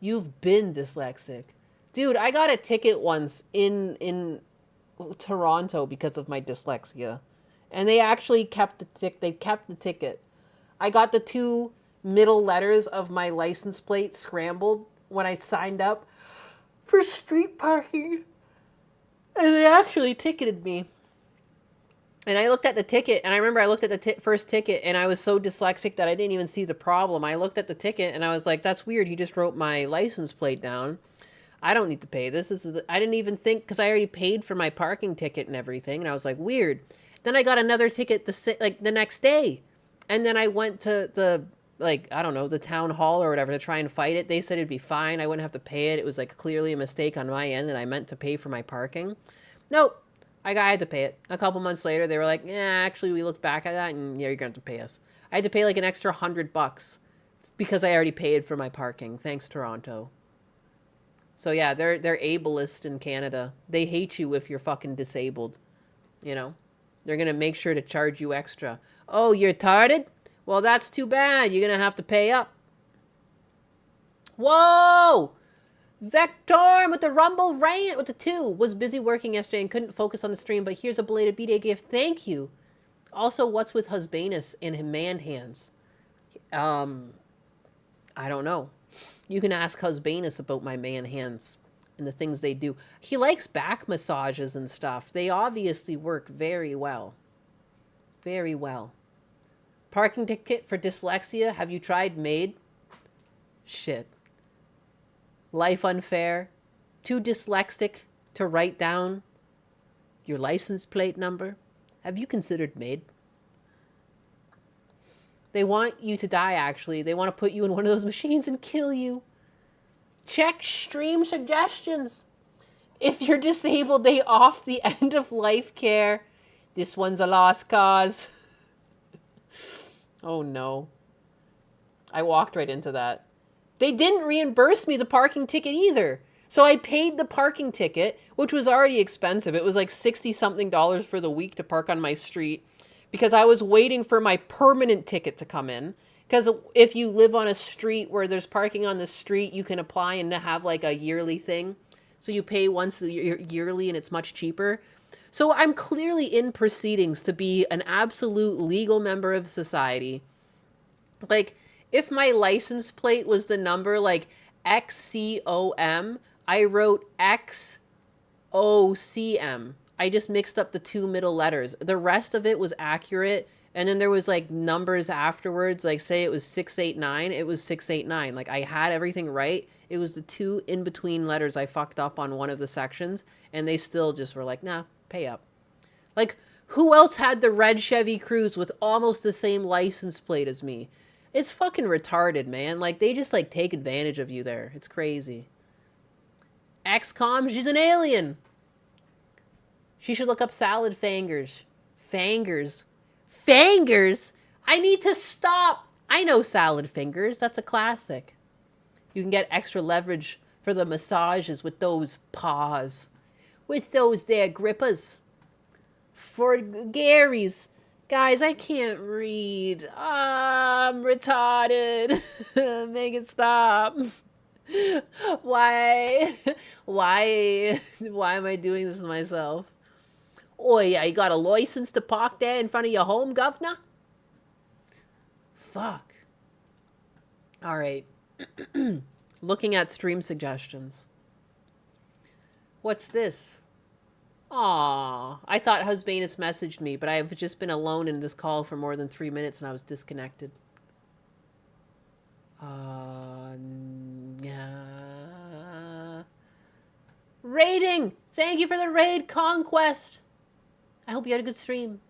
You've been dyslexic. Dude, I got a ticket once in Toronto because of my dyslexia. And they actually kept the ticket. I got the two middle letters of my license plate scrambled when I signed up for street parking. And they actually ticketed me. And I looked at the ticket, and I remember I looked at the first ticket, and I was so dyslexic that I didn't even see the problem. I looked at the ticket, and I was like, that's weird. He just wrote my license plate down. I don't need to pay this. I didn't even think, because I already paid for my parking ticket and everything, and I was like, weird. Then I got another ticket the next day. And then I went to the town hall or whatever to try and fight it. They said it'd be fine. I wouldn't have to pay it. It was like clearly a mistake on my end, and I meant to pay for my parking. Nope. I had to pay it. A couple months later, they were like, yeah, actually, we looked back at that, and yeah, you're going to have to pay us. I had to pay like an extra $100 because I already paid for my parking. Thanks, Toronto. So yeah, they're ableist in Canada. They hate you if you're fucking disabled. You know? They're going to make sure to charge you extra. Oh, you're retarded? Well, that's too bad. You're going to have to pay up. Whoa! Vector with the Rumble rant with the 2 was busy working yesterday and couldn't focus on the stream, but here's a belated B-Day gift. Thank you. Also, what's with Husbanus and his man hands? I don't know. You can ask Husbanus about my man hands and the things they do. He likes back massages and stuff. They obviously work very well. Very well. Parking ticket for dyslexia. Have you tried Maid? Shit. Life unfair. Too dyslexic to write down your license plate number. Have you considered Maid? They want you to die, actually. They want to put you in one of those machines and kill you. Check stream suggestions. If you're disabled, they off the end of life care. This one's a lost cause. Oh no. I walked right into that. They didn't reimburse me the parking ticket either. So I paid the parking ticket, which was already expensive. It was like $60-something for the week to park on my street because I was waiting for my permanent ticket to come in. Because if you live on a street where there's parking on the street, you can apply and have like a yearly thing. So you pay once yearly and it's much cheaper. So I'm clearly in proceedings to be an absolute legal member of society. Like, If my license plate was the number like XCOM, I wrote XOCM. I just mixed up the two middle letters. The rest of it was accurate. And then there was like numbers afterwards, like say it was 689, it was 689. Like I had everything right. It was the two in between letters I fucked up on one of the sections, and they still just were like, nah, pay up. Like, who else had the red Chevy Cruze with almost the same license plate as me? It's fucking retarded, man. Like, they just like take advantage of you there. It's crazy. XCOM, she's an alien. She should look up salad fingers. Fingers. Fingers? I need to stop. I know salad fingers. That's a classic. You can get extra leverage for the massages with those paws. With those there grippers. For Gary's. Guys, I can't read. I'm retarded. Make it stop. Why? Why am I doing this to myself? Oh yeah, you got a license to park there in front of your home, governor? Fuck. All right. Looking at stream suggestions. What's this? Aw, I thought Husbanus messaged me, but I have just been alone in this call for more than 3 minutes and I was disconnected. Yeah. Raiding! Thank you for the raid, Conquest! I hope you had a good stream.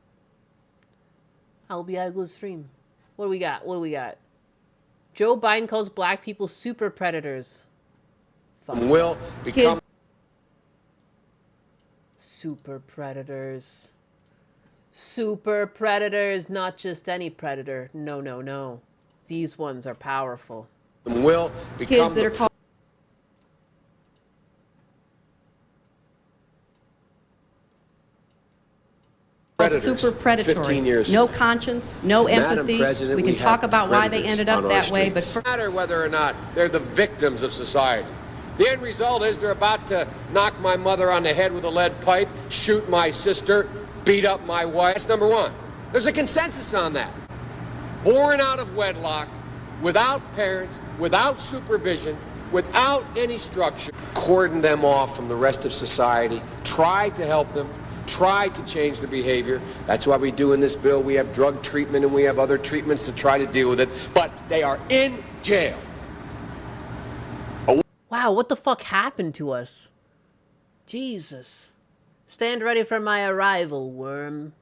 I hope you had a good stream. What do we got? What do we got? Joe Biden calls black people super predators. Fuck. Will become super predators. Super predators, not just any predator. No, no, no. These ones are powerful. Will become Kids that are called super predatory. 15 years No ago. conscience, no Madam empathy. President, We can we talk have about why they predators ended up on our that way, but streets. for Matter whether or not they're the victims of society. The end result is they're about to knock my mother on the head with a lead pipe, shoot my sister, beat up my wife. That's number one. There's a consensus on that. Born out of wedlock, without parents, without supervision, without any structure, cordon them off from the rest of society, try to help them, try to change their behavior. That's why we do in this bill. We have drug treatment and we have other treatments to try to deal with it, but they are in jail. Wow, what the fuck happened to us? Jesus. Stand ready for my arrival, worm.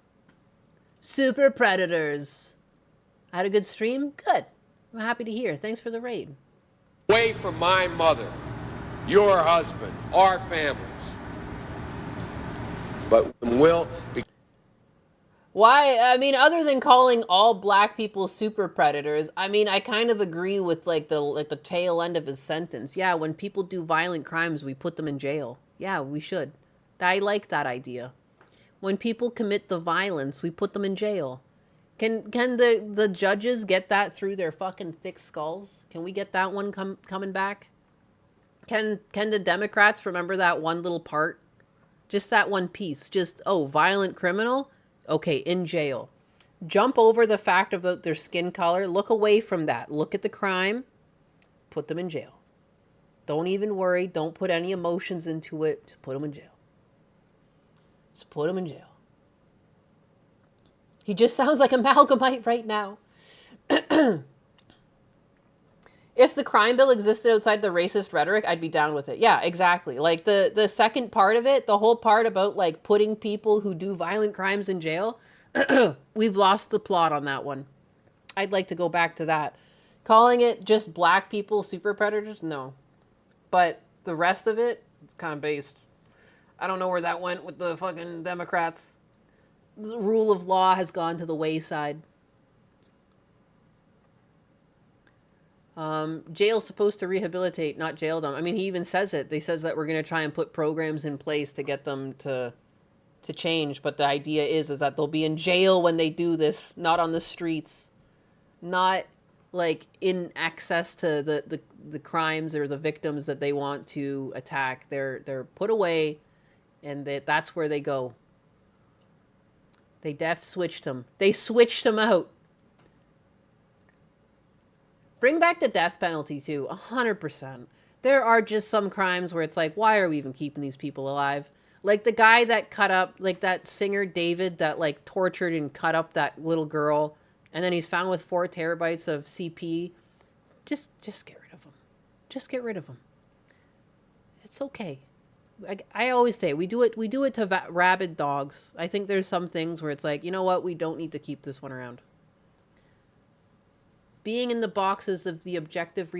Super predators. I had a good stream? Good. I'm happy to hear. Thanks for the raid. Away from my mother, your husband, our families. But will be Why? I mean, other than calling all black people super predators, I mean, I kind of agree with like the tail end of his sentence. Yeah, when people do violent crimes, we put them in jail. Yeah, we should. I like that idea. When people commit the violence, we put them in jail. Can the judges get that through their fucking thick skulls? Can we get that one coming back? Can the Democrats remember that one little part? Just that one piece. Just, oh, violent criminal? Okay, in jail. Jump over the fact of their skin color. Look away from that. Look at the crime. Put them in jail. Don't even worry. Don't put any emotions into it. Just put them in jail. Just put them in jail. He just sounds like a Malcolmite right now. If the crime bill existed outside the racist rhetoric, I'd be down with it. Yeah, exactly. Like the second part of it, the whole part about like putting people who do violent crimes in jail, we've lost the plot on that one. I'd like to go back to that. Calling it just black people super predators, no. But the rest of it, it's kind of based. I don't know where that went with the fucking Democrats. The rule of law has gone to the wayside. Jail's supposed to rehabilitate, not jail them. I mean, he even says it. They says that we're going to try and put programs in place to get them to change. But the idea is that they'll be in jail when they do this, not on the streets, not like in access to the crimes or the victims that they want to attack. They're put away, and that's where they go. They switched them. They switched them out. Bring back the death penalty too, 100%. There are just some crimes where it's like, why are we even keeping these people alive? Like the guy that cut up, like that singer David that like tortured and cut up that little girl, and then he's found with 4 terabytes of CP. Just get rid of him. Just get rid of him. It's okay. I always say we do it to rabid dogs. I think there's some things where it's like, you know what, we don't need to keep this one around. Being in the boxes of the objective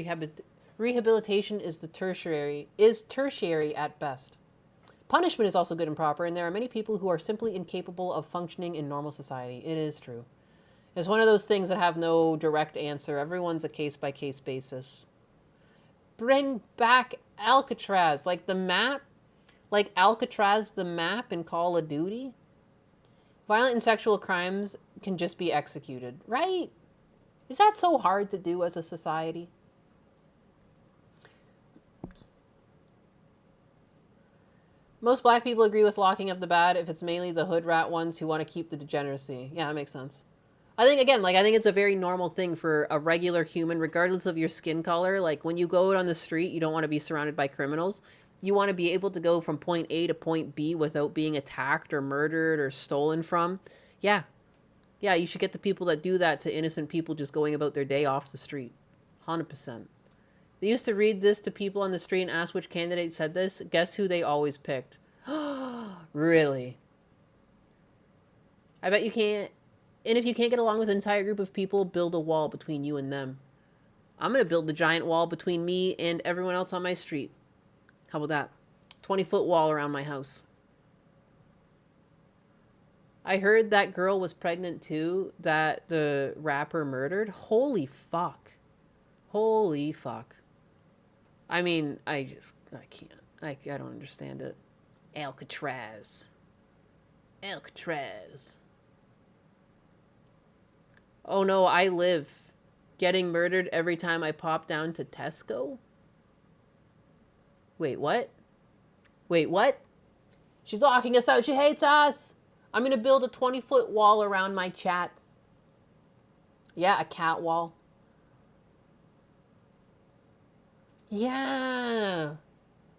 rehabilitation is tertiary at best. Punishment is also good and proper, and there are many people who are simply incapable of functioning in normal society. It is true. It's one of those things that have no direct answer. Everyone's a case-by-case basis. Bring back Alcatraz, like the map, like Alcatraz the map in Call of Duty. Violent and sexual crimes can just be executed, right? Is that so hard to do as a society? Most black people agree with locking up the bad if it's mainly the hood rat ones who want to keep the degeneracy. Yeah, that makes sense. I think, again, like, I think it's a very normal thing for a regular human, regardless of your skin color. Like, when you go out on the street, you don't want to be surrounded by criminals. You want to be able to go from point A to point B without being attacked or murdered or stolen from. Yeah. Yeah, you should get the people that do that to innocent people just going about their day off the street. 100%. They used to read this to people on the street and ask which candidate said this. Guess who they always picked? Really? I bet you can't. And if you can't get along with an entire group of people, build a wall between you and them. I'm going to build the giant wall between me and everyone else on my street. How about that? 20-foot wall around my house. I heard that girl was pregnant too, that the rapper murdered. Holy fuck. Holy fuck. I mean, I can't. I don't understand it. Alcatraz. Alcatraz. Oh no, I live. Getting murdered every time I pop down to Tesco? Wait, what? Wait, what? She's locking us out. She hates us. I'm going to build a 20-foot wall around my chat. Yeah, a cat wall. Yeah.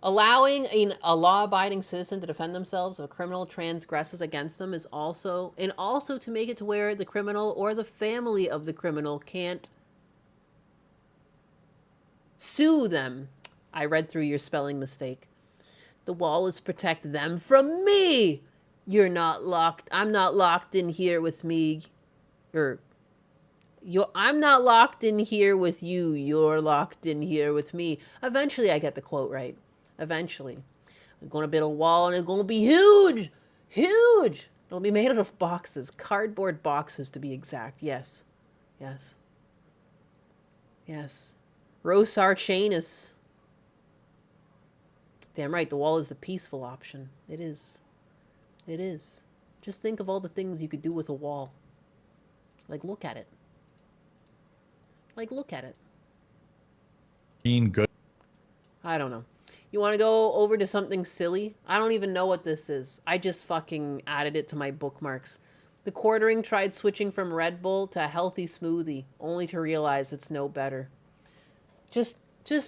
Allowing a law-abiding citizen to defend themselves if a criminal transgresses against them is also, and also to make it to where the criminal or the family of the criminal can't sue them. I read through your spelling mistake. The wall is to protect them from me. You're not locked. I'm not locked in here with me. I'm not locked in here with you. You're locked in here with me. Eventually, I get the quote right. Eventually. I'm going to build a wall and it's going to be huge. Huge. It'll be made out of boxes. Cardboard boxes, to be exact. Yes. Yes. Yes. Rosar Chanus. Damn right, the wall is the peaceful option. It is. It is. Just think of all the things you could do with a wall. Like, look at it. Like, look at it. Being good. I don't know. You want to go over to something silly? I don't even know what this is. I just fucking added it to my bookmarks. The Quartering tried switching from Red Bull to a healthy smoothie, only to realize it's no better. Just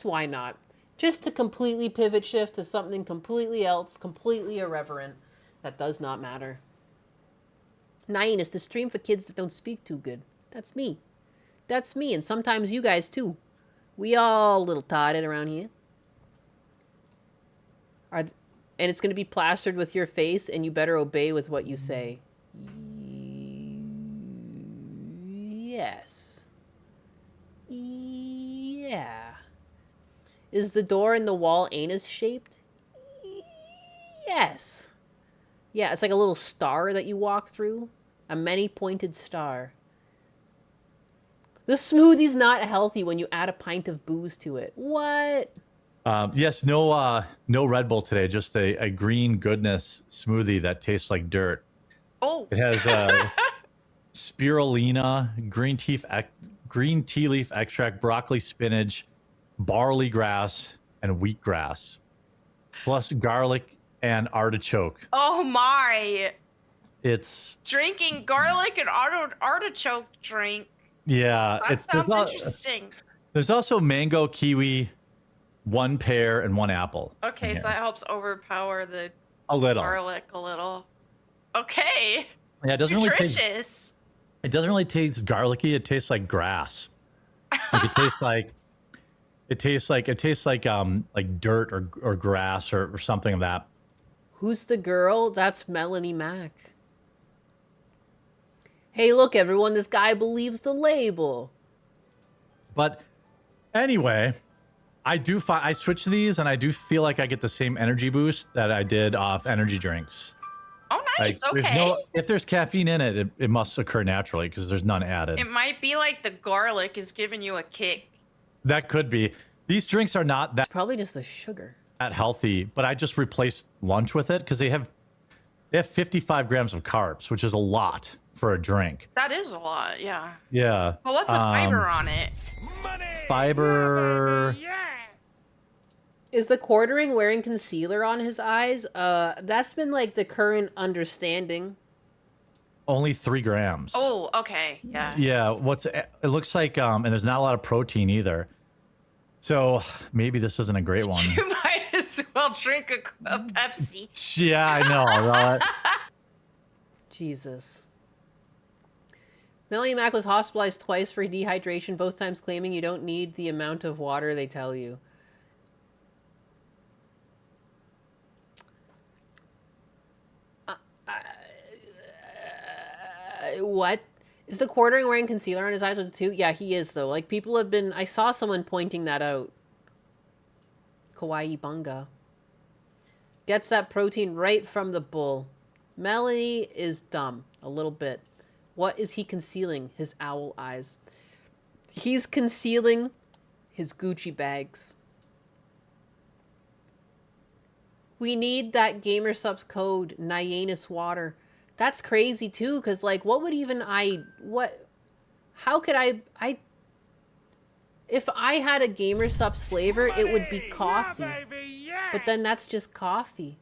why not? Just to completely pivot shift to something completely else, completely irreverent, that does not matter. 9 is to stream for kids that don't speak too good. That's me. That's me, and sometimes you guys too. We all a little totted around here. And it's going to be plastered with your face, and you better obey with what you say. Yes. Yeah. Is the door in the wall anus-shaped? Yes. Yeah, it's like a little star that you walk through. A many-pointed star. The smoothie's not healthy when you add a pint of booze to it. What? Yes, no Red Bull today. Just a green goodness smoothie that tastes like dirt. Oh. It has spirulina, green tea leaf extract, broccoli, spinach, barley grass, and wheatgrass, plus garlic and artichoke. Oh my. It's Drinking garlic and artichoke drink. yeah. That sounds interesting. There's also mango, kiwi, one pear, and one apple. Okay, so that helps overpower the A little. garlic a little. Okay. Yeah, it doesn't really taste. Nutritious. It doesn't really taste garlicky. It tastes like grass. Like it tastes like. It tastes like dirt or grass or something of that. Who's the girl? That's Melanie Mack. Hey, look, everyone, this guy believes the label. But anyway, I switch these and I do feel like I get the same energy boost that I did off energy drinks. Oh, nice. Like, Okay. If there's caffeine in it, it must occur naturally because there's none added. It might be like the garlic is giving you a kick. That could be. These drinks are not that. It's probably just the sugar. That healthy, but I just replaced lunch with it because they have 55 grams of carbs, which is a lot for a drink. That is a lot, yeah. Yeah. But what's the fiber on it? Fiber. Is the quartering wearing concealer on his eyes? That's been like the current understanding. Only 3 grams. Oh, okay, yeah. Yeah. It looks like, and there's not a lot of protein either. So maybe this isn't a great one. You might as well drink a Pepsi. Yeah, I know. Jesus. Melanie Mack was hospitalized twice for dehydration, both times claiming you don't need the amount of water they tell you. What? Is the quartering wearing concealer on his eyes with the two? Yeah, he is, though. Like, people have been... I saw someone pointing that out. Kawaii Bunga. Gets that protein right from the bull. Melanie is dumb. A little bit. What is he concealing? His owl eyes. He's concealing his Gucci bags. We need that GamerSupps code, Nyanus Water. That's crazy too, because like, what would even how could if I had a GamerSupps flavor, it would be coffee. But then that's just coffee.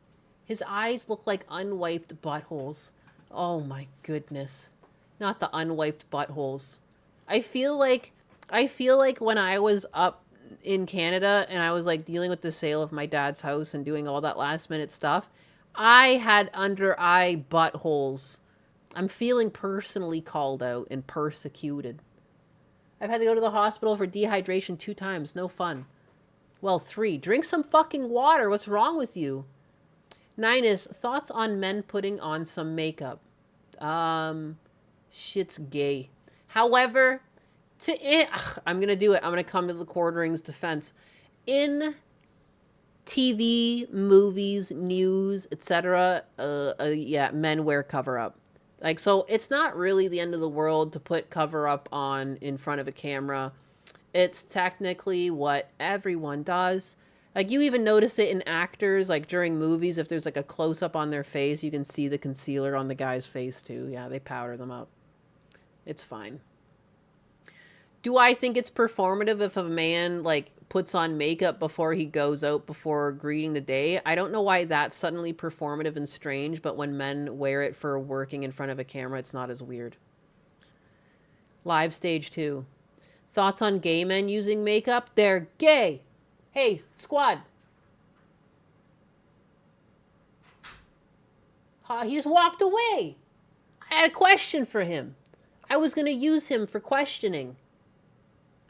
His eyes look like unwiped buttholes. Oh my goodness. Not the unwiped buttholes. I feel like when I was up in Canada and I was like dealing with the sale of my dad's house and doing all that last minute stuff, I had under eye buttholes. I'm feeling personally called out and persecuted. I've had to go to the hospital for dehydration 2 times. No fun. Well, 3. Drink some fucking water. What's wrong with you? 9 is thoughts on men putting on some makeup. Shit's gay. However, I'm going to do it. I'm going to come to the quartering's defense. In TV, movies, news, etc., yeah, men wear cover-up. Like, so it's not really the end of the world to put cover-up on in front of a camera. It's technically what everyone does. Like, you even notice it in actors, like during movies, if there's like a close-up on their face, you can see the concealer on the guy's face too. Yeah, they powder them up. It's fine. Do I think it's performative if a man, like, puts on makeup before he goes out before greeting the day? I don't know why that's suddenly performative and strange, but when men wear it for working in front of a camera, it's not as weird. Live stage 2. Thoughts on gay men using makeup? They're gay. Hey, squad. He just walked away. I had a question for him. I was going to use him for questioning.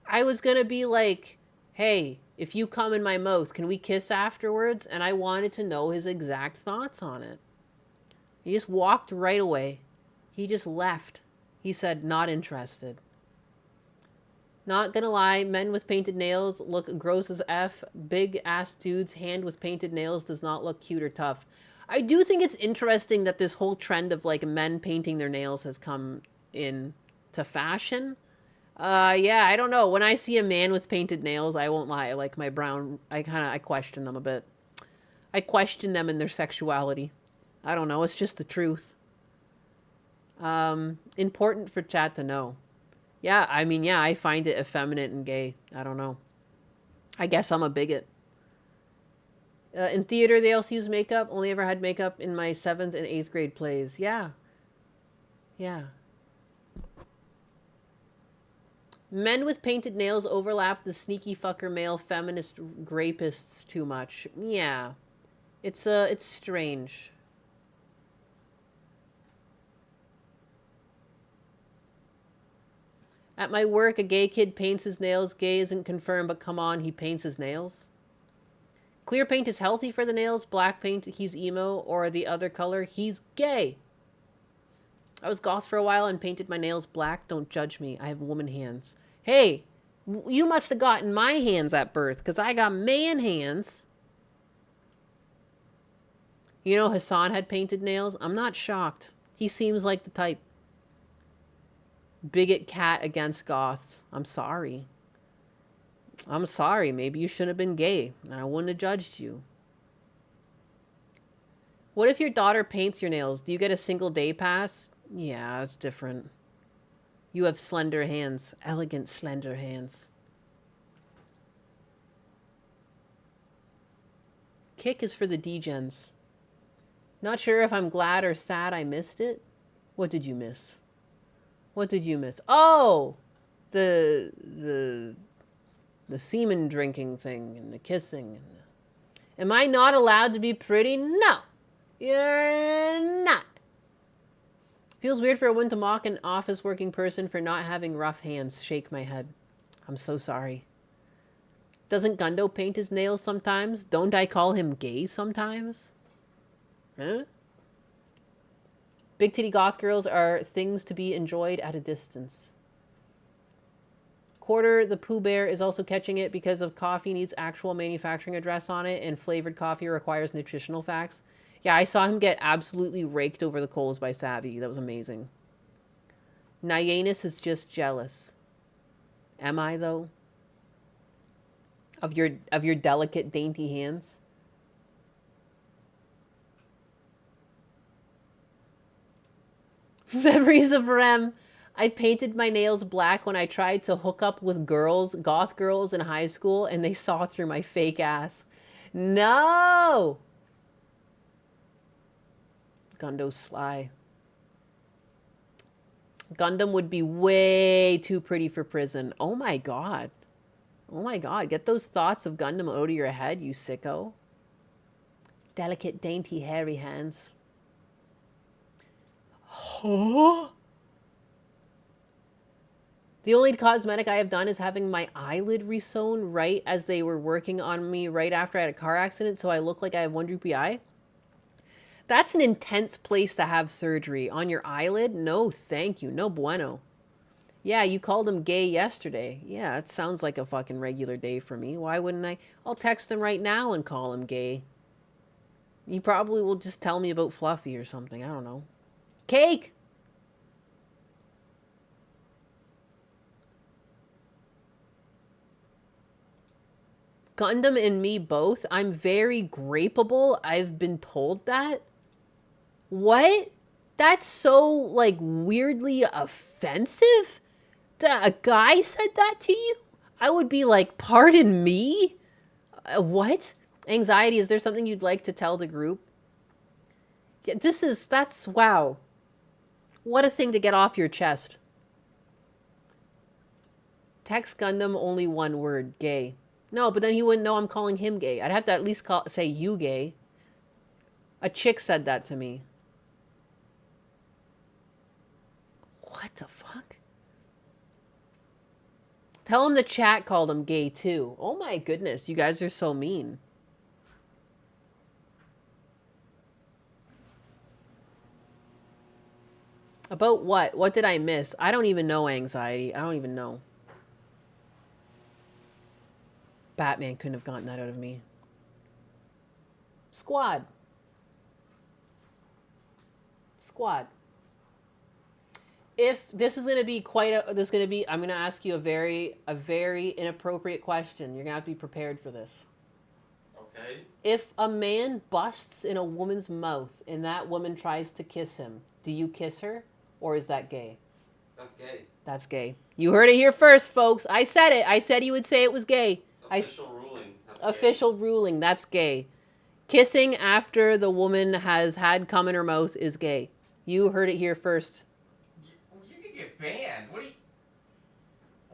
I was going to be like, hey, if you come in my mouth, can we kiss afterwards? And I wanted to know his exact thoughts on it. He just walked right away. He just left. He said, not interested. Not gonna lie, men with painted nails look gross as F. Big ass dude's hand with painted nails does not look cute or tough. I do think it's interesting that this whole trend of like men painting their nails has come in to fashion. Yeah, I don't know. When I see a man with painted nails, I won't lie. Like my brown, I question them a bit. I question them in their sexuality. I don't know. It's just the truth. Important for chat to know. Yeah, I mean, yeah, I find it effeminate and gay. I don't know. I guess I'm a bigot. In theater, they also use makeup. Only ever had makeup in my 7th and 8th grade plays. Yeah. Yeah. Men with painted nails overlap the sneaky fucker male feminist rapists too much. Yeah. It's strange. At my work, a gay kid paints his nails. Gay isn't confirmed, but come on, he paints his nails. Clear paint is healthy for the nails. Black paint, he's emo. Or the other color, he's gay. I was goth for a while and painted my nails black. Don't judge me. I have woman hands. Hey, you must have gotten my hands at birth, because I got man hands. You know Hassan had painted nails? I'm not shocked. He seems like the type. Bigot cat against goths. I'm sorry. I'm sorry. Maybe you shouldn't have been gay, and I wouldn't have judged you. What if your daughter paints your nails? Do you get a single day pass? Yeah, it's different. You have slender hands. Elegant, slender hands. Kick is for the degens. Not sure if I'm glad or sad I missed it. What did you miss? What did you miss? Oh! The semen drinking thing and the kissing. Am I not allowed to be pretty? No! You're not. Feels weird for a woman to mock an office working person for not having rough hands. Shake my head. I'm so sorry. Doesn't Gundo paint his nails sometimes? Don't I call him gay sometimes? Huh? Big titty goth girls are things to be enjoyed at a distance. Quarter the Pooh Bear is also catching it because of coffee needs actual manufacturing address on it and flavored coffee requires nutritional facts. Yeah, I saw him get absolutely raked over the coals by Savvy. That was amazing. Nyanus is just jealous. Am I, though? Of your delicate, dainty hands? Memories of Rem. I painted my nails black when I tried to hook up with girls, goth girls in high school, and they saw through my fake ass. No! Gundo's sly. Gundam would be way too pretty for prison. Oh my god. Oh my god. Get those thoughts of Gundam out of your head, you sicko. Delicate, dainty, hairy hands. Huh? The only cosmetic I have done is having my eyelid resewn right as they were working on me right after I had a car accident, so I look like I have one droopy eye. That's an intense place to have surgery. On your eyelid? No, thank you. No bueno. Yeah, you called him gay yesterday. Yeah, it sounds like a fucking regular day for me. Why wouldn't I? I'll text him right now and call him gay. He probably will just tell me about Fluffy or something. I don't know. Cake! Gundam and me both. I'm very grapeable. I've been told that. What? That's so, like, weirdly offensive? A guy said that to you? I would be like, pardon me? What? Anxiety, is there something you'd like to tell the group? Yeah, that's, wow. What a thing to get off your chest. Text Gundam only one word, gay. No, but then he wouldn't know I'm calling him gay. I'd have to at least say you gay. A chick said that to me. What the fuck? Tell him the chat called him gay too. Oh my goodness, you guys are so mean. About what? What did I miss? I don't even know, Anxiety. I don't even know. Batman couldn't have gotten that out of me. Squad. Squad. If this is going to be I'm going to ask you a very inappropriate question. You're going to have to be prepared for this. Okay. If a man busts in a woman's mouth and that woman tries to kiss him, do you kiss her or is that gay? That's gay. That's gay. You heard it here first, folks. I said it. I said you would say it was gay. Official ruling. That's official ruling. That's gay. Kissing after the woman has had cum in her mouth is gay. You heard it here first. You could get banned.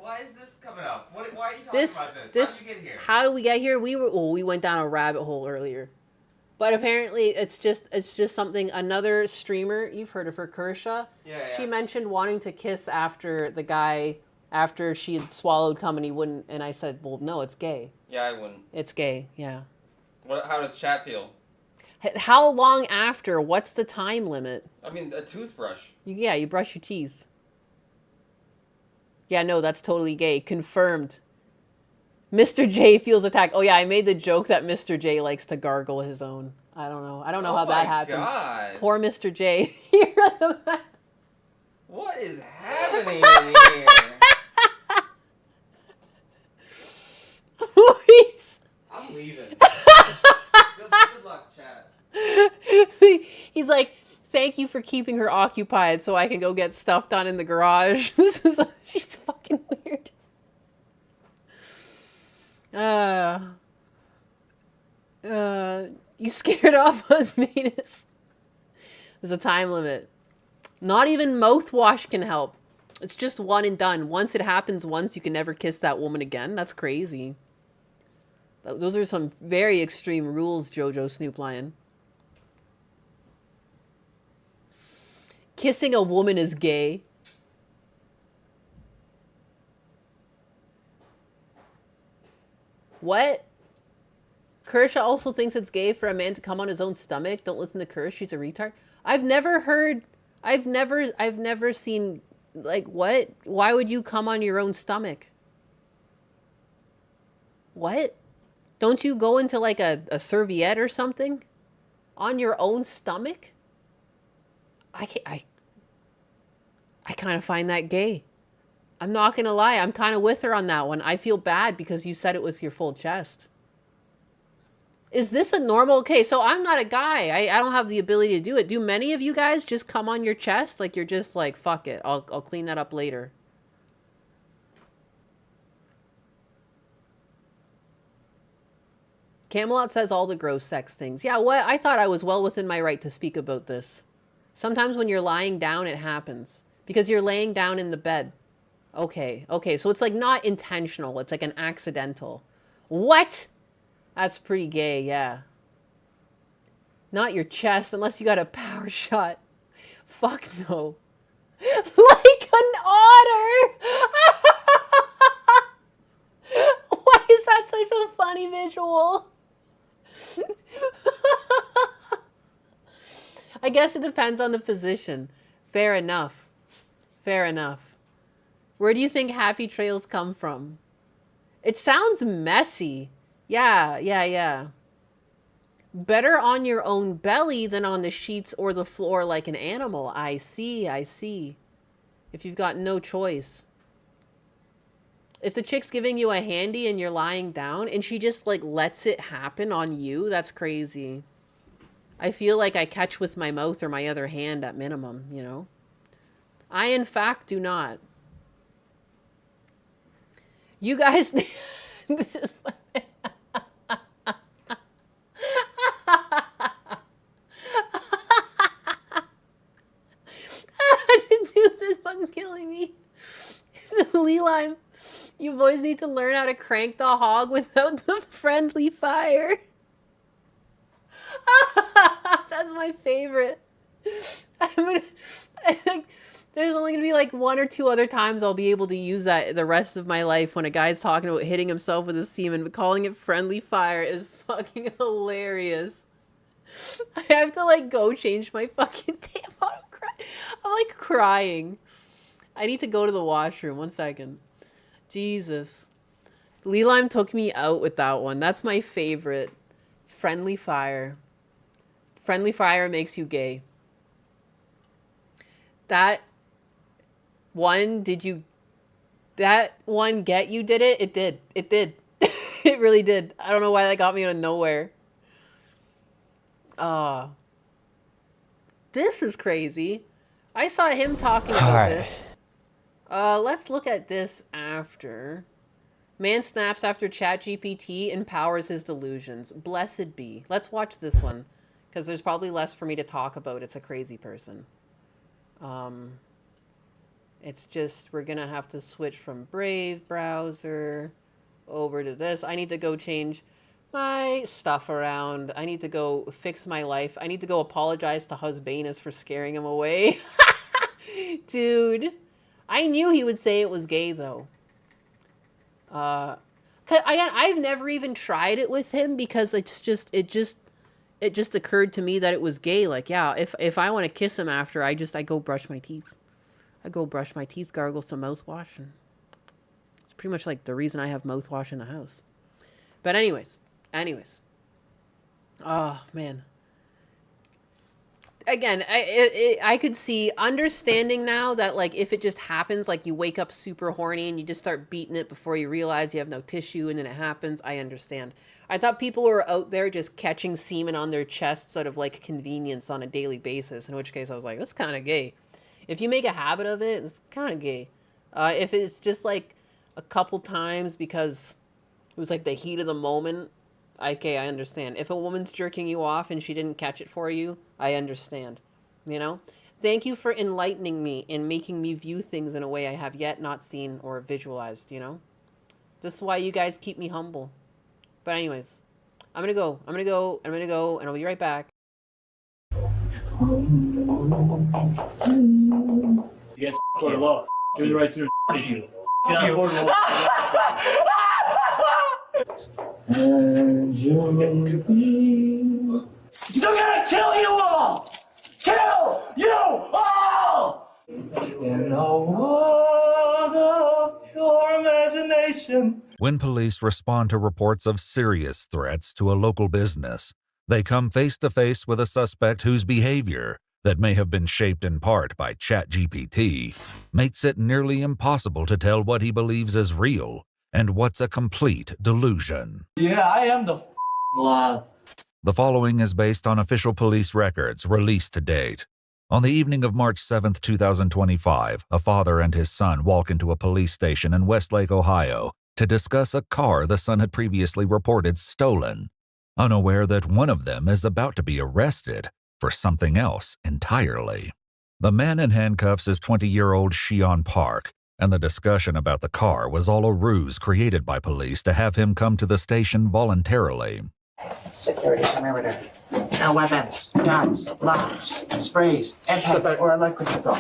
Why is this coming up? Why are you talking This, about this? this, How'd you get here? how did we get here? We went down a rabbit hole earlier. But apparently it's just something, another streamer, you've heard of her, Kershaw. Yeah. She mentioned wanting to kiss after the guy, after she had swallowed cum and he wouldn't, and I said, well, no, it's gay. Yeah, I wouldn't. It's gay, yeah. How does chat feel? How long after? What's the time limit? I mean, a toothbrush. You brush your teeth. Yeah, no, that's totally gay. Confirmed. Mr. J feels attacked. Oh yeah, I made the joke that Mr. J likes to gargle his own. I don't know how that happened. God. Poor Mr. J. What is happening in here? I'm leaving. Good luck, chat. He's like, thank you for keeping her occupied so I can go get stuff done in the garage. She's fucking weird. You scared off us, Manus. There's a time limit. Not even mouthwash can help. It's just one and done. Once it happens once, you can never kiss that woman again. That's crazy. Those are some very extreme rules, Jojo Snoop Lion. Kissing a woman is gay. What? Kershaw also thinks it's gay for a man to come on his own stomach. Don't listen to Kersh, she's a retard. I've never seen, like, what? Why would you come on your own stomach? What? Don't you go into like a serviette or something? On your own stomach? I kind of find that gay. I'm not going to lie. I'm kind of with her on that one. I feel bad because you said it with your full chest. Is this a normal... Okay, so I'm not a guy. I don't have the ability to do it. Do many of you guys just come on your chest? Like, you're just like, fuck it. I'll clean that up later. Camelot says all the gross sex things. Yeah, what? I thought I was well within my right to speak about this. Sometimes when you're lying down, it happens. Because you're laying down in the bed. Okay, so it's like not intentional. It's like an accidental. What? That's pretty gay, yeah. Not your chest, unless you got a power shot. Fuck no. Like an otter! Why is that such a funny visual? I guess it depends on the position. Fair enough. Fair enough. Where do you think happy trails come from? It sounds messy. Yeah. Better on your own belly than on the sheets or the floor like an animal. I see. If you've got no choice. If the chick's giving you a handy and you're lying down and she just like lets it happen on you, that's crazy. I feel like I catch with my mouth or my other hand at minimum, you know? I, in fact, do not. You guys... Dude, this fucking killing me. Lee Lime, you boys need to learn how to crank the hog without the friendly fire. That's my favorite. I think there's only gonna be like one or two other times I'll be able to use that the rest of my life when a guy's talking about hitting himself with a semen, but calling it friendly fire is fucking hilarious. I have to like go change my fucking tampon. I'm like crying. I need to go to the washroom. 1 second. Jesus. Lee Lime took me out with that one. That's my favorite. Friendly fire. Friendly fire makes you gay. That one get you, did it? It did. It did. It really did. I don't know why that got me out of nowhere. This is crazy. I saw him talking about this. Let's look at this after. Man snaps after ChatGPT and powers his delusions. Blessed be. Let's watch this one. Because there's probably less for me to talk about. It's a crazy person. It's just we're going to have to switch from Brave browser over to this. I need to go change my stuff around. I need to go fix my life. I need to go apologize to Husbanus for scaring him away. Dude, I knew he would say it was gay though. I've never even tried it with him because it just occurred to me that it was gay. Like, yeah, if I want to kiss him after, I go brush my teeth. I go brush my teeth, gargle some mouthwash, and it's pretty much like the reason I have mouthwash in the house. But anyways. Oh, man. Again, I could see understanding now that, like, if it just happens, like, you wake up super horny and you just start beating it before you realize you have no tissue and then it happens, I understand. I thought people were out there just catching semen on their chests out of, like, convenience on a daily basis, in which case I was like, that's kind of gay. If you make a habit of it, it's kind of gay. If it's just, like, a couple times because it was, like, the heat of the moment, okay, I understand. If a woman's jerking you off and she didn't catch it for you, I understand. You know? Thank you for enlightening me and making me view things in a way I have yet not seen or visualized, you know? This is why you guys keep me humble. But anyways, I'm gonna go, and I'll be right back. You get for the law. You're the right to you. Get out for the law. And you're gonna kill you all! Kill you all! In a world of pure imagination. When police respond to reports of serious threats to a local business, they come face to face with a suspect whose behavior, that may have been shaped in part by ChatGPT, makes it nearly impossible to tell what he believes is real and what's a complete delusion. Yeah, I am the law. The following is based on official police records released to date. On the evening of March 7, 2025, a father and his son walk into a police station in Westlake, Ohio, to discuss a car the son had previously reported stolen, unaware that one of them is about to be arrested for something else entirely. The man in handcuffs is 20-year-old Shion Park, and the discussion about the car was all a ruse created by police to have him come to the station voluntarily. Security perimeter. No weapons, guns, bombs, sprays, impact, or electrical.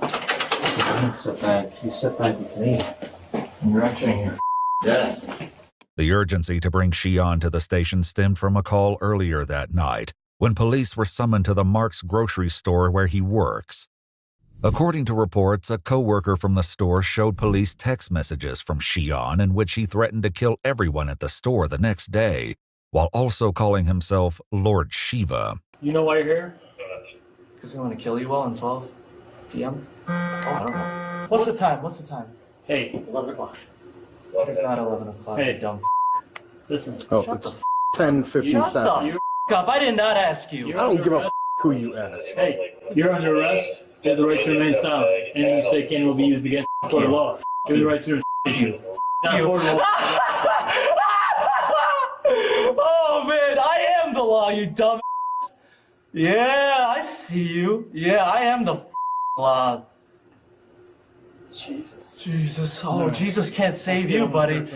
Don't sit back. You sit back with me. You're entering your death. The urgency to bring Shion to the station stemmed from a call earlier that night, when police were summoned to the Mark's grocery store where he works. According to reports, a co-worker from the store showed police text messages from Shion in which he threatened to kill everyone at the store the next day, while also calling himself Lord Shiva. You know why you're here? Because I want to kill you all in 12 p.m.? Oh, I don't know. What's the time? Hey. 11 o'clock. It's not 11 o'clock, Hey. you dumb Listen. Oh, it's 10:57. Shut the up. I did not ask you. I don't give a who you asked. Hey, you're under arrest. You have the right to remain silent. Anything you say can will be used against you. For the law. You have the right to you. Not for the law. Oh man, I am the law, you dumb. Yeah, I see you. Yeah, I am the law. Jesus. Oh, Jesus can't save you, buddy.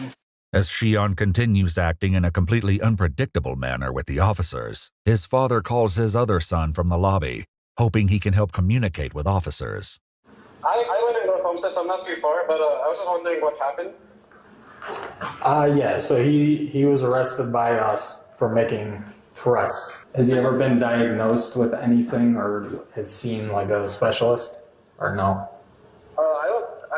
As Shion continues acting in a completely unpredictable manner with the officers, his father calls his other son from the lobby, hoping he can help communicate with officers. I live in North Homestead, so I'm not too far, but I was just wondering what happened. Yeah, so he was arrested by us for making threats. Has he ever been diagnosed with anything or has seen like a specialist or no?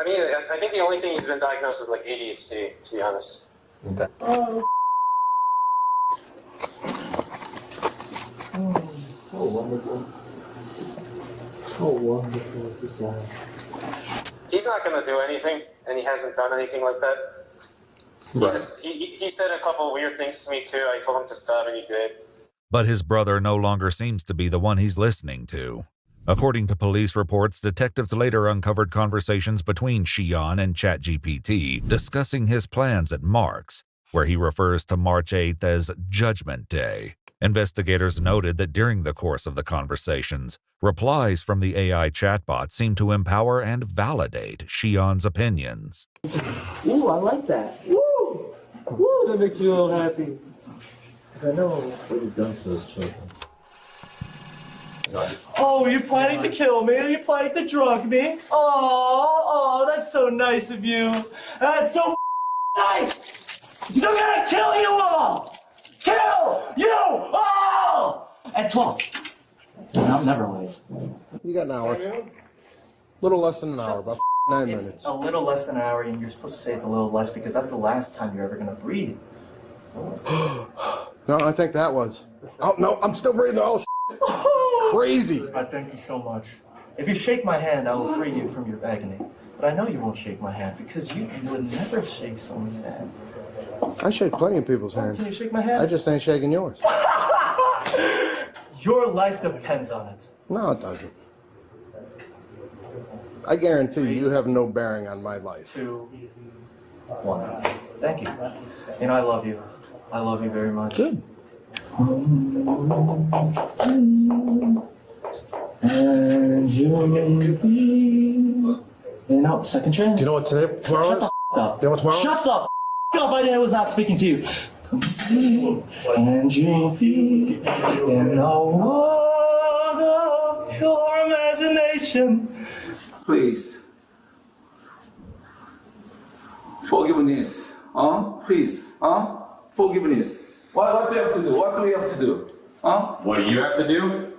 I think the only thing he's been diagnosed with like ADHD, to be honest. Okay. Oh, wonderful. Oh, wonderful is this life. he's not going to do anything, and he hasn't done anything like that. He said a couple weird things to me too. I told him to stop, and he did. But his brother no longer seems to be the one he's listening to. According to police reports, detectives later uncovered conversations between Shion and ChatGPT discussing his plans at Mark's, where he refers to March 8th as Judgment Day. Investigators noted that during the course of the conversations, replies from the AI chatbot seemed to empower and validate Xi'an's opinions. Ooh, I like that. Woo! Woo, that makes me a little happy. Because I know what you've done for those children. Oh, you're planning to kill me? Are you planning to drug me? Oh, that's so nice of you. That's so nice! I'm gonna kill you all! Kill you all! At 12. I'm never late. You got an hour. Little less than an hour, about 9 minutes. A little less than an hour, and you're supposed to say it's a little less because that's the last time you're ever gonna breathe. No, I think that was. Oh, no, I'm still breathing. Oh, crazy. I thank you so much. If you shake my hand, I will free you from your agony. But I know you won't shake my hand because you would never shake someone's hand. I shake plenty of people's hands. Can you shake my hand? I just ain't shaking yours. Your life depends on it. No, it doesn't. I guarantee you have no bearing on my life. 2, 1. Thank you. You know, I love you. I love you very much. Good. And you'll be... second chance. Do you know what today? Tomorrow is? Shut the up. Do you know what tomorrow is? Shut the up! I was not speaking to you. And you'll be in a world of pure imagination. Please. Forgiveness. Please. Forgiveness. What do you have to do? What do we have to do? What do you have to do?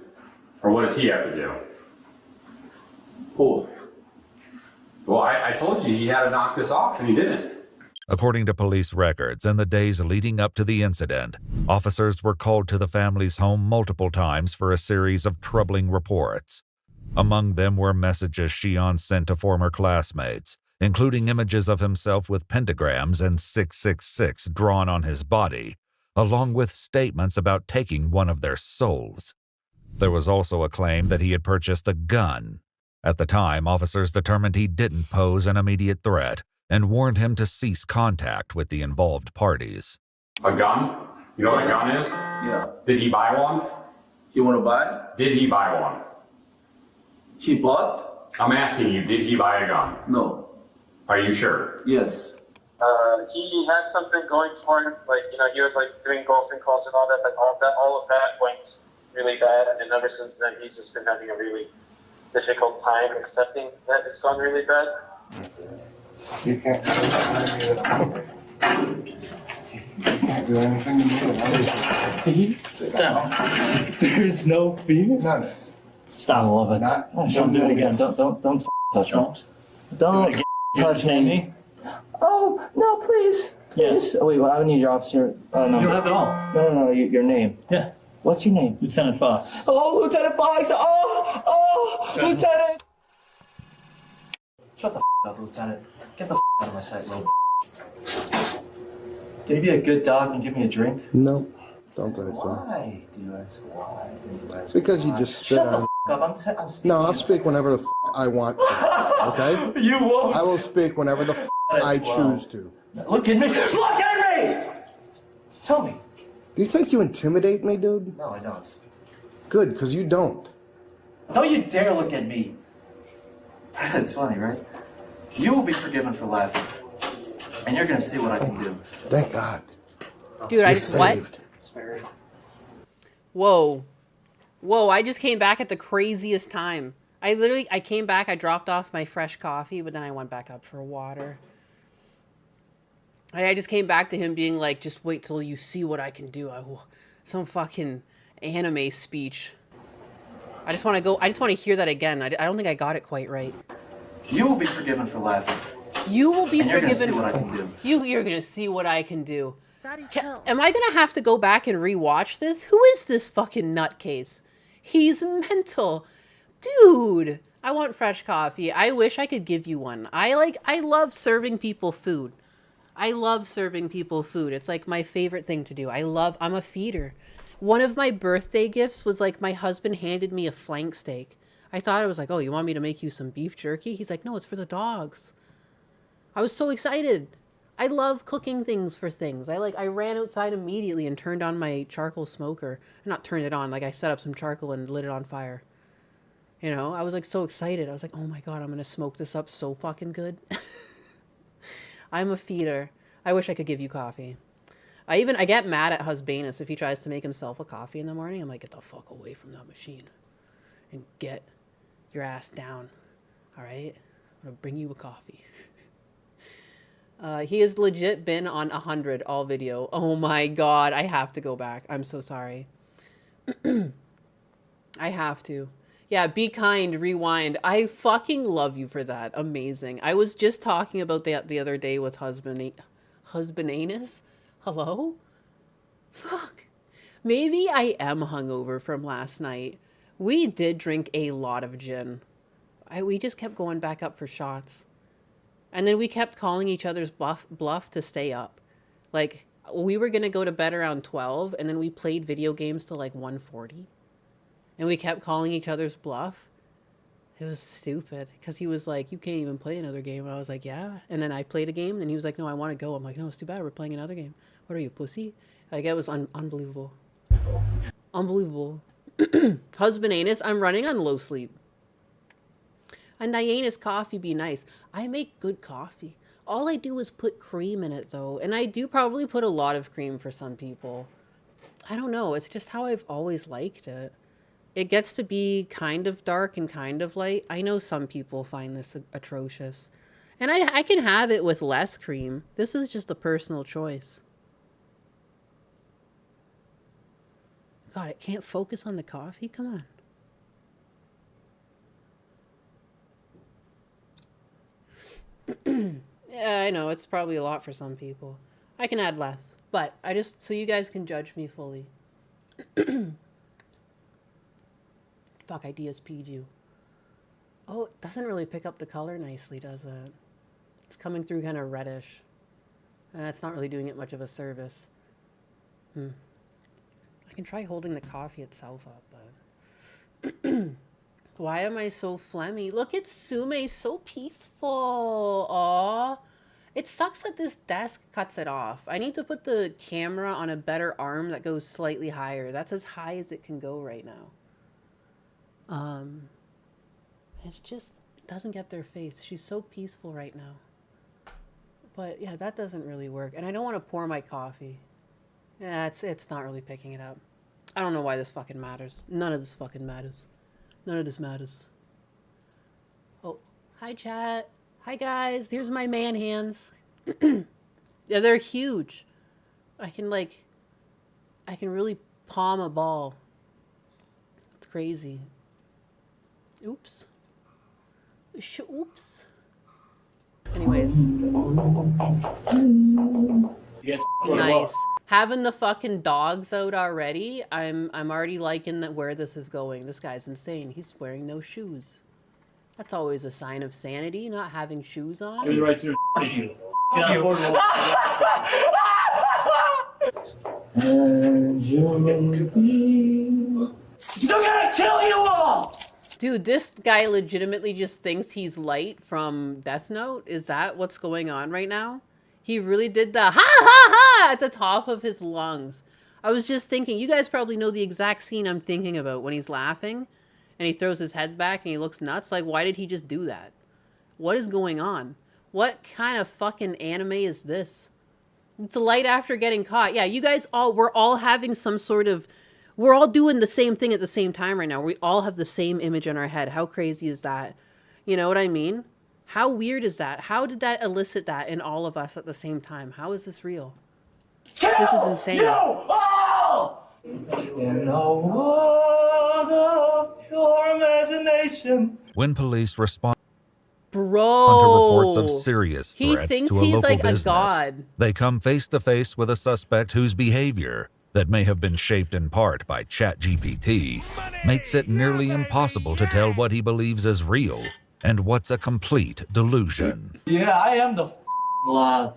Or what does he have to do? Both. Well, I told you he had to knock this off, and he didn't. According to police records, in the days leading up to the incident, officers were called to the family's home multiple times for a series of troubling reports. Among them were messages Xi'an sent to former classmates, including images of himself with pentagrams and 666 drawn on his body, along with statements about taking one of their souls. There was also a claim that he had purchased a gun. At the time, officers determined he didn't pose an immediate threat and warned him to cease contact with the involved parties. A gun? You know what a gun is? Yeah. Did he buy one? You want to buy? Did he buy one? He bought? I'm asking you, did he buy a gun? No. Are you sure? Yes. He had something going for him, he was doing golfing calls and all that, but all of that went really bad, and ever since then he's just been having a really difficult time accepting that it's gone really bad. You can't do anything to me. Sit down. There's no fear. None. Stop, love it. Don't do it again. Don't touch me. Don't touch me. Oh no, please. Yes. Oh, wait, well, I need your officer. No. You don't have it all. No. Your name. Yeah. What's your name? Lieutenant Fox. Oh, Lieutenant Fox. Oh, Lieutenant. Shut the up, Lieutenant. Get the out of my sight, little. Can you be a good dog and give me a drink? No, don't think so. Why do you ask why? It's because you just spit Shut on. the up. I'm speaking. No, I'll speak whenever the I want to. Okay? You won't. I will speak whenever the I choose to. Look at me. Look at me. Tell me. Do you think you intimidate me, dude? No, I don't. Good, because you don't. Don't you dare look at me. It's funny, right? You will be forgiven for laughing. And you're going to see what I can do. Thank God. Dude, I just, what? Spared. Whoa, I just came back at the craziest time. I came back, I dropped off my fresh coffee, but then I went back up for water. I just came back to him being like, just wait till you see what I can do. Some fucking anime speech. I just want to hear that again. I don't think I got it quite right. You will be forgiven for laughing. You will be and forgiven. You're going to see what I can do. You're going to see what I can do. Daddy, chill. Am I going to have to go back and rewatch this? Who is this fucking nutcase? He's mental. Dude, I want fresh coffee. I wish I could give you one. I love serving people food. It's like my favorite thing to do. I'm a feeder. One of my birthday gifts was my husband handed me a flank steak. I thought it was oh, you want me to make you some beef jerky? He's like, no, it's for the dogs. I was so excited. I love cooking things for things. I ran outside immediately and turned on my charcoal smoker. Not turned it on, like I set up some charcoal and lit it on fire. You know, I was like so excited. I was like, oh my God, I'm going to smoke this up so fucking good. I'm a feeder. I wish I could give you coffee. I get mad at Husbanus if he tries to make himself a coffee in the morning. I'm like, get the fuck away from that machine and get your ass down. All right? I'm going to bring you a coffee. He has legit been on 100 all video. Oh my God, I have to go back. I'm so sorry. I have to. Yeah, be kind, rewind. I fucking love you for that. Amazing. I was just talking about that the other day with Husbandanus. Hello? Fuck. Maybe I am hungover from last night. We did drink a lot of gin. We just kept going back up for shots. And then we kept calling each other's bluff to stay up. Like, we were going to go to bed around 12, and then we played video games till like 1:40. And we kept calling each other's bluff. It was stupid, because he was like, you can't even play another game. And I was like, yeah. And then I played a game, and he was like, no, I want to go. I'm like, no, it's too bad. We're playing another game. What are you, pussy? Like, it was unbelievable. Unbelievable. Husbandanus, I'm running on low sleep. And Diana's coffee be nice. I make good coffee. All I do is put cream in it, though. And I do probably put a lot of cream for some people. I don't know. It's just how I've always liked it. It gets to be kind of dark and kind of light. I know some people find this atrocious. And I can have it with less cream. This is just a personal choice. God, it can't focus on the coffee? Come on. Yeah, I know. It's probably a lot for some people. I can add less. But I just, so you guys can judge me fully. Fuck, I DSP'd you. Oh, it doesn't really pick up the color nicely, does it? It's coming through kind of reddish. It's not really doing it much of a service. I can try holding the coffee itself up, but... Why am I so phlegmy? Look at Sume, so peaceful. Aw. It sucks that this desk cuts it off. I need to put the camera on a better arm that goes slightly higher. That's as high as it can go right now. It's just, it doesn't get their face. She's so peaceful right now. But yeah, that doesn't really work. And I don't want to pour my coffee. Yeah, it's not really picking it up. I don't know why this fucking matters. None of this fucking matters. None of this matters. Oh, hi chat. Hi guys. Here's my man hands. Yeah, they're huge. I can really palm a ball. It's crazy. Oops. Oops. Anyways. Nice. Having the fucking dogs out already, I'm already liking where this is going. This guy's insane. He's wearing no shoes. That's always a sign of sanity, not having shoes on. You're the right to you. They're gonna kill you all! Dude, this guy legitimately just thinks he's Light from Death Note. Is that what's going on right now? He really did the ha ha ha at the top of his lungs. I was just thinking, you guys probably know the exact scene I'm thinking about when he's laughing and he throws his head back and he looks nuts. Like, why did he just do that? What is going on? What kind of fucking anime is this? It's Light after getting caught. Yeah, you guys we're all having some sort of, we're all doing the same thing at the same time right now. We all have the same image in our head. How crazy is that? You know what I mean? How weird is that? How did that elicit that in all of us at the same time? How is this real? This is insane. You all! In a world of pure imagination. When police respond to reports of serious threats to a local like business, a god. they come face to face with a suspect whose behavior, that may have been shaped in part by ChatGPT, makes it nearly impossible to tell what he believes is real and what's a complete delusion. Yeah, I am the law.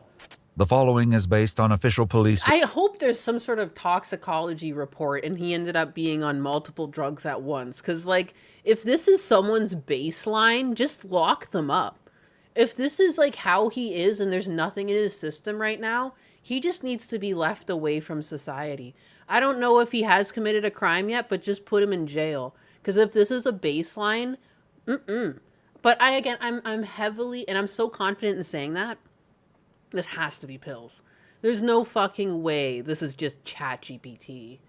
The following is based on official police. I hope there's some sort of toxicology report and he ended up being on multiple drugs at once. Because, like, if this is someone's baseline, just lock them up. If this is like how he is and there's nothing in his system right now, he just needs to be left away from society. I don't know if he has committed a crime yet, but just put him in jail. Because if this is a baseline, But I'm heavily, and I'm so confident in saying that, this has to be pills. There's no fucking way this is just ChatGPT.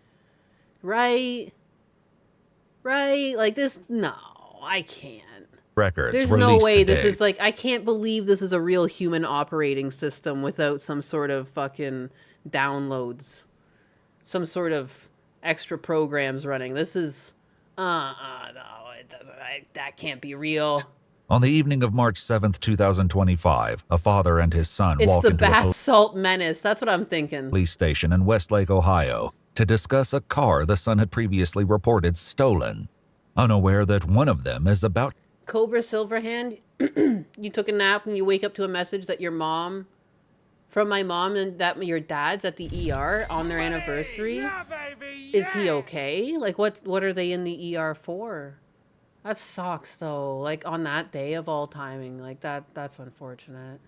Right? Right? Like this, no, I can't. Records There's no released way this today. is like, I can't believe this is a real human operating system without some sort of fucking downloads. Some sort of extra programs running. This is, no, it doesn't, that can't be real. On the evening of March 7th, 2025, a father and his son It's walk the into a bath salt menace. That's what I'm thinking. police station in Westlake, Ohio, to discuss a car the son had previously reported stolen, unaware that one of them is about Cobra Silverhand, you took a nap and you wake up to a message that your mom, from my mom, and that your dad's at the ER on their anniversary. Is he okay? Like, what are they in the ER for? That sucks, though. Like, on that day of all timing. Like, that's unfortunate.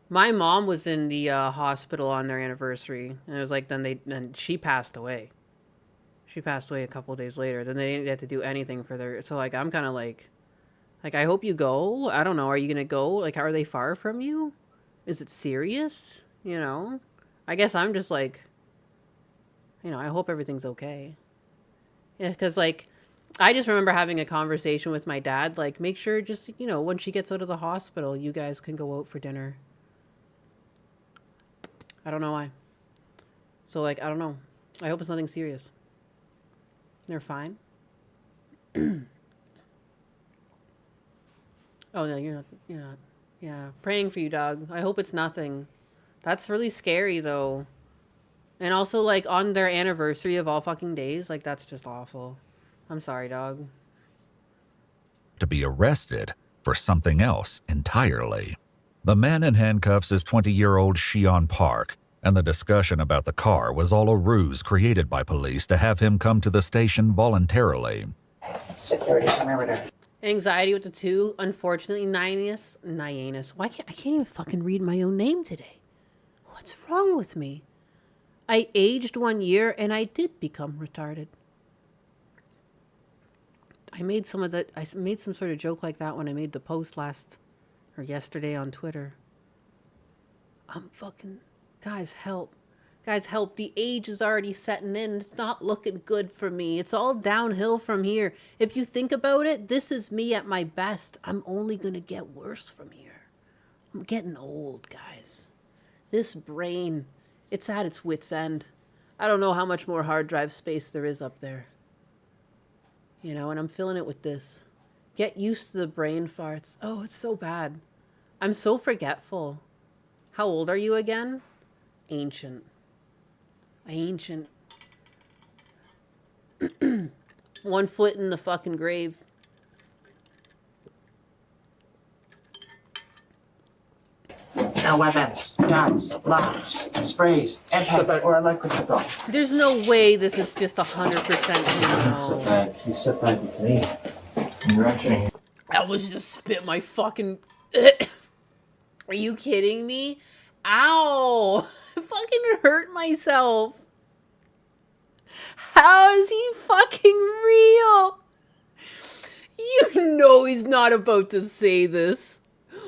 My mom was in the hospital on their anniversary. And it was like, then she passed away. She passed away a couple of days later. Then they didn't get to do anything for their... So, like, I'm kind of like, I hope you go. I don't know. Are you going to go? Like, are they far from you? Is it serious? You know? I guess I'm just like... You know, I hope everything's okay. Yeah, because, like, I just remember having a conversation with my dad. Like, make sure just, you know, when she gets out of the hospital, you guys can go out for dinner. I don't know why. So, like, I don't know. I hope it's nothing serious. They're fine. Oh, no, you're not. Yeah, praying for you, dog. I hope it's nothing. That's really scary, though. And also, like, on their anniversary of all fucking days, like, that's just awful. I'm sorry, dog. to be arrested for something else entirely. The man in handcuffs is 20-year-old Shion Park, and the discussion about the car was all a ruse created by police to have him come to the station voluntarily. Security, come over there. Anxiety with the two. Unfortunately, Nyanus. I can't even fucking read my own name today. What's wrong with me? I aged 1 year and I did become retarded. I made some sort of joke like that when I made the post yesterday on Twitter. I'm fucking, guys, help. Guys, help. The age is already setting in. It's not looking good for me. It's all downhill from here. If you think about it, this is me at my best. I'm only going to get worse from here. I'm getting old, guys. This brain, it's at its wit's end. I don't know how much more hard drive space there is up there. You know, and I'm filling it with this. Get used to the brain farts. Oh, it's so bad. I'm so forgetful. How old are you again? Ancient. Ancient. 1 foot in the fucking grave. No weapons, guns, bombs, sprays, and or electric gun. There's no way this is just 100% Step back. You step back with me. You're entering. I was just spit my fucking... Are you kidding me? Ow! I fucking hurt myself. How is he fucking real? You know he's not about to say this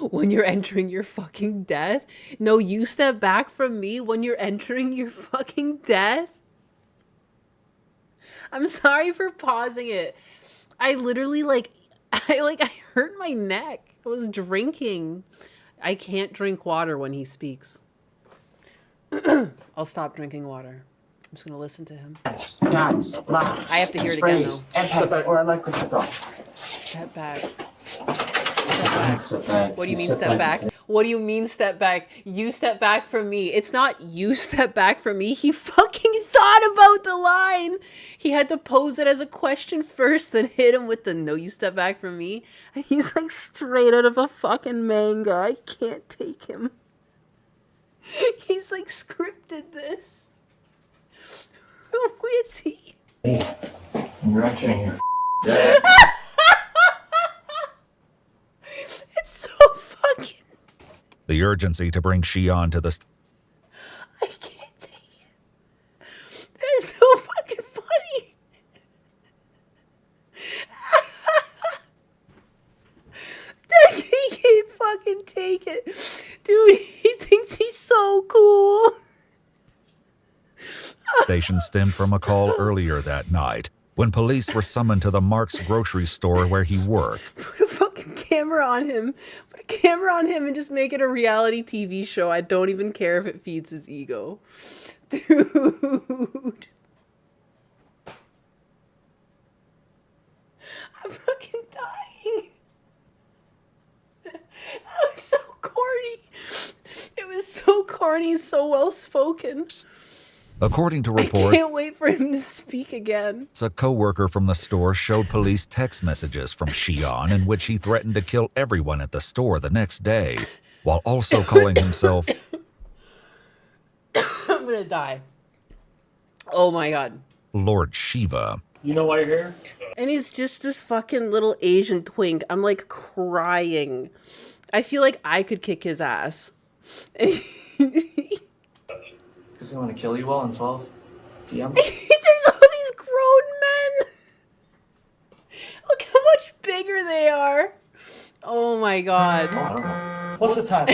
when you're entering your fucking death. No, you step back from me when you're entering your fucking death. I'm sorry for pausing it. I literally I hurt my neck. I was drinking. I can't drink water when he speaks. I'll stop drinking water. I'm just gonna listen to him. Guns, bombs, I have to hear it again sprays, though. and or electric gun. Step back. Step back. What do you mean step back? What do you mean step back? You step back from me. It's not you step back from me. He fucking thought about the line. He had to pose it as a question first and hit him with the no, you step back from me. And he's like straight out of a fucking manga. I can't take him. He's like scripted this. Who is he? Congratulations. It's so fucking. The urgency to bring Xi'an to the I can't take it. It's so fucking funny. He can't fucking take it. Dude, he thinks he's so cool. station stemmed from a call earlier that night when police were summoned to the Mark's grocery store where he worked. Put a fucking camera on him. Put a camera on him and just make it a reality TV show. I don't even care if it feeds his ego. Dude. I'm fucking dying. That was so corny. It was so corny, so well spoken. According to I reports, can't wait for him to speak again. a co-worker from the store showed police text messages from Xi'an in which he threatened to kill everyone at the store the next day, while also calling himself I'm gonna die. Oh my god. Lord Shiva. You know why you're here? And he's just this fucking little Asian twink. I'm like crying. I feel like I could kick his ass. Does he want to kill you all in 12 p.m.? There's all these grown men. Look how much bigger they are. Oh my god. Oh, I don't know. What's the time?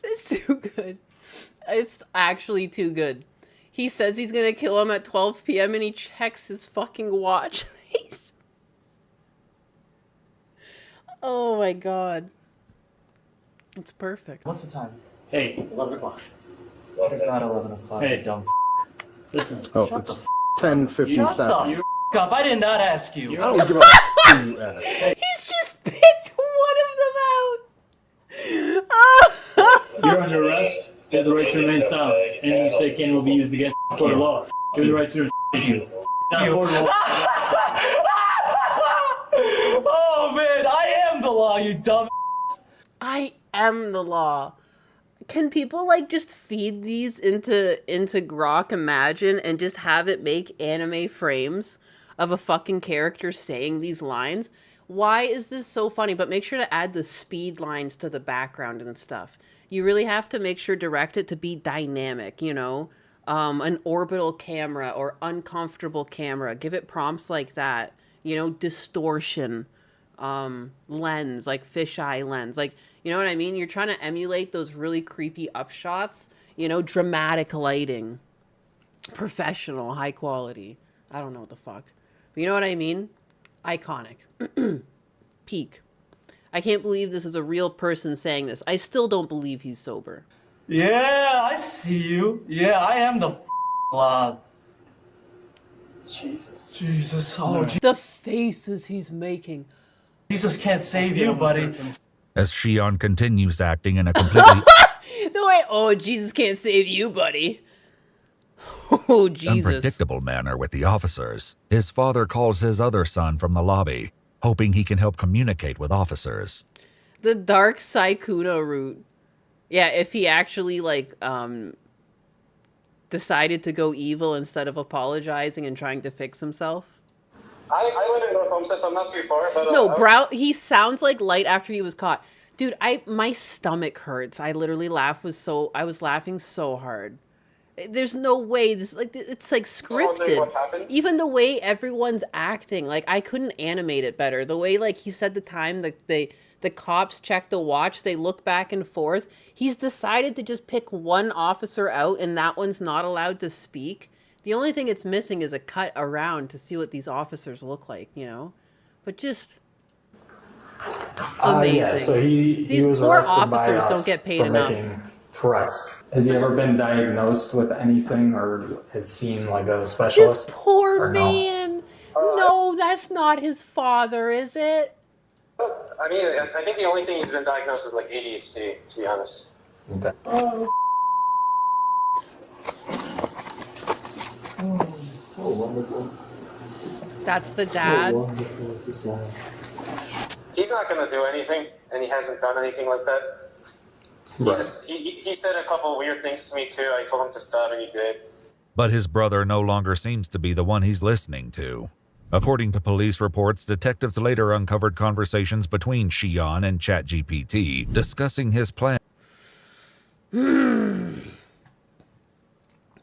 It's too good. It's actually too good. He says he's gonna kill him at 12 p.m. and he checks his fucking watch. Oh my god. It's perfect. What's the time? Hey. 11 o'clock. It's not 11 o'clock. Hey. You dumb. Listen. Oh, Shut it's the 10:57. Shut the up. I did not ask you. I don't give a who you ask. He's just picked one of them out. You're under arrest. You have the right to remain silent. Anything you say can will be used against the court of law. You have the right to you. Not affordable. Oh man, I am the law, you dumb. I am the law. Can people like just feed these into Grok Imagine and just have it make anime frames of a fucking character saying these lines? Why is this so funny? But make sure to add the speed lines to the background and stuff. You really have to make sure direct it to be dynamic, you know? An orbital camera or uncomfortable camera. Give it prompts like that. You know, distortion, lens, like fisheye lens. Like, you know what I mean? You're trying to emulate those really creepy upshots. You know, dramatic lighting. Professional, high quality. I don't know what the fuck. But you know what I mean? Iconic. Peak. I can't believe this is a real person saying this. I still don't believe he's sober. Yeah, I see you. Yeah, I am the law. Jesus. Oh, The faces he's making. Jesus can't save you, buddy. As Xi'an continues acting in a completely The way, oh, Jesus can't save you, buddy. Oh, Jesus. unpredictable manner with the officers, his father calls his other son from the lobby, hoping he can help communicate with officers. The dark Sykkuno route. Yeah, if he actually, like, decided to go evil instead of apologizing and trying to fix himself. I live in North Homestead, so I'm not too far. But No, he sounds like Light after he was caught. Dude, my stomach hurts. I literally I was laughing so hard. There's no way this, like, it's like scripted. What happened? Even the way everyone's acting, like, I couldn't animate it better. The way, like, he said the time the cops check the watch, they look back and forth. He's decided to just pick one officer out, and that one's not allowed to speak. The only thing it's missing is a cut around to see what these officers look like, you know? But just amazing. Yeah, so he These was poor arrested officers by us don't get paid for enough. making threats. Has he ever been diagnosed with anything or has seen like a specialist? This poor or no? man. No, that's not his father, is it? I mean, I think the only thing he's been diagnosed with like ADHD, to be honest. Okay. Oh. Oh, wonderful. That's the dad. So wonderful. It's the He's not going to do anything, and he hasn't done anything like that. Right. He said a couple weird things to me too. I told him to stop, and he did. but his brother no longer seems to be the one he's listening to. According to police reports, detectives later uncovered conversations between Xi'an and ChatGPT discussing his plan.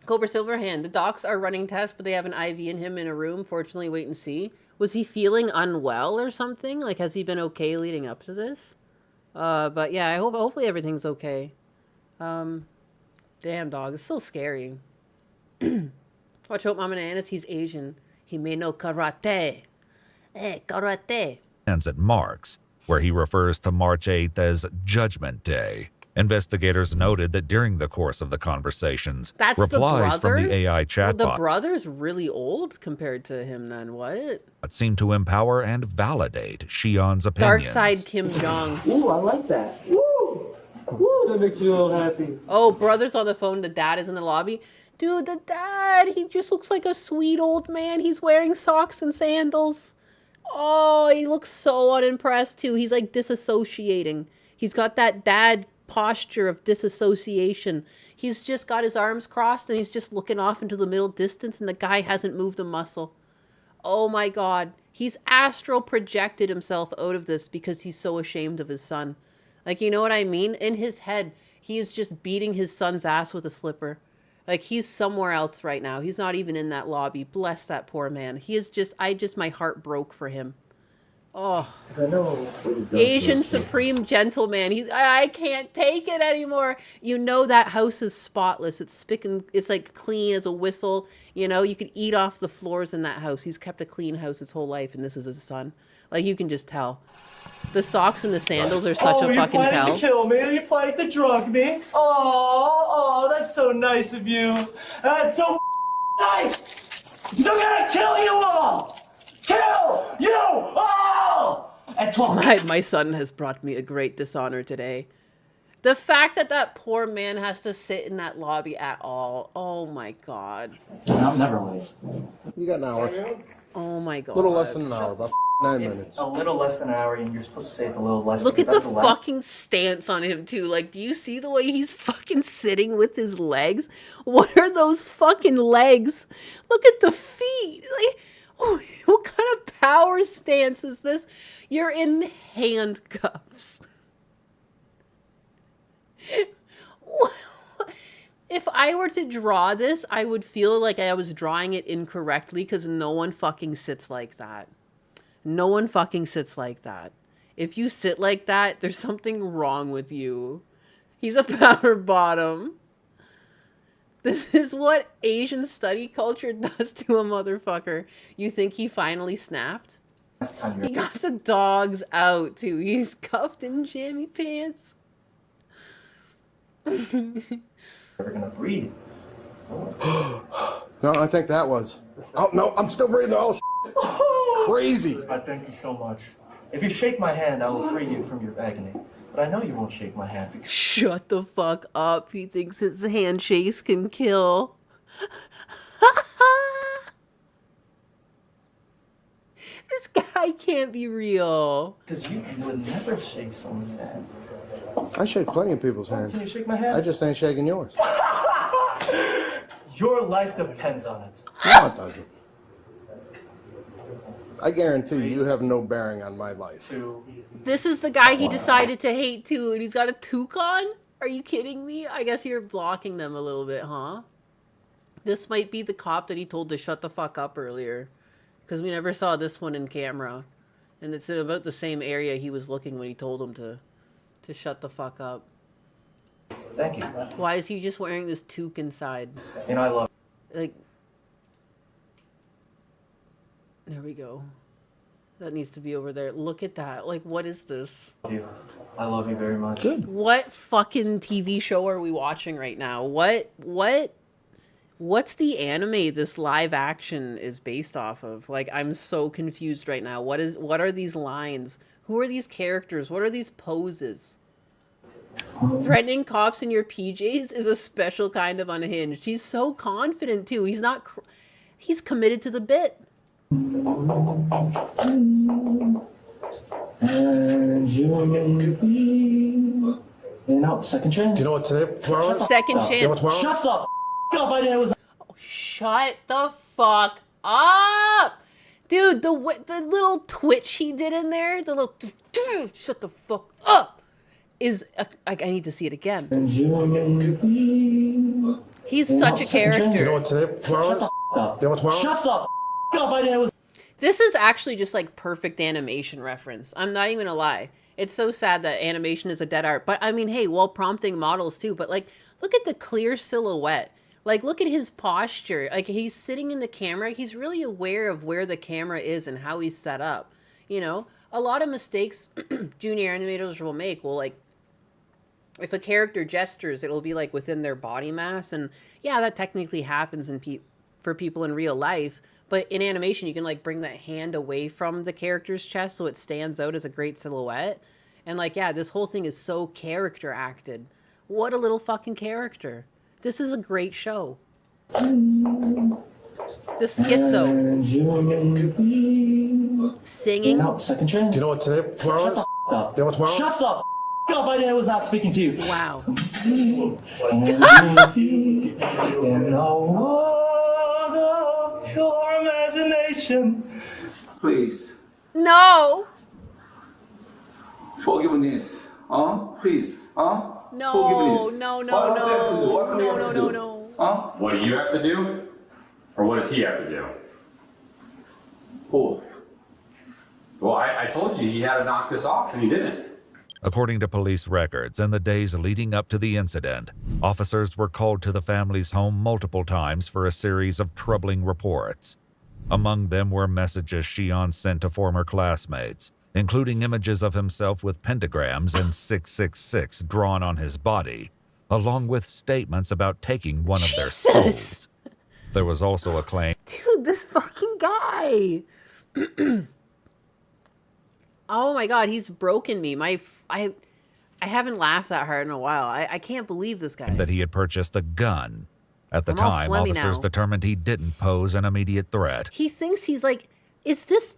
Cobra Silverhand, the docs are running tests, but they have an IV in him in a room. Fortunately, wait and see. Was he feeling unwell or something? Like, has he been okay leading up to this? But yeah, hopefully everything's okay. Damn, dog, it's still scary. Watch out, Mama Nanas, he's Asian. He may know karate. Karate. Ends at Mark's, where he refers to March 8th as Judgment Day. Investigators noted that during the course of the conversations, That's replies the from brother? the AI Well, chatbot the brother's really old compared to him then, what? seemed to empower and validate Xi'an's Dark opinions. side Kim Jong. Ooh, I like that. Woo! Woo, that makes me a little happy. Oh, brother's on the phone, the dad is in the lobby. Dude, the dad, he just looks like a sweet old man. He's wearing socks and sandals. Oh, he looks so unimpressed too. He's like disassociating. He's got that dad posture of disassociation. He's just got his arms crossed and he's just looking off into the middle distance and the guy hasn't moved a muscle. Oh my God. He's astral projected himself out of this because he's so ashamed of his son. Like, you know what I mean? In his head, he is just beating his son's ass with a slipper. Like, he's somewhere else right now. He's not even in that lobby. Bless that poor man. He is just, my heart broke for him. Oh. I know Asian supreme gentleman. I can't take it anymore. You know that house is spotless. It's it's like clean as a whistle. You know, you could eat off the floors in that house. He's kept a clean house his whole life, and this is his son. Like, you can just tell. The socks and the sandals are such a fucking you tell. planning to kill me? You planning to drug me? Oh, that's so nice of you. That's so nice. I'm gonna kill you all. Kill you all. At 12. My son has brought me a great dishonor today. The fact that that poor man has to sit in that lobby at all. Oh my God. I'm never late. You got an hour. Oh my God. A little less than an hour, about 9 minutes. A little less than an hour, and you're supposed to say it's a little less. Look at the because that's fucking stance on him too. Like, do you see the way he's fucking sitting with his legs? What are those fucking legs? Look at the feet. Like, oh, what kind of power stance is this? You're in handcuffs. If I were to draw this, I would feel like I was drawing it incorrectly because no one fucking sits like that. No one fucking sits like that. If you sit like that, there's something wrong with you. He's a power bottom. This is what Asian study culture does to a motherfucker. You think he finally snapped? He got the dogs out too. He's cuffed in jammy pants. We're gonna breathe. No, I think that was. Oh, no, I'm still breathing. Oh, crazy. I thank you so much. If you shake my hand, I will free you from your agony. But I know you won't shake my hand because... Shut the fuck up. He thinks his handshakes can kill. This guy can't be real. Because you would never shake someone's hand. I shake plenty of people's hands. Can you shake my hand? I just ain't shaking yours. Your life depends on it. No, it doesn't. I guarantee you have no bearing on my life. This is the guy he decided to hate too, and he's got a toque on? Are you kidding me? I guess you're blocking them a little bit, huh? This might be the cop that he told to shut the fuck up earlier. Because we never saw this one in camera. And it's in about the same area he was looking when he told him to shut the fuck up. Thank you. Why is he just wearing this toque inside? You know, I love... Like... There we go. That needs to be over there. Look at that. Like, what is this? I love you very much. Good. What fucking TV show are we watching right now? What's the anime this live action is based off of? Like, I'm so confused right now. What are these lines? Who are these characters? What are these poses? Threatening cops in your PJs is a special kind of unhinged. He's so confident too. He's not he's committed to the bit. And you know, second chance. Do you know what tomorrow is? Second chance. You know what tomorrow is? Shut the f*** up! I didn't. It was. Oh, shit. shut the fuck up. Dude, the little twitch he did in there, the little shut the fuck up, is I need to see it again. He's such a character. Do you know what today? Tomorrow is? Do you know what tomorrow is? Shut the up. I didn't was This is actually just like perfect animation reference. I'm not even gonna lie. It's so sad that animation is a dead art. But I mean, hey, while prompting models too. But like, look at the clear silhouette. Like, look at his posture. Like, he's sitting in the camera. He's really aware of where the camera is and how he's set up. You know, a lot of mistakes junior animators will make will like, if a character gestures, it'll be like within their body mass. And yeah, that technically happens for people in real life. But in animation, you can like bring that hand away from the character's chest so it stands out as a great silhouette. And like, yeah, this whole thing is so character acted. What a little fucking character. This is a great show. The schizo. Singing. No, second chance. Do you know what today? Tomorrow is? Do you know what tomorrow is? Shut the up. I was not speaking to you. Wow. In a world of pure imagination. Please. No. Forgiveness. Please. No, Forgiveness. no, no, What do I have to do? no. What do we No, have no, to no, do? no. What do you have to do? Or what does he have to do? Both. Well, I told you he had to knock this off, and he didn't. According to police records, in the days leading up to the incident, officers were called to the family's home multiple times for a series of troubling reports. Among them were messages Shion sent to former classmates, including images of himself with pentagrams and 666 drawn on his body, along with statements about taking one of their souls. There was also a claim. Dude, this fucking guy. Oh my god, he's broken me. I haven't laughed that hard in a while. I can't believe this guy. That he had purchased a gun. At the I'm all time, phlegmy officers now. determined he didn't pose an immediate threat. He thinks he's like, is this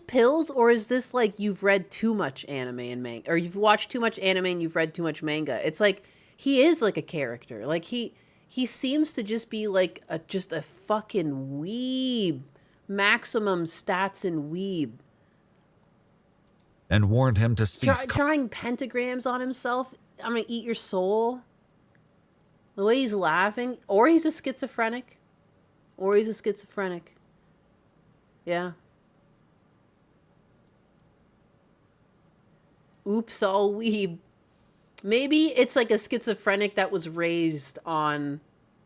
pills, or is this like you've read too much anime and manga, or you've watched too much anime and you've read too much manga? It's like he is like a character. Like he seems to just be like just a fucking weeb, maximum stats and weeb. And warned him to cease. Drawing pentagrams on himself. I'm gonna eat your soul. The way he's laughing, or he's a schizophrenic, Yeah. Oops, all weeb. Maybe it's like a schizophrenic that was raised on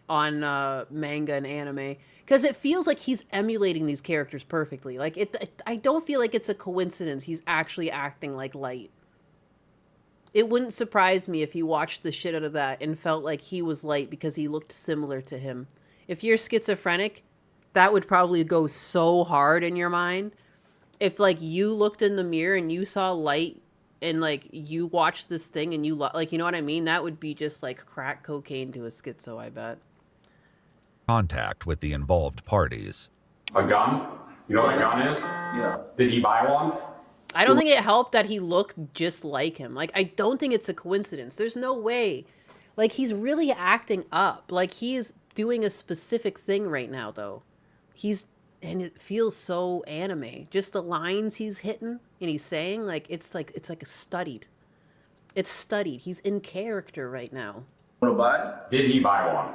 manga and anime, because it feels like he's emulating these characters perfectly. Like I don't feel like it's a coincidence he's actually acting like Light. It wouldn't surprise me if you watched the shit out of that and felt like he was Light because he looked similar to him. If you're schizophrenic, that would probably go so hard in your mind. If like you looked in the mirror and you saw Light and like you watched this thing and you like, you know what I mean? That would be just like crack cocaine to a schizo, I bet. Contact with the involved parties. A gun? You know what a gun is? Yeah. Did he buy one? I don't think it helped that he looked just like him. Like, I don't think it's a coincidence. There's no way. Like, he's really acting up. Like, he is doing a specific thing right now, though. And it feels so anime. Just the lines he's hitting and he's saying, like, it's like a studied. It's studied. He's in character right now. Want to buy? Did he buy one?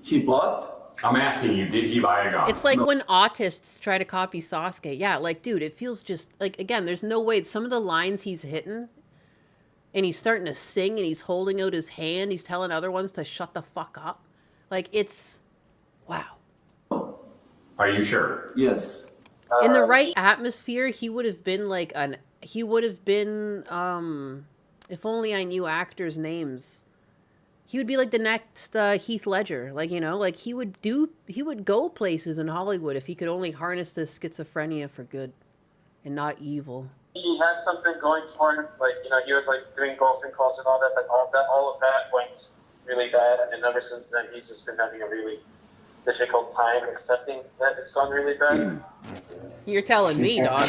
He bought? I'm asking you, did he buy a gun? It's like when autists try to copy Sasuke. Yeah, like, dude, it feels just like, again, there's no way. Some of the lines he's hitting, and he's starting to sing, and he's holding out his hand. He's telling other ones to shut the fuck up. Like, it's, wow. Are you sure? Yes. In the right atmosphere, he would have been like if only I knew actors' names. He would be like the next Heath Ledger. Like, you know, like he would go places in Hollywood if he could only harness this schizophrenia for good and not evil. He had something going for him, like, you know, he was like doing golfing calls and all that, but all of that went really bad, and ever since then he's just been having a really difficult time accepting that it's gone really bad. You're telling me, dog.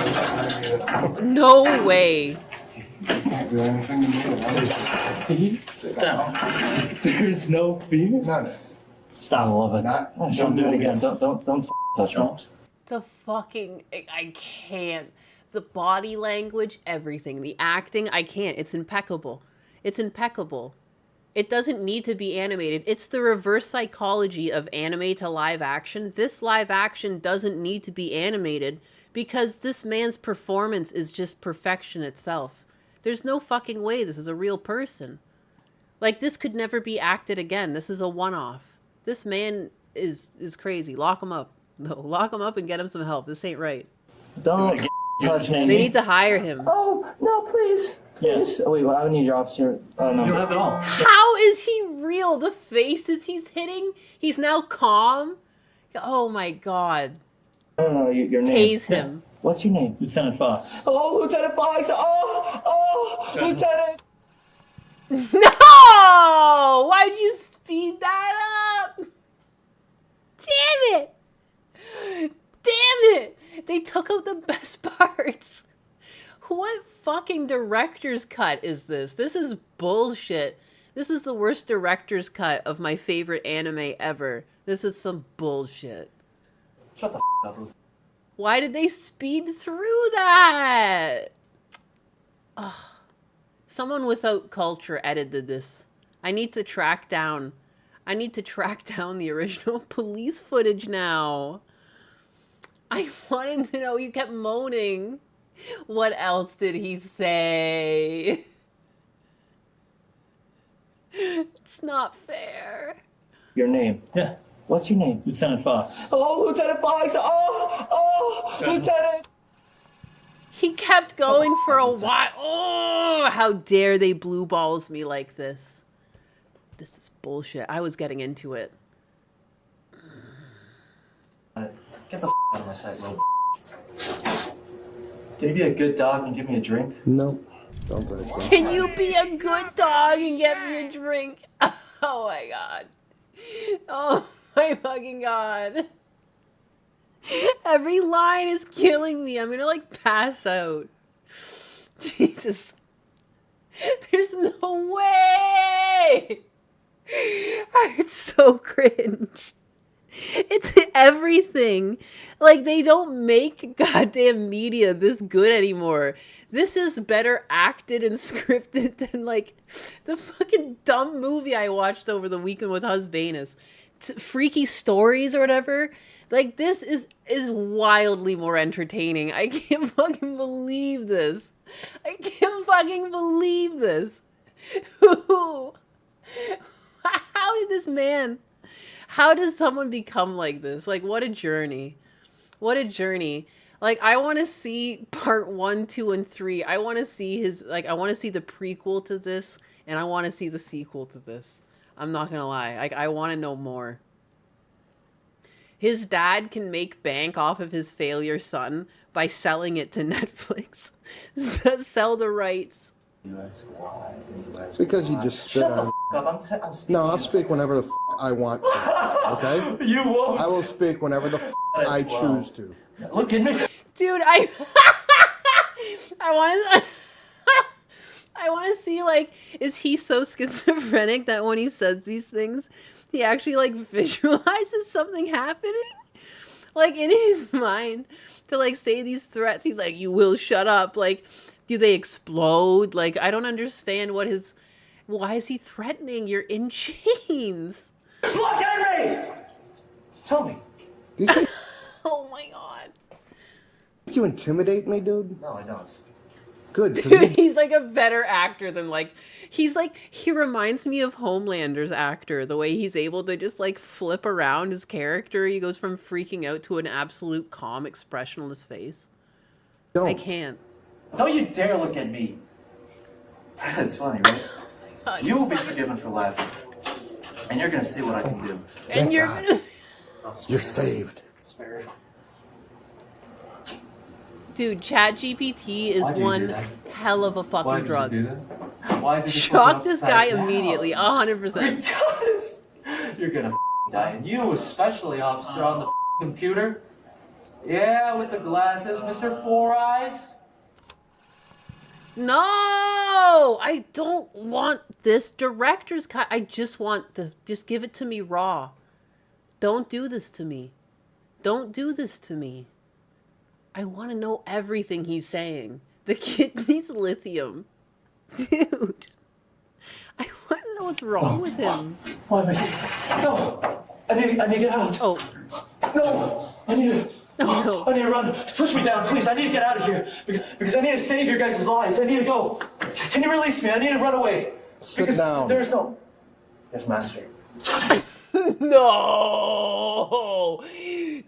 No way. Sit down. There's no fear? None. Stop. I love it. Don't do it again. Don't touch me. The fucking, I can't. The body language, everything. The acting, I can't. It's impeccable. It's impeccable. It doesn't need to be animated. It's the reverse psychology of anime to live action. This live action doesn't need to be animated because this man's performance is just perfection itself. There's no fucking way this is a real person. Like, this could never be acted again. This is a one-off. This man is crazy. Lock him up. No, lock him up and get him some help. This ain't right. Don't touch me. They need to hire him. Oh, no, please. Please. Oh, wait, well, I need your officer. No. You have it all. How is he real? The faces he's hitting? He's now calm? Oh my god. No, your name. Tase him. What's your name? Lieutenant Fox. Oh, Lieutenant Fox. Oh, Lieutenant. No! Why'd you speed that up? Damn it! Damn it! They took out the best parts. What fucking director's cut is this? This is bullshit. This is the worst director's cut of my favorite anime ever. This is some bullshit. Shut the up. Why did they speed through that? Ugh. Someone without culture edited this. I need to track down the original police footage now. I wanted to know. You kept moaning. What else did he say? It's not fair. Your name? Yeah. What's your name? Lieutenant Fox. Oh, Lieutenant Fox. Oh, Lieutenant. He kept going for a while. Oh, how dare they blue balls me like this. This is bullshit. I was getting into it. Get the out of my sight, bro. Can you be a good dog and give me a drink? No, don't think so. Can you be a good dog and get me a drink? Oh my god. Oh my fucking god. Every line is killing me. I'm gonna like pass out. Jesus. There's no way. It's so cringe. It's everything. Like, they don't make goddamn media this good anymore. This is better acted and scripted than, like, the fucking dumb movie I watched over the weekend with Husbanus. Freaky Stories or whatever. Like, this is wildly more entertaining. I can't fucking believe this. I can't fucking believe this. How did this man... How does someone become like this? Like, what a journey. What a journey. Like, I want to see part 1, 2, and 3. I want to see his, like, I want to see the prequel to this, and I want to see the sequel to this. I'm not going to lie. Like, I want to know more. His dad can make bank off of his failure son by selling it to Netflix. Sell the rights. It's because you just spit on. I'm No, I'll speak whenever the I want to. Okay? You won't. I will speak whenever the I choose to. Look at me. Dude, I want to see, like, is he so schizophrenic that when he says these things, he actually, like, visualizes something happening? Like, in his mind, to, like, say these threats, he's like, you will shut up. Like, do they explode? Like, I don't understand what his... Why is he threatening? You're in chains. Look at me! Tell me. Do you think Oh, my God. you intimidate me, dude? No, I don't. Good. 'Cause Dude, he's like a better actor than like he reminds me of Homelander's actor, the way he's able to just like flip around his character. He goes from freaking out to an absolute calm expression on his face. Don't. I can't. Don't you dare look at me. That's funny, right? You will be forgiven for laughing. And you're gonna see what I can do. And Thank you're God. gonna You're saved. Spirit. Dude, ChatGPT is Why do you do one that? hell of a fucking Why did drug. you do that? Why did you Shock put it this guy upside down? immediately, 100%. Because you're gonna die. And you, especially, officer, on the computer. Yeah, with the glasses, Mr. Four Eyes. No, I don't want this director's cut. I just want just give it to me raw. Don't do this to me. Don't do this to me. I want to know everything he's saying. The kid needs lithium. Dude. I want to know what's wrong with him. Oh, no! I need to get out. Oh. No! I need to... No. I need to run. Push me down, please. I need to get out of here. Because I need to save your guys' lives. I need to go. Can you release me? I need to run away. Sit down. There's no... Yes, Master. No!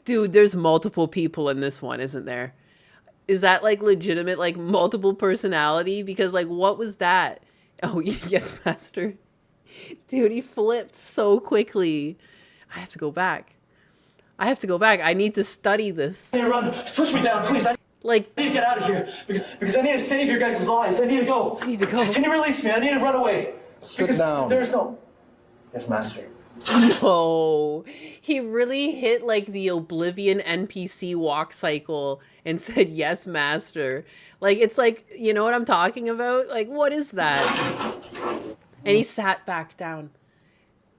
Dude, there's multiple people in this one, isn't there? Is that like legitimate, like multiple personality? Because like, what was that? Oh, yes, Master. Dude, he flipped so quickly. I have to go back. I have to go back. I need to study this. I need to run. Push me down, please. I need to get out of here. Because I need to save your guys' lives. I need to go. I need to go. Can you release me? I need to run away. Sit down. There's no... Yes, Master. No, he really hit like the Oblivion NPC walk cycle and said, yes, master. Like, it's like, you know what I'm talking about? Like, what is that? And he sat back down.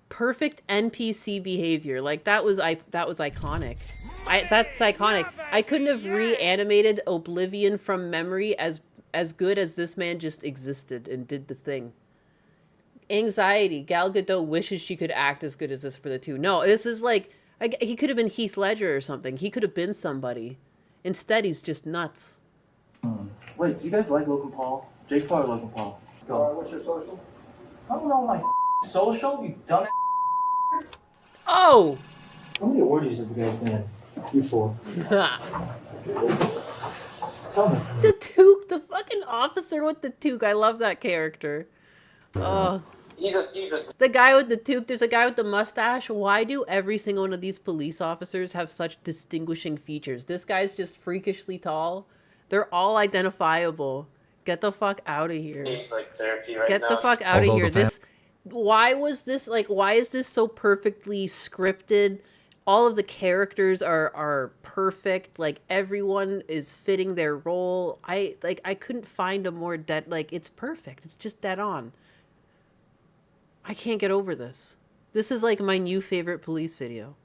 Perfect NPC behavior. Like, that was iconic. That's iconic. I couldn't have reanimated Oblivion from memory as good as this man just existed and did the thing. Anxiety. Gal Gadot wishes she could act as good as this for the two. No, this is like, he could have been Heath Ledger or something. He could have been somebody. Instead, he's just nuts. Wait, do you guys like Logan Paul? Jake Paul or Logan Paul? Go. What's your social? I don't know my social, you dumb. Oh! How many orgies have you guys been in? You four. Tell me. The toque, the fucking officer with the toque. I love that character. Oh. Jesus. The guy with the toque, there's a guy with the mustache. Why do every single one of these police officers have such distinguishing features? This guy's just freakishly tall. They're all identifiable. Get the fuck out of here. It's like therapy right Get now. the fuck out of here. Why is this so perfectly scripted? All of the characters are perfect. Like, everyone is fitting their role. I couldn't find a more dead, like, it's perfect. It's just dead on. I can't get over this. This is like my new favorite police video.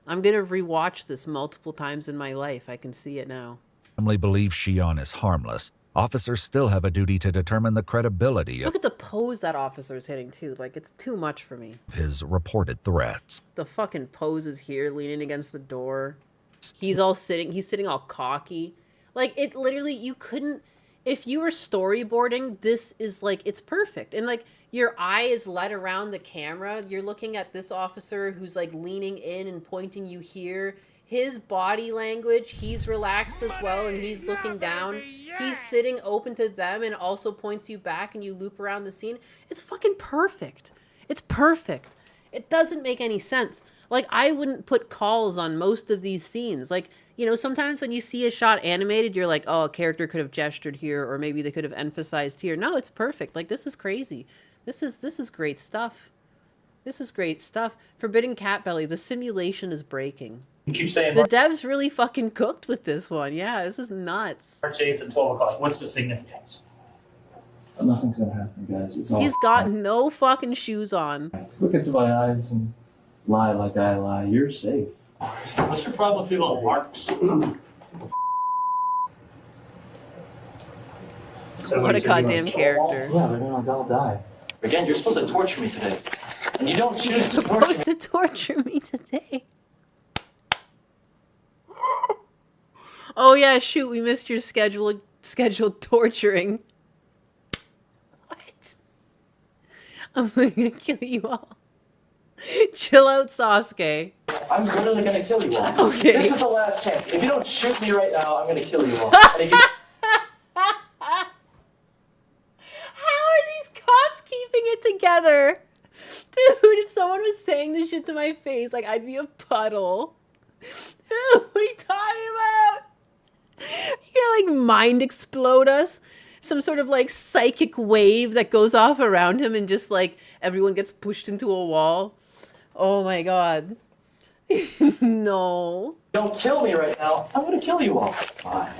I'm gonna rewatch this multiple times in my life. I can see it now. Family believes Shion is harmless. Officers still have a duty to determine the credibility of Look at the pose that officer's hitting too. Like, it's too much for me. his reported threats. The fucking pose is here, leaning against the door. He's sitting all cocky. Like, it literally, you couldn't, if you were storyboarding, this is like, it's perfect. And like, your eye is led around the camera. You're looking at this officer who's like leaning in and pointing you here. His body language, he's relaxed as well, and he's looking down. He's sitting open to them and also points you back, and you loop around the scene. It's fucking perfect. It's perfect. It doesn't make any sense. Like, I wouldn't put calls on most of these scenes. Like, you know, sometimes when you see a shot animated, you're like, oh, a character could have gestured here, or maybe they could have emphasized here. No, it's perfect. Like, this is crazy. This is great stuff. This is great stuff. Forbidden Cat Belly, the simulation is breaking. You keep saying The devs really fucking cooked with this one. Yeah, this is nuts. March 8th at 12 o'clock. What's the significance? Nothing's gonna happen, guys. It's all He's got no fucking shoes on. Look into my eyes and lie like I lie. You're safe. What's your problem with people at Marks? What a goddamn character. Yeah, they're gonna all die. Again, you're supposed to torture me today. And you don't choose to torture me. Supposed to torture me today. Oh yeah, shoot, we missed your scheduled torturing. What? I'm literally gonna kill you all. Chill out, Sasuke. I'm literally gonna kill you all. Okay. This is the last chance. If you don't shoot me right now, I'm gonna kill you all. And if you... How are these cops keeping it together? Dude, if someone was saying this shit to my face, like, I'd be a puddle. Dude, what are you talking about? You're gonna, like, mind explode us? Some sort of, like, psychic wave that goes off around him and just, like, everyone gets pushed into a wall? Oh my god. No. Don't kill me right now. I'm gonna kill you all. Fine.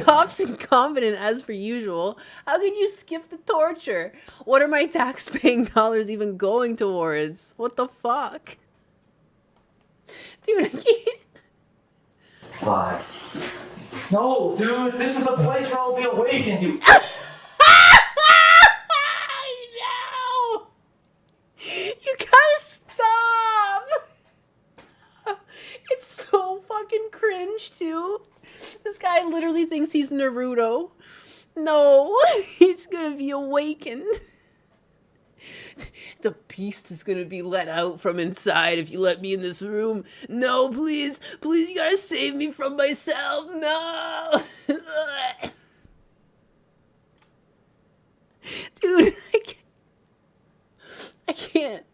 Cops incompetent as per usual. How could you skip the torture? What are my tax-paying dollars even going towards? What the fuck? Dude, I can't. 5. No, dude, this is the place where I'll be awakened, you. No! You gotta stop! It's so fucking cringe, too. This guy literally thinks he's Naruto. No, he's gonna be awakened. The beast is gonna be let out from inside if you let me in this room. No, please. Please, you gotta save me from myself. No! Dude, I can't.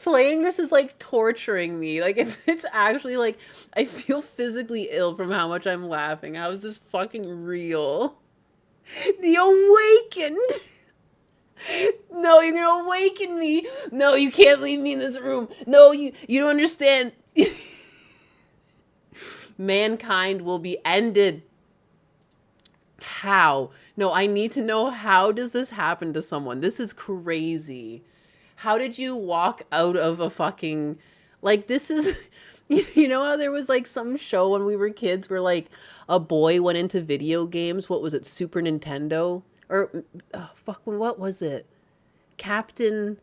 Playing this is like torturing me. Like it's actually like I feel physically ill from how much I'm laughing. How is this fucking real? The awakened. No, you're gonna awaken me. No, you can't leave me in this room. No, you don't understand. Mankind will be ended. How? No, I need to know, how does this happen to someone? This is crazy. How did you walk out of a fucking, like, this is, you know how there was like some show when we were kids where like a boy went into video games? What was it? Super Nintendo? Or, oh, fuck, what was it? Captain,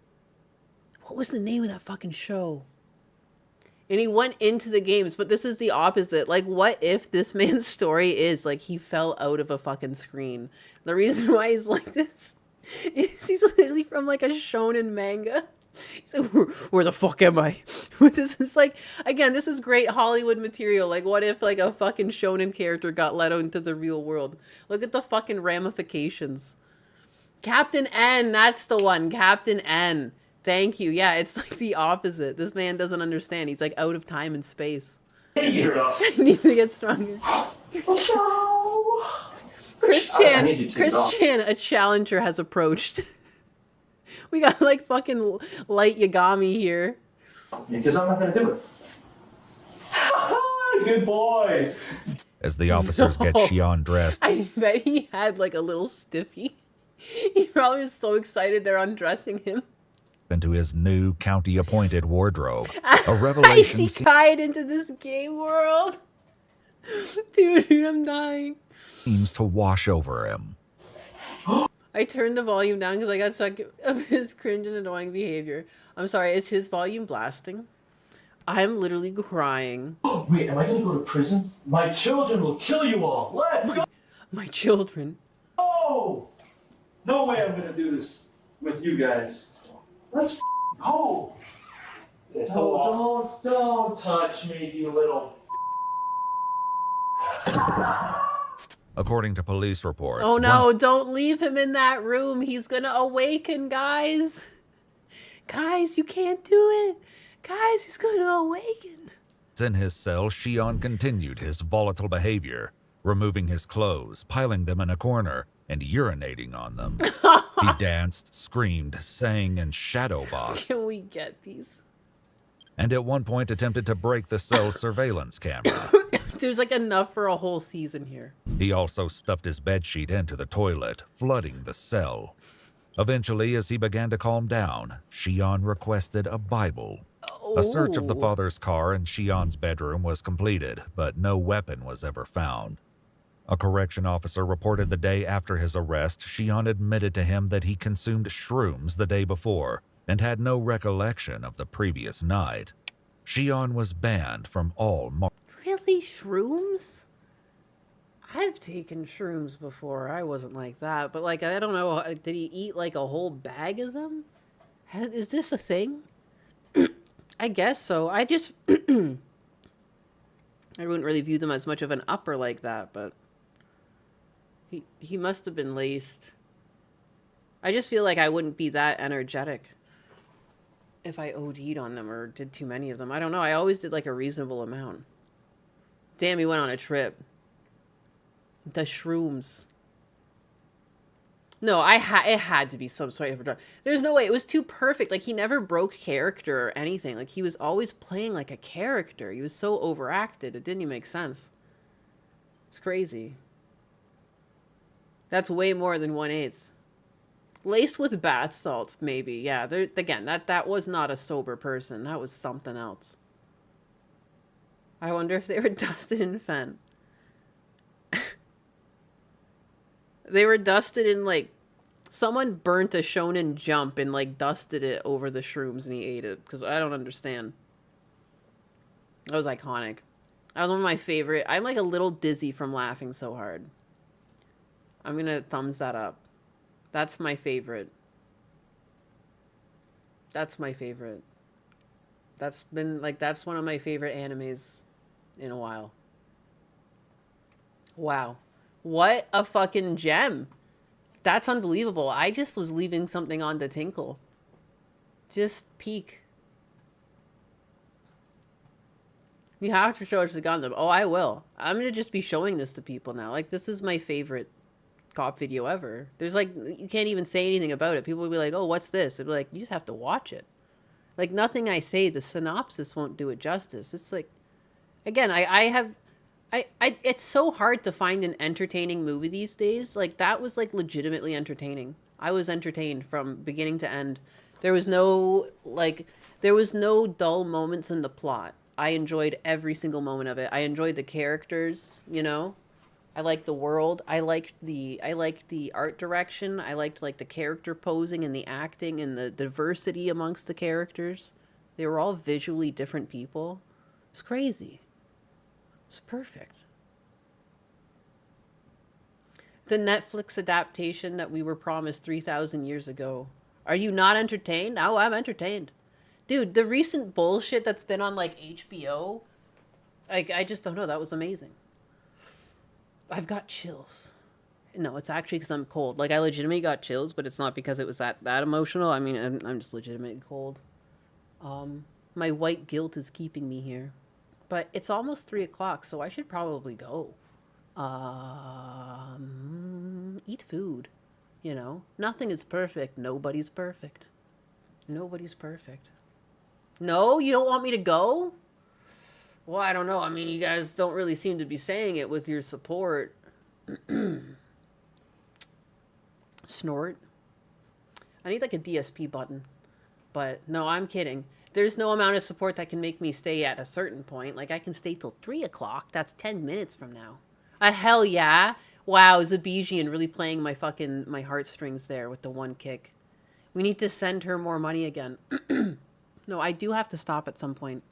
what was the name of that fucking show? And he went into the games, but this is the opposite. Like, what if this man's story is like he fell out of a fucking screen? The reason why he's like this is he's literally from like a shonen manga. He's like, where the fuck am I? This is like, again, this is great Hollywood material. Like, what if like a fucking shonen character got let out into the real world? Look at the fucking ramifications. Captain N, that's the one. Captain N. Thank you. Yeah, it's like the opposite. This man doesn't understand. He's like out of time and space. I need to get stronger. Chris Chan, a challenger has approached. We got like fucking light Yagami here. Because I'm not gonna do it. Good boy. As the officers get Shion dressed, I bet he had like a little stiffy. He probably was so excited they're undressing him. into his new county-appointed wardrobe, a revelation I see tied into this gay world. Dude, I'm dying. seems to wash over him. I turned the volume down because I got sick of his cringe and annoying behavior. I'm sorry, is his volume blasting? I'm literally crying. Oh, wait, am I gonna go to prison? My children will kill you all. Let's go. My children. Oh, no way I'm gonna do this with you guys. Let's go. Don't touch me, you little. According to police reports, Oh no, don't leave him in that room. He's gonna awaken, guys. Guys, you can't do it. Guys, he's gonna awaken. in his cell, Shion continued his volatile behavior, removing his clothes, piling them in a corner, and urinating on them. He danced, screamed, sang, and shadowboxed, Can we get these? and at one point attempted to break the cell's surveillance camera. There's like enough for a whole season here. He also stuffed his bedsheet into the toilet, flooding the cell. Eventually, as he began to calm down, Shion requested a Bible. A search of the father's car and Shion's bedroom was completed, but no weapon was ever found. A correction officer reported the day after his arrest, Shion admitted to him that he consumed shrooms the day before and had no recollection of the previous night. Shion was banned from all Really, shrooms? I've taken shrooms before. I wasn't like that, but like I don't know. Did he eat like a whole bag of them? Is this a thing? I guess so. I just I wouldn't really view them as much of an upper like that, but he must have been laced. I just feel like I wouldn't be that energetic if I OD'd on them or did too many of them. I don't know. I always did like a reasonable amount. Damn, he went on a trip. The shrooms. No, it had to be some sort of a drug. There's no way. It was too perfect. Like, he never broke character or anything. Like, he was always playing like a character. He was so overacted. It didn't even make sense. It's crazy. That's way more than 1/8. Laced with bath salts, maybe. Yeah, again, that was not a sober person. That was something else. I wonder if they were dusted in fen. They were dusted in, like, someone burnt a Shonen Jump and, like, dusted it over the shrooms and he ate it. Because I don't understand. That was iconic. That was one of my favorite. I'm, like, a little dizzy from laughing so hard. I'm gonna thumbs that up. That's my favorite. That's my favorite. That's been, like, that's one of my favorite animes in a while. Wow. What a fucking gem. That's unbelievable. I just was leaving something on to tinkle. Just peek. You have to show it to the Gundam. Oh, I will. I'm gonna just be showing this to people now. Like, this is my favorite cop video ever. There's, like, you can't even say anything about it. People will be like, oh, what's this? They'll be like, you just have to watch it. Like, nothing I say, the synopsis won't do it justice. It's like, again, it's so hard to find an entertaining movie these days. Like, that was, like, legitimately entertaining. I was entertained from beginning to end. There was no dull moments in the plot. I enjoyed every single moment of it. I enjoyed the characters, you know? I liked the world. I liked the art direction. I liked, like, the character posing and the acting and the diversity amongst the characters. They were all visually different people. It's crazy. It's perfect. The Netflix adaptation that we were promised 3,000 years ago. Are you not entertained? Oh, I'm entertained. Dude, the recent bullshit that's been on, like, HBO, like, I just don't know. That was amazing. I've got chills. No, it's actually because I'm cold. Like, I legitimately got chills, but it's not because it was that emotional. I mean, I'm just legitimately cold. My white guilt is keeping me here. But it's almost 3 o'clock, so I should probably go. Eat food. You know? Nothing is perfect. Nobody's perfect. Nobody's perfect. No? You don't want me to go? Well, I don't know. I mean, you guys don't really seem to be saying it with your support. Snort. I need, like, a DSP button. But, no, I'm kidding. There's no amount of support that can make me stay at a certain point. Like, I can stay till 3 o'clock. That's 10 minutes from now. Hell yeah. Wow, Zabijian really playing my heartstrings there with the one kick. We need to send her more money again. No, I do have to stop at some point.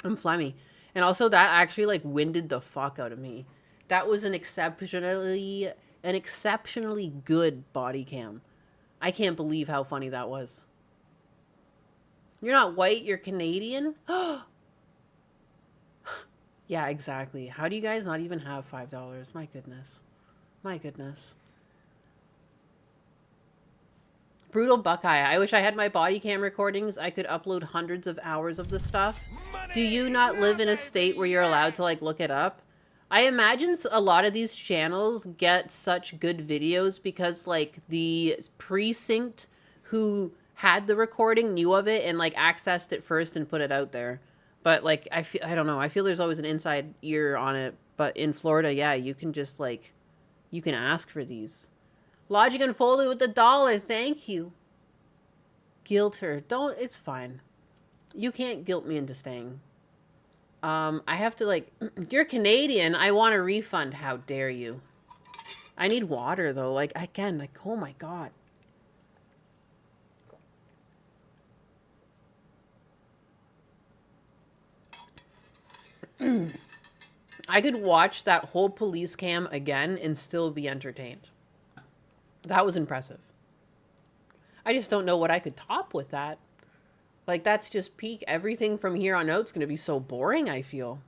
I'm phlegmy. And also, that actually, like, winded the fuck out of me. That was an exceptionally good body cam. I can't believe how funny that was. You're not white, you're Canadian? Yeah, exactly. How do you guys not even have $5? My goodness. My goodness. Brutal Buckeye. I wish I had my body cam recordings. I could upload hundreds of hours of the stuff. Do you not live in a state where you're allowed to, like, look it up? I imagine a lot of these channels get such good videos because, like, the precinct who had the recording knew of it and, like, accessed it first and put it out there. But, like, I don't know. I feel there's always an inside ear on it. But in Florida, yeah, you can just, like, you can ask for these. Logic Unfolded with $1. Thank you. Guilt her. Don't. It's fine. You can't guilt me into staying. I have to, like... You're Canadian. I want a refund. How dare you. I need water, though. Like, again, like, oh my god. I could watch that whole police cam again and still be entertained. That was impressive. I just don't know what I could top with that. Like, that's just peak. Everything from here on out is going to be so boring, I feel.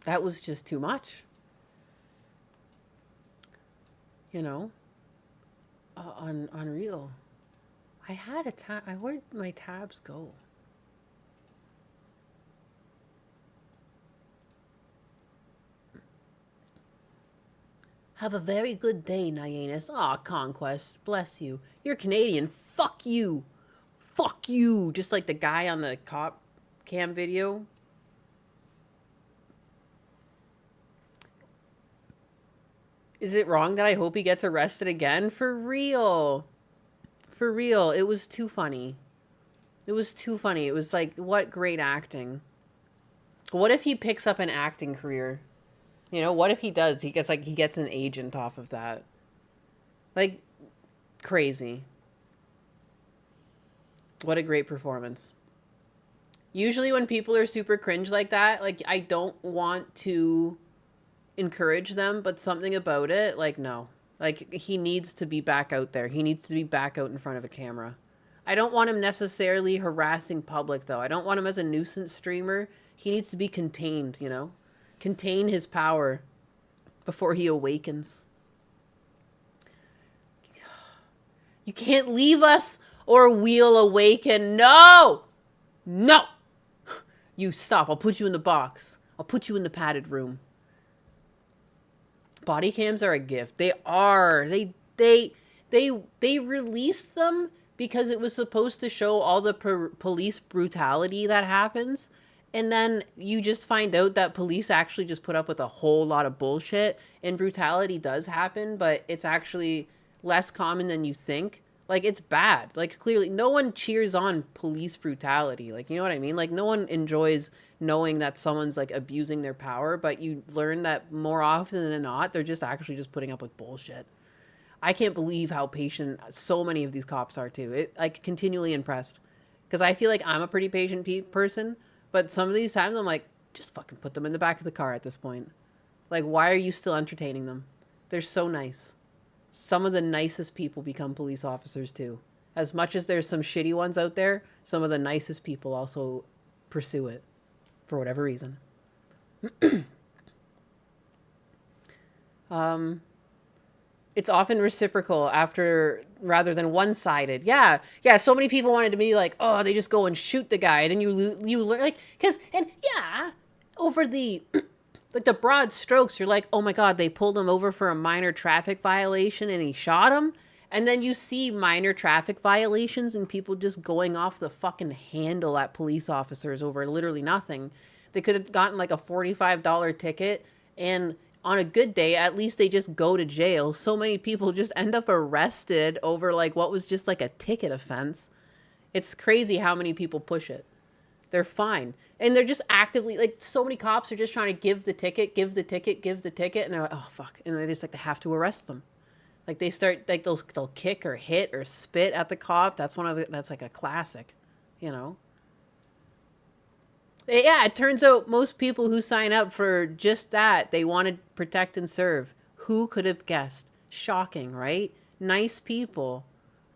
That was just too much. You know? Unreal. I had a tab. Where'd my tabs go? Have a very good day, Nyanus. Aw, Conquest. Bless you. You're Canadian. Fuck you. Fuck you. Just like the guy on the cop cam video. Is it wrong that I hope he gets arrested again? For real. For real. It was too funny. It was too funny. It was like, what great acting. What if he picks up an acting career? You know, what if he does? He gets an agent off of that. Like, crazy. What a great performance. Usually when people are super cringe like that, like, I don't want to encourage them, but something about it, like, no. Like, he needs to be back out there. He needs to be back out in front of a camera. I don't want him necessarily harassing public, though. I don't want him as a nuisance streamer. He needs to be contained, you know? Contain his power before he awakens. You can't leave us or we'll awaken. No! No! You stop. I'll put you in the box. I'll put you in the padded room. Body cams are a gift. They are. They released them because it was supposed to show all the police brutality that happens. And then you just find out that police actually just put up with a whole lot of bullshit. And brutality does happen, but it's actually less common than you think. Like, it's bad. Like, clearly, no one cheers on police brutality. Like, you know what I mean? Like, no one enjoys knowing that someone's, like, abusing their power. But you learn that more often than not, they're just actually just putting up with bullshit. I can't believe how patient so many of these cops are, too. Like, continually impressed. Because I feel like I'm a pretty patient person. But some of these times, I'm like, just fucking put them in the back of the car at this point. Like, why are you still entertaining them? They're so nice. Some of the nicest people become police officers, too. As much as there's some shitty ones out there, some of the nicest people also pursue it. For whatever reason. It's often reciprocal rather than one-sided. Yeah, so many people wanted to be like, oh, they just go and shoot the guy. And then you learn, like, over the, like, the broad strokes, you're like, oh my God, they pulled him over for a minor traffic violation and he shot him. And then you see minor traffic violations and people just going off the fucking handle at police officers over literally nothing. They could have gotten like a $45 ticket, and on a good day, at least they just go to jail. So many people just end up arrested over like what was just like a ticket offense. It's crazy how many people push it. They're fine. And they're just actively, like, so many cops are just trying to give the ticket. And they're like, oh, fuck. And they just, like, they have to arrest them. Like, they start, like, they'll kick or hit or spit at the cop. That's like a classic, you know? Yeah, it turns out most people who sign up for just that, they want to protect and serve. Who could have guessed? Shocking, right? Nice people.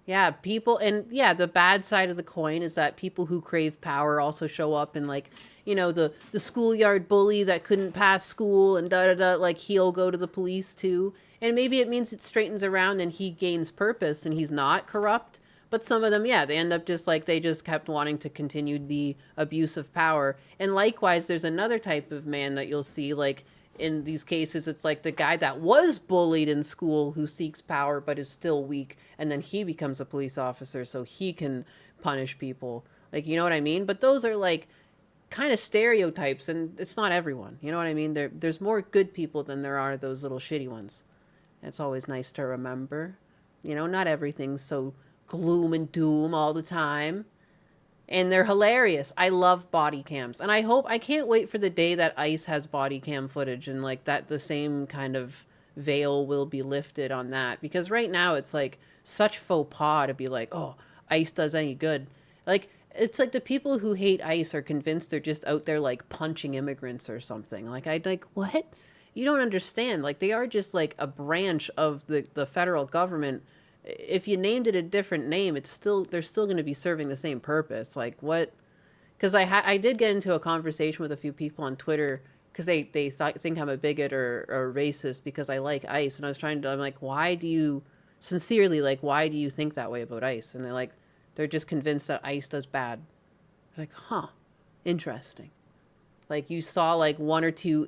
Yeah, people, and yeah, the bad side of the coin is that people who crave power also show up in, like, you know, the schoolyard bully that couldn't pass school and da-da-da, like, he'll go to the police too. And maybe it means it straightens around and he gains purpose and he's not corrupt. But some of them, yeah, they end up just like, they just kept wanting to continue the abuse of power. And likewise, there's another type of man that you'll see, like, in these cases, it's like the guy that was bullied in school who seeks power but is still weak, and then he becomes a police officer so he can punish people. Like, you know what I mean? But those are like kind of stereotypes, and it's not everyone. You know what I mean? There's more good people than there are those little shitty ones. And it's always nice to remember. You know, not everything's so gloom and doom all the time. And they're hilarious. I love body cams. And I can't wait for the day that ICE has body cam footage and like that the same kind of veil will be lifted on that. Because right now it's like such faux pas to be like, oh, ICE does any good. Like, it's like the people who hate ICE are convinced they're just out there like punching immigrants or something. Like, I'd like, what? You don't understand. Like, they are just like a branch of the federal government. If you named it a different name, they're still going to be serving the same purpose. Like, what? Because I did get into a conversation with a few people on Twitter because they think I'm a bigot or racist because I like ICE, and I'm like, why do you think that way about ICE? And they're just convinced that ICE does bad. I'm like, huh, interesting. Like, you saw like one or two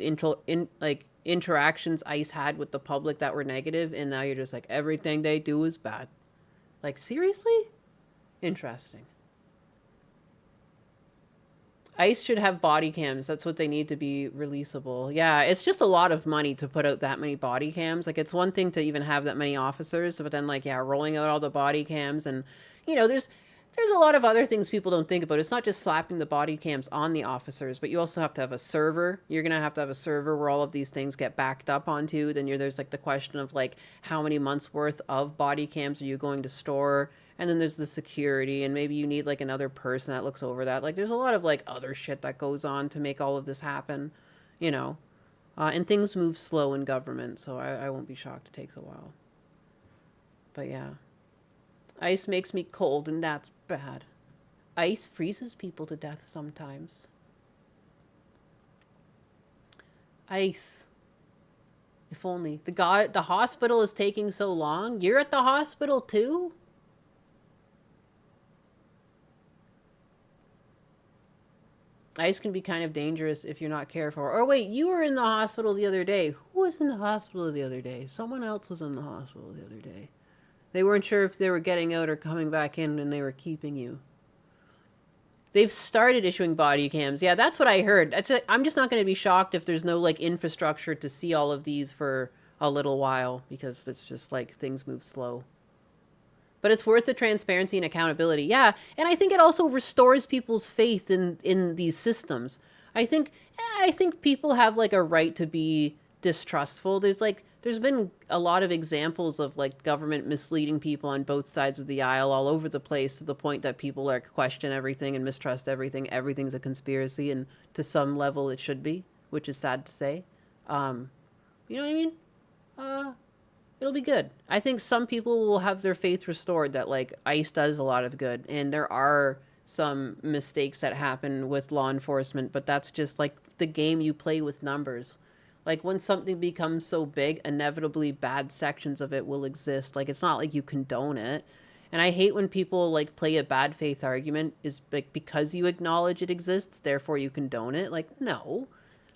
interactions ICE had with the public that were negative, and now you're just like, everything they do is bad. Like, seriously? Interesting. ICE should have body cams. That's what they need to be releasable. Yeah, it's just a lot of money to put out that many body cams. Like, it's one thing to even have that many officers, but then, like, yeah, rolling out all the body cams, and, you know, there's there's a lot of other things people don't think about. It's not just slapping the body cams on the officers, but you also have to have a server. You're going to have a server where all of these things get backed up onto. Then there's like the question of like how many months worth of body cams are you going to store? And then there's the security, and maybe you need like another person that looks over that. Like there's a lot of like other shit that goes on to make all of this happen, you know. And things move slow in government, so I won't be shocked it takes a while. But yeah. Ice makes me cold, and that's bad. Ice freezes people to death sometimes. Ice. If only. The hospital is taking so long. You're at the hospital too? Ice can be kind of dangerous if you're not careful. Or wait, you were in the hospital the other day. Who was in the hospital the other day? Someone else was in the hospital the other day. They weren't sure if they were getting out or coming back in, and they were keeping you. They've started issuing body cams. Yeah, that's what I heard. I'm just not going to be shocked if there's no like infrastructure to see all of these for a little while, because it's just like things move slow. But it's worth the transparency and accountability. Yeah, and I think it also restores people's faith in these systems. I think people have like a right to be distrustful. There's been a lot of examples of like government misleading people on both sides of the aisle all over the place, to the point that people like question everything and mistrust everything. Everything's a conspiracy, and to some level it should be, which is sad to say. You know what I mean? It'll be good. I think some people will have their faith restored that like ICE does a lot of good, and there are some mistakes that happen with law enforcement, but that's just like the game you play with numbers. Like when something becomes so big, inevitably bad sections of it will exist. Like it's not like you condone it. And I hate when people like play a bad faith argument is like because you acknowledge it exists, therefore you condone it. Like no.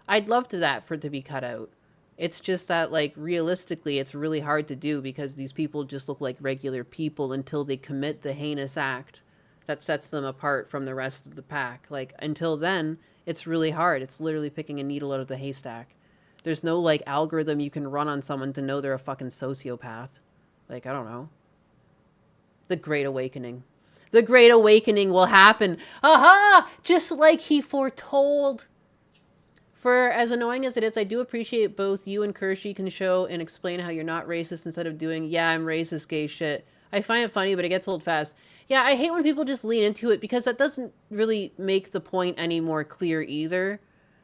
I'd love for it to be cut out. It's just that like realistically it's really hard to do because these people just look like regular people until they commit the heinous act that sets them apart from the rest of the pack. Like until then, it's really hard. It's literally picking a needle out of the haystack. There's no, like, algorithm you can run on someone to know they're a fucking sociopath. Like, I don't know. The Great Awakening. The Great Awakening will happen. Aha! Just like he foretold. For as annoying as it is, I do appreciate both you and Kershey can show and explain how you're not racist instead of doing, yeah, I'm racist, gay shit. I find it funny, but it gets old fast. Yeah, I hate when people just lean into it because that doesn't really make the point any more clear either.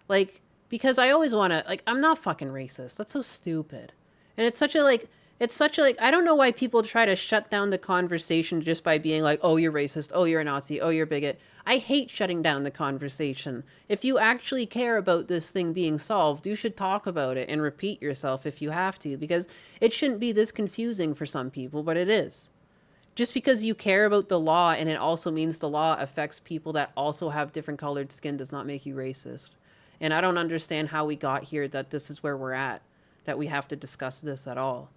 Like... Because I always want to, like, I'm not fucking racist. That's so stupid. And it's such a, like, I don't know why people try to shut down the conversation just by being like, oh, you're racist. Oh, you're a Nazi. Oh, you're a bigot. I hate shutting down the conversation. If you actually care about this thing being solved, you should talk about it and repeat yourself if you have to, because it shouldn't be this confusing for some people, but it is. Just because you care about the law and it also means the law affects people that also have different colored skin does not make you racist. And I don't understand how we got here, that this is where we're at, that we have to discuss this at all.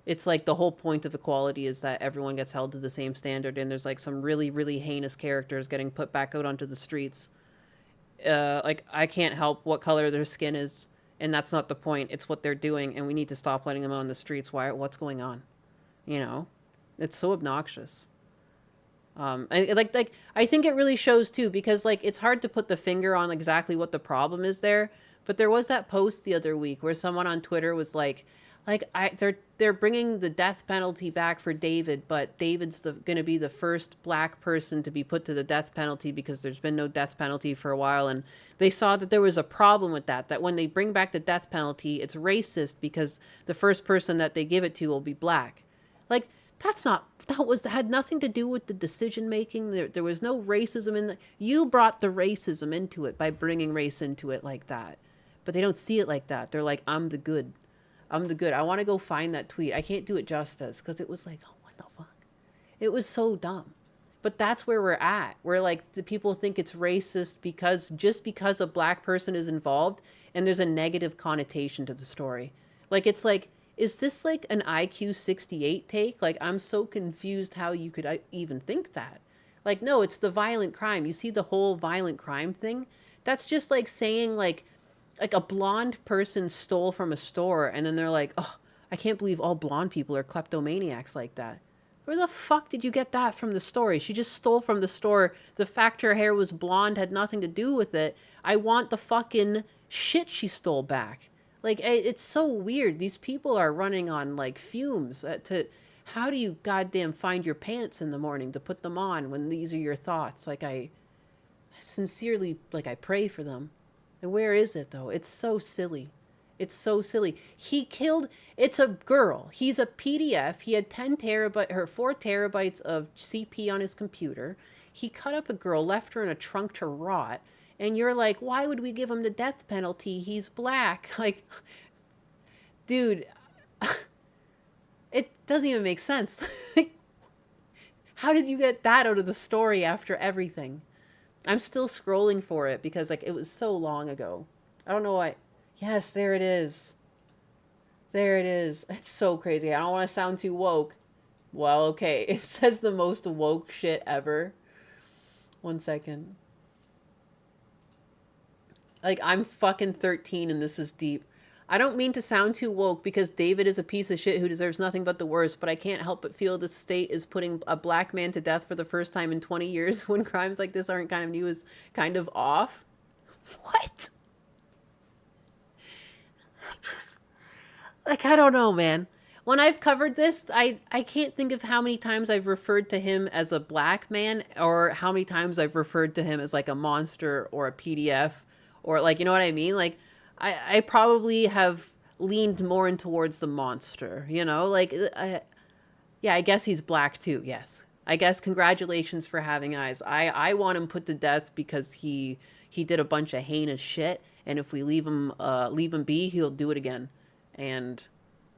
It's like the whole point of equality is that everyone gets held to the same standard, and there's like some really, really heinous characters getting put back out onto the streets. Like, I can't help what color their skin is, and that's not the point. It's what they're doing, and we need to stop letting them on the streets. What's going on? You know? It's so obnoxious. I think it really shows too, because like it's hard to put the finger on exactly what the problem is there, but there was that post the other week where someone on Twitter was like they're bringing the death penalty back for David, but David's going to be the first black person to be put to the death penalty because there's been no death penalty for a while, and they saw that there was a problem with that when they bring back the death penalty, it's racist because the first person that they give it to will be black. Like that had nothing to do with the decision making. There was no racism in you brought the racism into it by bringing race into it like that. But they don't see it like that. They're like, I'm the good. I want to go find that tweet. I can't do it justice because it was like, oh, what the fuck? It was so dumb. But that's where we're at. Where like the people think it's racist because a black person is involved and there's a negative connotation to the story. Like it's like, is this like an IQ 68 take? Like, I'm so confused how you could even think that. Like, no, it's the violent crime. You see the whole violent crime thing? That's just like saying like a blonde person stole from a store and then they're like, oh, I can't believe all blonde people are kleptomaniacs like that. Where the fuck did you get that from the story? She just stole from the store. The fact her hair was blonde had nothing to do with it. I want the fucking shit she stole back. Like, it's so weird. These people are running on, like, fumes. How do you goddamn find your pants in the morning to put them on when these are your thoughts? Like, I sincerely, like, I pray for them. And where is it, though? It's so silly. It's so silly. He killed, it's a girl. He's a PDF. He had 4 terabytes of CP on his computer. He cut up a girl, left her in a trunk to rot. And you're like, why would we give him the death penalty? He's black. Like, dude, it doesn't even make sense. How did you get that out of the story after everything? I'm still scrolling for it because, like, it was so long ago. I don't know why. Yes, there it is. There it is. It's so crazy. I don't want to sound too woke. Well, okay. It says the most woke shit ever. 1 second. Like, I'm fucking 13 and this is deep. I don't mean to sound too woke because David is a piece of shit who deserves nothing but the worst, but I can't help but feel the state is putting a black man to death for the first time in 20 years when crimes like this aren't kind of new is kind of off. What? Like, I don't know, man. When I've covered this, I can't think of how many times I've referred to him as a black man or how many times I've referred to him as, like, a monster or a PDF or, like, you know what I mean? Like, I probably have leaned more in towards the monster, you know? Like, yeah, I guess he's black too, yes. I guess congratulations for having eyes. I want him put to death because he did a bunch of heinous shit, and if we leave him be, he'll do it again. And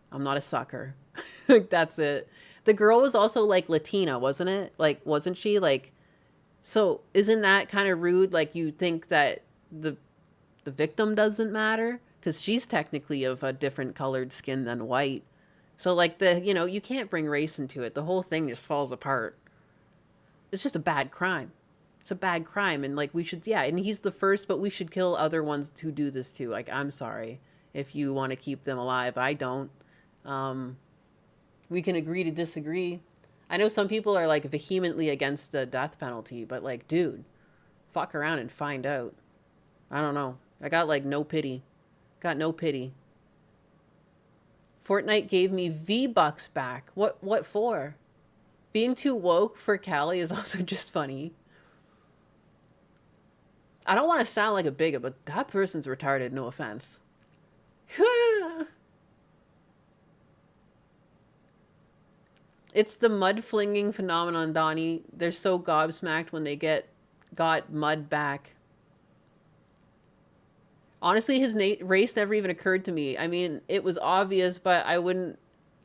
I'm not a sucker. Like, that's it. The girl was also, like, Latina, wasn't it? Like, wasn't she? Like, so isn't that kind of rude? Like, you think that the victim doesn't matter? Because she's technically of a different colored skin than white. So, like, you can't bring race into it. The whole thing just falls apart. It's just a bad crime. It's a bad crime. And, like, we should, yeah, and he's the first, but we should kill other ones who do this too. Like, I'm sorry if you want to keep them alive. I don't. We can agree to disagree. I know some people are, like, vehemently against the death penalty, but, like, dude, fuck around and find out. I don't know. I got, like, no pity. Got no pity. Fortnite gave me V-Bucks back. What for? Being too woke for Callie is also just funny. I don't want to sound like a bigot, but that person's retarded, no offense. It's the mud flinging phenomenon, Donnie. They're so gobsmacked when they got mud back. Honestly, his race never even occurred to me. I mean, it was obvious, but I would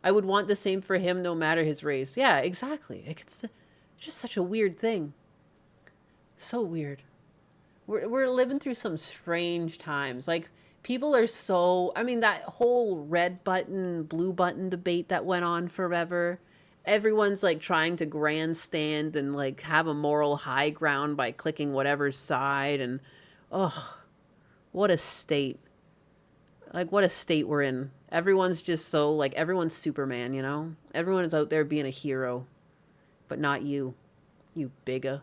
want the same for him no matter his race. Yeah, exactly. It's just such a weird thing. So weird. We're living through some strange times. Like, people are so, I mean, that whole red button, blue button debate that went on forever. Everyone's, like, trying to grandstand and, like, have a moral high ground by clicking whatever side. And, ugh, what a state. Like, what a state we're in. Everyone's just so, like, everyone's Superman, you know? Everyone is out there being a hero. But not you. You bigga.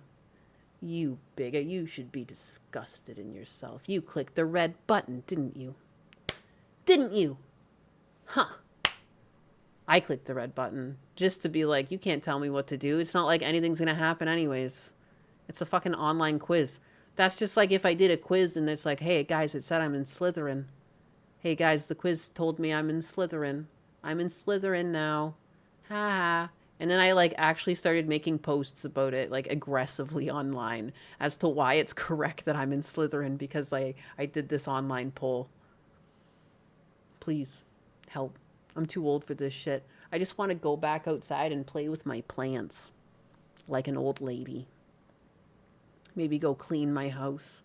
You bigga. You should be disgusted in yourself. You clicked the red button, didn't you? Didn't you? Huh. I clicked the red button just to be like, you can't tell me what to do. It's not like anything's going to happen anyways. It's a fucking online quiz. That's just like if I did a quiz and it's like, hey, guys, it said I'm in Slytherin. Hey, guys, the quiz told me I'm in Slytherin. I'm in Slytherin now. Ha ha. And then I, like, actually started making posts about it, like, aggressively online as to why it's correct that I'm in Slytherin because I did this online poll. Please, help. I'm too old for this shit. I just want to go back outside and play with my plants like an old lady. Maybe go clean my house.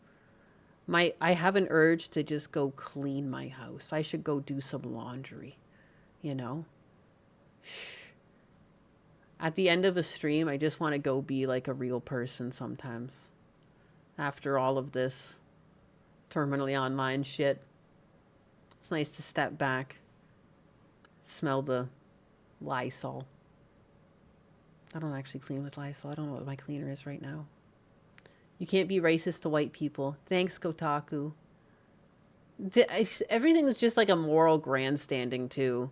I have an urge to just go clean my house. I should go do some laundry, you know? At the end of a stream, I just want to go be like a real person sometimes. After all of this terminally online shit. It's nice to step back. Smell the Lysol. I don't actually clean with Lysol. I don't know what my cleaner is right now. You can't be racist to white people. Thanks, Kotaku. Everything was just like a moral grandstanding too.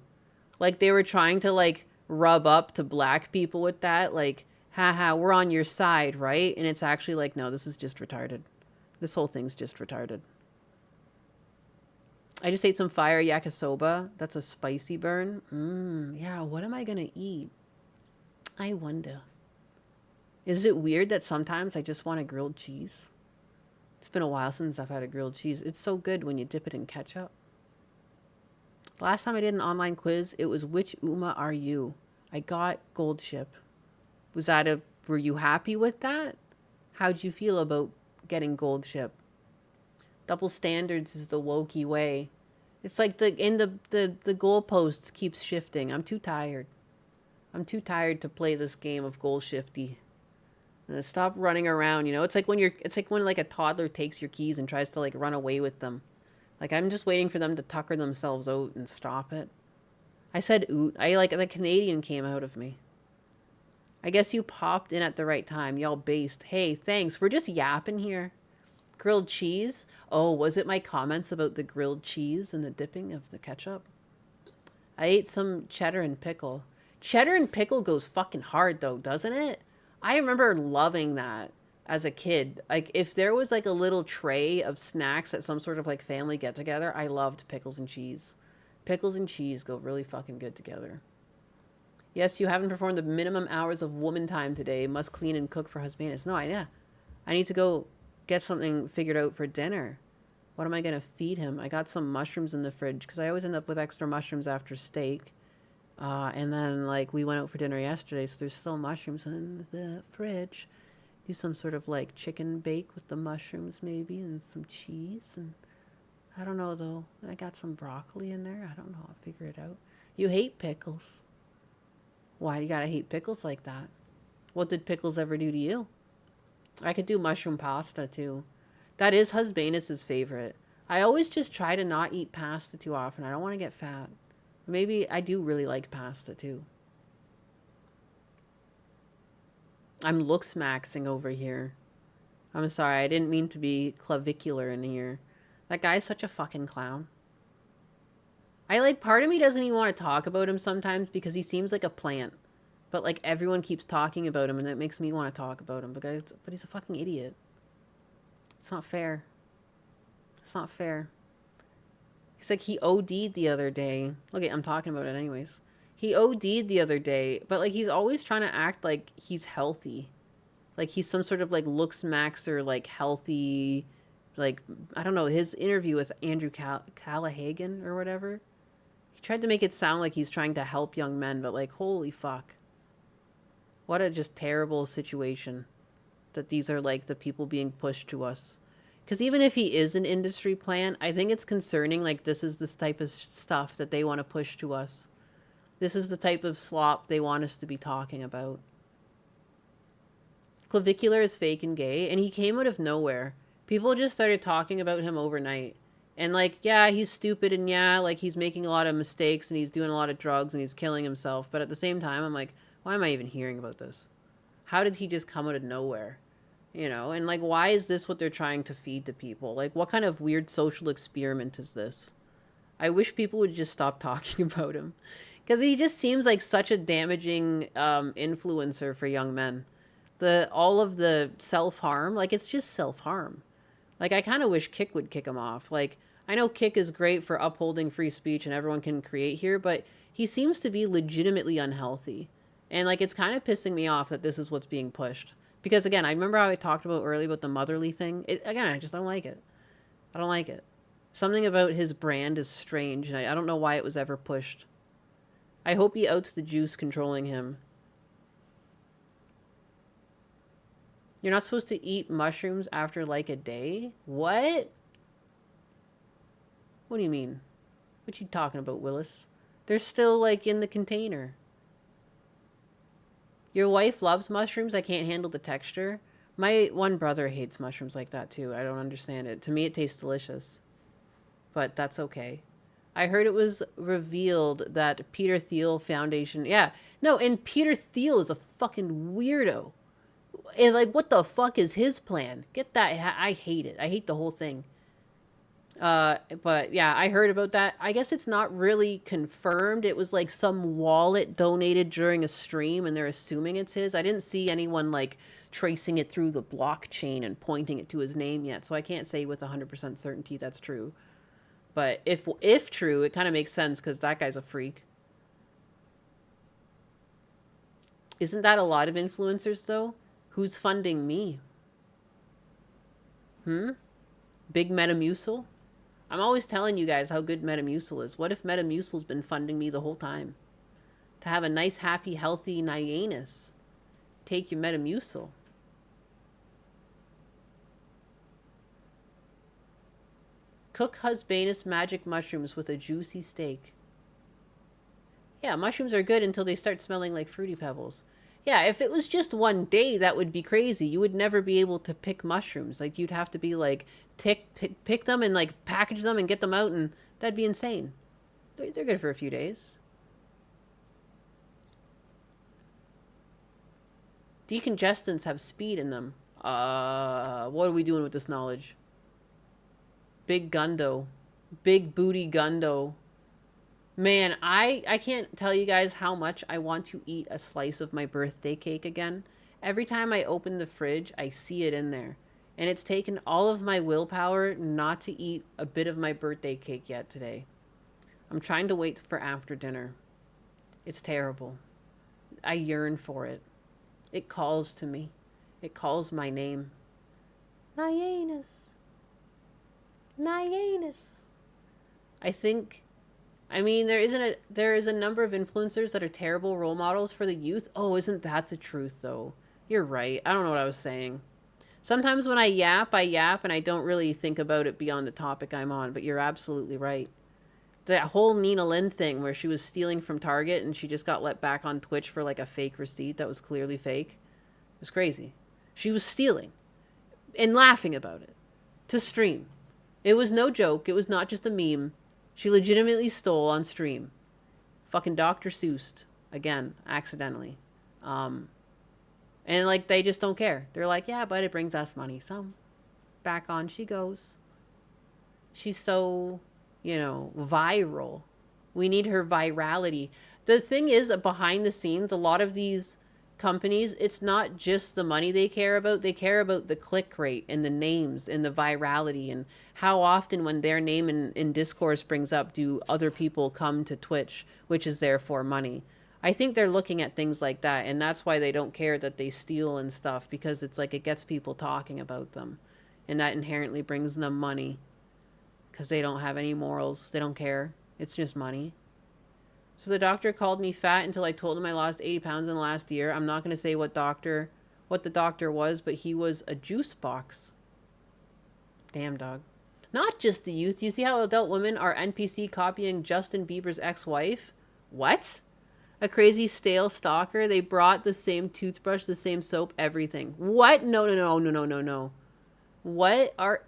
Like they were trying to like rub up to black people with that. Like, haha, we're on your side, right? And it's actually like, no, this is just retarded. This whole thing's just retarded. I just ate some fire yakisoba. That's a spicy burn. Yeah, what am I gonna eat? I wonder. Is it weird that sometimes I just want a grilled cheese? It's been a while since I've had a grilled cheese. It's so good when you dip it in ketchup. Last time I did an online quiz, it was which Uma are you? I got gold ship. Were you happy with that? How'd you feel about getting gold ship? Double standards is the wokey way. It's like the goalposts keeps shifting. I'm too tired. I'm too tired to play this game of goal shifty. Stop running around, you know? It's like when like a toddler takes your keys and tries to like run away with them. Like I'm just waiting for them to tucker themselves out and stop it. I said oot. The Canadian came out of me. I guess you popped in at the right time. Y'all based. Hey, thanks. We're just yapping here. Grilled cheese? Oh, was it my comments about the grilled cheese and the dipping of the ketchup? I ate some cheddar and pickle. Cheddar and pickle goes fucking hard though, doesn't it? I remember loving that as a kid. Like if there was like a little tray of snacks at some sort of like family get together, I loved pickles and cheese. Pickles and cheese go really fucking good together. Yes, you haven't performed the minimum hours of woman time today. Must clean and cook for husband. No, I need to go get something figured out for dinner. What am I going to feed him? I got some mushrooms in the fridge because I always end up with extra mushrooms after steak. And then, like, we went out for dinner yesterday, so there's still mushrooms in the fridge. Do some sort of, like, chicken bake with the mushrooms, maybe, and some cheese. And I don't know, though. I got some broccoli in there. I don't know. I'll figure it out. You hate pickles. Why you gotta hate pickles like that? What did pickles ever do to you? I could do mushroom pasta, too. That is Husbanus's favorite. I always just try to not eat pasta too often. I don't want to get fat. Maybe I do really like pasta too. I'm looks-maxing over here. I'm sorry, I didn't mean to be clavicular in here. That guy's such a fucking clown. Part of me doesn't even want to talk about him sometimes because he seems like a plant. But like everyone keeps talking about him and it makes me want to talk about him but he's a fucking idiot. It's not fair. It's not fair. It's like he OD'd the other day. Look, I'm talking about it anyways. He OD'd the other day, but like he's always trying to act like he's healthy. Like he's some sort of like looks maxer, like healthy, like, I don't know, his interview with Andrew Callahagan or whatever. He tried to make it sound like he's trying to help young men, but like, holy fuck. What a just terrible situation that these are like the people being pushed to us. Because even if he is an industry plant, I think it's concerning, like, this is this type of stuff that they want to push to us. This is the type of slop they want us to be talking about. Clavicular is fake and gay, and he came out of nowhere. People just started talking about him overnight. And, like, yeah, he's stupid, and yeah, like, he's making a lot of mistakes, and he's doing a lot of drugs, and he's killing himself. But at the same time, I'm like, why am I even hearing about this? How did he just come out of nowhere? You know, and like, why is this what they're trying to feed to people? Like, what kind of weird social experiment is this? I wish people would just stop talking about him. Because he just seems like such a damaging influencer for young men. All of the self-harm, like, it's just self-harm. Like, I kind of wish Kick would kick him off. Like, I know Kick is great for upholding free speech and everyone can create here, but he seems to be legitimately unhealthy. And, like, it's kind of pissing me off that this is what's being pushed. Because, again, I remember how I talked about earlier about the motherly thing. Again, I just don't like it. I don't like it. Something about his brand is strange, and I don't know why it was ever pushed. I hope he outs the juice controlling him. You're not supposed to eat mushrooms after, like, a day? What? What do you mean? What you talking about, Willis? They're still, like, in the container. Your wife loves mushrooms? I can't handle the texture. My one brother hates mushrooms like that too. I don't understand it. To me, it tastes delicious. But that's okay. I heard it was revealed that Peter Thiel Foundation. Yeah. No, and Peter Thiel is a fucking weirdo. And like, what the fuck is his plan? Get that. I hate it. I hate the whole thing. But yeah, I heard about that. I guess it's not really confirmed. It was like some wallet donated during a stream and they're assuming it's his. I didn't see anyone like tracing it through the blockchain and pointing it to his name yet. So I can't say with 100% certainty that's true. But if true, it kind of makes sense because that guy's a freak. Isn't that a lot of influencers though? Who's funding me? Big Metamucil? I'm always telling you guys how good Metamucil is. What if Metamucil's been funding me the whole time? To have a nice, happy, healthy Nyanus. Take your Metamucil. Cook husbandus magic mushrooms with a juicy steak. Yeah, mushrooms are good until they start smelling like Fruity Pebbles. Yeah, if it was just one day, that would be crazy. You would never be able to pick mushrooms. Like, you'd have to be like, pick them and like package them and get them out, and that'd be insane. They're good for a few days. Decongestants have speed in them. What are we doing with this knowledge? Big Gundo. Big booty Gundo. Man, I can't tell you guys how much I want to eat a slice of my birthday cake again. Every time I open the fridge, I see it in there. And it's taken all of my willpower not to eat a bit of my birthday cake yet today. I'm trying to wait for after dinner. It's terrible. I yearn for it. It calls to me. It calls my name. Nyanus. Nyanus. I mean, there is a number of influencers that are terrible role models for the youth. Oh, isn't that the truth, though? You're right. I don't know what I was saying. Sometimes when I yap, and I don't really think about it beyond the topic I'm on, but you're absolutely right. That whole Nina Lynn thing where she was stealing from Target and she just got let back on Twitch for like a fake receipt that was clearly fake. It was crazy. She was stealing and laughing about it to stream. It was no joke. It was not just a meme. She legitimately stole on stream. Fucking Dr. Seuss. Again, accidentally. And like, they just don't care. They're like, yeah, but it brings us money. So, back on she goes. She's so, viral. We need her virality. The thing is, behind the scenes, a lot of these companies, it's not just the money they care about. They care about the click rate and the names and the virality and how often when their name in discourse brings up do other people come to Twitch, which is therefore money. I think they're looking at things like that, and that's why they don't care that they steal and stuff, because it's like it gets people talking about them, and that inherently brings them money because they don't have any morals. They don't care. It's just money. So the doctor called me fat until I told him I lost 80 pounds in the last year. I'm not going to say what the doctor was, but he was a juice box. Damn, dog. Not just the youth. You see how adult women are NPC copying Justin Bieber's ex-wife? What? A crazy stale stalker. They brought the same toothbrush, the same soap, everything. What? No. What are...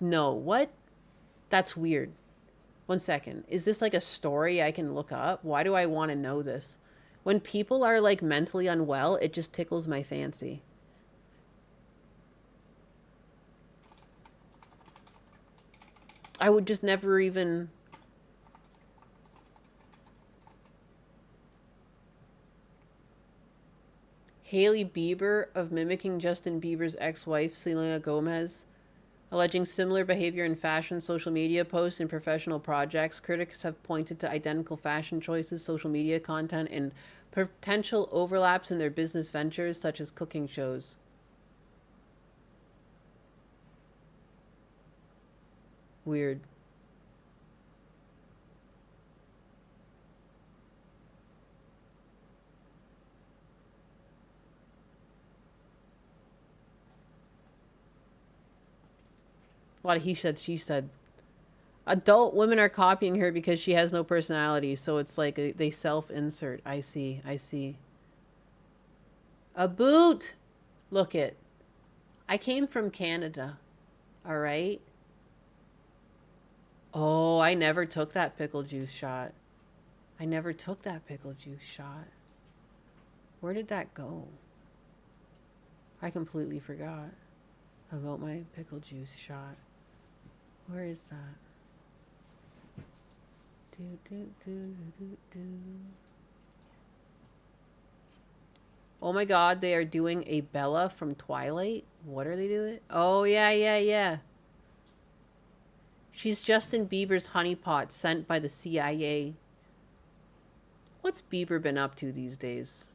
No. What? That's weird. 1 second. Is this like a story I can look up? Why do I want to know this? When people are like mentally unwell, it just tickles my fancy. I would just never even... Hailey Bieber of mimicking Justin Bieber's ex-wife, Selena Gomez, alleging similar behavior in fashion, social media posts, and professional projects. Critics have pointed to identical fashion choices, social media content, and potential overlaps in their business ventures, such as cooking shows. Weird. A lot of he said, she said. Adult women are copying her because she has no personality, so it's like they self-insert. I see. A boot! Look it. I came from Canada. Alright? Oh, I never took that pickle juice shot. I never took that pickle juice shot. Where did that go? I completely forgot about my pickle juice shot. Where is that? Do, do, do, do, do. Oh my god, they are doing a Bella from Twilight? What are they doing? Oh, yeah. She's Justin Bieber's honeypot sent by the CIA. What's Bieber been up to these days?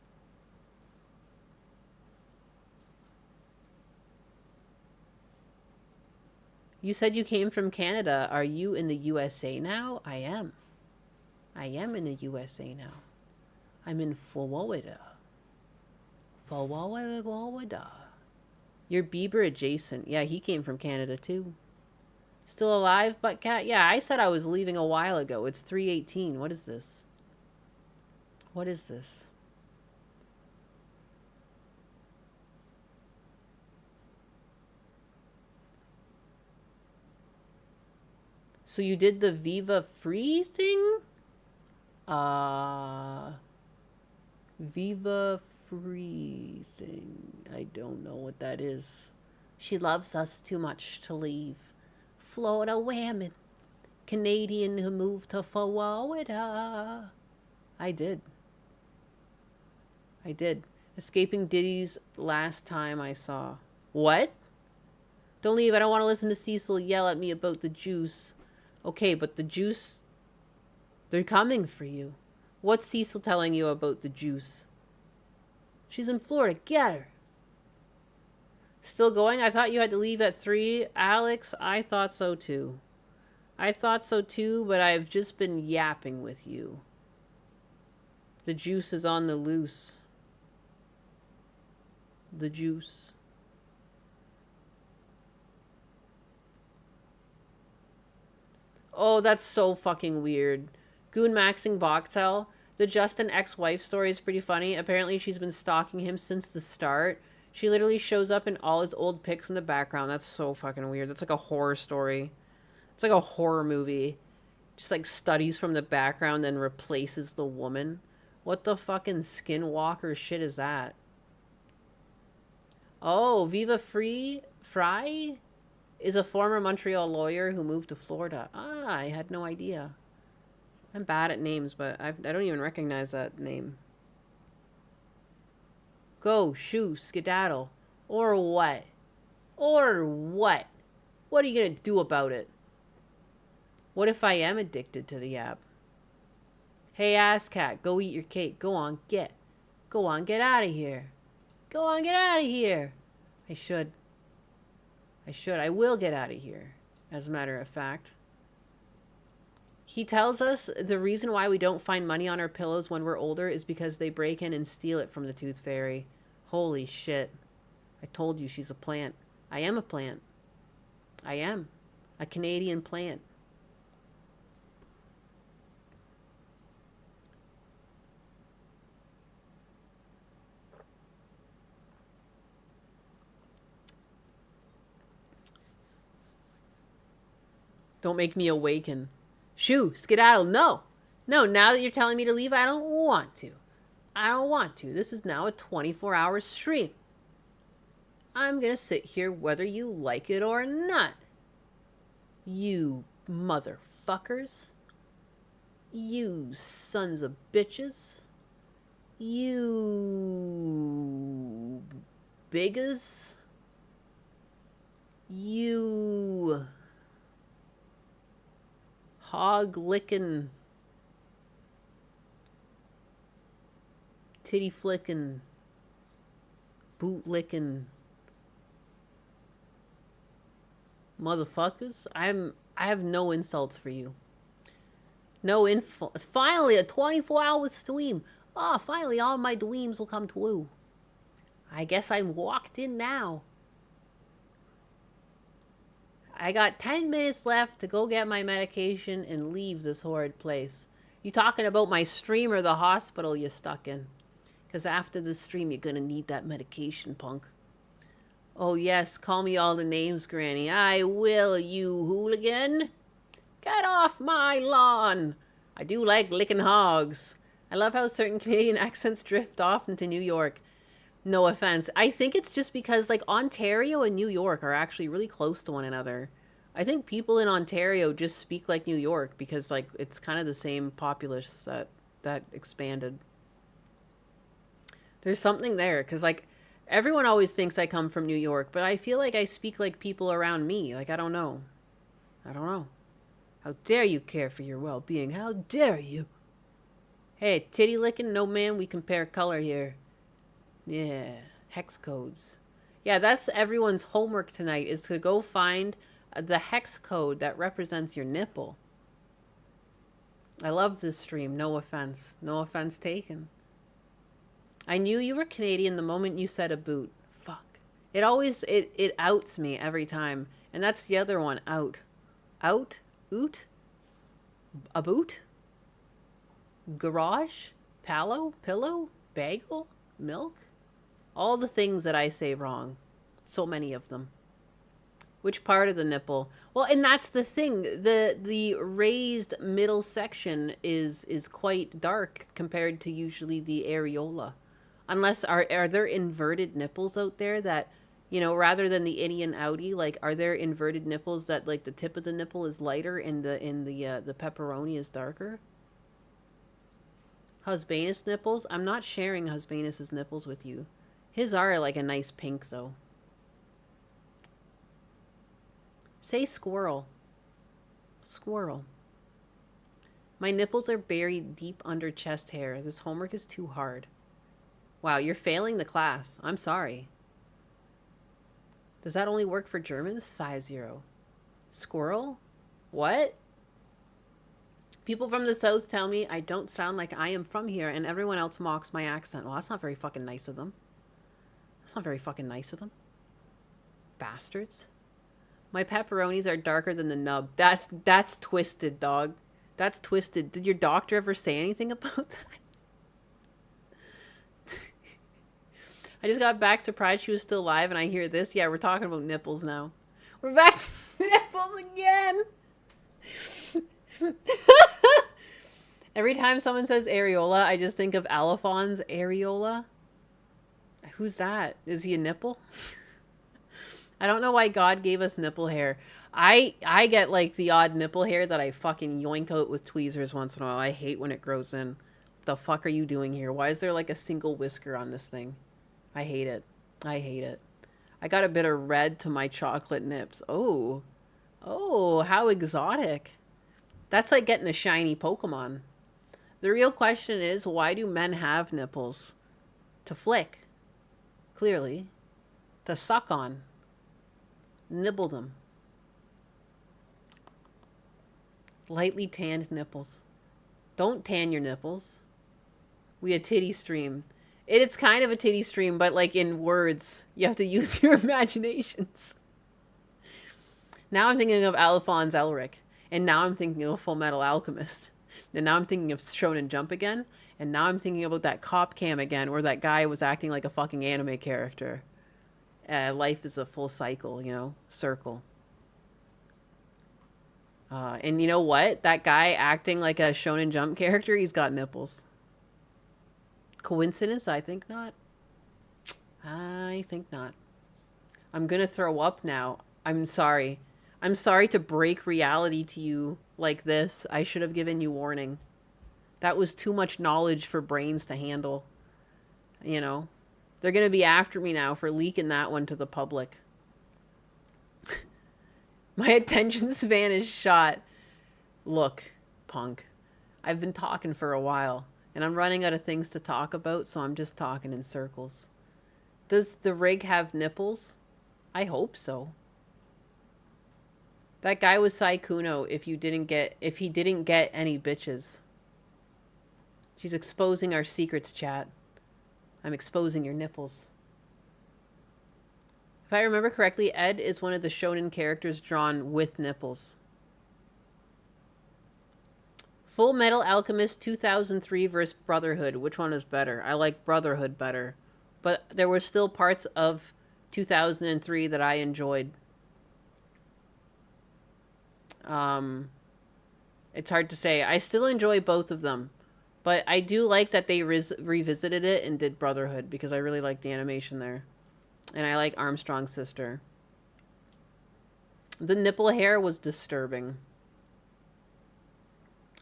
You said you came from Canada. Are you in the USA now? I am. I am in the USA now. I'm in Florida. Florida. You're Bieber adjacent. Yeah, he came from Canada too. Still alive, butt cat? Yeah, I said I was leaving a while ago. It's 3:18. What is this? What is this? So you did the Viva Free thing? Viva Free thing. I don't know what that is. She loves us too much to leave. Florida women. Canadian who moved to Florida. I did. Escaping Diddy's last time I saw. What? Don't leave. I don't want to listen to Cecil yell at me about the juice. Okay, but the juice... They're coming for you. What's Cecil telling you about the juice? She's in Florida. Get her. Still going? I thought you had to leave at 3. Alex, I thought so too. But I've just been yapping with you. The juice is on the loose. The juice. Oh, that's so fucking weird. Goon maxing Boxtel. The Justin ex-wife story is pretty funny. Apparently she's been stalking him since the start. She literally shows up in all his old pics in the background. That's so fucking weird. That's like a horror story. It's like a horror movie. Just like studies from the background then replaces the woman. What the fucking skinwalker shit is that? Oh, Viva Fry is a former Montreal lawyer who moved to Florida. Ah, I had no idea. I'm bad at names, but I don't even recognize that name. Go, shoo, skedaddle. Or what? Or what? What are you gonna do about it? What if I am addicted to the app? Hey, ass cat, go eat your cake. Go on, get out of here. Go on, get out of here. I should. I will get out of here, as a matter of fact. He tells us the reason why we don't find money on our pillows when we're older is because they break in and steal it from the Tooth Fairy. Holy shit. I told you she's a plant. I am a plant. I am. A Canadian plant. Don't make me awaken. Shoo, skedaddle. No. No, now that you're telling me to leave, I don't want to. This is now a 24-hour stream. I'm gonna sit here whether you like it or not. You motherfuckers. You sons of bitches. You biggas. You hog licking, titty flicking, boot licking motherfuckers. I have no insults for you. No info. Finally, a 24-hour stream. Ah, finally, all my dreams will come true. I guess I'm walked in now. I got 10 minutes left to go get my medication and leave this horrid place. You talking about my stream or the hospital you're stuck in? Because after this stream, you're going to need that medication, punk. Oh, yes, call me all the names, Granny. I will, you hooligan. Get off my lawn. I do like licking hogs. I love how certain Canadian accents drift off into New York. No offense. I think it's just because, like, Ontario and New York are actually really close to one another. I think people in Ontario just speak like New York because, like, it's kind of the same populace that expanded. There's something there because, like, everyone always thinks I come from New York, but I feel like I speak like people around me. Like, I don't know. I don't know. How dare you care for your well-being? How dare you? Hey, titty licking? No, man, we compare color here. Yeah, hex codes. Yeah, that's everyone's homework tonight, is to go find the hex code that represents your nipple. I love this stream, no offense. No offense taken. I knew you were Canadian the moment you said a boot. Fuck. It always, it outs me every time. And that's the other one, out. Out? Oot? A boot? Garage? Palo? Pillow? Bagel? Milk? All the things that I say wrong. So many of them. Which part of the nipple? Well, and that's the thing. The raised middle section is quite dark compared to usually the areola. Unless, are there inverted nipples out there that, you know, rather than the innie and outie, like, are there inverted nipples that, like, the tip of the nipple is lighter and the pepperoni is darker? Husbanus nipples? I'm not sharing Husbanus's nipples with you. His are like a nice pink, though. Say squirrel. Squirrel. My nipples are buried deep under chest hair. This homework is too hard. Wow, you're failing the class. I'm sorry. Does that only work for Germans? Size 0. Squirrel? What? People from the South tell me I don't sound like I am from here, and everyone else mocks my accent. Well, that's not very fucking nice of them. That's not very fucking nice of them. Bastards. My pepperonis are darker than the nub. That's twisted, dog. That's twisted. Did your doctor ever say anything about that? I just got back surprised she was still alive, and I hear this. Yeah, we're talking about nipples now. We're back to nipples again. Every time someone says areola, I just think of Alphonse areola. Who's that? Is he a nipple? I don't know why God gave us nipple hair. I get like the odd nipple hair that I fucking yoink out with tweezers once in a while. I hate when it grows in. What the fuck are you doing here? Why is there like a single whisker on this thing? I hate it. I hate it. I got a bit of red to my chocolate nips. Oh. Oh, how exotic. That's like getting a shiny Pokemon. The real question is, why do men have nipples? To flick. Clearly. To suck on. Nibble them. Lightly tanned nipples. Don't tan your nipples. We a titty stream. It's kind of a titty stream, but like in words. You have to use your imaginations. Now I'm thinking of Alphonse Elric. And now I'm thinking of Full Metal Alchemist. And now I'm thinking of Shonen Jump again. And now I'm thinking about that cop cam again, where that guy was acting like a fucking anime character. Life is a full cycle, you know? Circle. And you know what? That guy acting like a Shonen Jump character, he's got nipples. Coincidence? I think not. I think not. I'm gonna throw up now. I'm sorry. I'm sorry to break reality to you like this. I should have given you warning. That was too much knowledge for brains to handle. You know? They're gonna be after me now for leaking that one to the public. My attention span is shot. Look, punk. I've been talking for a while, and I'm running out of things to talk about, so I'm just talking in circles. Does the rig have nipples? I hope so. That guy was Saikuno if he didn't get any bitches. She's exposing our secrets, chat. I'm exposing your nipples. If I remember correctly, Ed is one of the shonen characters drawn with nipples. Full Metal Alchemist 2003 versus Brotherhood. Which one is better? I like Brotherhood better. But there were still parts of 2003 that I enjoyed. It's hard to say. I still enjoy both of them. But I do like that they revisited it and did Brotherhood because I really like the animation there. And I like Armstrong's sister. The nipple hair was disturbing.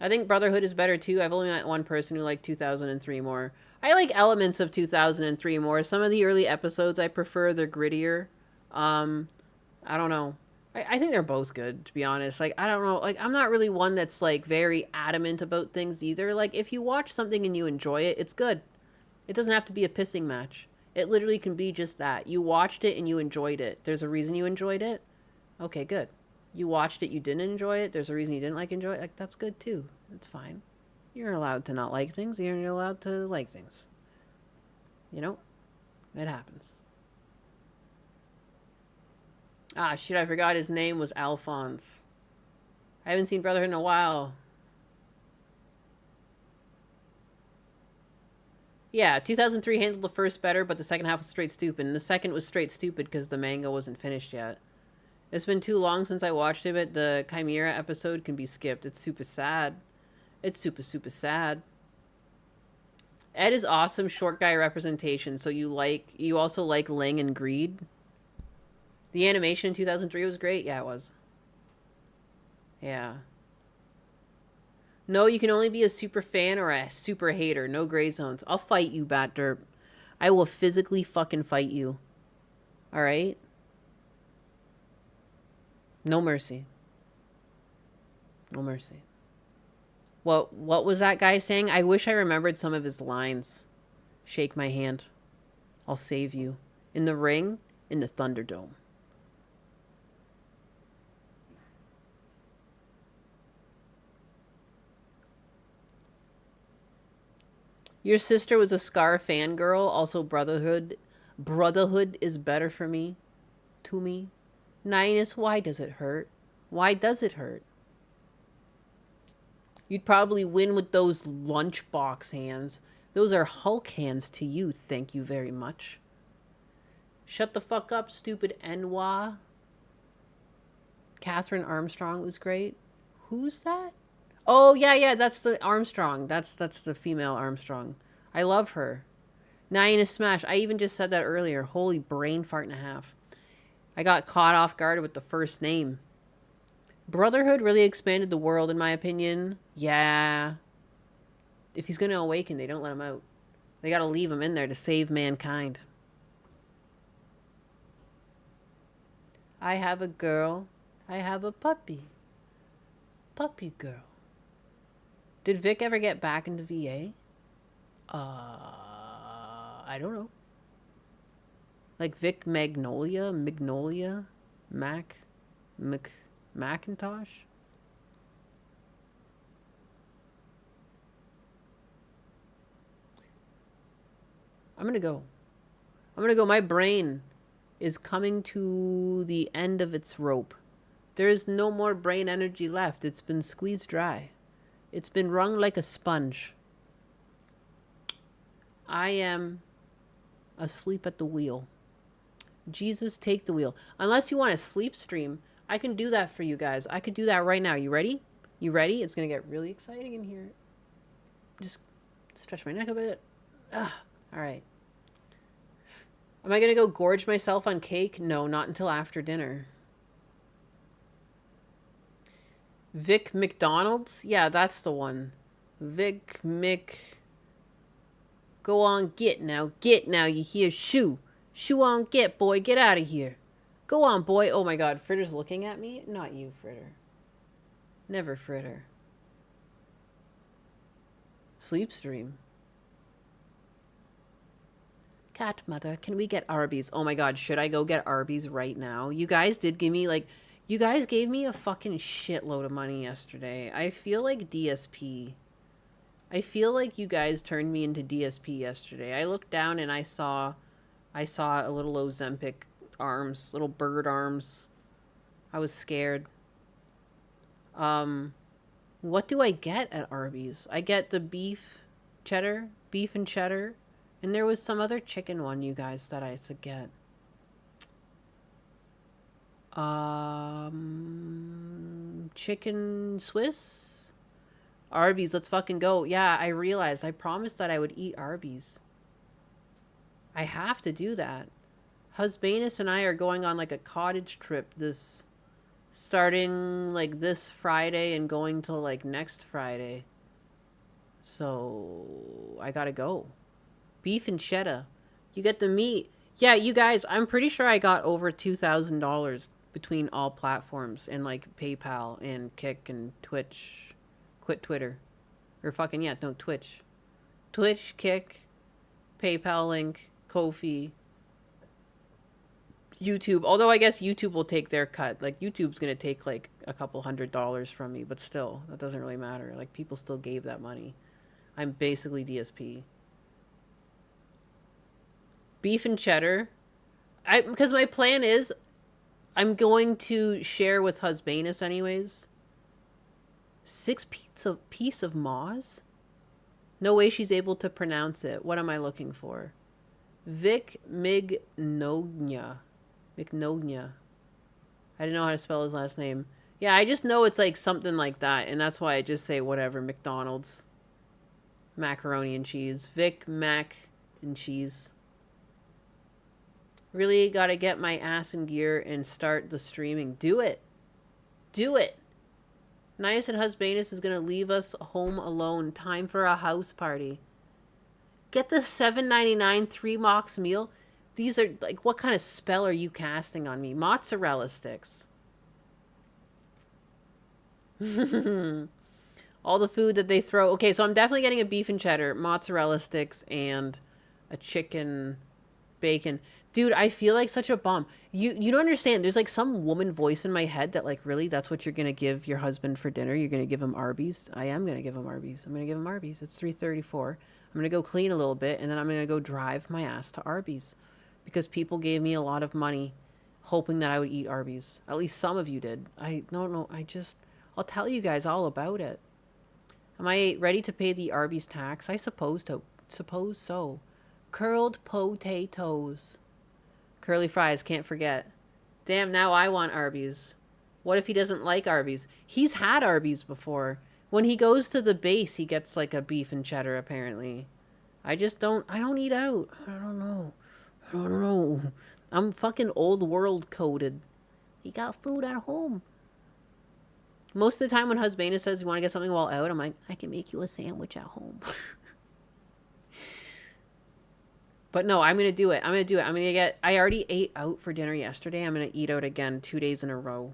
I think Brotherhood is better too. I've only met one person who liked 2003 more. I like elements of 2003 more. Some of the early episodes I prefer. They're grittier. I don't know. I think they're both good, to be honest. Like, I don't know. Like, I'm not really one that's, like, very adamant about things either. Like, if you watch something and you enjoy it, it's good. It doesn't have to be a pissing match. It literally can be just that. You watched it and you enjoyed it. There's a reason you enjoyed it. Okay, good. You watched it, you didn't enjoy it. There's a reason you didn't enjoy it. Like, that's good, too. It's fine. You're allowed to not like things. You're allowed to like things. You know? It happens. Ah, shit, I forgot his name was Alphonse. I haven't seen Brotherhood in a while. Yeah, 2003 handled the first better, but the second half was straight stupid. And the second was straight stupid because the manga wasn't finished yet. It's been too long since I watched it, but the Chimera episode can be skipped. It's super sad. It's super, super sad. Ed is awesome short guy representation, so you also like Ling and Greed. The animation in 2003 was great. Yeah, it was. Yeah. No, you can only be a super fan or a super hater. No gray zones. I'll fight you, Bat Derp. I will physically fucking fight you. Alright? No mercy. No mercy. What was that guy saying? I wish I remembered some of his lines. Shake my hand. I'll save you. In the ring, in the Thunderdome. Your sister was a Scar fangirl. Also, Brotherhood. Brotherhood is better for me. To me. Ninus, why does it hurt? Why does it hurt? You'd probably win with those lunchbox hands. Those are Hulk hands to you, thank you very much. Shut the fuck up, stupid Enwa. Catherine Armstrong was great. Who's that? Oh, yeah, that's the Armstrong. That's the female Armstrong. I love her. Nine Smash. I even just said that earlier. Holy brain fart and a half. I got caught off guard with the first name. Brotherhood really expanded the world, in my opinion. Yeah. If he's going to awaken, they don't let him out. They got to leave him in there to save mankind. I have a girl. I have a puppy. Puppy girl. Did Vic ever get back into VA? I don't know. Like Vic Macintosh? I'm gonna go. My brain is coming to the end of its rope. There is no more brain energy left. It's been squeezed dry. It's been wrung like a sponge. I am asleep at the wheel. Jesus, take the wheel. Unless you want a sleep stream, I can do that for you guys. I could do that right now. You ready? You ready? It's going to get really exciting in here. Just stretch my neck a bit. All right. Am I going to go gorge myself on cake? No, not until after dinner. Vic McDonald's? Yeah, that's the one. Vic Mc... Go on, get now. Get now, you hear? Shoo. Shoo on, get, boy. Get out of here. Go on, boy. Oh, my God. Fritter's looking at me? Not you, Fritter. Never Fritter. Sleep stream. Cat mother, can we get Arby's? Oh, my God. Should I go get Arby's right now? You guys did give me, like... You guys gave me a fucking shitload of money yesterday. I feel like DSP. I feel like you guys turned me into DSP yesterday. I looked down and I saw a little Ozempic arms, little bird arms. I was scared. What do I get at Arby's? I get the beef and cheddar, and there was some other chicken one, you guys, that I should get. Chicken Swiss? Arby's, let's fucking go. Yeah, I realized. I promised that I would eat Arby's. I have to do that. Husbanus and I are going on like a cottage trip starting like this Friday and going till like next Friday. So I gotta go. Beef and cheddar. You get the meat. Yeah, you guys, I'm pretty sure I got over $2,000 between all platforms and like PayPal and Kick and Twitch. Quit Twitter. Or fucking, yeah, no, Twitch. Twitch, Kick, PayPal link, Ko-fi, YouTube. Although I guess YouTube will take their cut. Like, YouTube's gonna take like a couple $100 from me, but still, that doesn't really matter. Like, people still gave that money. I'm basically DSP. Beef and cheddar. Because my plan is, I'm going to share with Husbanus anyways. 6 piece of Moz? No way she's able to pronounce it. What am I looking for? Vic Mignonia. Mignonia. I don't know how to spell his last name. Yeah, I just know it's like something like that, and that's why I just say whatever. McDonald's. Macaroni and cheese. Vic Mac and cheese. Really gotta get my ass in gear and start the streaming. Do it. Do it. Nias and Husbanus is gonna leave us home alone. Time for a house party. Get the $7.99 3 Mox meal. These are like, what kind of spell are you casting on me? Mozzarella sticks. All the food that they throw. Okay, so I'm definitely getting a beef and cheddar, mozzarella sticks, and a chicken bacon. Dude, I feel like such a bum. You don't understand. There's like some woman voice in my head that like, really, that's what you're going to give your husband for dinner? You're going to give him Arby's? I am going to give him Arby's. I'm going to give him Arby's. It's 3:34. I'm going to go clean a little bit, and then I'm going to go drive my ass to Arby's. Because people gave me a lot of money hoping that I would eat Arby's. At least some of you did. I'll tell you guys all about it. Am I ready to pay the Arby's tax? I suppose so. Curled potatoes. Curly fries, can't forget. Damn, now I want Arby's. What if he doesn't like Arby's? He's had Arby's before. When he goes to the base, he gets like a beef and cheddar, apparently. I don't eat out. I don't know. I'm fucking old world coded. He got food at home. Most of the time when Husband says you want to get something while out, I'm like, I can make you a sandwich at home. But no, I'm going to do it. I already ate out for dinner yesterday. I'm going to eat out again 2 days in a row.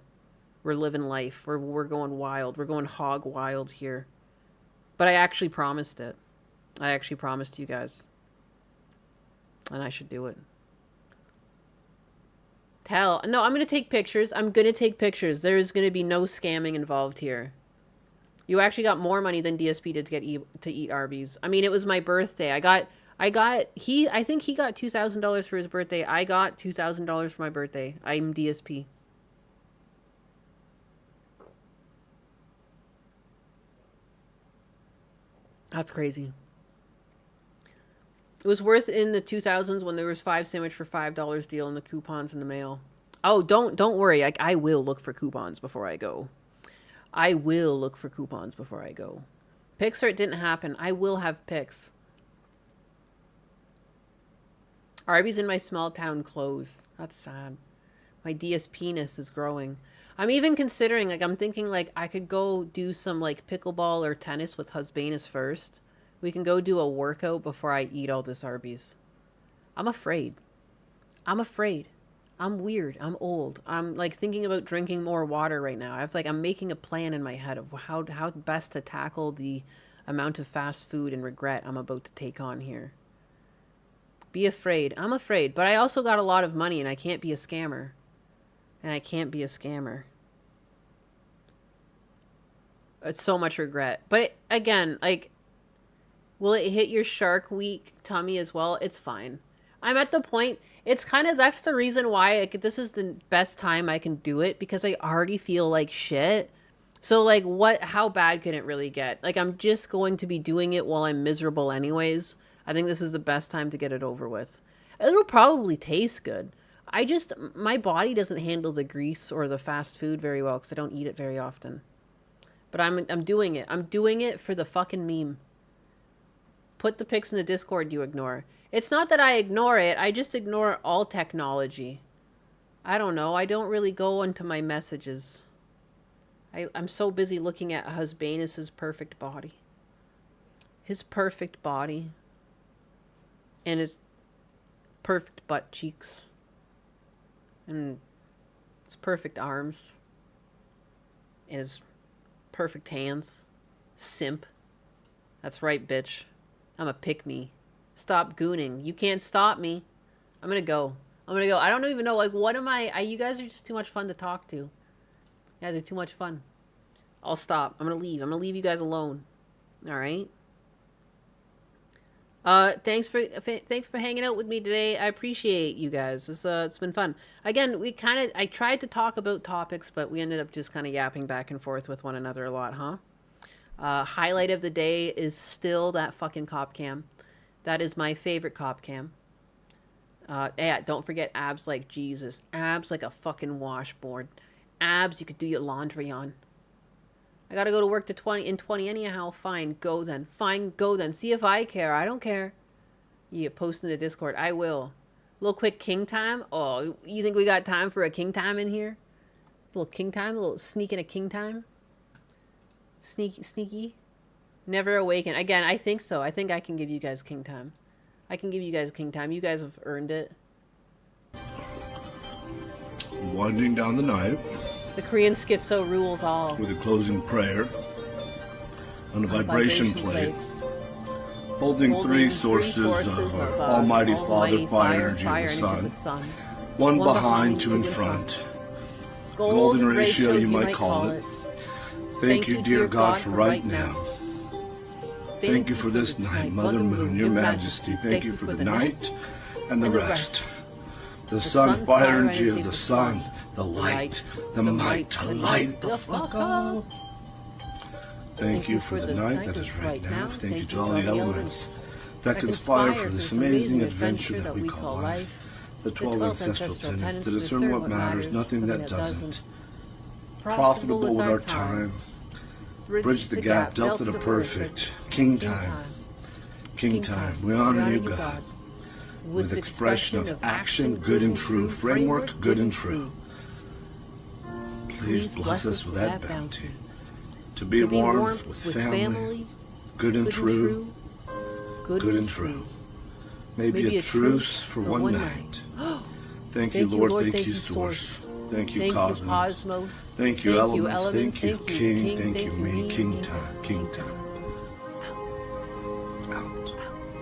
We're living life. We're going wild. We're going hog wild here. But I actually promised it. I actually promised you guys. And I should do it. No, I'm going to take pictures. I'm going to take pictures. There's going to be no scamming involved here. You actually got more money than DSP did to eat Arby's. I mean, it was my birthday. I think he got $2,000 for his birthday. I got $2,000 for my birthday. I'm DSP. That's crazy. It was worth in the 2000s when there was 5 sandwich for $5 deal and the coupons in the mail. Oh, don't worry. I will look for coupons before I go. Picks or it didn't happen. I will have picks. Arby's in my small town closed. That's sad. My DSP-ness is growing. I'm even considering, I'm thinking, I could go do some, pickleball or tennis with Husbanus first. We can go do a workout before I eat all this Arby's. I'm afraid. I'm weird. I'm old. I'm, thinking about drinking more water right now. I'm making a plan in my head of how best to tackle the amount of fast food and regret I'm about to take on here. Be afraid. I'm afraid. But I also got a lot of money, and I can't be a scammer. It's so much regret. But, again, will it hit your Shark Week tummy as well? It's fine. I'm at the point, that's the reason why this is the best time I can do it, because I already feel like shit. So, how bad can it really get? I'm just going to be doing it while I'm miserable anyways. I think this is the best time to get it over with. It'll probably taste good. My body doesn't handle the grease or the fast food very well because I don't eat it very often. But I'm doing it. I'm doing it for the fucking meme. Put the pics in the Discord you ignore. It's not that I ignore it. I just ignore all technology. I don't know. I don't really go into my messages. I'm so busy looking at Husbanus's perfect body. His perfect body. And his perfect butt cheeks. And his perfect arms. And his perfect hands. Simp. That's right, bitch. I'm a pick-me. Stop gooning. You can't stop me. I'm gonna go. I don't even know, like, what am I... You guys are just too much fun to talk to. You guys are too much fun. I'll stop. I'm gonna leave. I'm gonna leave you guys alone. Alright? Thanks for hanging out with me today. I appreciate you guys. It's been fun. Again, I tried to talk about topics, but we ended up just kind of yapping back and forth with one another a lot, huh? Highlight of the day is still that fucking cop cam. That is my favorite cop cam. Yeah, don't forget abs like Jesus. Abs like a fucking washboard. Abs you could do your laundry on. I gotta go to work in 20 anyhow. Fine, go then. Fine, go then. See if I care. I don't care. You post in the Discord. I will. Little quick king time. Oh, you think we got time for a king time in here? A little king time? A little sneaking a king time? Sneaky? Never awaken. Again, I think so. I think I can give you guys king time. I can give you guys king time. You guys have earned it. Winding down the night. The Korean schizo rules all. With a closing prayer. On a vibration plate. Holding three sources of Almighty Father, fire, energy of the sun. One behind, two in front. Golden ratio, you might call it. Thank you, dear God, for right now. Thank you for this night, Mother Moon, your majesty. Thank you for the night and the rest. The sun, fire, energy of the sun, the light, the might to light the fuck up. Thank you for the night that is right now. Thank you to all the elements that conspire for this amazing adventure that we call life. The 12 ancestral tenets to discern what matters, nothing that doesn't. Profitable with our time. Bridge the gap, delta to perfect. King time. King time. We honor you, God. With expression of action, good and true. Framework, good and true. Please bless us with that bounty. To be warmth with family. Good and true. Good and true. Maybe a truce for one night. Thank you, Lord. Thank you, Source. Thank you, Cosmos. Thank you, Elements. Thank you, King. Thank you, me. King time. King time. Out.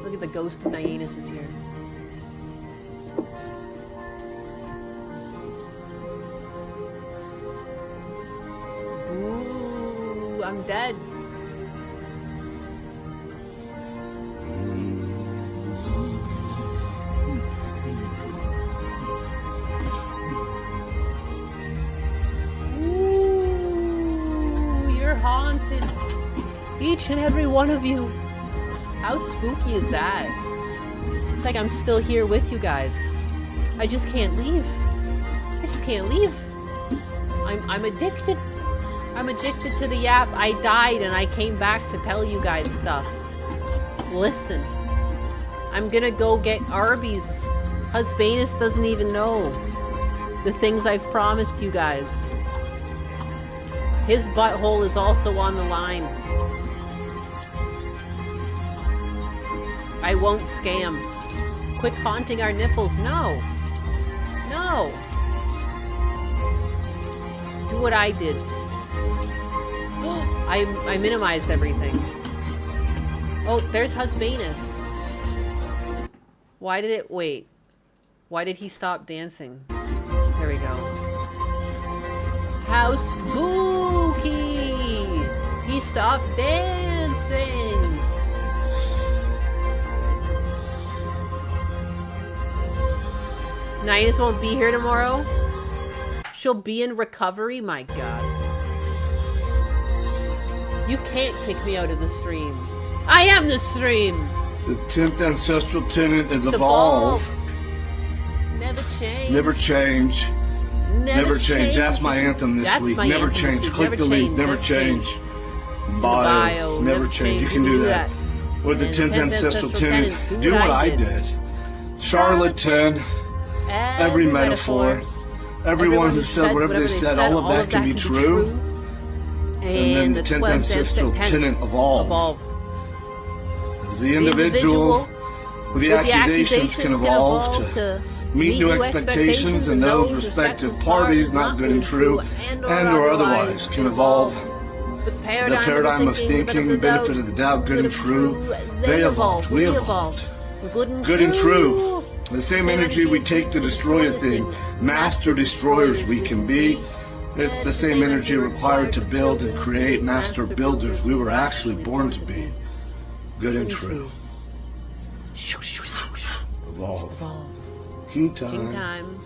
Look at the ghost of Nyanus is here. Ooh, I'm dead. Haunted. Each and every one of you. How spooky is that? It's like I'm still here with you guys. I just can't leave. I just can't leave. I'm addicted. I'm addicted to the yap. I died and I came back to tell you guys stuff. Listen. I'm gonna go get Arby's. Husbanus doesn't even know the things I've promised you guys. His butthole is also on the line. I won't scam. Quit haunting our nipples. No. No. Do what I did. I minimized everything. Oh, there's Husbanus. Why did it... Wait. Why did he stop dancing? There we go. How spooky! He stopped dancing! Nyanus won't be here tomorrow? She'll be in recovery? My god. You can't kick me out of the stream. I am the stream! The 10th ancestral tenet is evolve. Never change. Never change. Never change. That's my anthem this week. Never change. Click delete. Never change. bio, never change. You can do that. Or the 10th ancestral tenet, do what I did. Charlatan, every metaphor, everyone who said whatever they said, all of that can be true. And then the 10th ancestral tenet, evolve. The individual with the accusations can evolve to meet new expectations, and those respective parties, not good and true, and or otherwise, can evolve. The paradigm of thinking, the benefit of the doubt, good and true, they evolved, we evolved. Good and true. The same energy we take to destroy a thing, master destroyers we can be. It's the same energy required to build and create master builders we were actually born to be. Good and true. Evolve. King time.